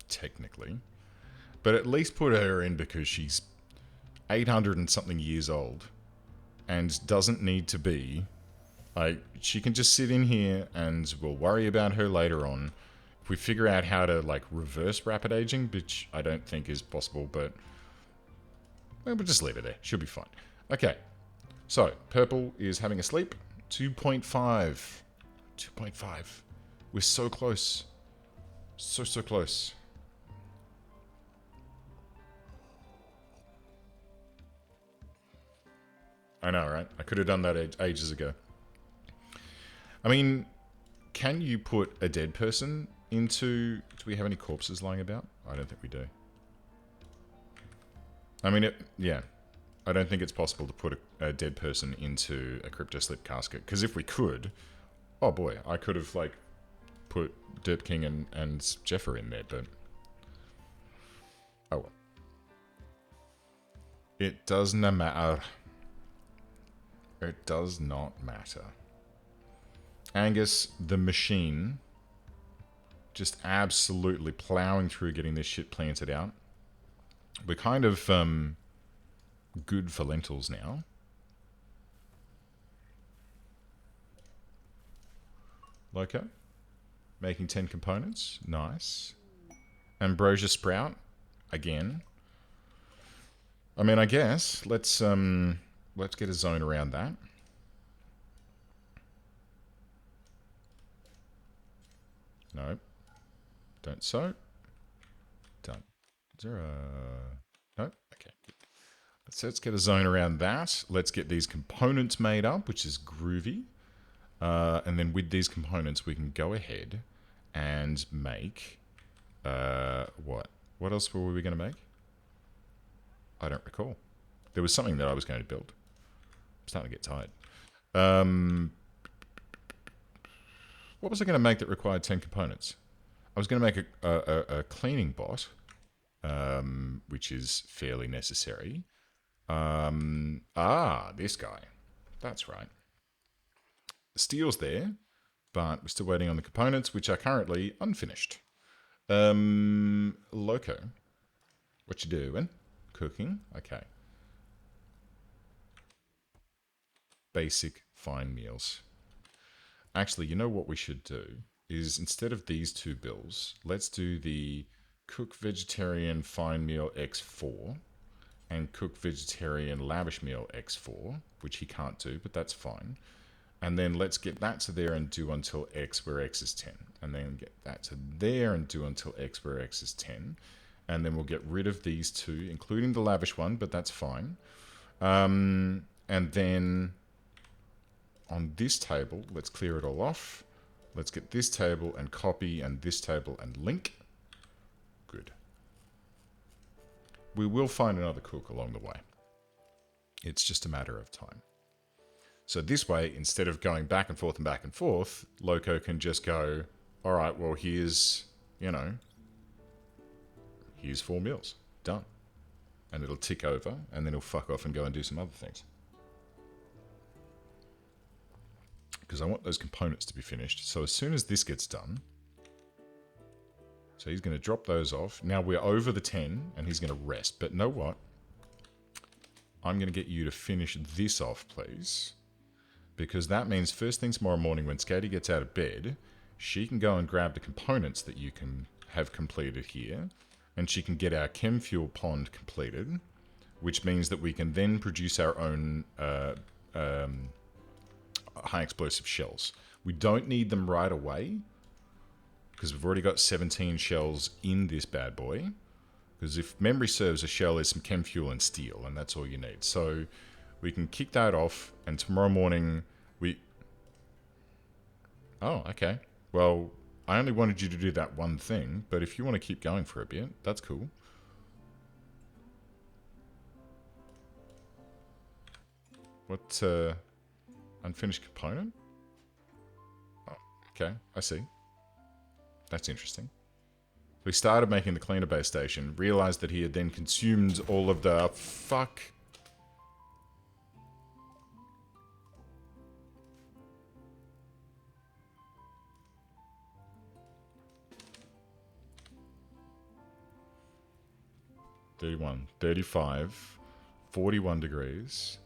Technically. But at least put her in because she's 800 and something years old. And doesn't need to be. Like, she can just sit in here and we'll worry about her later on. If we figure out how to, like, reverse rapid aging, which I don't think is possible, but... well, we'll just leave it there. She'll be fine. Okay. So, Purple is having a sleep. 2.5. 2.5. We're so close. So close. I know, right? I could have done that ages ago. I mean, can you put a dead person into... Do we have any corpses lying about? I don't think we do. I mean, yeah. I don't think it's possible to put a dead person into a cryptoslip casket. Because if we could... Oh boy, I could have, like, put Derp King and Jeffer in there, but... Oh well. It does not matter. It does not matter. Angus, the machine, just absolutely plowing through getting this shit planted out. We're kind of good for lentils now. Loco, making 10 components. Nice. Ambrosia sprout, again. I mean, I guess let's get a zone around that. No. Don't sow. Done. Is there a... No? Okay. Let's get a zone around that. Let's get these components made up, which is groovy. And then with these components, we can go ahead and make... what? What else were we going to make? I don't recall. There was something that I was going to build. I'm starting to get tired. What was I going to make that required 10 components? I was going to make a cleaning bot, which is fairly necessary. This guy. That's right. The steel's there, but we're still waiting on the components, which are currently unfinished. Loco. What you doing? Cooking? Okay. Basic fine meals. Actually, you know what we should do is instead of these two bills, let's do the cook vegetarian fine meal X4 and cook vegetarian lavish meal X4, which he can't do, but that's fine. And then let's get that to there and do until X where X is 10. And then get that to there and do until X where X is 10. And then we'll get rid of these two, including the lavish one, but that's fine. And then on this table, let's clear it all off. Let's get this table and copy and this table and link. Good. We will find another cook along the way. It's just a matter of time. So this way, instead of going back and forth, Loco can just go, all right, well, here's 4 meals. Done. And it'll tick over, and then he'll fuck off and go and do some other things. Because I want those components to be finished. So as soon as this gets done, so he's going to drop those off. Now we're over the 10, and he's going to rest. But know what? I'm going to get you to finish this off, please. Because that means first thing tomorrow morning when Skaty gets out of bed, she can go and grab the components that you can have completed here. And she can get our chem fuel pond completed. Which means that we can then produce our own high explosive shells. We don't need them right away. Because we've already got 17 shells in this bad boy. Because if memory serves, a shell is some chem fuel and steel. And that's all you need. So we can kick that off. And tomorrow morning we... Oh, okay. Well, I only wanted you to do that one thing. But if you want to keep going for a bit, that's cool. What, unfinished component? Oh, okay, I see. That's interesting. We started making the cleaner base station, realized that he had then consumed all of the... Fuck. $31, $35, 41 degrees,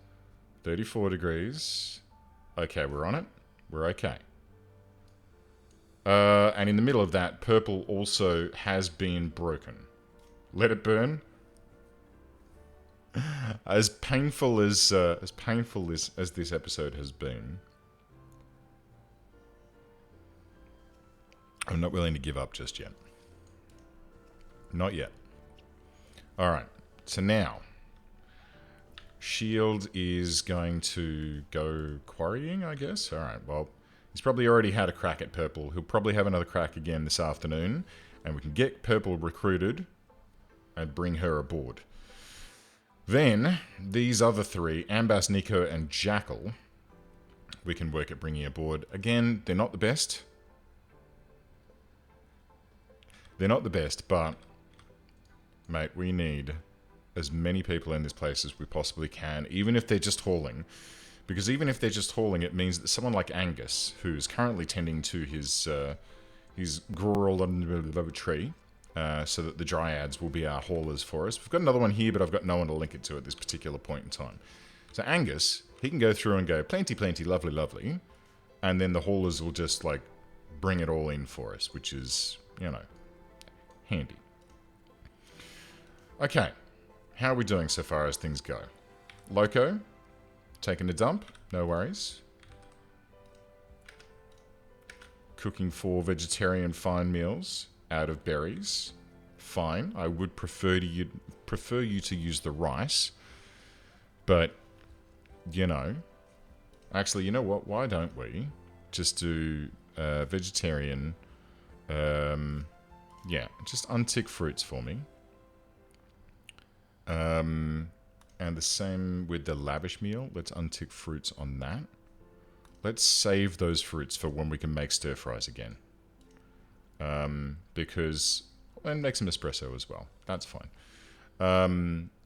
34 degrees. Okay, we're on it. We're okay. And in the middle of that, purple also has been broken. Let it burn. As painful as this episode has been, I'm not willing to give up just yet. Not yet. Alright, so now Shield is going to go quarrying, I guess. Alright, well, he's probably already had a crack at Purple. He'll probably have another crack again this afternoon, and we can get Purple recruited and bring her aboard. Then, these other three, Ambas, Nico, and Jackal, we can work at bringing aboard. Again, they're not the best. They're not the best, but, mate, we need as many people in this place as we possibly can, even if they're just hauling. Because even if they're just hauling, it means that someone like Angus, who's currently tending to his gruel tree, so that the Dryads will be our haulers for us. We've got another one here, but I've got no one to link it to at this particular point in time. So Angus, he can go through and go, plenty, plenty, lovely, lovely. And then the haulers will just, like, bring it all in for us, which is, you know, handy. Okay, how are we doing so far as things go? Loco, taking a dump, no worries. Cooking 4 vegetarian fine meals out of berries. Fine. I would prefer you to use the rice. But, you know. Actually, you know what? Why don't we just do vegetarian... yeah, just untick fruits for me. And the same with the lavish meal. Let's untick fruits on that. Let's save those fruits for when we can make stir fries again. Because... And make some espresso as well. That's fine.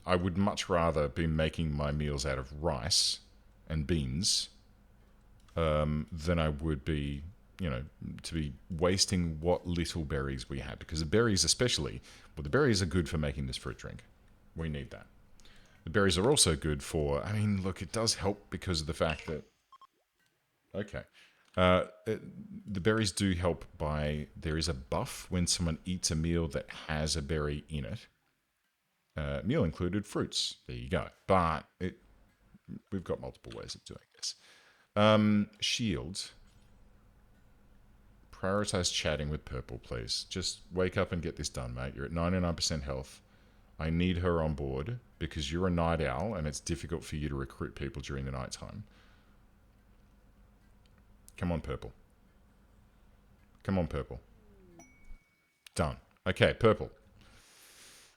I would much rather be making my meals out of rice and beans than I would be, you know, to be wasting what little berries we had. Because the berries especially, well, the berries are good for making this fruit drink. We need that. The berries are also good for, I mean, look, it does help because of the fact that... Okay. The berries do help by, there is a buff when someone eats a meal that has a berry in it. Meal included fruits. There you go. But we've got multiple ways of doing this. Shield. Prioritize chatting with Purple, please. Just wake up and get this done, mate. You're at 99% health. I need her on board because you're a night owl and it's difficult for you to recruit people during the night time. Come on, Purple. Come on, Purple. Done. Okay, Purple.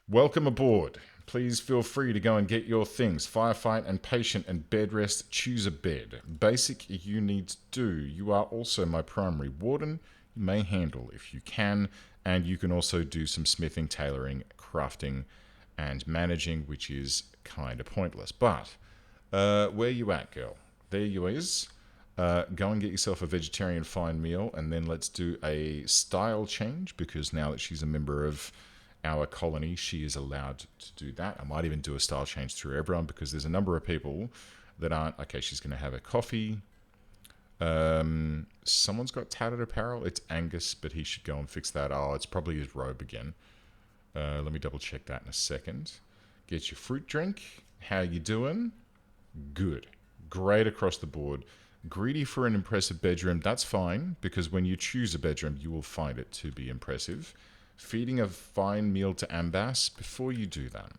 Welcome aboard. Please feel free to go and get your things. Firefight and patient and bed rest. Choose a bed. Basic you need to do. You are also my primary warden. You may handle if you can. And you can also do some smithing, tailoring, crafting, and managing, which is kind of pointless. But, where you at, girl? There you is. Go and get yourself a vegetarian fine meal, and then let's do a style change, because now that she's a member of our colony, she is allowed to do that. I might even do a style change through everyone, because there's a number of people that aren't. Okay, she's going to have a coffee. Someone's got tattered apparel. It's Angus, but he should go and fix that. Oh, it's probably his robe again. Let me double check that in a second. Get your fruit drink. How you doing? Good. Great across the board. Greedy for an impressive bedroom, that's fine, because when you choose a bedroom, you will find it to be impressive. Feeding a fine meal to Ambas, before you do that.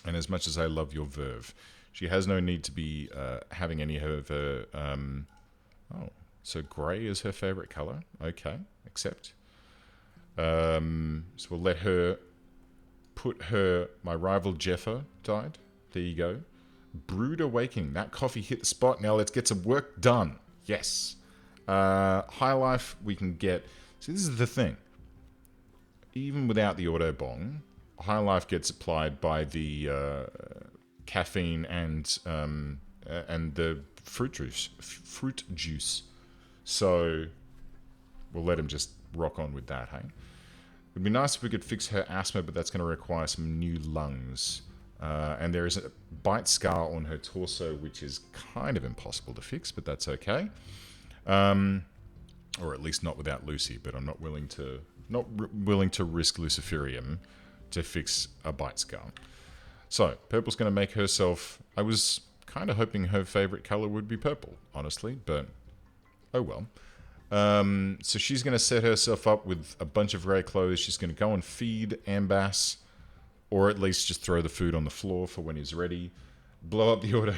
And as much as I love your verve, she has no need to be having any of her... oh, so grey is her favourite colour? Okay, accept. So we'll let her put her... My rival Jeffer died. There you go. Brood Awakening. That coffee hit the spot. Now let's get some work done. Yes. High Life we can get... See, this is the thing. Even without the auto bong, High Life gets applied by the caffeine and the fruit juice. So we'll let him just rock on with that, hey? It'd be nice if we could fix her asthma, but that's going to require some new lungs. And there is a bite scar on her torso, which is kind of impossible to fix, but that's okay. Or at least not without Lucy, but I'm not willing to risk Luciferium to fix a bite scar. So, Purple's going to make herself... I was kind of hoping her favourite colour would be purple, honestly, but oh well. So she's going to set herself up with a bunch of grey clothes. She's going to go and feed Ambass, or at least just throw the food on the floor for when he's ready. Blow up the order.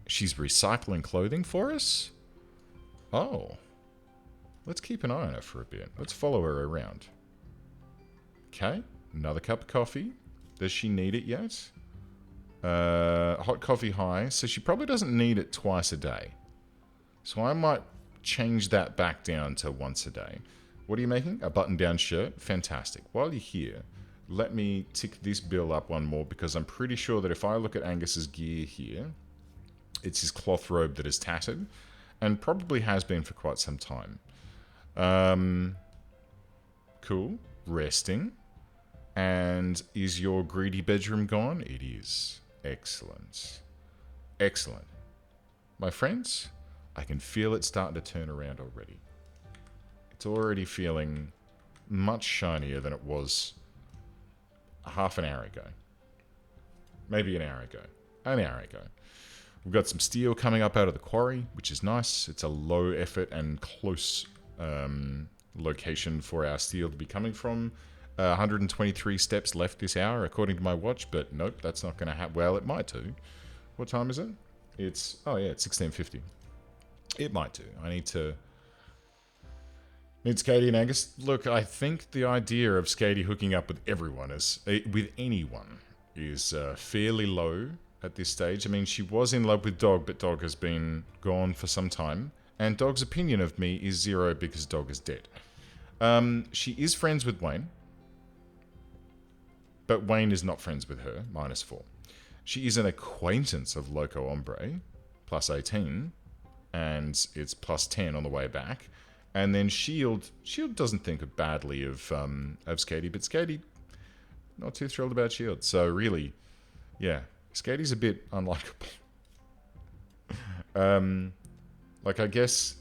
She's recycling clothing for us? Oh. Let's keep an eye on her for a bit. Let's follow her around. Okay. Another cup of coffee. Does she need it yet? Hot coffee high. So she probably doesn't need it twice a day. So I might change that back down to once a day. What are you making? A button-down shirt? Fantastic. While you're here, let me tick this bill up one more, because I'm pretty sure that if I look at Angus's gear here, it's his cloth robe that is tattered, and probably has been for quite some time. Cool. Resting. And is your greedy bedroom gone? It is. Excellent. Excellent. My friends, I can feel it starting to turn around already. It's already feeling much shinier than it was half an hour ago. Maybe an hour ago. An hour ago. We've got some steel coming up out of the quarry, which is nice. It's a low effort and close location for our steel to be coming from. 123 steps left this hour, according to my watch, but nope, that's not going to happen. Well, it might do. What time is it? It's, oh yeah, it's 16:50. It might do. I need Skady and Angus. Look, I think the idea of Skady hooking up with everyone with anyone is fairly low at this stage. I mean, she was in love with Dog, but Dog has been gone for some time, and Dog's opinion of me is 0 because Dog is dead. She is friends with Wayne, but Wayne is not friends with her, -4. She is an acquaintance of Loco Hombre, +18, and it's +10 on the way back. And then Shield doesn't think badly of Skady, but Skady not too thrilled about Shield. So really, yeah, Skady's a bit unlikable. Like I guess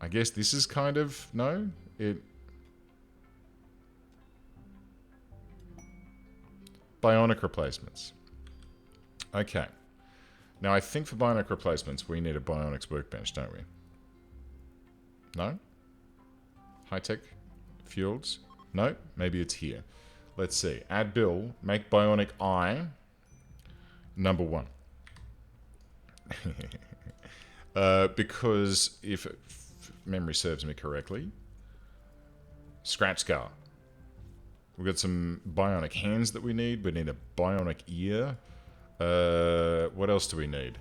this is kind of bionic replacements. Okay. Now, I think for bionic replacements, we need a bionics workbench, don't we? No? High-tech? Fuels? No? Maybe it's here. Let's see. Add bill. Make bionic eye. Number 1. Because if memory serves me correctly, scratch scar. We've got some bionic hands that we need. We need a bionic ear. What else do we need?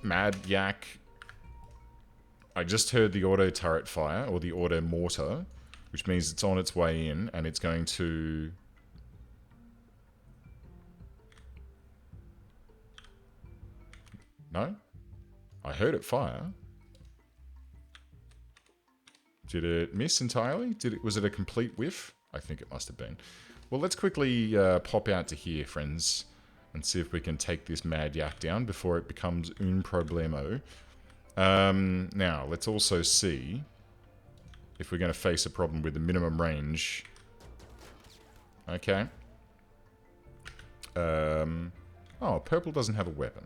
Mad Yak. I just heard the auto turret fire, or the auto mortar, which means it's on its way in, and it's going to... No? I heard it fire. Did it miss entirely? Was it a complete whiff? I think it must have been. Well, let's quickly pop out to here, friends, and see if we can take this Mad Yak down before it becomes un problemo. Now, let's also see if we're going to face a problem with the minimum range. Okay. Oh, Purple doesn't have a weapon.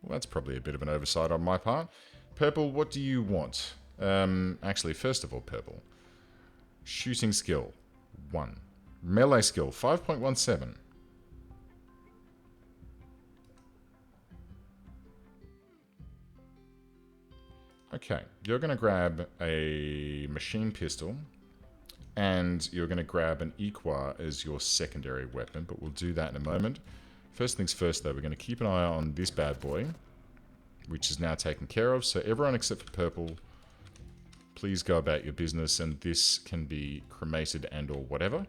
Well, that's probably a bit of an oversight on my part. Purple, what do you want? Actually, first of all, Purple. Shooting skill, 1. Melee skill, 5.17. Okay, you're going to grab a machine pistol, and you're going to grab an Equa as your secondary weapon, but we'll do that in a moment. First things first, though, we're going to keep an eye on this bad boy, which is now taken care of. So everyone except for Purple, please go about your business, and this can be cremated and or whatever.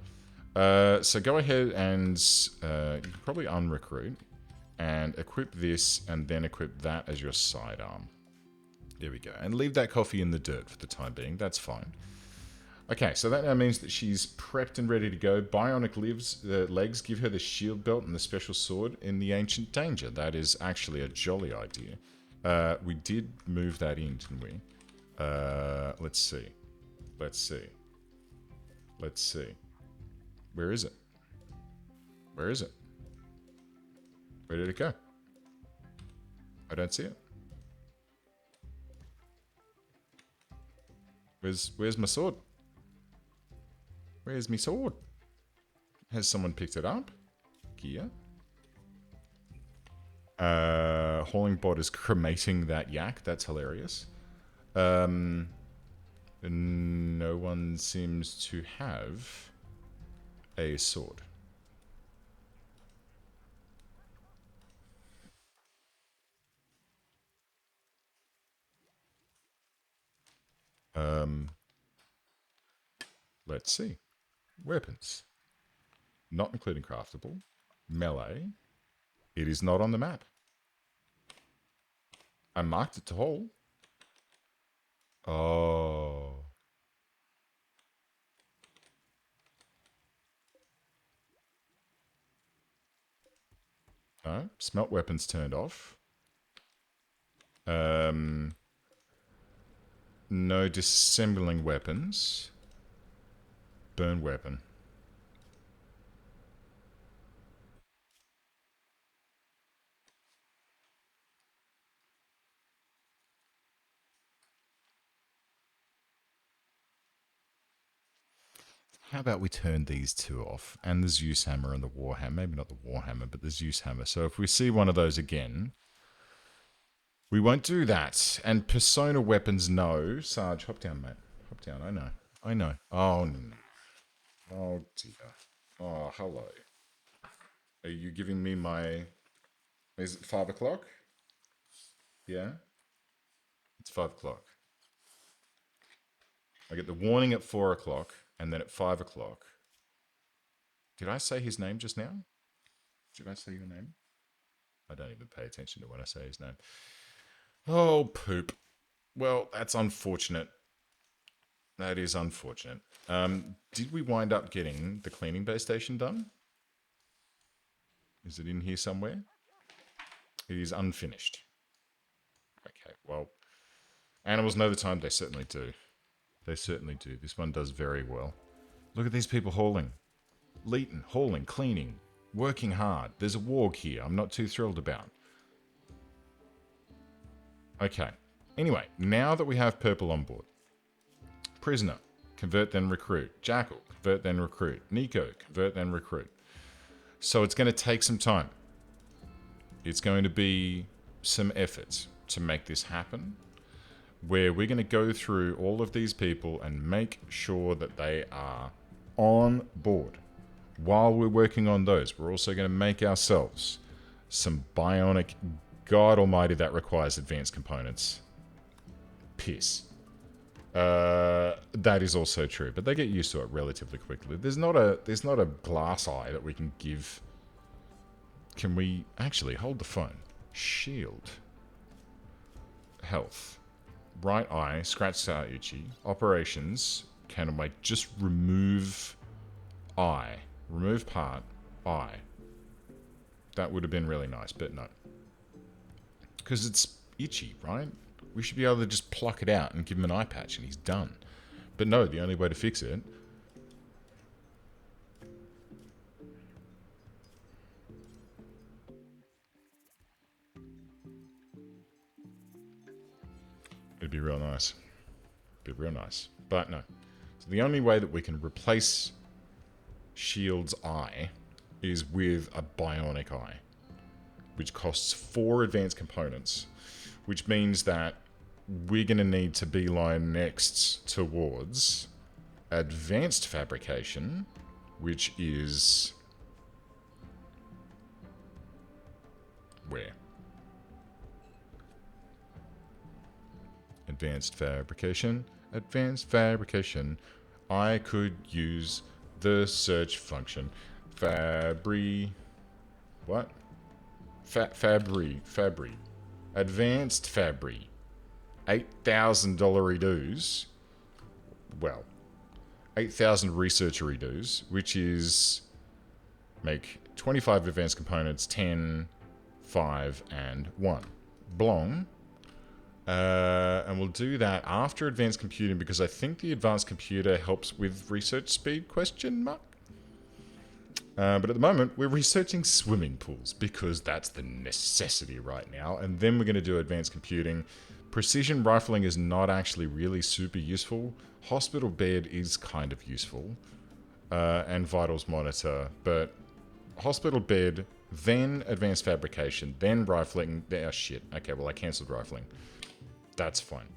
So go ahead and you can probably unrecruit and equip this and then equip that as your sidearm. There we go. And leave that coffee in the dirt for the time being. That's fine. Okay, so that now means that she's prepped and ready to go. Bionic legs give her the shield belt and the special sword in the Ancient Danger. That is actually a jolly idea. We did move that in, didn't we? Let's see. Let's see. Let's see. Where is it? Where is it? Where did it go? I don't see it. Where's my sword? Where's my sword? Has someone picked it up? Gear. Hauling bot is cremating that yak. That's hilarious. No one seems to have a sword. Let's see. Weapons. Not including craftable. Melee. It is not on the map. I marked it to haul. Oh. No. Smelt weapons turned off. No disassembling weapons. Burn weapon. How about we turn these two off? And the Zeus hammer and the Warhammer. Maybe not the Warhammer, but the Zeus hammer. So if we see one of those again, we won't do that. And persona weapons, no. Sarge, hop down, mate. Hop down. I know. I know. Oh, no. Oh, dear. Oh, hello. Are you giving me my... Is it 5 o'clock? Yeah? It's 5 o'clock. I get the warning at 4 o'clock, and then at 5 o'clock. Did I say his name just now? Did I say your name? I don't even pay attention to when I say his name. Oh, poop. Well, that's unfortunate. That is unfortunate. Did we wind up getting the cleaning bay station done? Is it in here somewhere? It is unfinished. Okay, well, animals know the time. They certainly do. They certainly do. This one does very well. Look at these people hauling. Leeton, hauling, cleaning, working hard. There's a warg here I'm not too thrilled about. Okay. Anyway, now that we have purple on board. Prisoner, convert then recruit. Jackal, convert then recruit. Nico, convert then recruit. So it's going to take some time. It's going to be some effort to make this happen, where we're going to go through all of these people and make sure that they are on board. While we're working on those, we're also going to make ourselves some bionic... God almighty, that requires advanced components. Piss. That is also true, but they get used to it relatively quickly. There's not a glass eye that we can give. Can we actually hold the phone? Shield. Health. Right eye. Scratch star itchy. Operations. Can I just remove eye? Remove part. Eye. That would have been really nice, but no. Because it's itchy, right? We should be able to just pluck it out and give him an eye patch and he's done. But no, the only way to fix it... It'd be real nice. It'd be real nice. But no. So the only way that we can replace Shield's eye is with a bionic eye, which costs 4 advanced components, which means that we're going to need to beeline next towards advanced fabrication, which is... where? Advanced fabrication. Advanced fabrication. I could use the search function. Fabri... What? Fabri. Advanced Fabri. $8,000 redos. Well, 8,000 research redos, which is make 25 advanced components, 10, 5, and 1. Blong. And we'll do that after advanced computing because I think the advanced computer helps with research speed, question mark? But at the moment, we're researching swimming pools because that's the necessity right now. And then we're going to do advanced computing. Precision rifling is not actually really super useful. Hospital bed is kind of useful. And vitals monitor. But hospital bed, then advanced fabrication, then rifling. Oh, shit. Okay, well, I cancelled rifling. That's fine.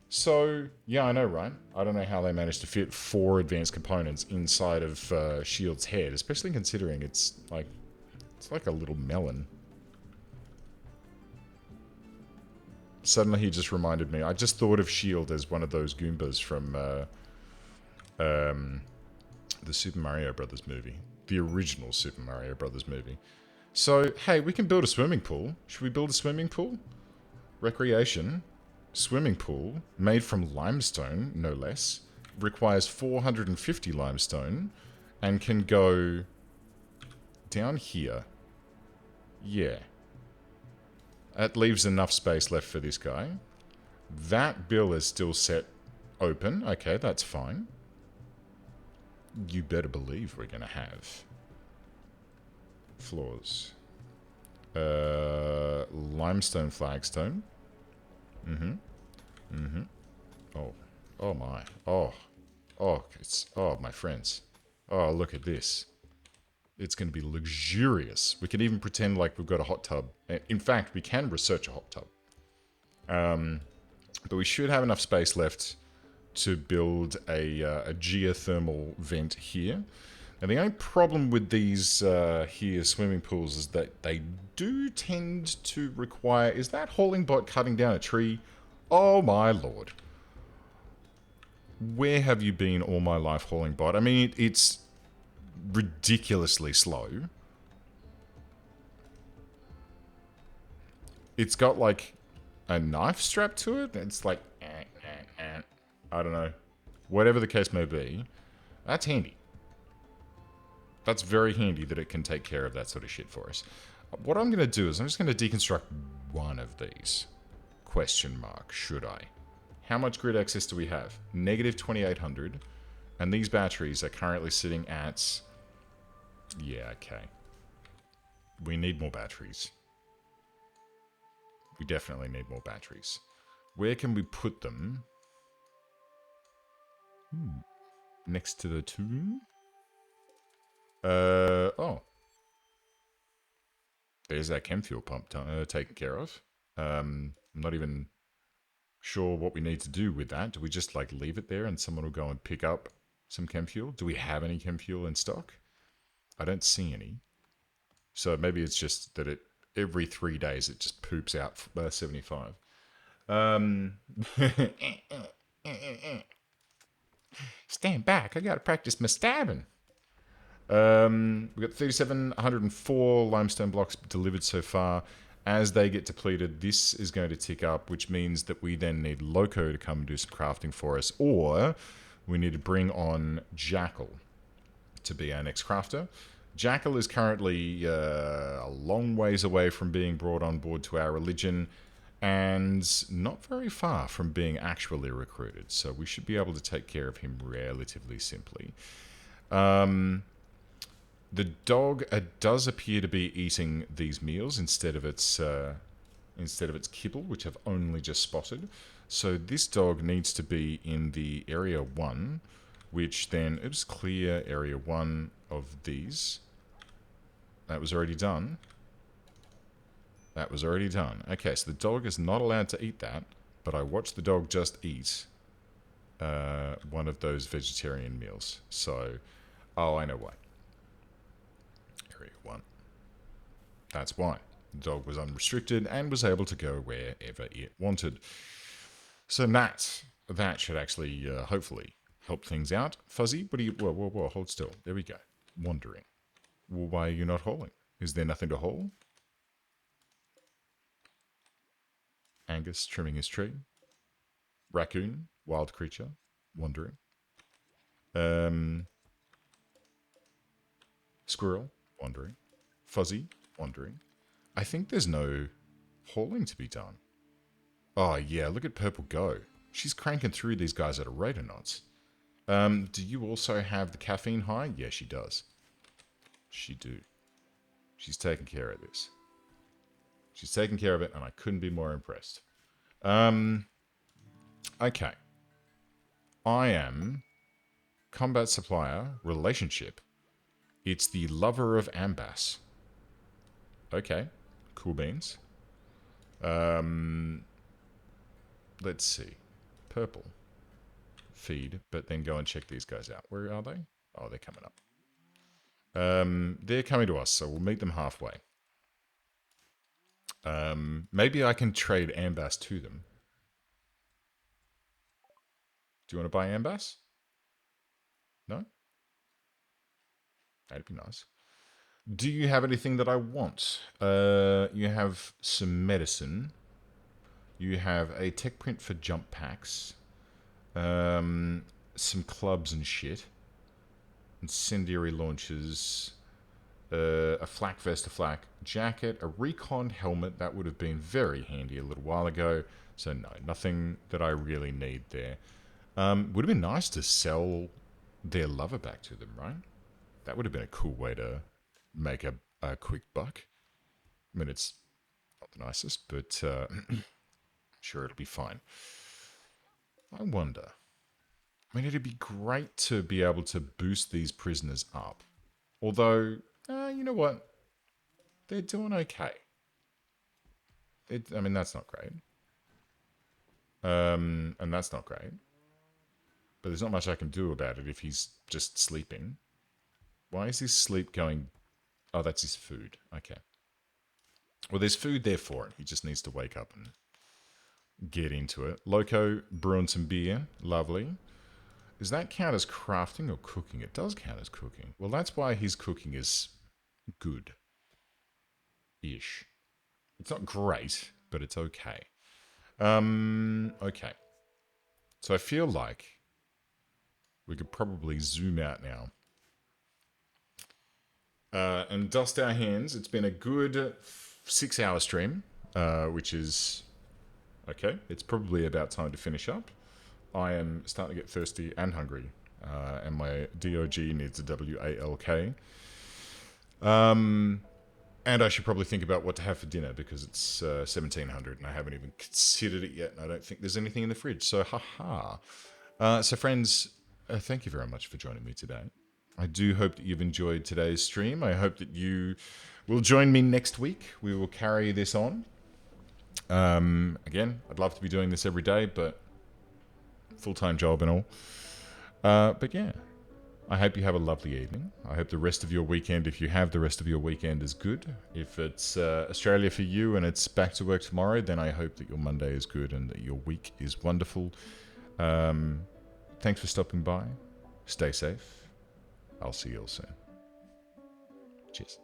So, yeah, I know, right? I don't know how they managed to fit 4 advanced components inside of S.H.I.E.L.D.'s head, especially considering it's like a little melon. Suddenly he just reminded me. I just thought of S.H.I.E.L.D. as one of those Goombas from the Super Mario Brothers movie. The original Super Mario Brothers movie. So, hey, we can build a swimming pool. Should we build a swimming pool? Recreation. Swimming pool, made from limestone, no less, requires 450 limestone, and can go down here. Yeah. That leaves enough space left for this guy. That bill is still set open. Okay, that's fine. You better believe we're going to have floors. Limestone flagstone. Oh my. Oh, my friends. Oh, look at this. It's going to be luxurious. We can even pretend like we've got a hot tub. In fact, we can research a hot tub. But we should have enough space left to build a geothermal vent here. And the only problem with these here swimming pools is that they do tend to require... Is that hauling bot cutting down a tree? Oh my lord. Where have you been all my life, hauling bot? I mean, it's ridiculously slow. It's got like a knife strapped to it. It's like... I don't know. Whatever the case may be, that's handy. That's very handy that it can take care of that sort of shit for us. What I'm going to do is I'm just going to deconstruct one of these. Question mark, should I? How much grid access do we have? Negative 2800. And these batteries are currently sitting at... Yeah, okay. We need more batteries. We definitely need more batteries. Where can we put them? Next to the tomb? Oh. There's that chem fuel pump taken care of. I'm not even sure what we need to do with that. Do we just like leave it there and someone will go and pick up some chem fuel? Do we have any chem fuel in stock? I don't see any. So maybe it's just that every 3 days it just poops out 75. Stand back. I gotta practice my stabbing. We've got 3,704 limestone blocks delivered so far. As they get depleted, this is going to tick up, which means that we then need Loco to come and do some crafting for us, or we need to bring on Jackal to be our next crafter. Jackal is currently a long ways away from being brought on board to our religion, and not very far from being actually recruited, so we should be able to take care of him relatively simply. The dog does appear to be eating these meals instead of its kibble, which I've only just spotted. So this dog needs to be in the area 1, which then... Oops, clear area 1 of these. That was already done. That was already done. Okay, so the dog is not allowed to eat that, but I watched the dog just eat one of those vegetarian meals. So, oh, I know why. Area 1. That's why. The dog was unrestricted and was able to go wherever it wanted. So that should actually, hopefully, help things out. Fuzzy, what are you... Whoa, hold still. There we go. Wandering. Well, why are you not hauling? Is there nothing to haul? Angus trimming his tree. Raccoon, wild creature, wandering. Squirrel, wandering. Fuzzy, wandering. I think there's no hauling to be done. Oh yeah, look at Purple go. She's cranking through these guys at a rate of knots. Do you also have the caffeine high? Yeah, she does. she do? She's taking care of this. She's taking care of it, and I couldn't be more impressed. Okay. I am combat supplier relationship. It's the lover of Ambass. Okay. Cool beans. Let's see. Purple. Feed, but then go and check these guys out. Where are they? Oh, they're coming up. They're coming to us, so we'll meet them halfway. Maybe I can trade Ambass to them. Do you want to buy Ambass? No? That'd be nice. Do you have anything that I want? You have some medicine. You have a tech print for jump packs. Some clubs and shit. Incendiary launchers. A flak vest, a flak jacket, a recon helmet. That would have been very handy a little while ago. So no, nothing that I really need there. Would have been nice to sell their lover back to them, right? That would have been a cool way to make a quick buck. I mean, it's not the nicest, but sure, it'll be fine. I wonder. I mean, it'd be great to be able to boost these prisoners up. Although, you know what? They're doing okay. I mean, that's not great. And that's not great. But there's not much I can do about it if he's just sleeping. Why is his sleep going... Oh, that's his food. Okay. Well, there's food there for him. He just needs to wake up and get into it. Loco brewing some beer. Lovely. Does that count as crafting or cooking? It does count as cooking. Well, that's why his cooking is good-ish. It's not great, but it's okay. Okay. So I feel like we could probably zoom out now. And dust our hands. It's been a good 6-hour stream, which is... Okay, it's probably about time to finish up. I am starting to get thirsty and hungry, and my DOG needs a WALK. And I should probably think about what to have for dinner, because it's 1700 and I haven't even considered it yet, and I don't think there's anything in the fridge, so haha. So friends, thank you very much for joining me today. I do hope that you've enjoyed today's stream. I hope that you will join me next week. We will carry this on. Again, I'd love to be doing this every day, but full-time job and all. But yeah, I hope you have a lovely evening. I hope the rest of your weekend, if you have the rest of your weekend, is good. If it's Australia for you and it's back to work tomorrow, then I hope that your Monday is good and that your week is wonderful. Thanks for stopping by. Stay safe. I'll see you all soon. Cheers.